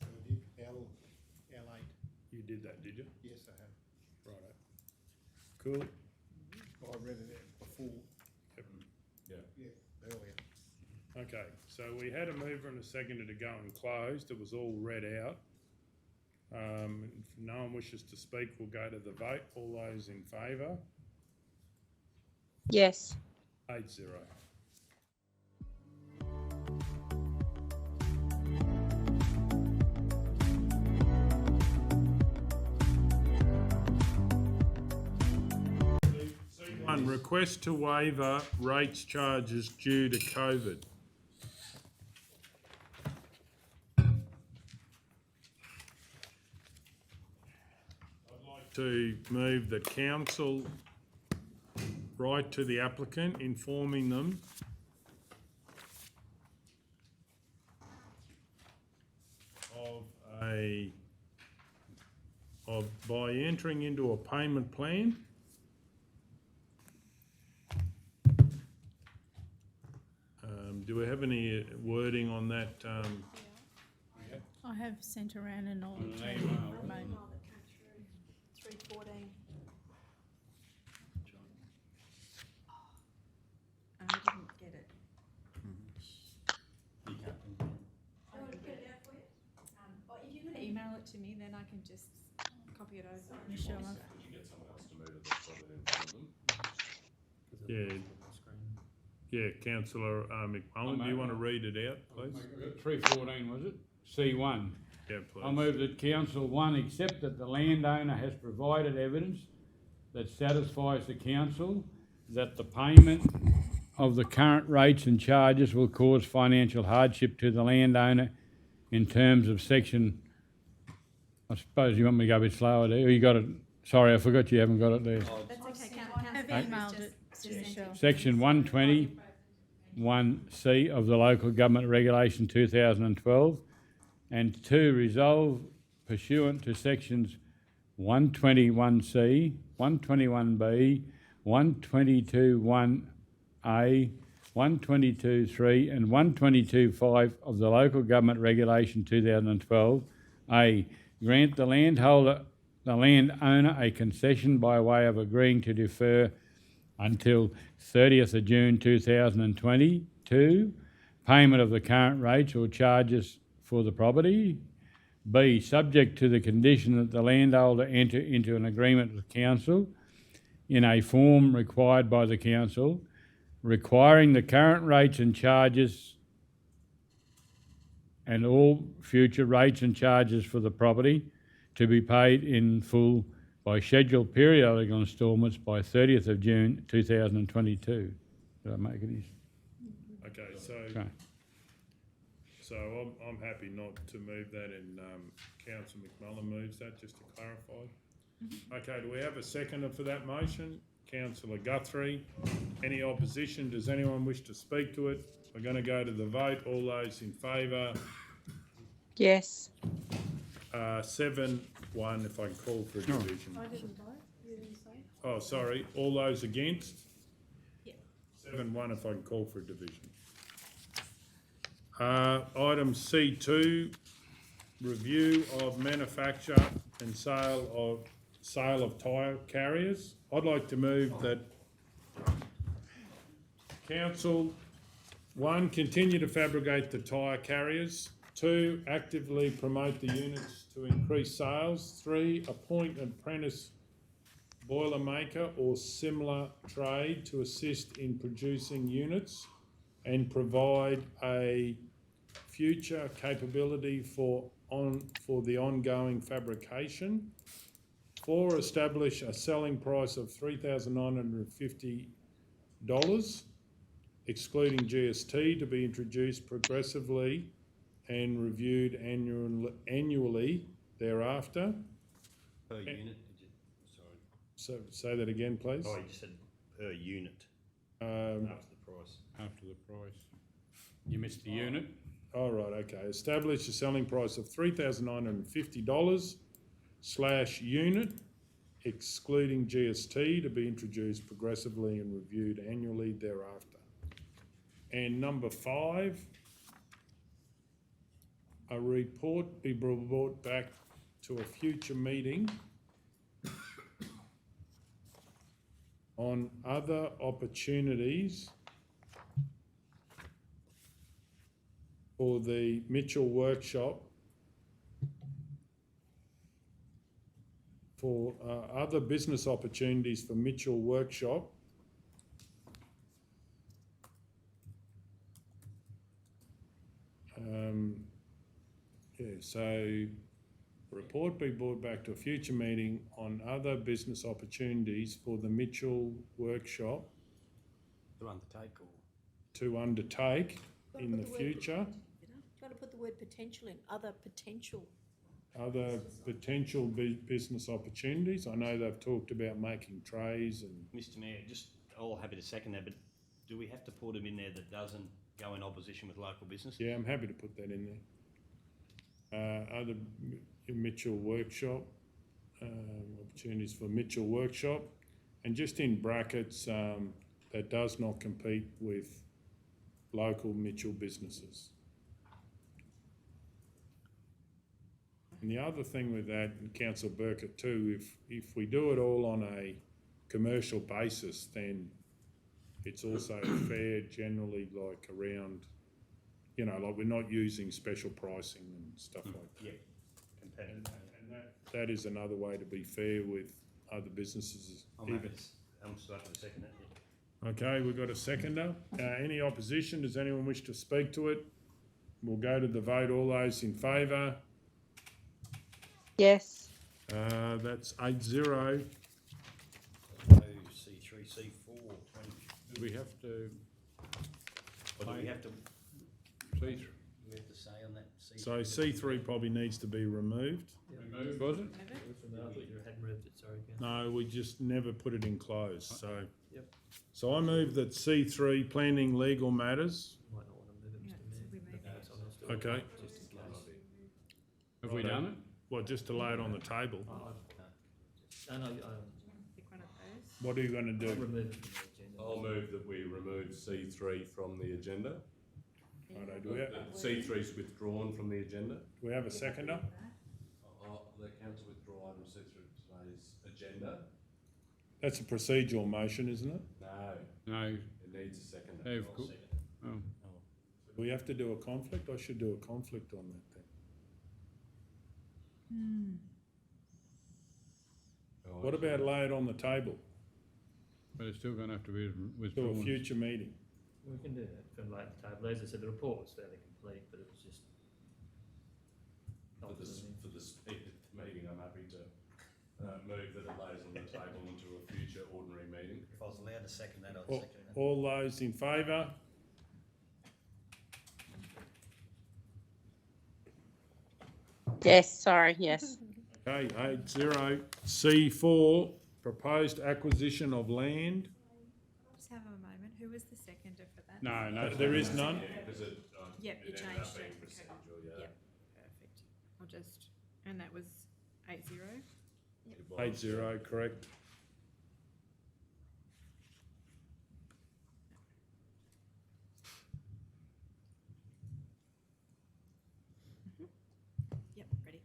I did L8. You did that, did you? Yes, I have. Righto. Cool. I read it out before. Yep. Yeah, earlier. Okay, so we had a mover and a seconder to go and closed. It was all read out. If no one wishes to speak, we'll go to the vote. All those in favour? Yes. 8-0. C1, request to waiver rates charges due to COVID. To move the council write to the applicant informing them of by entering into a payment plan do we have any wording on that? I have sent around an old email. email that came through 314. I didn't get it. Or if you can email it to me, then I can just copy it over and show them. Could you get someone else to move it that's got it in front of them? Yeah. Yeah, councillor McMullen, do you want to read it out, please? 314, was it? C1. Yeah, please. I move that council, 1, accept that the landowner has provided evidence that satisfies the council that the payment of the current rates and charges will cause financial hardship to the landowner in terms of section, I suppose you want me to go a bit slower there, you got it, sorry, I forgot you haven't got it there. That's okay, I've emailed it to Michelle. Section 121C of the Local Government Regulation 2012, and 2, resolve pursuant to sections 121C, 121B, 122.1A, 122.3 and 122.5 of the Local Government Regulation 2012, A, grant the landowner a concession by way of agreeing to defer until 30th of June 2022, payment of the current rates or charges for the property. B, subject to the condition that the landholder enter into an agreement with council in a form required by the council, requiring the current rates and charges and all future rates and charges for the property to be paid in full by scheduled periodic instalments by 30th of June 2022. Did I make it easy? Okay, Okay. so I'm happy not to move that, and councillor McMullen moves that, just to clarify. Okay, do we have a seconder for that motion? Councillor Guthrie. Any opposition? Does anyone wish to speak to it? We're going to go to the vote. All those in favour? Yes. 7-1 if I can call for a division. I didn't vote, you didn't say? Oh, sorry. All those against? Yeah. 7-1 if I can call for a division. Item C2, review of manufacture and sale of tyre carriers. I'd like to move that council, 1, continue to fabricate the tyre carriers. 2, actively promote the units to increase sales. 3, appoint an apprentice boiler maker or similar trade to assist in producing units and provide a future capability for the ongoing fabrication. 4, establish a selling price of $3,950, excluding GST, to be introduced progressively and reviewed annually thereafter. Per unit, did you? Sorry. So say that again, please. Oh, you just said per unit. Um, After the price. After the price. You missed the unit? All right, okay. Establish a selling price of $3,950/unit, excluding GST, to be introduced progressively and reviewed annually thereafter. And number 5, a report be brought back to a future meeting on other opportunities for the Mitchell workshop, for other business opportunities for Mitchell workshop So report be brought back to a future meeting on other business opportunities for the Mitchell workshop To undertake or? to undertake Gotta in put the the word future. Got to put the word potential in, other potential. Other potential business opportunities. I know they've talked about making trays and. Mr Mayor, just, all happy to second that, but do we have to put them in there that doesn't go in opposition with local business? Yeah, I'm happy to put that in there. Other Mitchell workshop, opportunities for Mitchell workshop, and just in brackets, that does not compete with local Mitchell businesses. And the other thing with that, and Councillor Burkett too, if we do it all on a commercial basis, then it's also fair generally, like around, you know, like we're not using special pricing and stuff like that. Yeah, competitive. And that is another way to be fair with other businesses. I'm still happy to second that, yeah. Okay, we've got a seconder. Any opposition? Does anyone wish to speak to it? We'll go to the vote. All those in favour? Yes. That's 8-0. C3, C4, 20. Do we have to, Or do we have to, do see, we have to say on that? C3? So C3 probably needs to be removed. remove, was it? I thought you had moved it, sorry, Ken. No, we just never put it in closed, so. Yep. So I move that C3, planning legal matters. Might not want to move it, Mr Mayor. No, it's on the still. Okay. Just in case. Have we done it? Well, just to lay it on the table. No, no, Pick one of those. What are you going to I'll do? remove it from the agenda. I'll move that we remove C3 from the agenda. Righto, do we have, C3's withdrawn from the agenda. do we have a seconder? The council withdraw item C3 from today's agenda. That's a procedural motion, isn't it? No, No, it needs a second. Dave, oh, Do we have to do a conflict? I should do a conflict on that then. What about lay it on the table but it's still gonna have to be to a withdrawn. future meeting? We can do that from like the table. As I said, the report was fairly complete, but it was just. For the speed of the meeting, I'm happy to move that it lays on the table into a future ordinary meeting. If I was allowed to second that, I'd All, second that. all those in favour? Yes, sorry, yes. Okay, 8-0. C4, proposed acquisition of land. Just have a moment. Who was the seconder for that? No, There is none. Yeah, because it, Yep, you it ended changed up being it. Okay. procedural, yeah. Yep, perfect. I'll just, and that was 8-0. It was. 8-0, correct. Yep, ready.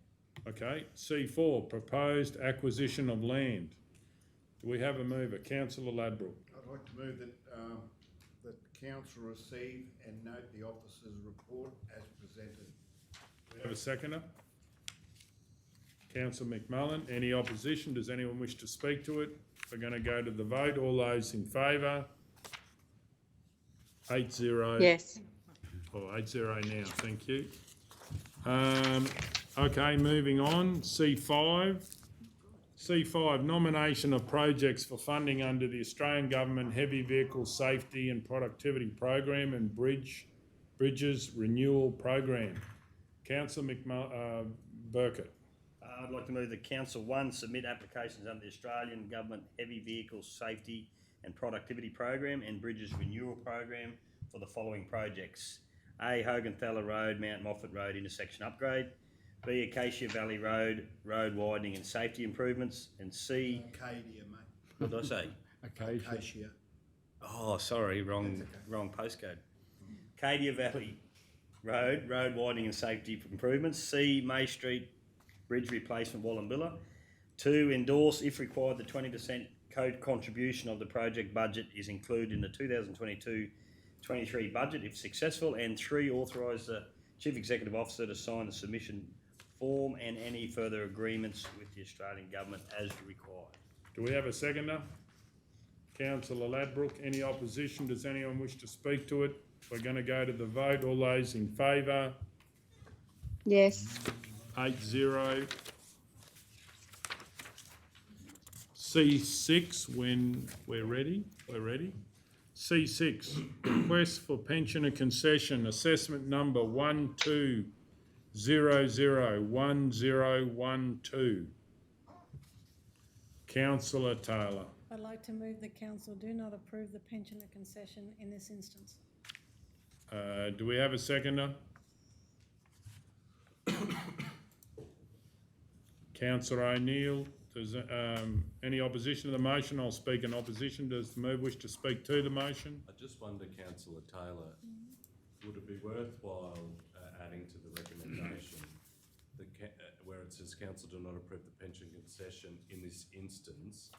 Okay, C4, proposed acquisition of land. Do we have a mover? Councillor Ladbroke. I'd like to move that, that the council receive and note the officer's report as presented. Do we have a seconder? Councillor McMullen. Any opposition? Does anyone wish to speak to it? We're going to go to the vote. All those in favour? 8-0. Yes. Oh, 8-0 now, thank you. Okay, moving on, C5. C5, nomination of projects for funding under the Australian Government Heavy Vehicle Safety and Productivity Program and Bridges Renewal Program. Councillor Burkett. I'd like to move that Council 1 submit applications under the Australian Government Heavy Vehicle Safety and Productivity Program and Bridges Renewal Program for the following projects. A. Hoganthala Road, Mount Moffat Road intersection upgrade. B. Acacia Valley Road, road widening and safety improvements. And C. Acadia, mate. What did I say? Acacia. Oh, sorry, wrong postcode. Acadia Valley Road, road widening and safety improvements. C. May Street Bridge replacement, Wallumbilla. 2. Endorse, if required, the 20% code contribution of the project budget is included in the 2022-23 budget if successful. And 3. Authorise the Chief Executive Officer to sign the submission form and any further agreements with the Australian Government as required. Do we have a seconder? Councillor Ladbrook. Any opposition? Does anyone wish to speak to it? We're going to go to the vote. All those in favour? Yes. 8-0. C6 when we're ready. We're ready. C6, request for pensioner concession, assessment number 12001012. Councillor Taylor. I'd like to move the council do not approve the pensioner concession in this instance. Do we have a seconder? Councillor O'Neill. Does any opposition to the motion? I'll speak in opposition. Does the mover wish to speak to the motion? I just wonder, Councillor Taylor, would it be worthwhile adding to the recommendation where it says council do not approve the pension concession in this instance,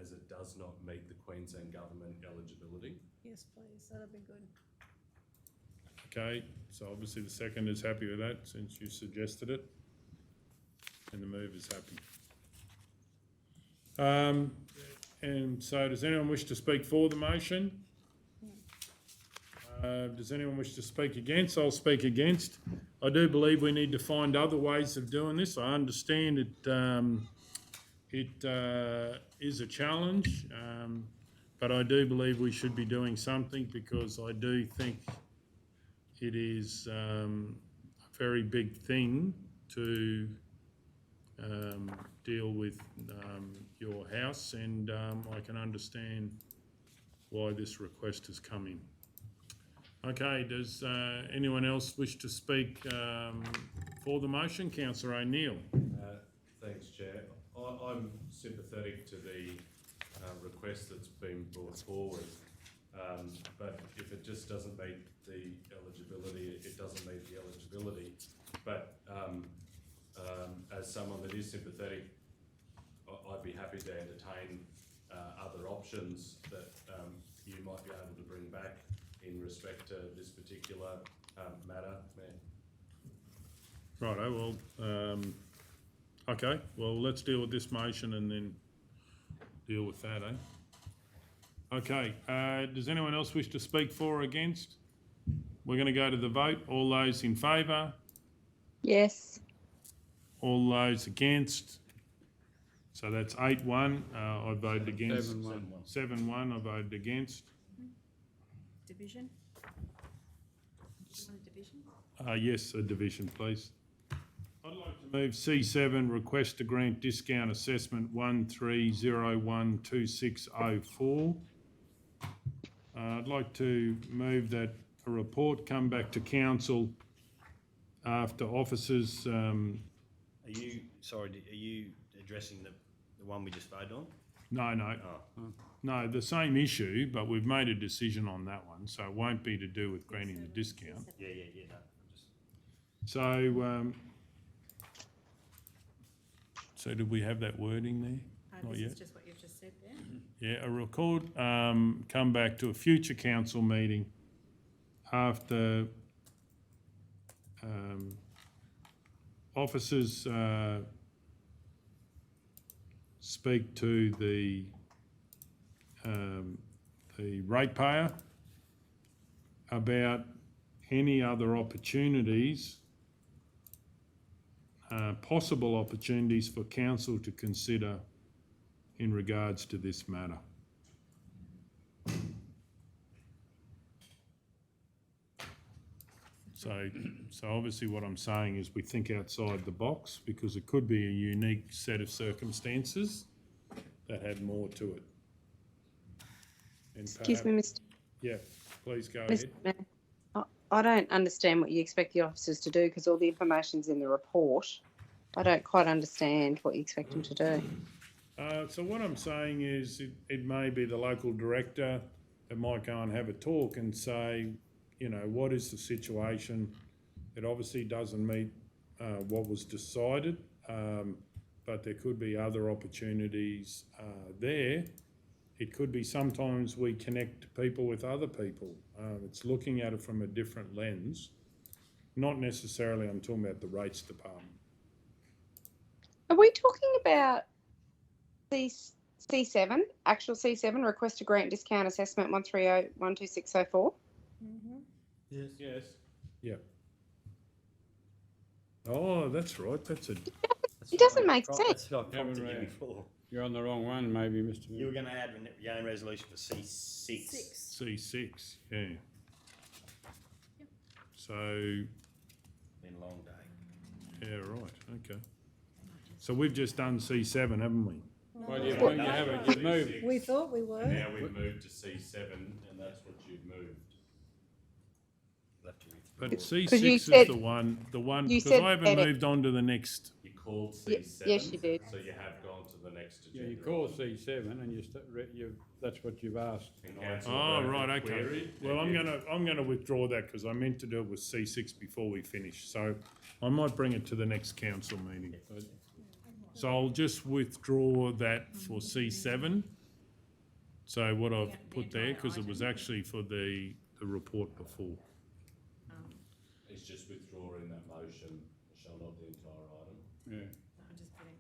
as it does not meet the Queensland government eligibility? Yes, please, that'd be good. Okay, so obviously the second is happy with that since you suggested it, and the mover is happy. And so does anyone wish to speak for the motion? Does anyone wish to speak against? I'll speak against. I do believe we need to find other ways of doing this. I understand it is a challenge, but I do believe we should be doing something because I do think it is a very big thing to deal with your house, and I can understand why this request has come in. Okay, does anyone else wish to speak for the motion? Councillor O'Neill. Thanks, Chair. I'm sympathetic to the request that's been brought forward, but if it just doesn't meet the eligibility, it doesn't meet the eligibility. But as someone that is sympathetic, I'd be happy to entertain other options that you might be able to bring back in respect to this particular matter, Mayor. Righto, well, okay, well, let's deal with this motion and then deal with that, eh? Okay, does anyone else wish to speak for or against? We're going to go to the vote. All those in favour? Yes. All those against? So that's 8-1. I voted against. 7-1. 7-1. I voted against. Division? Do you want a division? Yes, a division, please. I'd like to move C7, request to grant discount assessment 13012604. I'd like to move that a report come back to council after officers. Are you addressing the one we just voted on? No. No, the same issue, but we've made a decision on that one, so it won't be to do with granting the discount. Yeah, no. So did we have that wording there? Not This yet. is just what you've just said there. Yeah, a record, come back to a future council meeting after officers speak to the ratepayer about any other opportunities, possible opportunities for council to consider in regards to this matter. So obviously what I'm saying is we think outside the box because it could be a unique set of circumstances that had more to it. And Excuse me, Mr. Yeah, please go Mr. ahead. Mayor. I don't understand what you expect the officers to do because all the information's in the report. I don't quite understand what you expect them to do. So what I'm saying is it may be the local director that might go and have a talk and say, you know, what is the situation? It obviously doesn't meet what was decided, but there could be other opportunities there. It could be sometimes we connect people with other people. It's looking at it from a different lens. Not necessarily, I'm talking about the rates department. Are we talking about the C7, actual C7, request to grant discount assessment 130-12604. Yes. Yes. Yeah. Oh, that's right. That's a. It doesn't make sense. That's what I Haven't prompted you read. before. You're on the wrong one, maybe, Mr. You were going to add your own resolution for C6. C6, yeah. So, Been a long day. yeah, right, okay. So we've just done C7, haven't we? Well, you haven't, you've moved. We thought we were. Now we've moved to C7, and that's what you've moved. But you C6 is said- the one, you because said I haven't edit. moved on to the next. You called Ye- C7. yes, you did. So you have gone to the next Yeah, agenda. you call C7 and that's what you've asked. And councillor Oh, Bradford right, okay. queried, Well, and I'm gonna withdraw that because I meant to do it with C6 before we finish. So I might bring it to the next council meeting. So I'll just withdraw that for C7. So what I've put there, because it was actually for the report before. He's just withdrawing that motion, shall not the entire item. Yeah. I'm just putting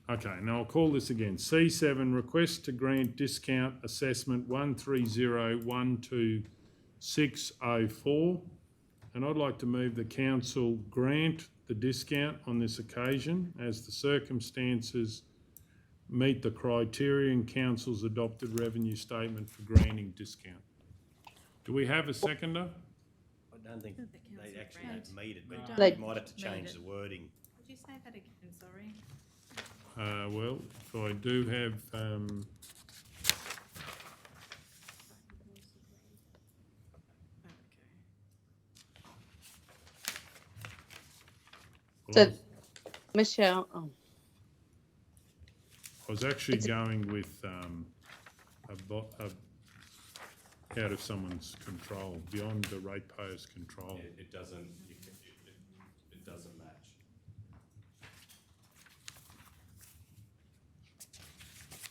that. Okay, now I'll call this again. C7, request to grant discount assessment 130-12604. And I'd like to move the council grant the discount on this occasion as the circumstances meet the criteria in council's adopted revenue statement for granting discount. Do we have a seconder? I don't think they actually don't meet it, but They- you might have to change the wording. Would you say that again, sorry? Well, if I do have, So, Michelle, oh, I was actually going with out of someone's control, beyond the ratepayer's control. It doesn't, it doesn't match.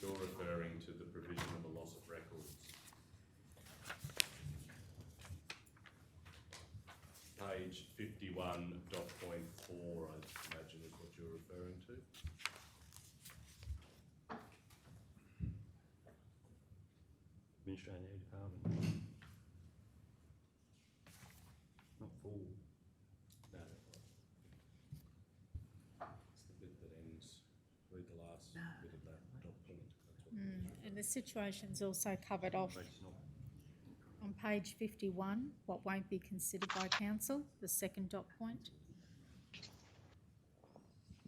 You're referring to the provision of a loss of records. Page 51.4, I imagine is what you're referring to. Administrative department. Not full. No. It's the bit that ends, read the last bit of that document. That's what And the situation's also covered off on page 51, what won't be considered by council, the second dot point.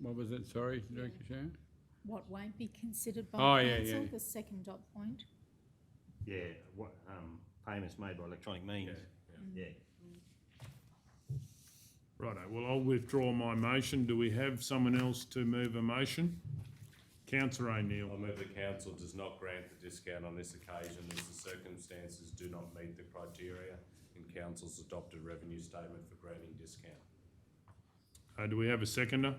What was it, sorry, Director Sharon? What won't be considered Oh, by yeah, council, yeah. the second dot point. Yeah, what, payments made by electronic means. Yeah. Righto, well, I'll withdraw my motion. Do we have someone else to move a motion? Councillor O'Neill. I move the council does not grant the discount on this occasion as the circumstances do not meet the criteria in council's adopted revenue statement for granting discount. Do we have a seconder?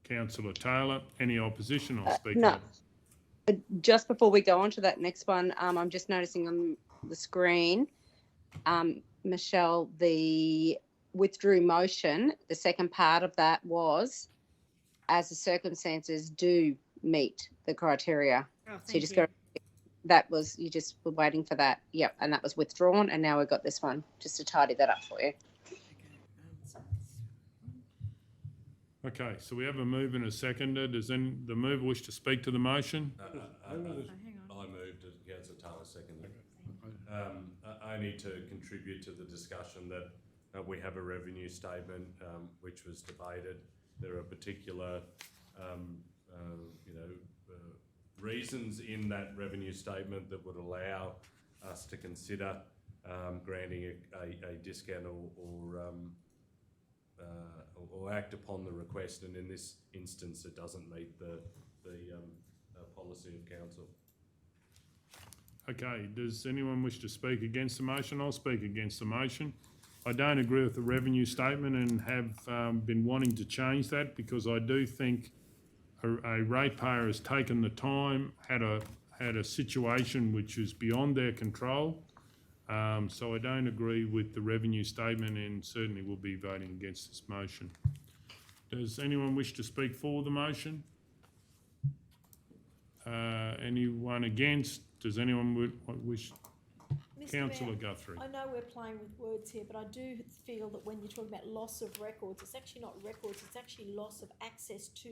Councillor Taylor. Any opposition? I'll speak. no. to it. Just before we go on to that next one, I'm just noticing on the screen, Michelle, the withdrew motion, the second part of that was, as the circumstances do meet the criteria. So you just got, that was, you just were waiting for that. Yep, and that was withdrawn, and now we've got this one, just to tidy that up for you. Okay, so we have a move and a seconder. Does the mover wish to speak to the motion? I moved it, councillor Taylor seconded. Only to contribute to the discussion that we have a revenue statement which was debated. There are particular, reasons in that revenue statement that would allow us to consider granting a discount or act upon the request, and in this instance, it doesn't meet the policy of council. Okay, does anyone wish to speak against the motion? I'll speak against the motion. I don't agree with the revenue statement and have been wanting to change that because I do think a ratepayer has taken the time, had a situation which is beyond their control. So I don't agree with the revenue statement and certainly will be voting against this motion. Does anyone wish to speak for the motion? Anyone against? Does anyone wish? Mr. Councillor Mayor, Guthrie. I know we're playing with words here, but I do feel that when you're talking about loss of records, it's actually not records, it's actually loss of access to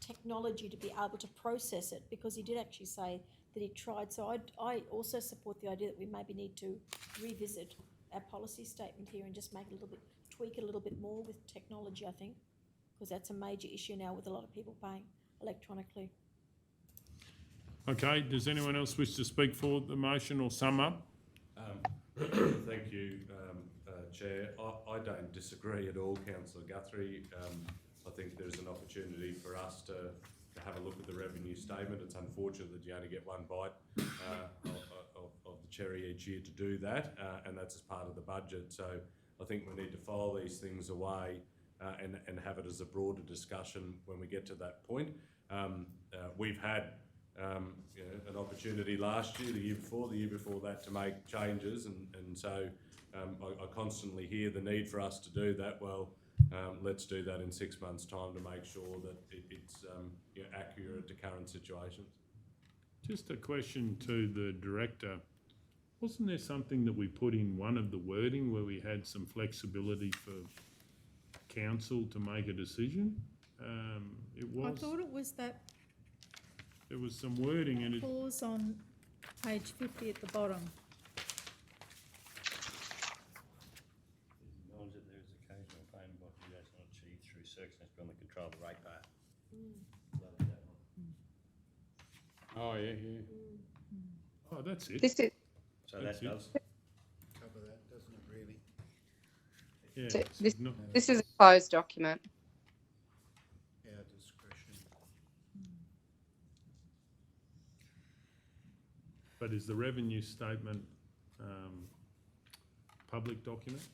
technology to be able to process it, because he did actually say that he tried. So I also support the idea that we maybe need to revisit our policy statement here and just make it a little bit, tweak it a little bit more with technology, I think, because that's a major issue now with a lot of people paying electronically. Okay, does anyone else wish to speak for the motion or sum up? Thank you, Chair. I don't disagree at all, Councillor Guthrie. I think there's an opportunity for us to have a look at the revenue statement. It's unfortunate that you only get one bite of the cherry each year to do that, and that's as part of the budget. So I think we need to file these things away and have it as a broader discussion when we get to that point. We've had an opportunity last year, the year before that, to make changes, and so I constantly hear the need for us to do that. Well, let's do that in 6 months' time to make sure that it's accurate to current situations. Just a question to the director. Wasn't there something that we put in one of the wording where we had some flexibility for council to make a decision? It was. I thought it was that There was some wording and it. clause on page 50 at the bottom. Acknowledge that there is occasional payment by PDS not achieved through circumstances beyond the control of the ratepayer. Oh, yeah. Oh, that's it. This is, So That's that it. does. Cover that, doesn't it, really? Yeah, So it's this- not- this is a closed document. Our discretion. But is the revenue statement public document?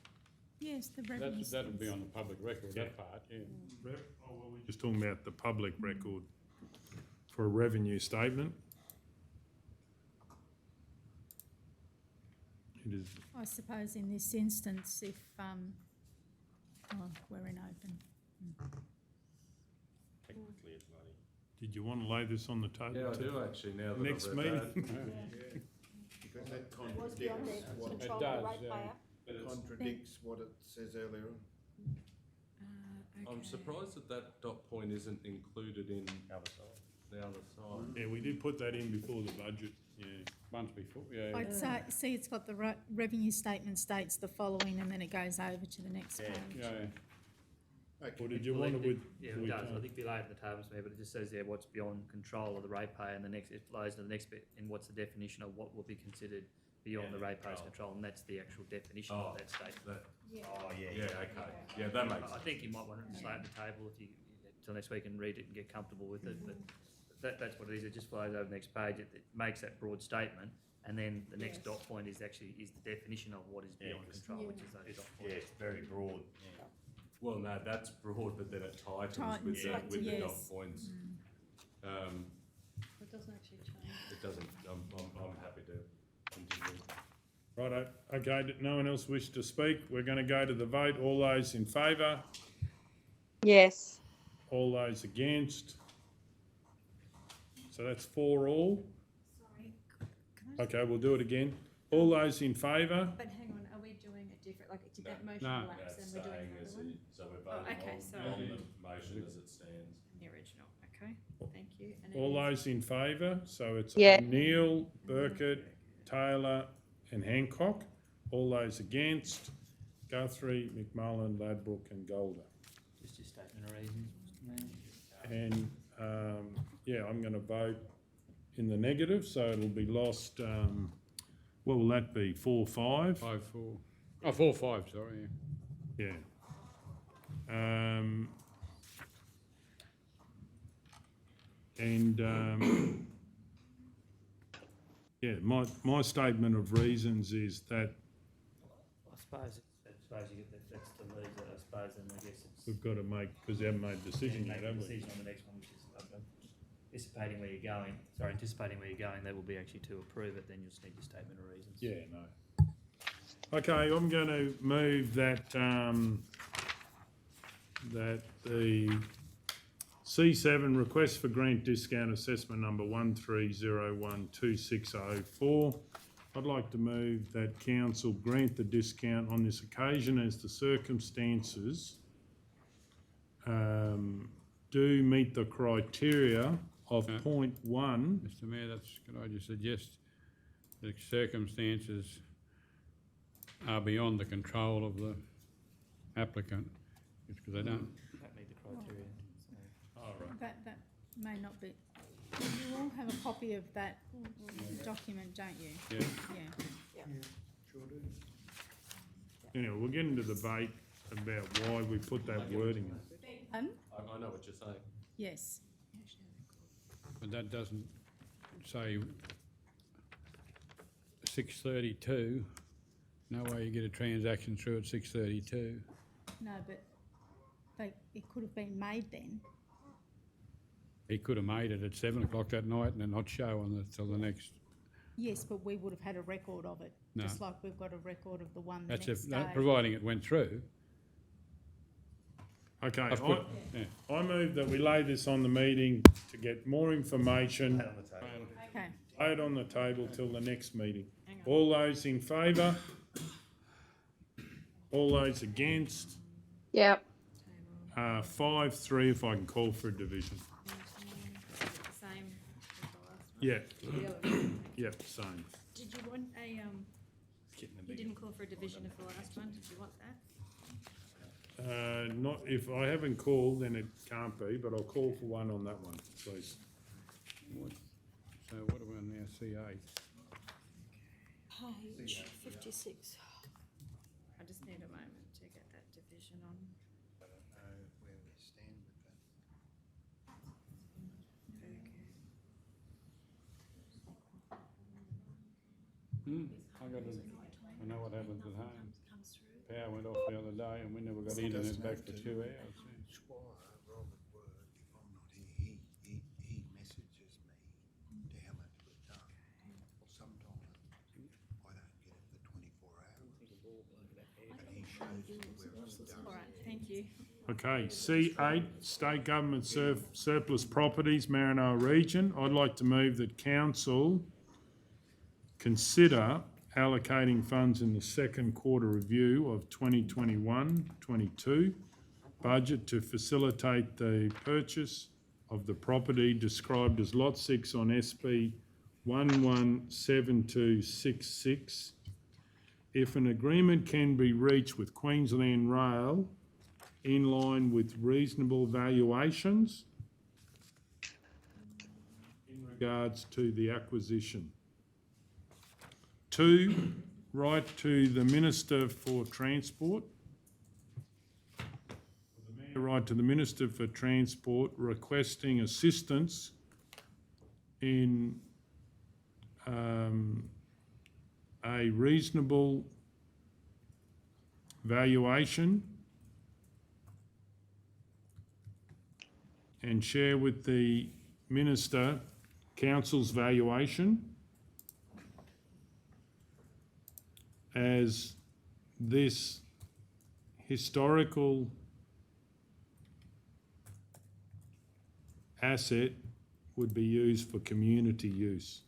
Yes, the revenue. That would be on the public record, that part, yeah. Oh, well, we're just talking about the public record for a revenue statement. It is, I suppose in this instance, if, we're in open. Technically, it's money. did you want to lay this on the table? Yeah, I too? do actually, now that Next I've read that. meeting. Because that It was beyond contradicts the what, It control does, of the ratepayer. contradicts what it says earlier on. I'm surprised that that dot point isn't included in The other side. the other side. Yeah, we did put that in before the budget, yeah. Once before, yeah. I'd say, see, it's got the revenue statement states the following, and then it goes over to the next Yeah. page. Yeah, Or did you want to with? Yeah, it does. I think if you lay it at the table, but it just says there what's beyond control of the ratepayer, and the next, it flows to the next bit, and what's the definition of what will be considered beyond the ratepayer's control, and that's the actual definition of that statement. Oh, yeah. Yeah, okay. Yeah, that makes I think you might want to lay it at the table if you, till next week and read it and get comfortable with it, but that's what it is. It just flows over the next page. It makes that broad statement, and then the next dot point is actually the definition of what is beyond control, which is those dot Yeah, points. it's very broad. Well, no, that's broad, but then it tightens Tightens, with the dot yes. points. It doesn't actually change. It doesn't, I'm happy to continue. Righto, okay, no one else wish to speak? We're going to go to the vote. All those in favour? Yes. All those against? So that's 4 all. Sorry, can I Okay, we'll do it again. All those in favour? But hang on, are we doing a different, like, did that motion No. lapse That's and we're doing staying another as one? so we're Oh, voting okay, on so- the motion as it stands. The original, okay, thank you. And it All is- those in favour? So it's Yeah. O'Neill, Burkett, Taylor and Hancock. All those against? Guthrie, McMullen, Ladbroke and Golder. Just your statement of reasons, Mr. Mayor. And, yeah, I'm going to vote in the negative, so it'll be lost, what will that be, 4-5? 5-4. Oh, 4-5, sorry, yeah. Yeah. Yeah, my statement of reasons is that I suppose, that's to lose it, I suppose, and I guess it's. we've got to make, because we haven't made a decision yet, Make a have we? decision on the next one, which is, anticipating where you're going, they will be actually to approve it, then you'll just need your statement of reasons. Yeah, no. Okay, I'm going to move that, that the C7, request for grant discount assessment number 13012604. I'd like to move that council grant the discount on this occasion as the circumstances do meet the criteria of point 1. Mr Mayor, could I just suggest the circumstances are beyond the control of the applicant, because they don't. That meet the criteria, so. That may not be. You all have a copy of that document, don't you? Yeah. Yeah. Anyway, we'll get into the debate about why we put that wording in. Pardon? I know what you're saying. Yes. But that doesn't say 6:32. No way you get a transaction through at 6:32. No, but it could have been made then. He could have made it at 7 o'clock that night and then not show till the next. Yes, but we would have had a record of it, No. just like we've got a record of the one the That's next day. providing it went through. Okay, Yeah. I move that we lay this on the meeting to get more information. Okay. Lay it on the table till the next meeting. All those in favour? All those against? Yep. 5-3 if I can call for a division. Same as the last one. Yeah, Yeah. yep, same. Did you want a, you didn't call for a division of the last one, did you want that? Not, if I haven't called, then it can't be, but I'll call for one on that one, please. So what are we on now, C8? Page 56. I just need a moment to get that division on. I don't know where we stand with that. I know what happens at home. Power went off the other day and we never got internet back for 2 hours. Squire, Robert Word, if I'm not here, he messages me down at the done. Well, sometimes I don't get it for 24 hours. And he shows me where it's done. All right, thank you. Okay, C8, State Government Surplus Properties, Maranoa Region. I'd like to move that council consider allocating funds in the second quarter review of 2021-22 budget to facilitate the purchase of the property described as Lot 6 on SP 117266. If an agreement can be reached with Queensland Rail in line with reasonable valuations in regards to the acquisition. 2, write to the Minister for Transport. Write to the Minister for Transport requesting assistance in a reasonable valuation and share with the Minister Council's valuation as this historical asset would be used for community use.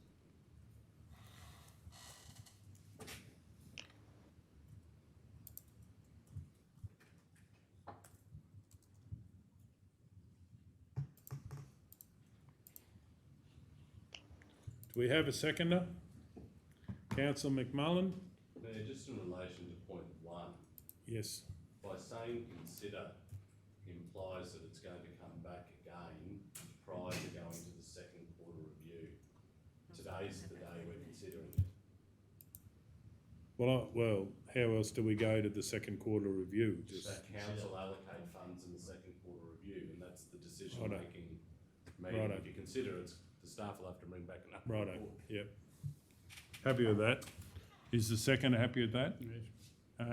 Do we have a seconder? Councillor McMullen? Mayor, just in relation to point 1, Yes. by saying consider implies that it's going to come back again prior to going to the second quarter review. Today's the day we're considering it. Well, how else do we go to the second quarter review? So council allocate funds in the second quarter review, and that's the decision-making meeting. Righto. If you consider it, the staff will have to bring back another Righto, report. yep. Happy with that. Is the seconder happy with that?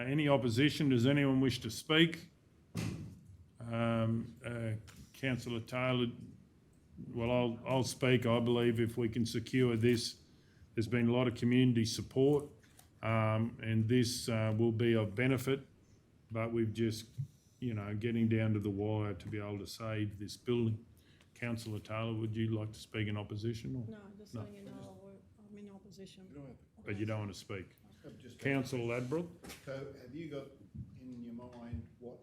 Any opposition? Does anyone wish to speak? Councillor Taylor, well, I'll speak. I believe if we can secure this, there's been a lot of community support, and this will be of benefit, but we've just, getting down to the wire to be able to save this building. Councillor Taylor, would you like to speak in opposition? Or? No, just No. letting you know I'm in opposition. But you don't want to speak. I've just got- Councillor Ladbrook? So have you got in your mind what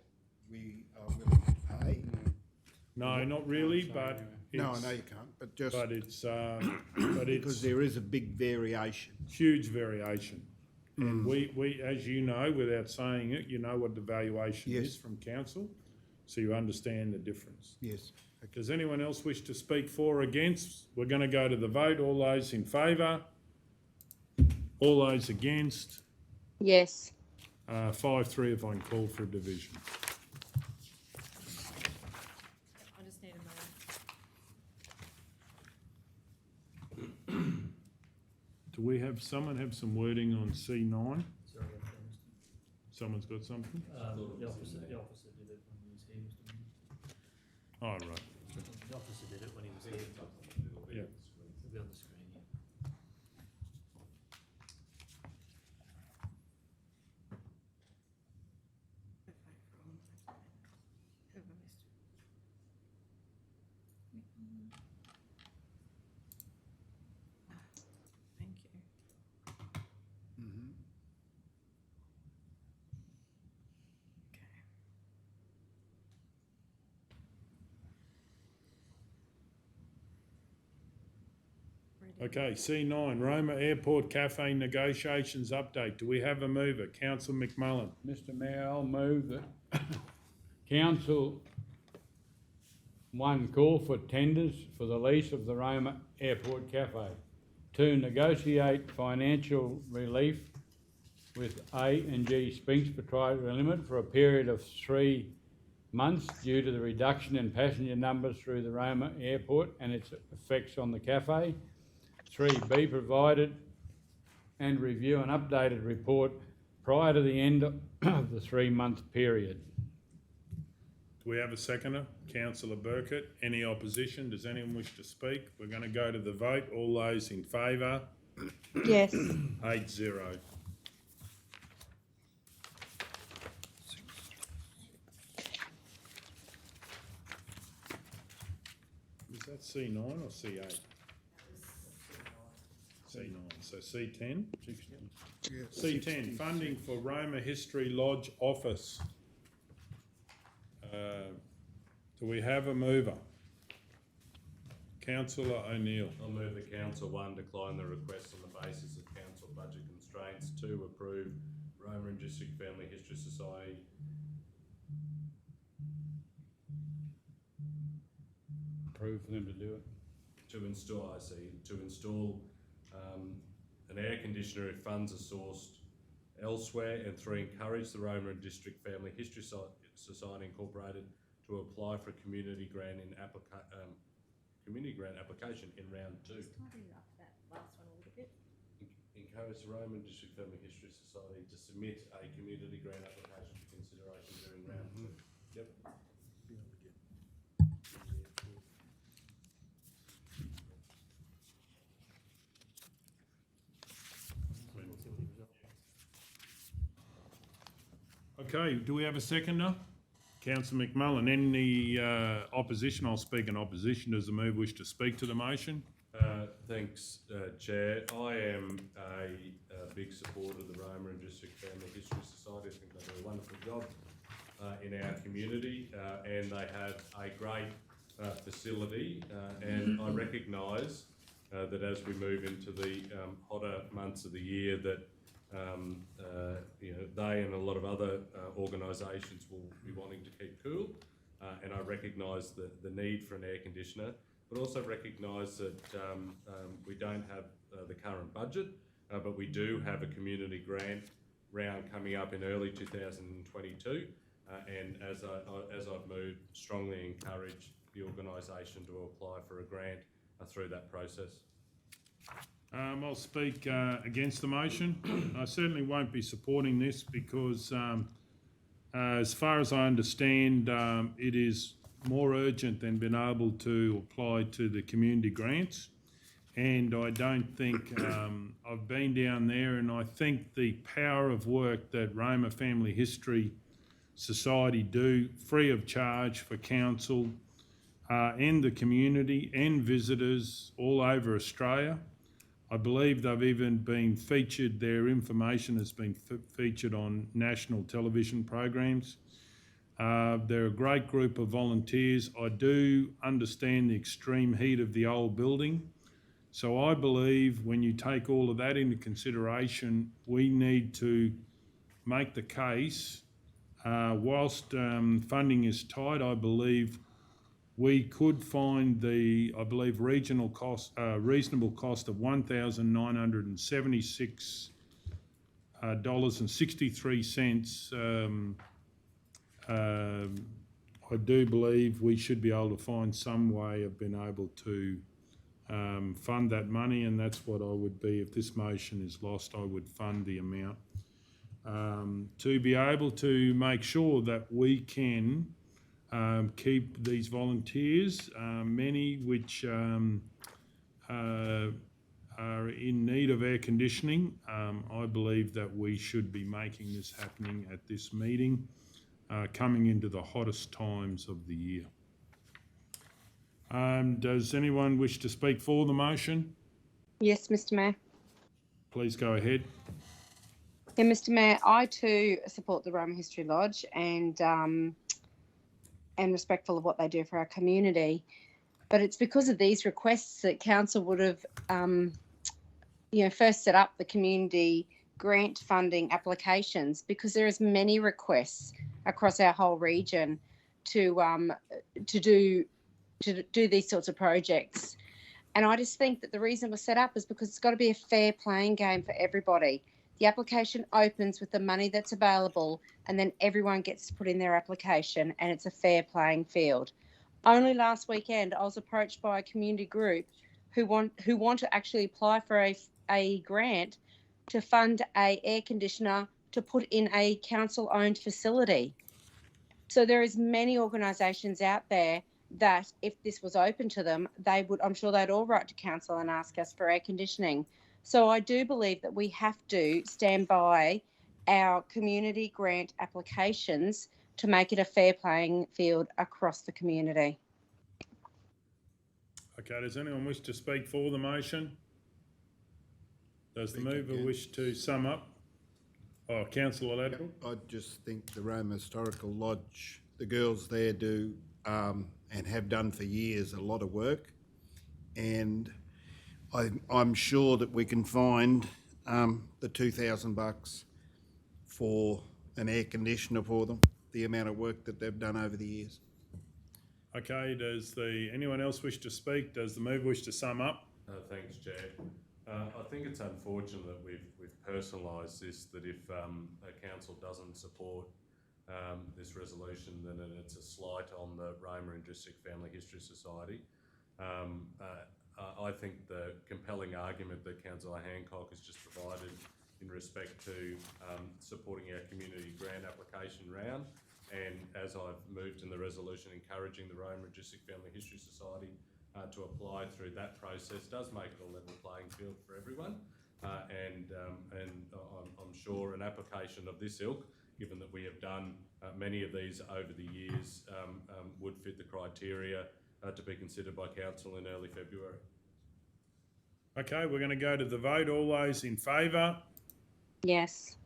we are willing to pay? No, not really, Can't say but anyway. No, I it's- know you can't, but just But it's because there is a big variation. huge variation. And we, as you know, without saying it, you know what the valuation Yes. is from council, so you understand the difference. Yes. Does anyone else wish to speak for or against? We're going to go to the vote. All those in favour? All those against? Yes. 5-3 if I can call for a division. I just need a moment. Do we have, someone have some wording on C9? Sorry, I finished. Someone's got something? The officer did it when he was here, Mr. Mayor. Oh, right. The officer did it when he was here. Yeah. It'll be on the screen, yeah. Thank you. Mhm. Okay, C9, Roma Airport Cafe negotiations update. Do we have a mover? Councillor McMullen. Mr. Mayor, I'll move that council, one, call for tenders for the lease of the Roma Airport Cafe. Two, negotiate financial relief with A&G Spinks Proprietary Limited for a period of 3 months due to the reduction in passenger numbers through the Roma Airport and its effects on the cafe. 3, be provided and review an updated report prior to the end of the 3-month period. Do we have a seconder? Councillor Burkett. Any opposition? Does anyone wish to speak? We're going to go to the vote. All those in favour? Yes. 8-0. Is that C9 or C8? C9. So C10? Yeah, C10, funding for Roma History Lodge office. Do we have a mover? Councillor O'Neill. I'll move the council, 1, decline the request on the basis of council budget constraints. 2, approve Roma and District Family History Society Approve for them to do it. to install an air conditioner if funds are sourced elsewhere, and 3, encourage the Roma and District Family History Society Incorporated to apply for a community grant application in round 2. Tidy up that last one a little bit. Encourage the Roma and District Family History Society to submit a community grant application for consideration during round 2. Yep. Okay, do we have a seconder? Councillor McMullen. Any opposition? I'll speak in opposition. Does the mover wish to speak to the motion? Thanks, Chair. I am a big supporter of the Roma and District Family History Society. I think they do a wonderful job in our community, and they have a great facility. And I recognise that as we move into the hotter months of the year, that they and a lot of other organisations will be wanting to keep cool, and I recognise the need for an air conditioner, but also recognise that we don't have the current budget, but we do have a community grant round coming up in early 2022, and as I've moved, strongly encourage the organisation to apply for a grant through that process. I'll speak against the motion. I certainly won't be supporting this because, as far as I understand, it is more urgent than being able to apply to the community grants. And I don't think, I've been down there, and I think the power of work that Roma Family History Society do, free of charge for council, and the community and visitors all over Australia. I believe they've even been featured, their information has been featured on national television programs. They're a great group of volunteers. I do understand the extreme heat of the old building. So I believe when you take all of that into consideration, we need to make the case, whilst funding is tight, I believe we could find the, I believe, reasonable cost of $1,976.63. I do believe we should be able to find some way of being able to fund that money, and that's what I would be, if this motion is lost, I would fund the amount to be able to make sure that we can keep these volunteers, many which are in need of air conditioning. I believe that we should be making this happening at this meeting, coming into the hottest times of the year. Does anyone wish to speak for the motion? Yes, Mr Mayor. Please go ahead. Yeah, Mr Mayor, I too support the Roma History Lodge and respectful of what they do for our community. But it's because of these requests that council would have, first set up the community grant funding applications, because there is many requests across our whole region to do these sorts of projects. And I just think that the reason it was set up is because it's got to be a fair playing game for everybody. The application opens with the money that's available, and then everyone gets to put in their application, and it's a fair playing field. Only last weekend, I was approached by a community group who want to actually apply for a grant to fund a air conditioner to put in a council-owned facility. So there is many organisations out there that if this was open to them, I'm sure they'd all write to council and ask us for air conditioning. So I do believe that we have to stand by our community grant applications to make it a fair playing field across the community. Okay, does anyone wish to speak for the motion? Does the mover wish to sum up? Oh, Councillor Ladbrokes? I just think the Roma Historical Lodge, the girls there do and have done for years a lot of work, and I'm sure that we can find the $2,000 for an air conditioner for them, the amount of work that they've done over the years. Okay, does anyone else wish to speak? Does the mover wish to sum up? Thanks, Chair. I think it's unfortunate that we've personalised this, that if a council doesn't support this resolution, then it's a slight on the Roma and District Family History Society. I think the compelling argument that Councillor Hancock has just provided in respect to supporting our community grant application round, and as I've moved in the resolution encouraging the Roma and District Family History Society to apply through that process, does make it a level playing field for everyone. And I'm sure an application of this ilk, given that we have done many of these over the years, would fit the criteria to be considered by council in early February. Okay, we're going to go to the vote. All those in favour? Yes.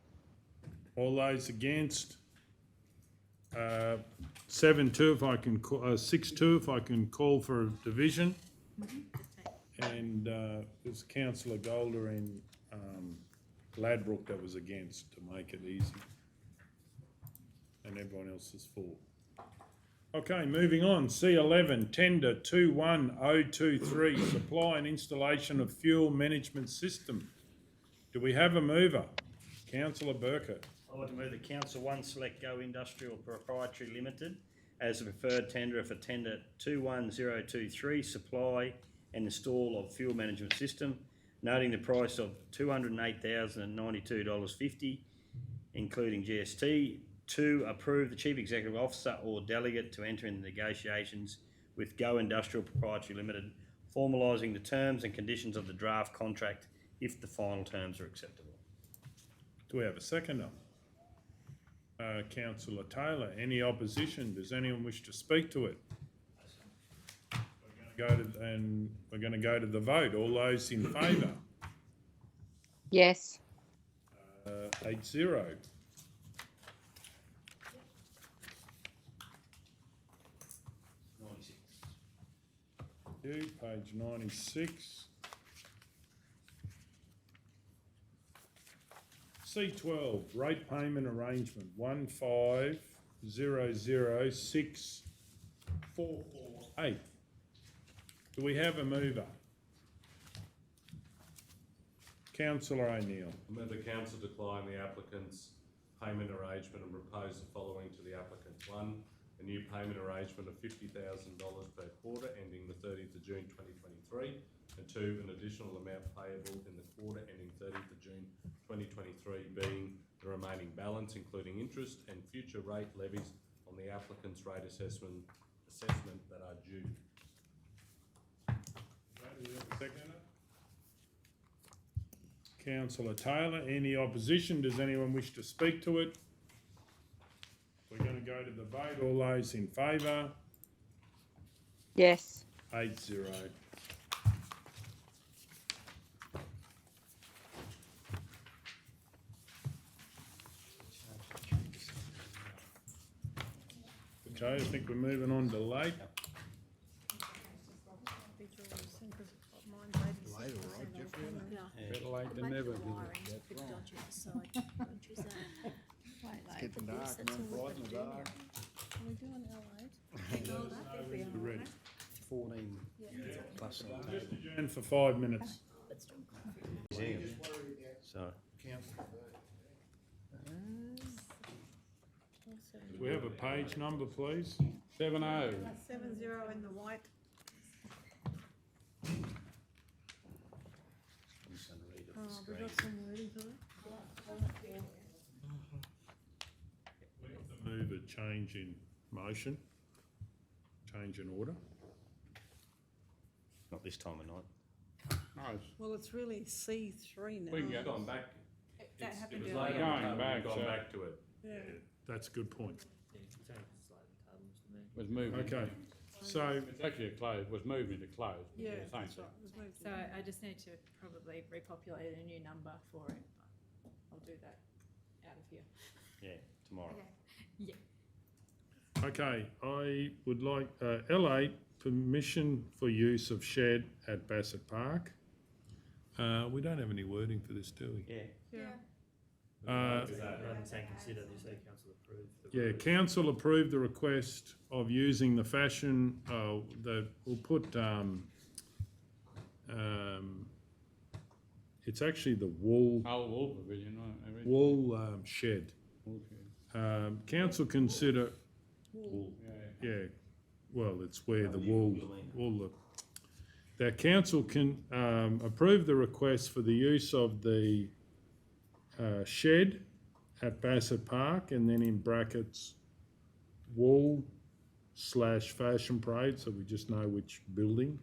All those against? 7-2 if I can call, 6-2 if I can call for a division. And there's Councillor Golder and Ladbrokes that was against, to make it easy. And everyone else is for. Okay, moving on. C11, tender 21023, supply and installation of fuel management system. Do we have a mover? Councillor Burkett. I would move that Council 1 select Go Industrial Proprietary Limited as the preferred tenderer for tender 21023, supply and install of fuel management system, noting the price of $208,092.50, including GST. 2, approve the Chief Executive Officer or delegate to enter into negotiations with Go Industrial Proprietary Limited, formalising the terms and conditions of the draft contract if the final terms are acceptable. Do we have a seconder? Councillor Taylor. Any opposition? Does anyone wish to speak to it? And we're going to go to the vote. All those in favour? Yes. 8-0. Page 96. C12, rate payment arrangement 1500648. Do we have a mover? Councillor O'Neill. I move the council decline the applicant's payment arrangement and propose the following to the applicant. 1, a new payment arrangement of $50,000 per quarter ending the 30th of June 2023, and 2, an additional amount payable in the quarter ending 30th of June 2023 being the remaining balance, including interest and future rate levies on the applicant's rate assessment that are due. Councillor Taylor, any opposition? Does anyone wish to speak to it? We're going to go to the vote. All those in favour? Yes. 8-0. Okay, I think we're moving on to late. Later, right, Jeffrey? Better late than never. It's getting dark and I'm bright in the dark. Can we do an L8? We're ready. 14 plus some time. Just adjourn for 5 minutes. So. Do we have a page number, please? 7-0. 7-0 in the white. We got some wording for it. Move a change in motion, change in order. Not this time of night. Nice. Well, it's really C3 now. We can go. Gone back. That It happened was earlier. later Going on, back, we've gone so- back to it. Yeah. That's a good point. Was moved. Okay, so It's actually a close, was moved into closed. Yeah, Same that's thing. right. It was moved So to- I just need to probably repopulate a new number for it, but I'll do that out of here. Yeah, tomorrow. Yeah. okay, I would like L8 permission for use of shed at Bassett Park. We don't have any wording for this, do we? Yeah. Yeah. Rather than saying consider, you say council approve. Yeah, council approved the request of using the fashion, we'll put, it's actually the wool Wool provision, right? Everything. wool shed. Wool shed. Council consider, Yeah. yeah, well, it's where the the council can approve the request for the use of the shed at Bassett Park, and then in brackets, wool/fashion parade, so we just know which building.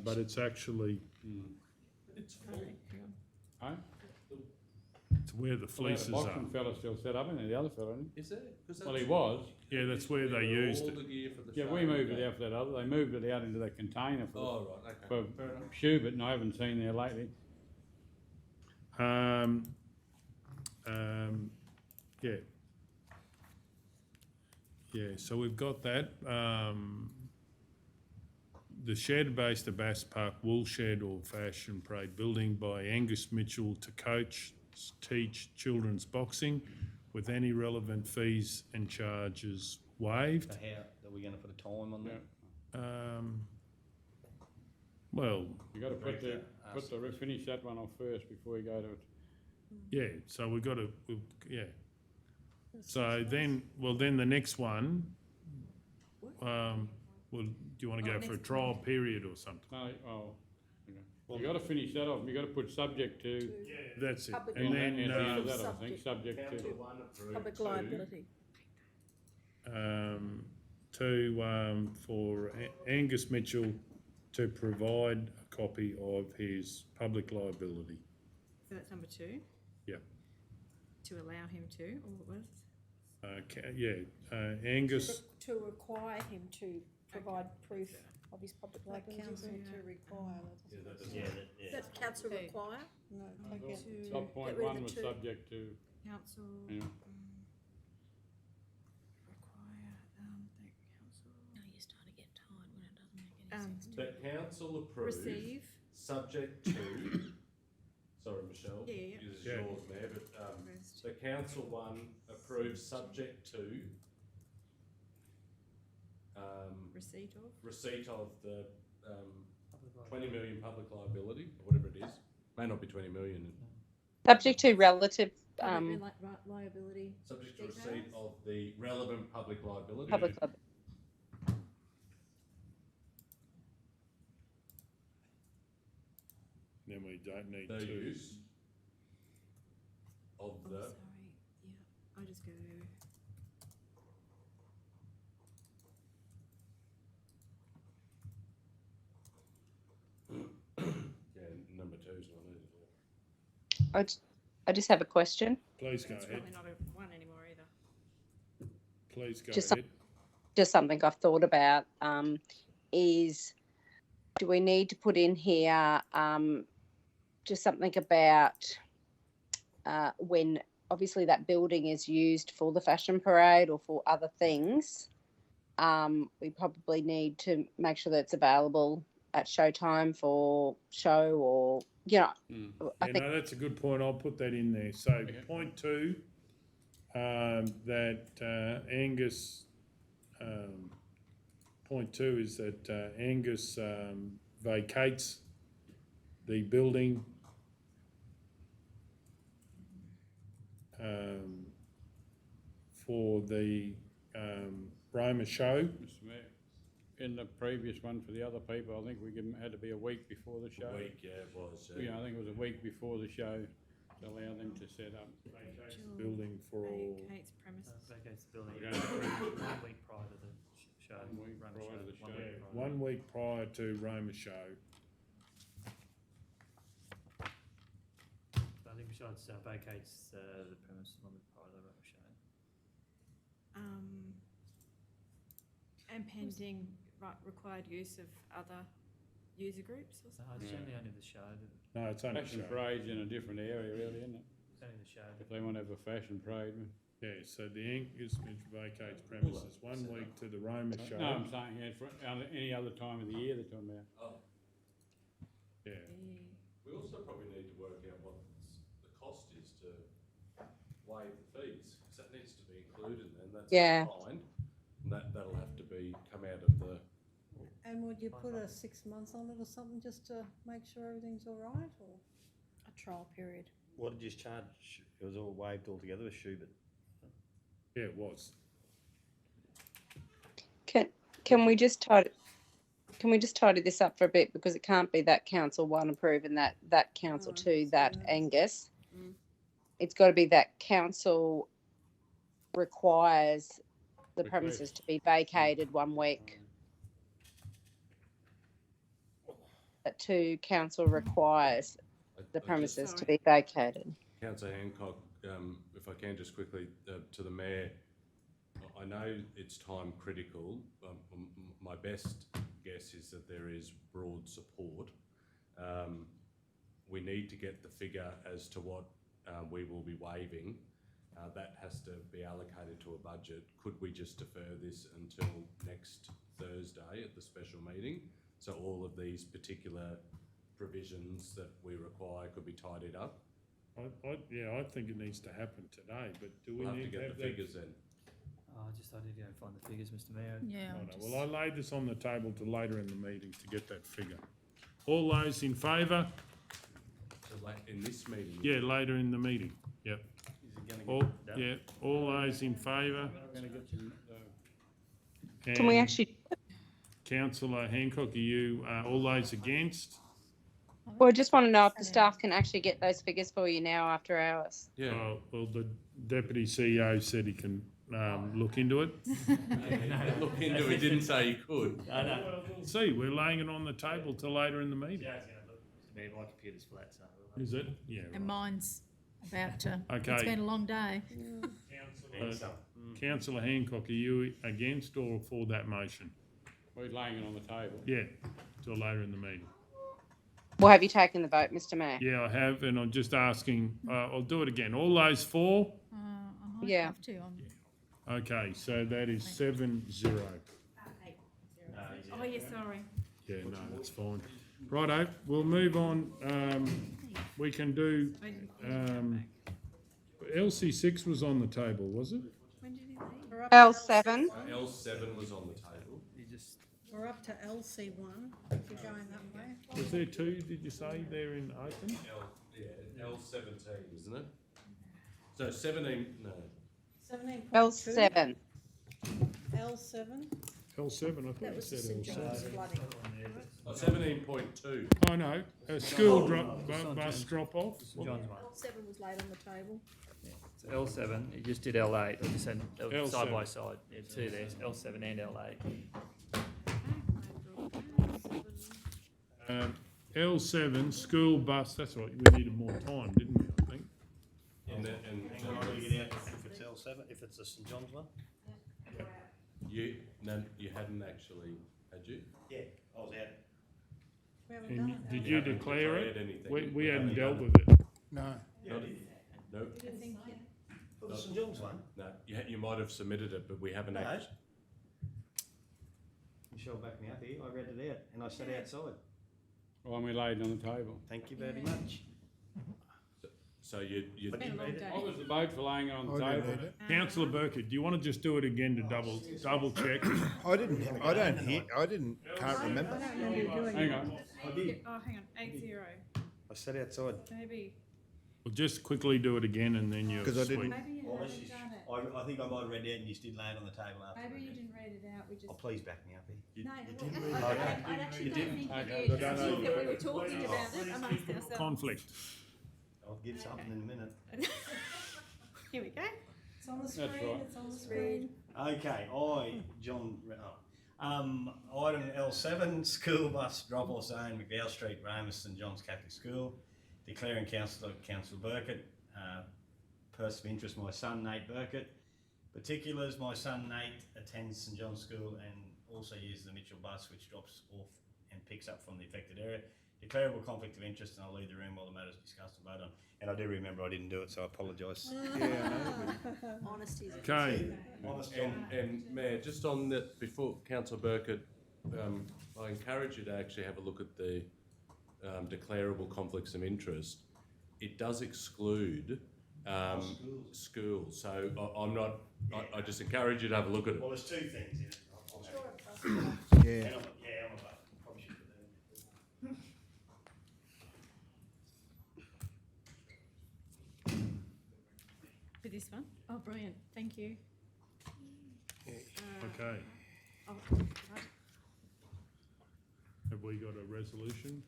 But it's actually, Huh? it's where the Well, fleeces the are. boxing fella still set up, isn't he? The other fella, isn't Is it? he? Well, he was. Yeah, that's where they used it. Yeah, we moved it out for that other. They moved it out into the container for, Oh, right, okay. for Fair enough. Schubert, and I haven't seen there lately. Yeah. Yeah, so we've got that. The shed based at Bass Park wool shed or fashion parade building by Angus Mitchell to teach children's boxing with any relevant fees and charges waived. So how, are we gonna put a time on that? Well, You gotta finish that one off first before you go to it. yeah, so we've got to, yeah. So then, then the next one, do you want to go for a trial period or something? No, okay. You gotta finish that off. You gotta put subject to. That's it. Public And then, at the end of that, I think, subject to. Public liability. for Angus Mitchell to provide a copy of his public liability. So that's number 2, Yeah. to allow him to, or what was it? Angus, To require him to provide proof of his public Like liability. council agreement. to require, Yeah, that Yeah, doesn't- that, yeah. That's council Okay. require, no, I take thought it. sub point get rid of one the was two. subject to, council you know, require, the council. No, you start to get tired when it doesn't make any Um, sense. That council approve, Receive, subject to, sorry, Michelle. Yeah, yeah. This is Yeah. yours, Mayor, but, Rest. the council one approves subject to, receipt of the, 20 million public liability, or whatever it is. May not be 20 million. Subject to relative, liability. Subject to receipt of the relevant public liability. public, Then we don't need The to. use of the, Sorry, yeah, I just go. yeah, number two is not needed. I just have a question. Please go It's ahead. probably not a one anymore either. Please go Just ahead. Just something I've thought about, is, do we need to put in here, just something about, when obviously that building is used for the fashion parade or for other things, we probably need to make sure that it's available at showtime for show, or, you know, I Yeah, think, no, that's a good point. I'll put that in there. So point two, that Angus, point two is that Angus vacates the building for the Roma show. Mr Mayor, in the previous one for the other people, I think we give them, had to be a week before the show. A week, yeah, it was. Yeah, I think it was a week before the show to allow them to set up. Vacates the building for all. Vacates premises. Vacates the building Okay. 1 week prior to the show. 1 week Roma prior to the one show. week Yeah, prior. 1 week prior to Roma show. So I think besides vacates the premise 1 week prior to the Roma show. And pending required use of other user groups or No, something? it's Yeah. only the show. No, it's only Fashion show. parade's in a different area really, isn't it? It's only the show. If they want to have a fashion parade. Yeah, so the Angus vacates premises 1 week to the Roma show. No, I'm saying, yeah, for any other time of the year they're talking about. Oh, Yeah, we also probably need to work out what the cost is to waive the fees, because that needs to be included then, that's Yeah. fine. And that'll have to be, come out of the, And would you put a 6 months on it or something, just to make sure everything's all right, or? A trial period. What did you charge? It was all waived altogether with Schubert. yeah, it was. can we just tidy this up for a bit, because it can't be that council one approving that council Oh, two, so that that's- Angus. Mm. It's got to be that council requires the Request. premises to be vacated 1 week. That two, council requires the premises to be vacated. Councillor Hancock, if I can just quickly, to the Mayor, I know it's time critical. My best guess is that there is broad support. We need to get the figure as to what we will be waiving. That has to be allocated to a budget. Could we just defer this until next Thursday at the special meeting? So all of these particular provisions that we require could be tidied up? I think it needs to happen today, but do we We'll have to need to get have the that? figures then. I need to go and find the figures, Mr Mayor. Yeah. Oh, no. Well, I laid this on the table to later in the meeting to get that figure. All those in favour? So in this meeting? Yeah, later in the meeting, yep. Is it gonna All, get, yeah, all those in favour? we're gonna get some, Can we And actually, Councillor Hancock, are you, all those against? well, I just want to know if the staff can actually get those figures for you now after hours. Yeah. Well, the Deputy CEO said he can, look into it. Look into it, didn't say you could. Well, we'll see, we're laying it on the table till later in the meeting. Yeah, it's going to look, Mr Mayor, my computer's flat, so. Is it? Yeah, And right. mine's about to, it's Okay. been a long day. Councillor Hancock, are you against or for that motion? We're laying it on the table. Yeah, till later in the meeting. Well, have you taken the vote, Mr Mayor? Yeah, I have, and I'm just asking, I'll do it again. All those for? I might Yeah. have to, Okay, so that is 7-0. oh, yeah, sorry. Yeah, no, that's fine. Righto, we'll move on. We can do, LC6 was on the table, was it? When did he leave? We're up to L7. L7 was on the table. We're up to LC1, if you're going that way. Was there two, did you say, there in open? L17, isn't it? So 17, no. 17.2. L7. L7. L7, I thought That you was the said St John's L7. flooding. Oh, 17.2. Oh, no, school bus drop-off. John's one. L7 was laid on the table. So L7, you just did L8, or just said L7. side by side. Yeah, two there, L7 and L8. L7, school bus, that's right, we needed more time, didn't we, I think? And Hang on, you get out if it's L7, if it's the St John's one? you hadn't actually, had you? Yeah, I was out. We haven't done And it. did you haven't declare declared it? anything. We hadn't haven't dealt done with it. No. No, For the St John's one? no, you might have submitted it, but we haven't No. actually. Michelle backed me up here, I read it out and I sat outside. Well, we laid it on the table. Thank you very much. So you But Been a you long read it? day. What was the vote for laying it on the I didn't table? read it. Councillor Burkett, do you want to just do it again to double check? Can't remember. I don't remember you doing Hang it. on. I did. Oh, hang on, 8-0, I sat outside. maybe, Well, just quickly do it again and then you're 'Cause I sweet. didn't- maybe you Well, haven't this is- done it. I think I might have read it out and you did lay it on the table after. Maybe you didn't read it out, we just. Oh, please back me up here. No, read well, it. I actually don't think you Okay. did, I don't I know. think that we were talking about it amongst ourselves. Conflict. I'll give something in a minute. Here we go. It's on the That's screen, right. it's on the screen. Okay, item L7, school bus drop-off zone, McDowell Street, Roma, St John's Catholic School. Declaring Councillor Burkett, person of interest, my son Nate Burkett. Particulars, my son Nate attends St John's School and also uses the Mitchell bus, which drops off and picks up from the affected area. Declarable conflict of interest, and I'll leave the room while the matter is discussed and voted on. And I do remember I didn't do it, so I apologise. Honesty is a Okay, Honest And Mayor, just on that, before Councillor Burkett, I encourage you to actually have a look at the declarable conflicts of interest. It does exclude schools, so I'm not, I just encourage you to have a look at it. Well, there's two things in it. Yeah. I'm a vote. Probably should put that in. For this one? Oh, brilliant, thank you. okay. Oh, Have we got a resolution?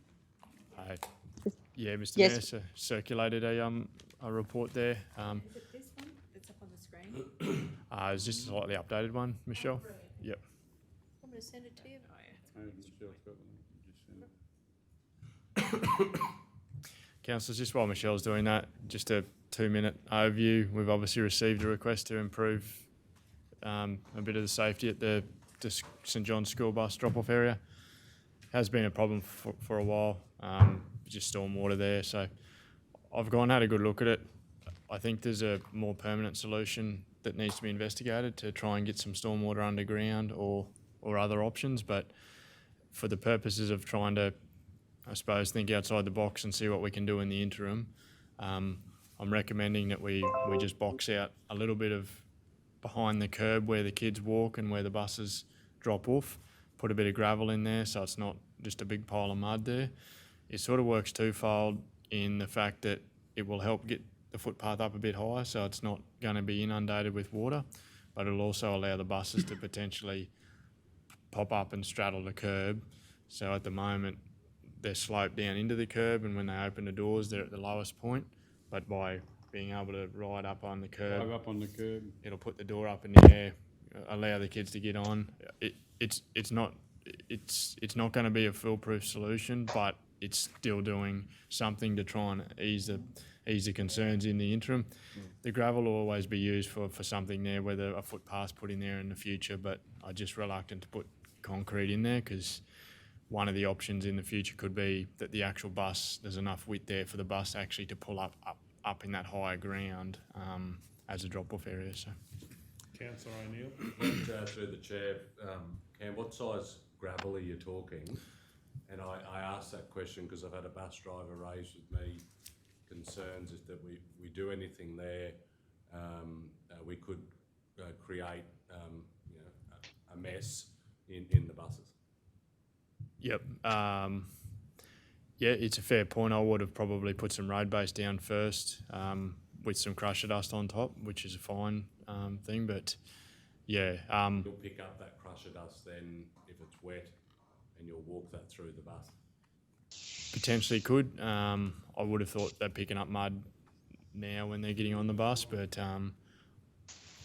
Yeah, Mr Yes. Mayor circulated a report there. Is it this one that's up on the screen? It's just a slightly updated one, Michelle. Yep. Want me to send it to you? Councillors, just while Michelle's doing that, just a 2-minute overview. We've obviously received a request to improve a bit of the safety at the St John's school bus drop-off area. Has been a problem for a while, just storm water there. So I've gone and had a good look at it. I think there's a more permanent solution that needs to be investigated to try and get some stormwater underground or other options. But for the purposes of trying to, I suppose, think outside the box and see what we can do in the interim, I'm recommending that we just box out a little bit of behind the curb where the kids walk and where the buses drop off, put a bit of gravel in there so it's not just a big pile of mud there. It sort of works twofold in the fact that it will help get the footpath up a bit higher so it's not going to be inundated with water, but it'll also allow the buses to potentially pop up and straddle the curb. So at the moment they're sloped down into the curb, and when they open the doors they're at the lowest point, but by being able to ride up on the curb, Drive up on the curb. it'll put the door up in the air, allow the kids to get on. It's not going to be a foolproof solution, but it's still doing something to try and ease the concerns in the interim. The gravel will always be used for something there, whether a footpath's put in there in the future, but I'm just reluctant to put concrete in there, because one of the options in the future could be that the actual bus, there's enough width there for the bus actually to pull up in that higher ground as a drop-off area. So, Councillor O'Neill. Through the chair, Cam, what size gravel are you talking? And I asked that question because I've had a bus driver raise with me concerns if that we do anything there, we could create a mess in the buses. Yep. Yeah, it's a fair point. I would have probably put some road base down first with some crusher dust on top, which is a fine thing. But yeah, you'll pick up that crusher dust then if it's wet, and you'll walk that through the bus. Potentially could. I would have thought they're picking up mud now when they're getting on the bus, but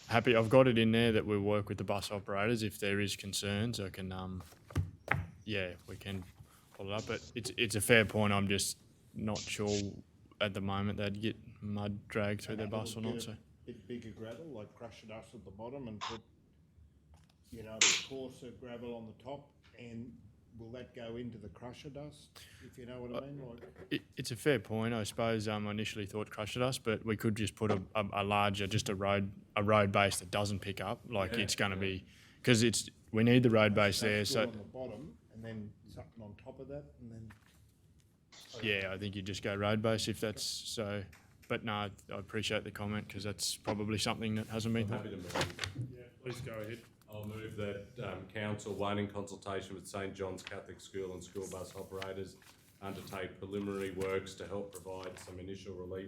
happy. I've got it in there that we'll work with the bus operators if there is concerns. I can, we can pull it up. But it's a fair point. I'm just not sure at the moment they'd get mud dragged through their bus or not. So. Bit bigger gravel, like crusher dust at the bottom, and put, the coarser gravel on the top, and will that go into the crusher dust, if you know what I mean? It's a fair point. I suppose I initially thought crusher dust, but we could just put a larger, just a road base that doesn't pick up. It's going to be, because we need the road base there. So on the bottom, and then something on top of that, and then. Yeah, I think you just go road base if that's so. But no, I appreciate the comment, because that's probably something that hasn't been. Happy to move. Yeah, please go ahead. I'll move that Council, one, in consultation with St John's Catholic School and school bus operators, undertake preliminary works to help provide some initial relief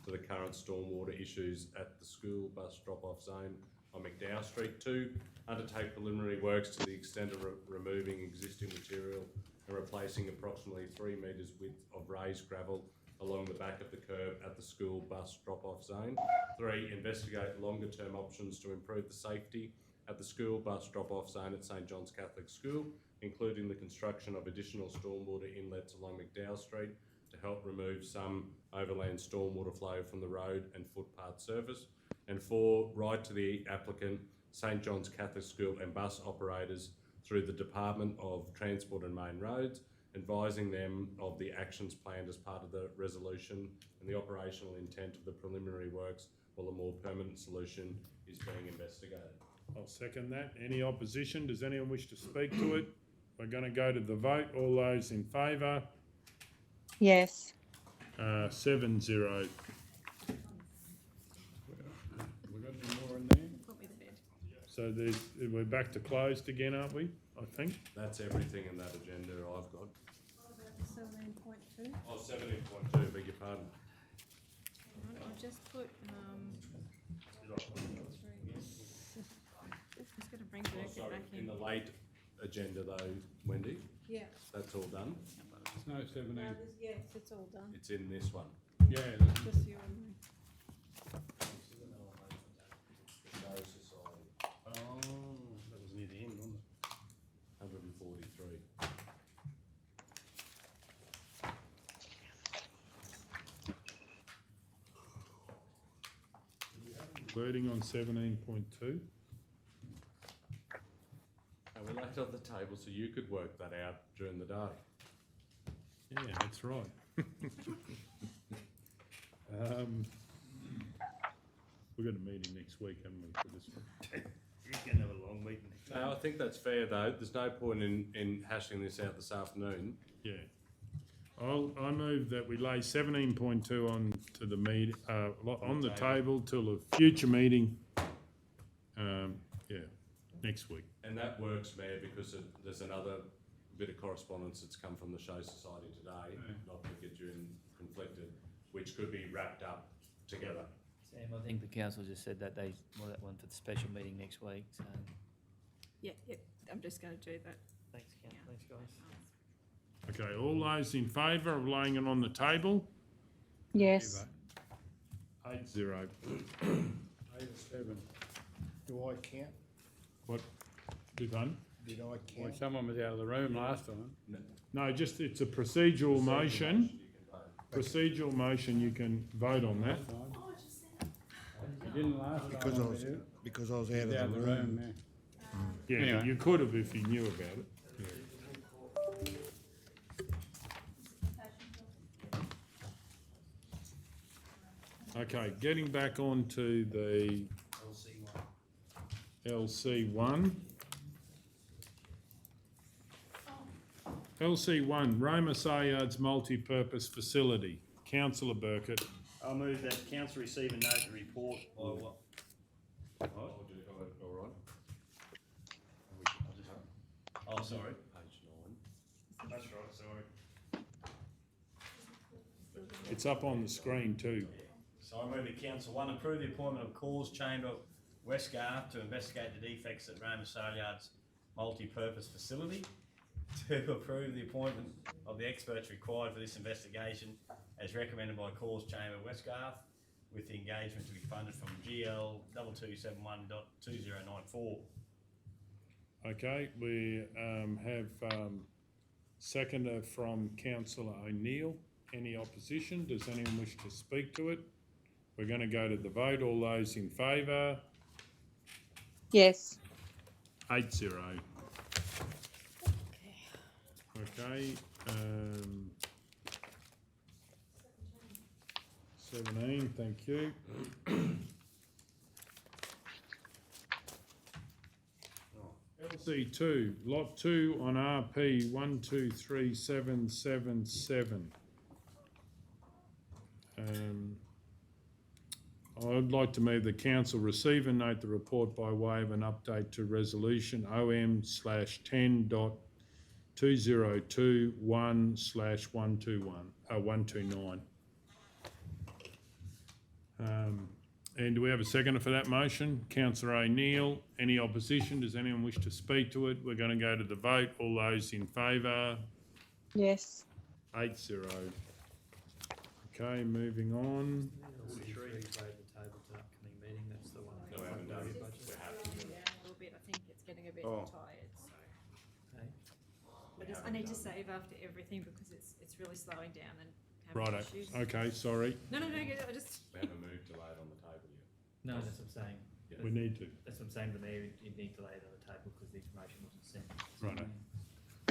to the current stormwater issues at the school bus drop-off zone on McDowell Street. 2, undertake preliminary works to the extent of removing existing material and replacing approximately 3 metres width of raised gravel along the back of the curb at the school bus drop-off zone. 3, investigate longer-term options to improve the safety at the school bus drop-off zone at St John's Catholic School, including the construction of additional stormwater inlets along McDowell Street to help remove some overland stormwater flow from the road and footpath surface. And 4, write to the applicant, St John's Catholic School and bus operators through the Department of Transport and Main Roads, advising them of the actions planned as part of the resolution and the operational intent of the preliminary works, while a more permanent solution is being investigated. I'll second that. Any opposition? Does anyone wish to speak to it? We're going to go to the vote. All those in favour? Yes. 7-0. We got any more in there? So we're back to closed again, aren't we? I think. That's everything in that agenda I've got. What about 17.2? Oh, 17.2, beg your pardon. I'll just put, just gonna bring directly Sorry, back in in. the late agenda though, Wendy, Yeah. that's all done. There's no 17. No, yes, it's all done. It's in this one. Yeah, Just the ordinary. No society, Oh, that was near the end, wasn't it? 143. Wording on 17.2. And we laid it on the table so you could work that out during the day. Yeah, that's right. We've got a meeting next week, haven't we, for this one? You're going to have a long meeting. No, I think that's fair though. There's no point in hashing this out this afternoon. Yeah. I move that we lay 17.2 on to the on the table till a future meeting. Next week. And that works, Mayor, because there's another bit of correspondence that's come from the Show Society today, not to get you conflicted, which could be wrapped up together. Sam, I think the council just said that they want that one for the special meeting next week, so. Yeah, I'm just gonna do that. Thanks, council, thanks guys. Okay, all those in favour of laying it on the table? Yes. 8-0. 7. Do I count? What? Did I? Did I Well, count? someone was out of the room last time. No, just it's a procedural motion. Procedural motion, you can vote on that. You didn't last time. Because I was out of Out of the the room. room, yeah. Yeah, Anyway. you could have if you knew about it. Okay, getting back onto the LC1. LC1, Roma Sayard's multi-purpose facility. Councillor Burkett. I'll move that council receive and note the report by what? All right. Oh, sorry. Page 9. That's right, sorry. It's up on the screen too. So I move that council, one, approve the appointment of Cause Chamber Westgarth to investigate the defects at Roma Sayard's multi-purpose facility. Two, approve the appointment of the experts required for this investigation as recommended by Cause Chamber Westgarth, with the engagement to be funded from GL 2271.2094. Okay, we have seconder from Councillor O'Neill. Any opposition? Does anyone wish to speak to it? We're going to go to the vote. All those in favour? Yes. 8-0. Okay. 17, thank you. LC2, Lot 2 on RP 123777. I'd like to move the council receive and note the report by way of an update to resolution OM/10.2021/129. And do we have a seconder for that motion? Councillor O'Neill. Any opposition? Does anyone wish to speak to it? We're going to go to the vote. All those in favour? Yes. 8-0. Okay, moving on. Three, the table to upcoming meeting, that's the one. No, we haven't done it. Budget. Yeah, a little bit, I think it's getting a bit Oh. tired, so. Okay. I need to save after everything because it's really slowing down and having Righto. issues. Okay, sorry. No, I just. We haven't moved to lay it on the table yet. No, that's what I'm saying. We need to. That's what I'm saying to me, you need to lay it on the table because the information wasn't sent. Righto.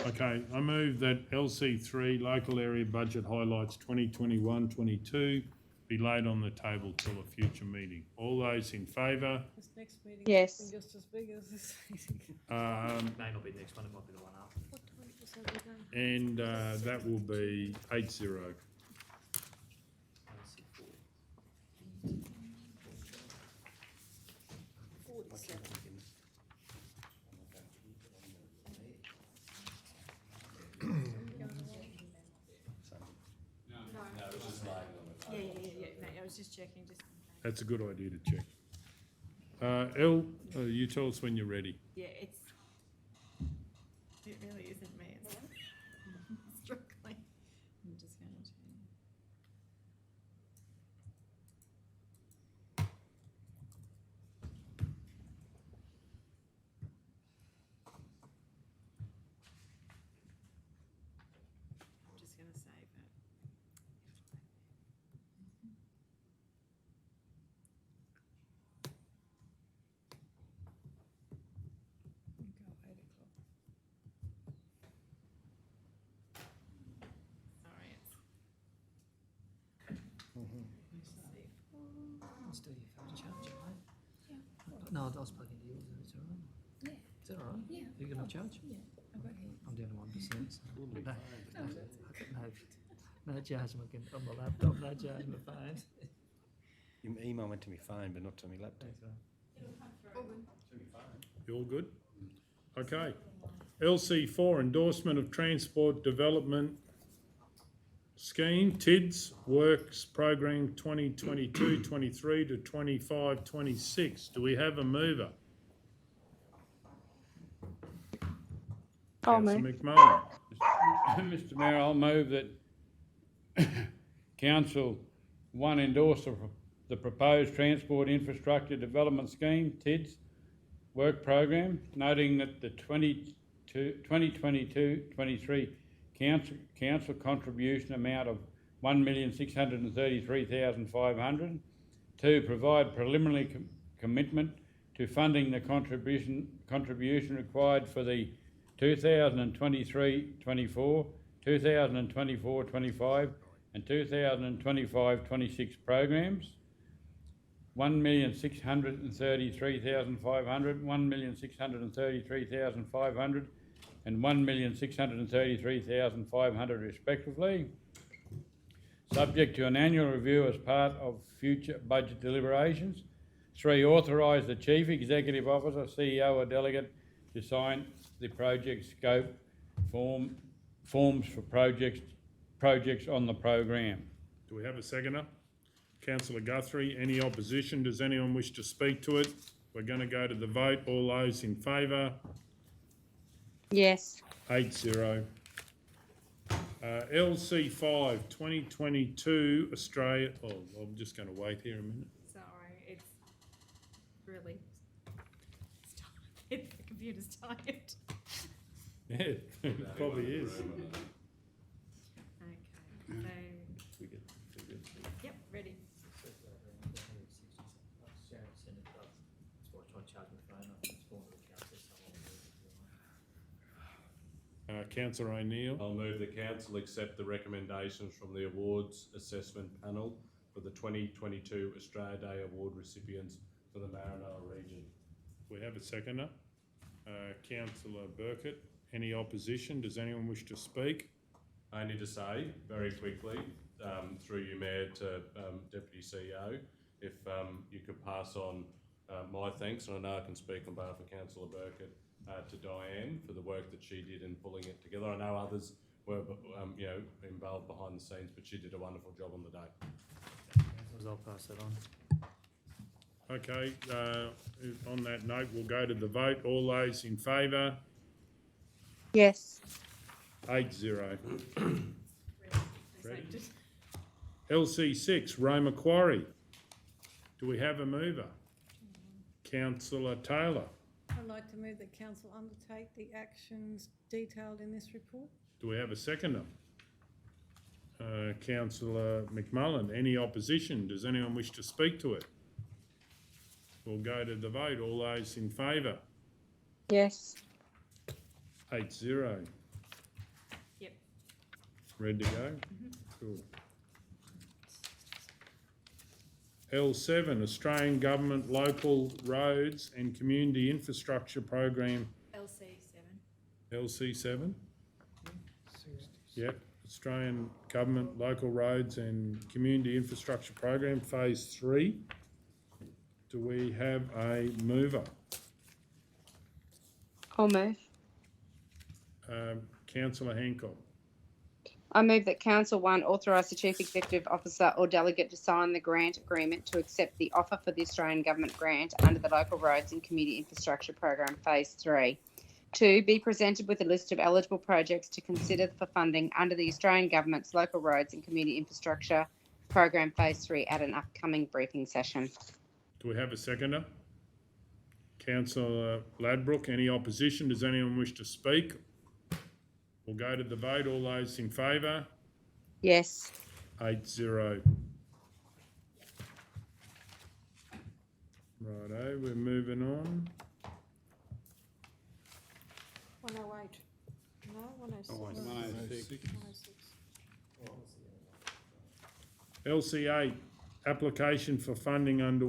Okay, I move that LC3 Local Area Budget Highlights 2021-22 be laid on the table till a future meeting. All those in favour? This next meeting Yes. is just as big as this meeting. May not be the next one, it might be the one after. What time is it again? And that will be 8-0. No, I was just checking, just. That's a good idea to check. You tell us when you're ready. Yeah, it really isn't me, it's struggling. I'm just gonna change. I'm just gonna save it. Sorry, it's. Let's do your phone charger, mate. No, I was plugging to yours, it's all right. Yeah. Is that all right? Yeah. You got enough charge? Yeah, I've got heat. I'm down to 1%. So no, no charge on my laptop, no charge on my phone. Your email went to my phone, but not to my laptop. You all good? Okay. LC4 Endorsement of Transport Development Scheme, TIDS, Works Program 2022-23 to 25-26. Do we have a mover? I'll Councillor move. McMahon. Mr Mayor, I'll move that council, one, endorse the proposed Transport Infrastructure Development Scheme, TIDS, work program, noting that the 2022-23 council contribution amount of $1,633,500. Two, provide preliminary commitment to funding the contribution required for the 2023-24, 2024-25 and 2025-26 programs. 1,633,500, 1,633,500 and 1,633,500 respectively, subject to an annual review as part of future budget deliberations. 3, authorise the Chief Executive Officer, CEO or delegate to sign the project scope forms for projects on the program. Do we have a seconder? Councillor Guthrie, any opposition? Does anyone wish to speak to it? We're going to go to the vote. All those in favour? Yes. 8-0. LC5 2022 Australia. Oh, I'm just going to wait here a minute. Sorry, it's really, the computer's tired. Yeah, it probably is. Okay, so, yep, ready. Councillor O'Neill. I'll move the council accept the recommendations from the awards assessment panel for the 2022 Australia Day Award recipients for the Maranoa region. We have a seconder. Councillor Burkett, any opposition? Does anyone wish to speak? I need to say very quickly, through you, Mayor, to Deputy CEO, if you could pass on my thanks, and I know I can speak on behalf of Councillor Burkett, to Diane for the work that she did in pulling it together. I know others were, involved behind the scenes, but she did a wonderful job on the day. I'll pass that on. Okay, on that note, we'll go to the vote. All those in favour? Yes. 8-0. LC6, Roma Quarry. Do we have a mover? Councillor Taylor. I'd like to move that council undertake the actions detailed in this report. Do we have a seconder? Councillor McMullen, any opposition? Does anyone wish to speak to it? We'll go to the vote. All those in favour? Yes. 8-0. Yep. Ready to go? Cool. L7, Australian Government Local Roads and Community Infrastructure Program. LC7? Yep, Australian Government Local Roads and Community Infrastructure Program, Phase 3. Do we have a mover? I'll move. Councillor Hancock. I move that Council 1 authorise the Chief Executive Officer or delegate to sign the grant agreement to accept the offer for the Australian Government grant under the Local Roads and Community Infrastructure Program Phase 3. 2, be presented with a list of eligible projects to consider for funding under the Australian Government's Local Roads and Community Infrastructure Program Phase 3 at an upcoming briefing session. Do we have a seconder? Councillor Ladbrook, any opposition? Does anyone wish to speak? We'll go to the vote. All those in favour? Yes. 8-0. Righto, we're moving on. 108. No, 106. 106. 106. LC8, application for funding under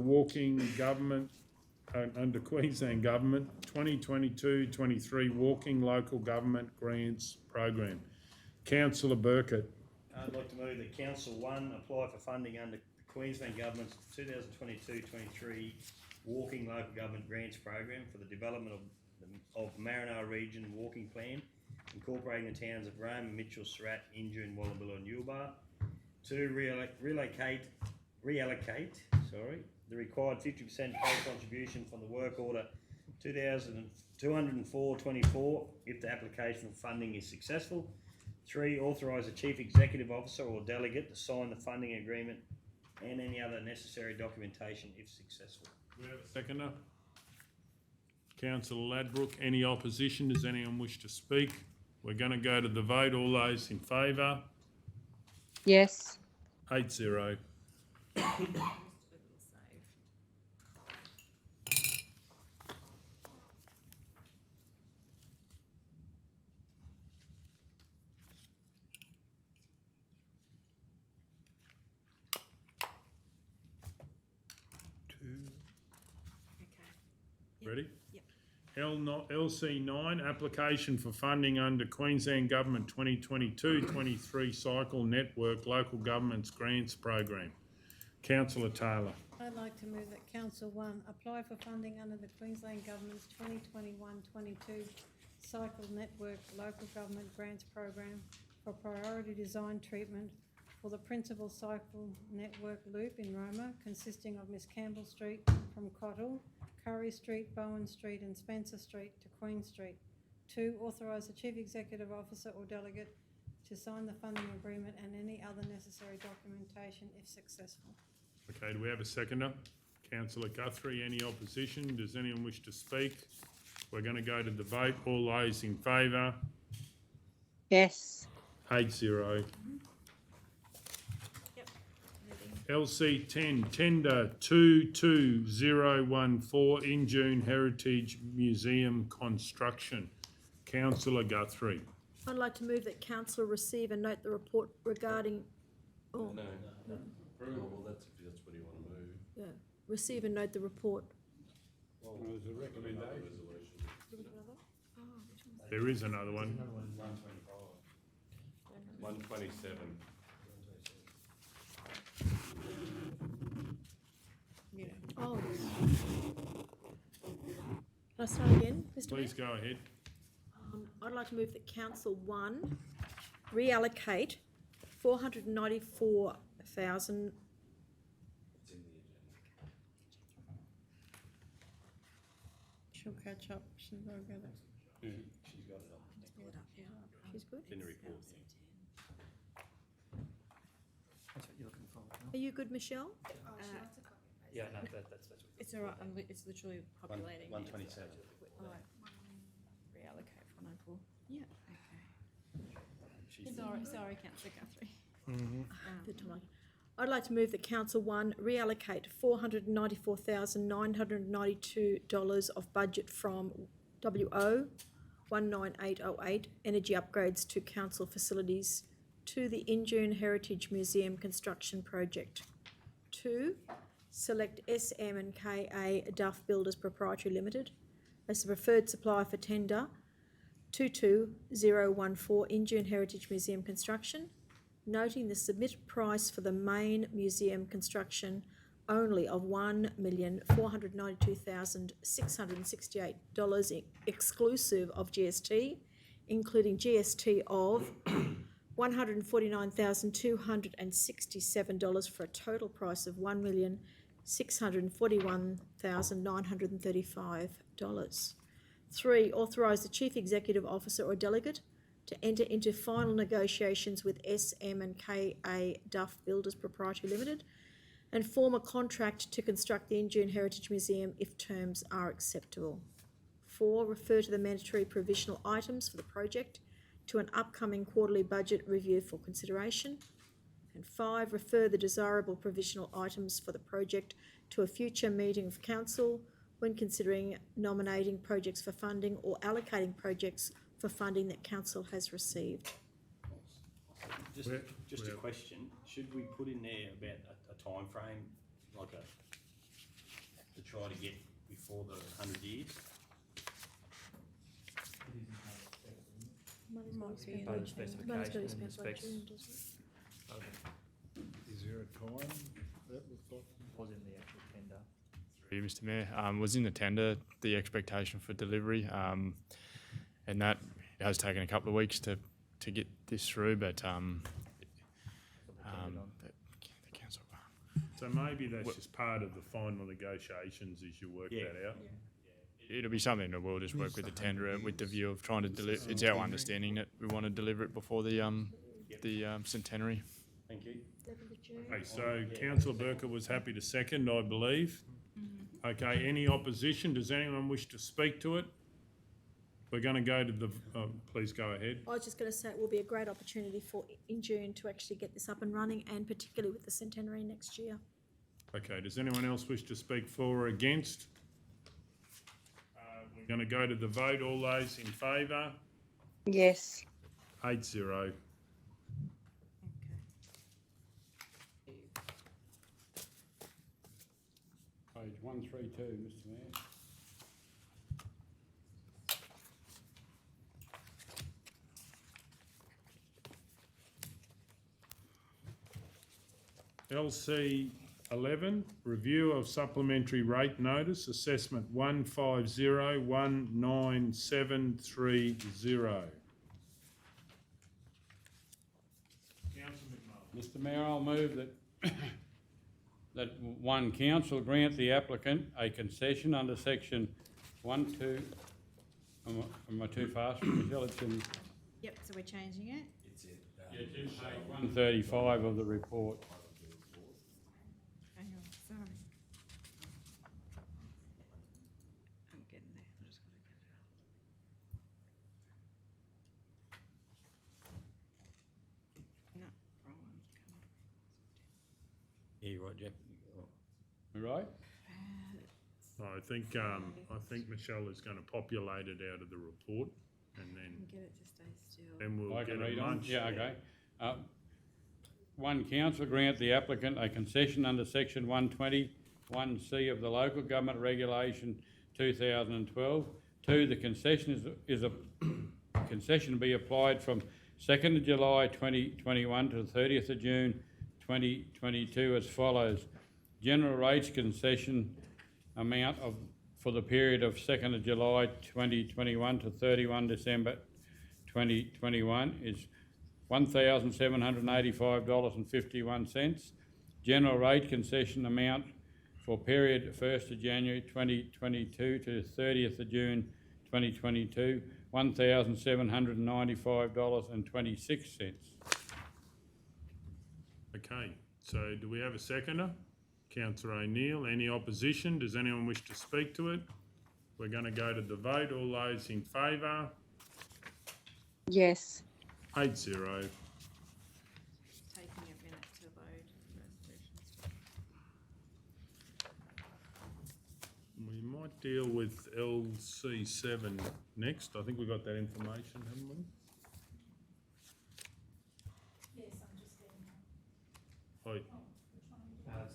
under Queensland Government 2022-23 Walking Local Government Grants Program. Councillor Burkett. I'd like to move that Council 1 apply for funding under the Queensland Government's 2022-23 Walking Local Government Grants Program for the development of Maranoa Region Walking Plan, incorporating the towns of Roma, Mitchell, Surat, Injune, Wallumbilla and Ulbar. 2, reallocate the required 50% co-contribution from the work order 2204-24 if the application for funding is successful. 3, authorise the Chief Executive Officer or delegate to sign the funding agreement and any other necessary documentation if successful. Do we have a seconder? Councillor Ladbrook, any opposition? Does anyone wish to speak? We're going to go to the vote. All those in favour? Yes. 8-0. Ready? Yep. LC9, application for funding under Queensland Government 2022-23 Cycle Network Local Governments Grants Program. Councillor Taylor. I'd like to move that Council 1 apply for funding under the Queensland Government's 2021-22 Cycle Network Local Government Grants Program for priority design treatment for the principal cycle network loop in Roma, consisting of Miss Campbell Street from Cottle, Curry Street, Bowen Street and Spencer Street to Queen Street. 2, authorise the Chief Executive Officer or delegate to sign the funding agreement and any other necessary documentation if successful. Okay, do we have a seconder? Councillor Guthrie, any opposition? Does anyone wish to speak? We're going to go to the vote. All those in favour? Yes. 8-0. Yep. LC 10, tender 22014, Injune Heritage Museum construction. Councillor Guthrie. I'd like to move that council receive and note the report regarding, No, approval, that's what you want to move. yeah, receive and note the report. Well, there's a recommendation. There is another one. 127. Oh. Can I start again, Mr. Mayor? Please go ahead. I'd like to move that Council 1 reallocate 494,000. She'll catch up, she'll go get it. She's got it up. She's good. In the report. That's what you're looking for. Are you good, Michelle? Yeah, no, that's what. It's all right, it's literally populating. 127. All right. Reallocate 494. Yeah. Sorry, Councillor Guthrie. I'd like to move that Council 1 reallocate $494,992 of budget from WO 19808 energy upgrades to council facilities to the Injune Heritage Museum construction project. 2, select SM&KA Duff Builders Proprietary Limited as the preferred supplier for tender 22014 Injune Heritage Museum construction, noting the submitted price for the main museum construction only of $1,492,668 exclusive of GST, including GST of $149,267 for a total price of $1,641,935. 3, authorise the Chief Executive Officer or delegate to enter into final negotiations with SM&KA Duff Builders Proprietary Limited and form a contract to construct the Injune Heritage Museum if terms are acceptable. 4, refer to the mandatory provisional items for the project to an upcoming quarterly budget review for consideration. And 5, refer the desirable provisional items for the project to a future meeting of council when considering nominating projects for funding or allocating projects for funding that council has received. Just a question, should we put in there about a time frame, like to try to get before the 100 years? Money's got to be spent Part of the by June. specification Money's got to be and spent by specs. June, doesn't it? Is there a time that was got? Was in the actual tender. Through you, Mr. Mayor, was in the tender the expectation for delivery, and that it has taken a couple of weeks to get this through, but the council. So maybe that's just part of the final negotiations as you work that out. It'll be something that we'll just work with the tenderer with the view of trying to deliver. It's our understanding that we want to deliver it before the centenary. Thank you. Okay, so Councillor Burkett was happy to second, I believe. Okay, any opposition? Does anyone wish to speak to it? We're going to go to the, please go ahead. I was just going to say it will be a great opportunity for in June to actually get this up and running, and particularly with the centenary next year. Okay, does anyone else wish to speak for or against? We're going to go to the vote. All those in favour? Yes. 8-0. Page 132, Mr. Mayor. LC 11, review of supplementary rate notice, assessment 1501970. Mr Mayor, I'll move that that one, council grant the applicant a concession under section 1(2). Am I too fast, Michelle? It's in, Yep, so we're changing it. it's in page 135 of the report. Hang on, sorry. I'm getting there. I just gotta get it up. No, wrong one. Yeah, you're right, Jeff. You right? I think Michelle is going to populate it out of the report, and then Get it to stay still. we'll I get can a read on. munch. Yeah, okay. One, council grant the applicant a concession under section 120(1)(c) of the Local Government Regulation 2012. Two, the concession is a concession be applied from 2nd of July 2021 to the 30th of June 2022 as follows. General rates concession amount for the period of 2nd of July 2021 to 31 December 2021 is $1,785.51. General rate concession amount for period 1st of January 2022 to 30th of June 2022, $1,795.26. Okay, so do we have a seconder? Councillor O'Neill, any opposition? Does anyone wish to speak to it? We're going to go to the vote. All those in favour? Yes. 8-0. Taking a minute to load resolutions. We might deal with LC7 next. I think we got that information, haven't we? Yes, I'm just getting. Right. It's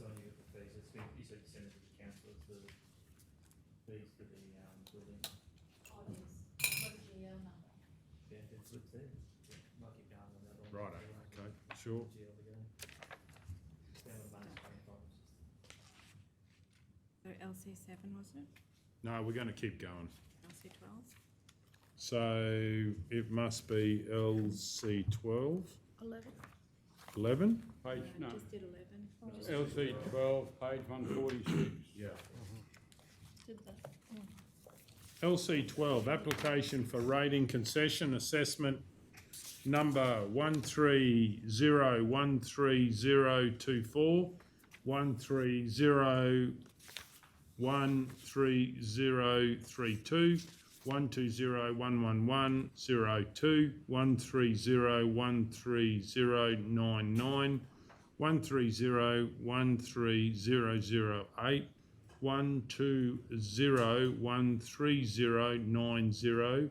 on you, the fees, it's been, you said you sent it to the council, it's the fees for the, building. Oh, yes. What is the number? Yeah, it's there, yeah, might keep going on that one. Righto, okay, sure. GL again. Down the bottom, 25. So LC7 was it? No, we're going to keep going. LC12? So it must be LC12. 11. 11? Page, no, Just did 11. LC 12, page 146. Yeah. Did the, LC12, application for rating concession assessment number 130130024, 130130032, 1201110, 130130099, 130130008, 120130090,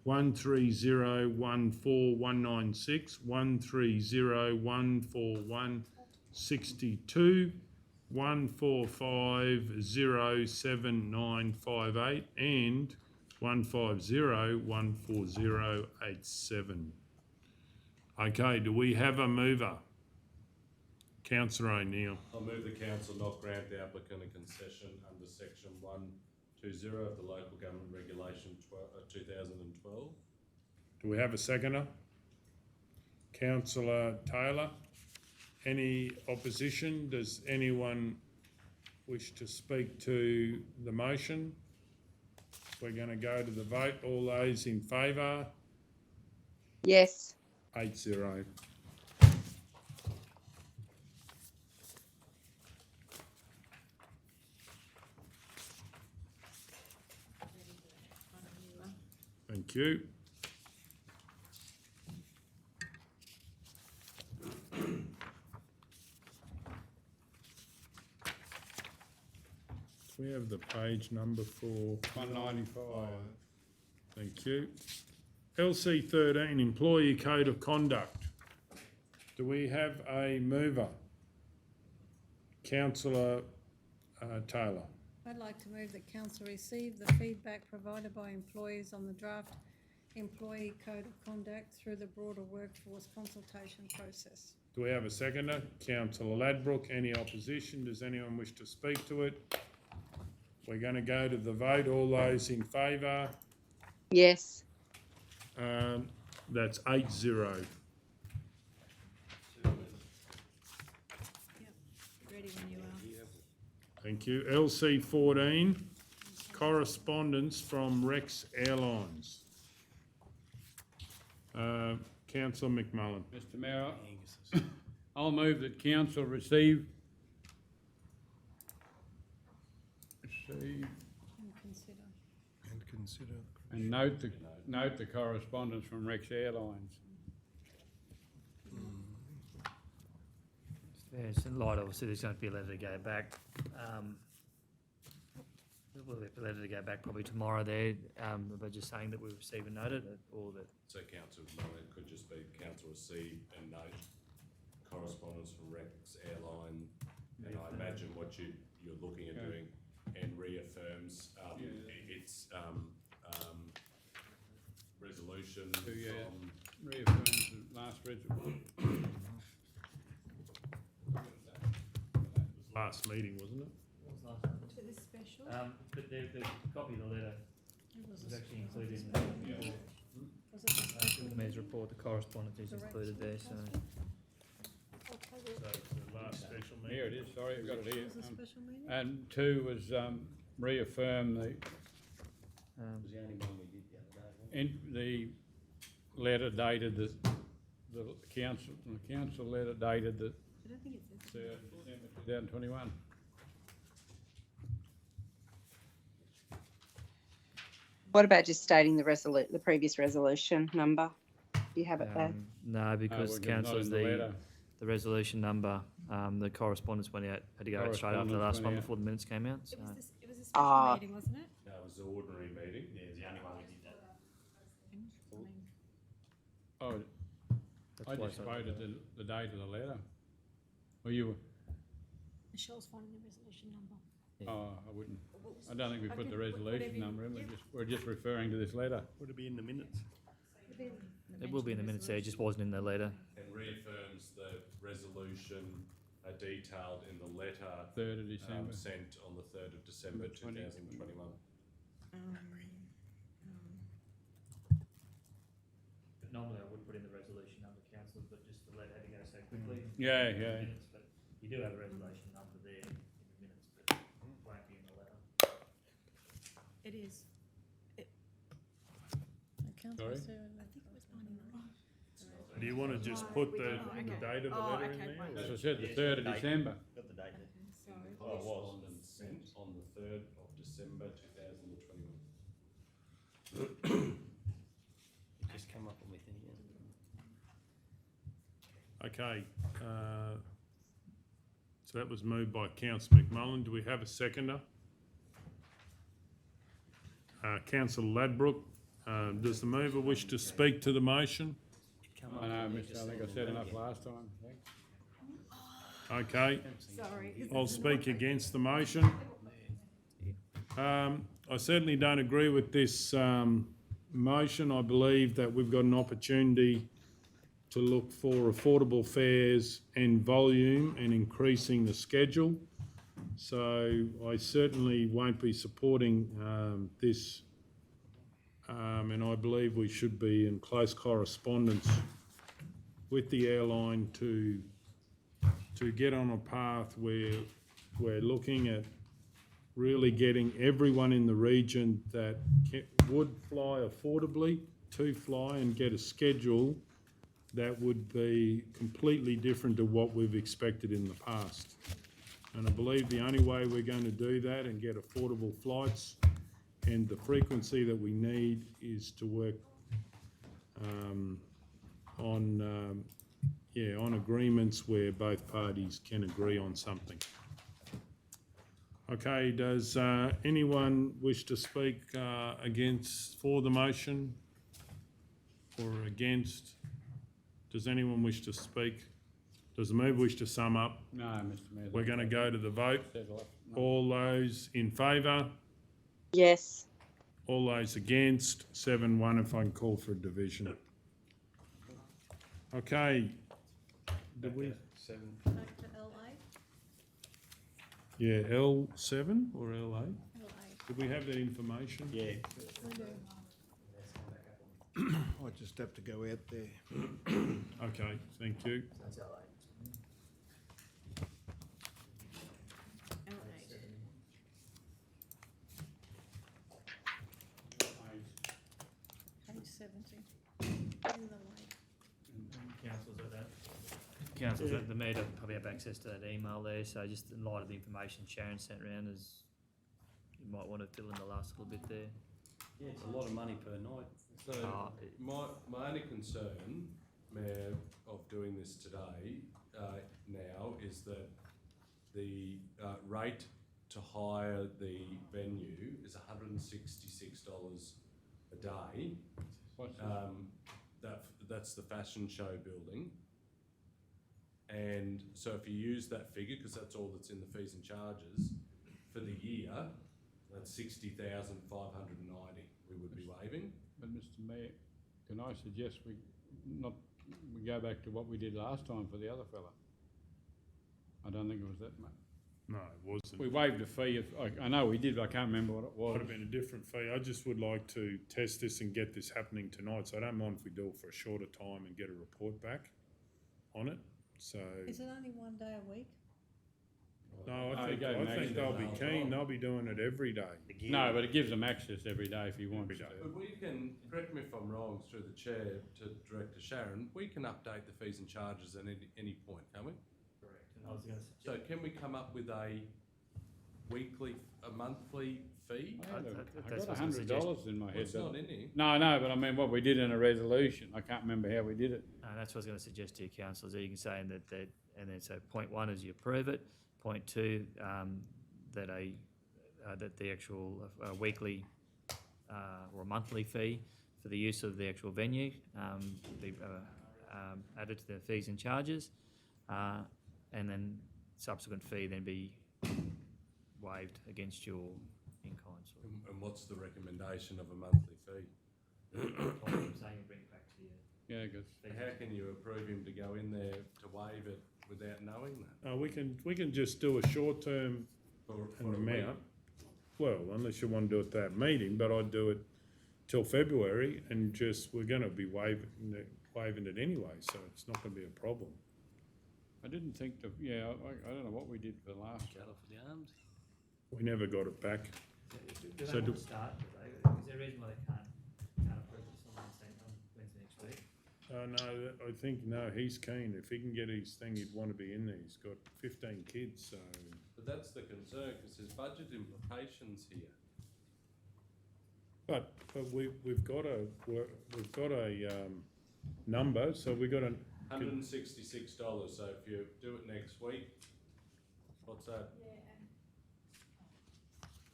130141961, 130146162, 1450798 and 150-14087. Okay, do we have a mover? Councillor O'Neill. I'll move the council not grant the applicant a concession under section 120 of the Local Government Regulation 2012. Do we have a seconder? Councillor Taylor. Any opposition? Does anyone wish to speak to the motion? We're going to go to the vote. All those in favour? Yes. 8-0. Thank you. Do we have the page number for 195. Thank you. LC 13, Employee Code of Conduct. Do we have a mover? Councillor Taylor. I'd like to move that council receive the feedback provided by employees on the draft employee code of conduct through the broader workforce consultation process. Do we have a seconder? Councillor Ladbrook, any opposition? Does anyone wish to speak to it? We're going to go to the vote. All those in favour? Yes. That's 8-0. Ready when you are. Thank you. LC 14, correspondence from Rex Airlines. Councillor McMullen. Mr Mayor, I'll move that council receive And consider. And consider. and note the correspondence from Rex Airlines. Yeah, it's in light, obviously, there's going to be a letter to go back. We'll have a letter to go back probably tomorrow there, but just saying that we received a note or that. So council, it could just be council received and note correspondence from Rex Airline, and I imagine what you're looking at doing, and reaffirms its resolution from. Reaffirms the last resolution. Last meeting, wasn't it? To this special? But the copy of the letter Was is actually included in the report. Was it the special? The mayor's report, the correspondence is included there, so. So it's the last special meeting. Here it is, sorry, I've got it here. Was it a special meeting? And two was reaffirm the, Was the only one we did the other day, wasn't it? the letter dated the council letter dated the I don't think it says. 3rd of December 2021. What about just stating the previous resolution number? Do you have it there? No, because we're getting that councillors, in the letter. the resolution number, the correspondence went out, had to go out straight after the Correspondence last one went out. before the minutes came out, so. It was a special Ah. meeting, wasn't it? That was the ordinary meeting. Yeah, it was the only one we did that. I mean, Oh, That's I why just it's- quoted the date of the letter. Or you, Michelle's finding the resolution number. I wouldn't. I don't think we put Okay, the whatever resolution you- number in, we're just referring to this letter. Would it be in the minutes? It will be in the minutes there, it just wasn't in the letter. And reaffirms the resolution detailed in the letter 3rd of December. sent on the 3rd of December 2021. But normally I would put in the resolution number, councillors, but just the letter had to go so quickly. Yeah, in the yeah. minutes, But you do have a resolution number there in the minutes, but it won't be in the letter. It is. Sorry? I think it was 99. Do you want to just put the date of the letter in there? As I said, the 3rd of December. Got the date there. So, Oh, it was. Sent on the 3rd of December 2021. Just come up with it, yeah. Okay, so that was moved by Councillor McMullen. Do we have a seconder? Councillor Ladbrook, does the mover wish to speak to the motion? I know, Mr. I think I said enough last time. Okay, sorry. I'll speak against the motion. I certainly don't agree with this motion. I believe that we've got an opportunity to look for affordable fares and volume and increasing the schedule. So I certainly won't be supporting this, and I believe we should be in close correspondence with the airline to get on a path where we're looking at really getting everyone in the region that would fly affordably to fly and get a schedule that would be completely different to what we've expected in the past. And I believe the only way we're going to do that and get affordable flights and the frequency that we need is to work on agreements where both parties can agree on something. Okay, does anyone wish to speak for the motion or against? Does anyone wish to speak? Does the mover wish to sum up? No, Mr. Mayor. We're going to go to the vote. Settle it. No. All those in favour? Yes. All those against? 7-1 if I can call for a division. Okay, Did we? Seven. Back to LA? Yeah, L7 or LA? LA. Did we have that information? Yeah. I just have to go out there. Okay, thank you. Page 70. In the lake. Councillors at the meter probably have access to that email there, so just in light of the information Sharon sent around, is you might want to fill in the last little bit there. Yeah, it's a lot of money per night. So my only concern, Mayor, of doing this today now is that the rate to hire the venue is $166 a day. That's the fashion show building. And so if you use that figure, because that's all that's in the fees and charges, for the year, that's $60,590 we would be waiving. But Mr Mayor, can I suggest we go back to what we did last time for the other fella? I don't think it was that much. No, it wasn't. We waived a fee, I know we did, but I can't remember what it was. Might have been a different fee. I just would like to test this and get this happening tonight, so I don't mind if we do it for a shorter time and get a report back on it. So, Is it only 1 day a week? no, I think they'll be keen. They'll be doing it every day. No, but it gives them access every day if he wants to. But we can, correct me if I'm wrong, through the chair to Director Sharon, we can update the fees and charges at any point, can't we? Correct. And I was going to So can we come up with a monthly fee? I that's got what I was $100 in my head. It's not in here. No, but I mean what we did in a resolution. I can't remember how we did it. that's what I was going to suggest to you, councillors. You can say and then so point 1 is you approve it. Point 2, that the actual weekly or monthly fee for the use of the actual venue be added to the fees and charges, and then subsequent fee then be waived against your in-kind. And what's the recommendation of a monthly fee? I'm saying bring it back to you. Yeah, good. How can you approve him to go in there to waive it without knowing that? We can just do a short term For an a week? amount. Well, unless you want to do it that meeting, but I'd do it till February and we're going to be waiving it anyway, so it's not going to be a problem. I didn't think I don't know what we did for the last. For the arms. We never got it back. Do So they do- want to start today? Is there a reason why they can't approve this on Wednesday next week? No, I think, no, he's keen. If he can get his thing, he'd want to be in there. He's got 15 kids, so. But that's the concern, because there's budget implications here. But we've got a number, so we've got a. $166, so if you do it next week, what's that?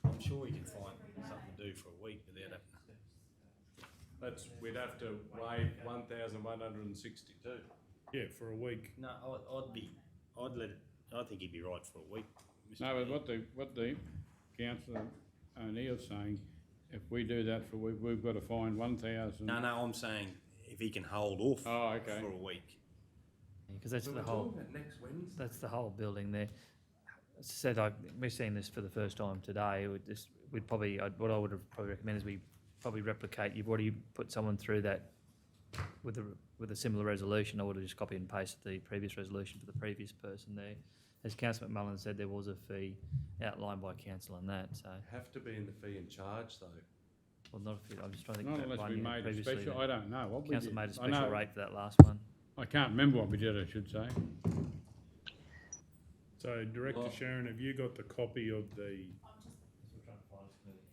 I'm sure you can find something to do for a week without it. We'd have to waive 1,162. Yeah, for a week. No, I'd let it, I think he'd be right for a week. Mr. No, but Mayor. what the councillor O'Neill's saying, if we do that for a week, we've got to find 1,000. No, I'm saying if he can hold off Oh, okay. for a week. Because that's So the we're whole. talking about next Wednesday. That's the whole building there. As I said, we're seeing this for the first time today. What I would probably recommend is we probably replicate. You've already put someone through that with a similar resolution. I would have just copied and pasted the previous resolution for the previous person there. As Councillor McMullen said, there was a fee outlined by council on that. So, Have to be in the fee and charge though. well, not a fee. I'm just trying to think Not about unless one we you had made a previously special, there. I don't know what we Council did. made a I know- special rate for that last one. I can't remember what we did, I should say. So Director Sharon, have you got the copy of the?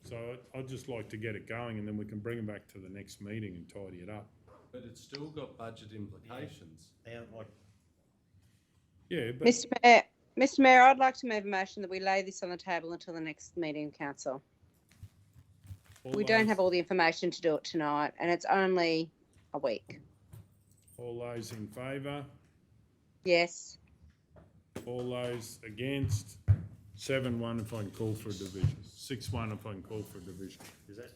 So I'd just like to get it going and then we can bring it back to the next meeting and tidy it up. But it's still got budget implications. Yeah, but. Mr Mayor, I'd like to move a motion that we lay this on the table until the next meeting of council. We don't have all the information to do it tonight, and it's only a week. All those in favour? Yes. All those against? 7-1 if I can call for a division. 6-1 if I can call for a division. Is that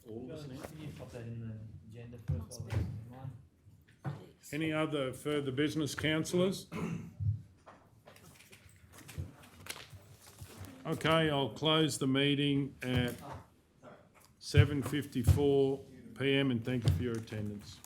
all? Can you pop that in the agenda first? Any other further business, councillors? Okay, I'll close the meeting at 7:54 PM and thank you for your attendance.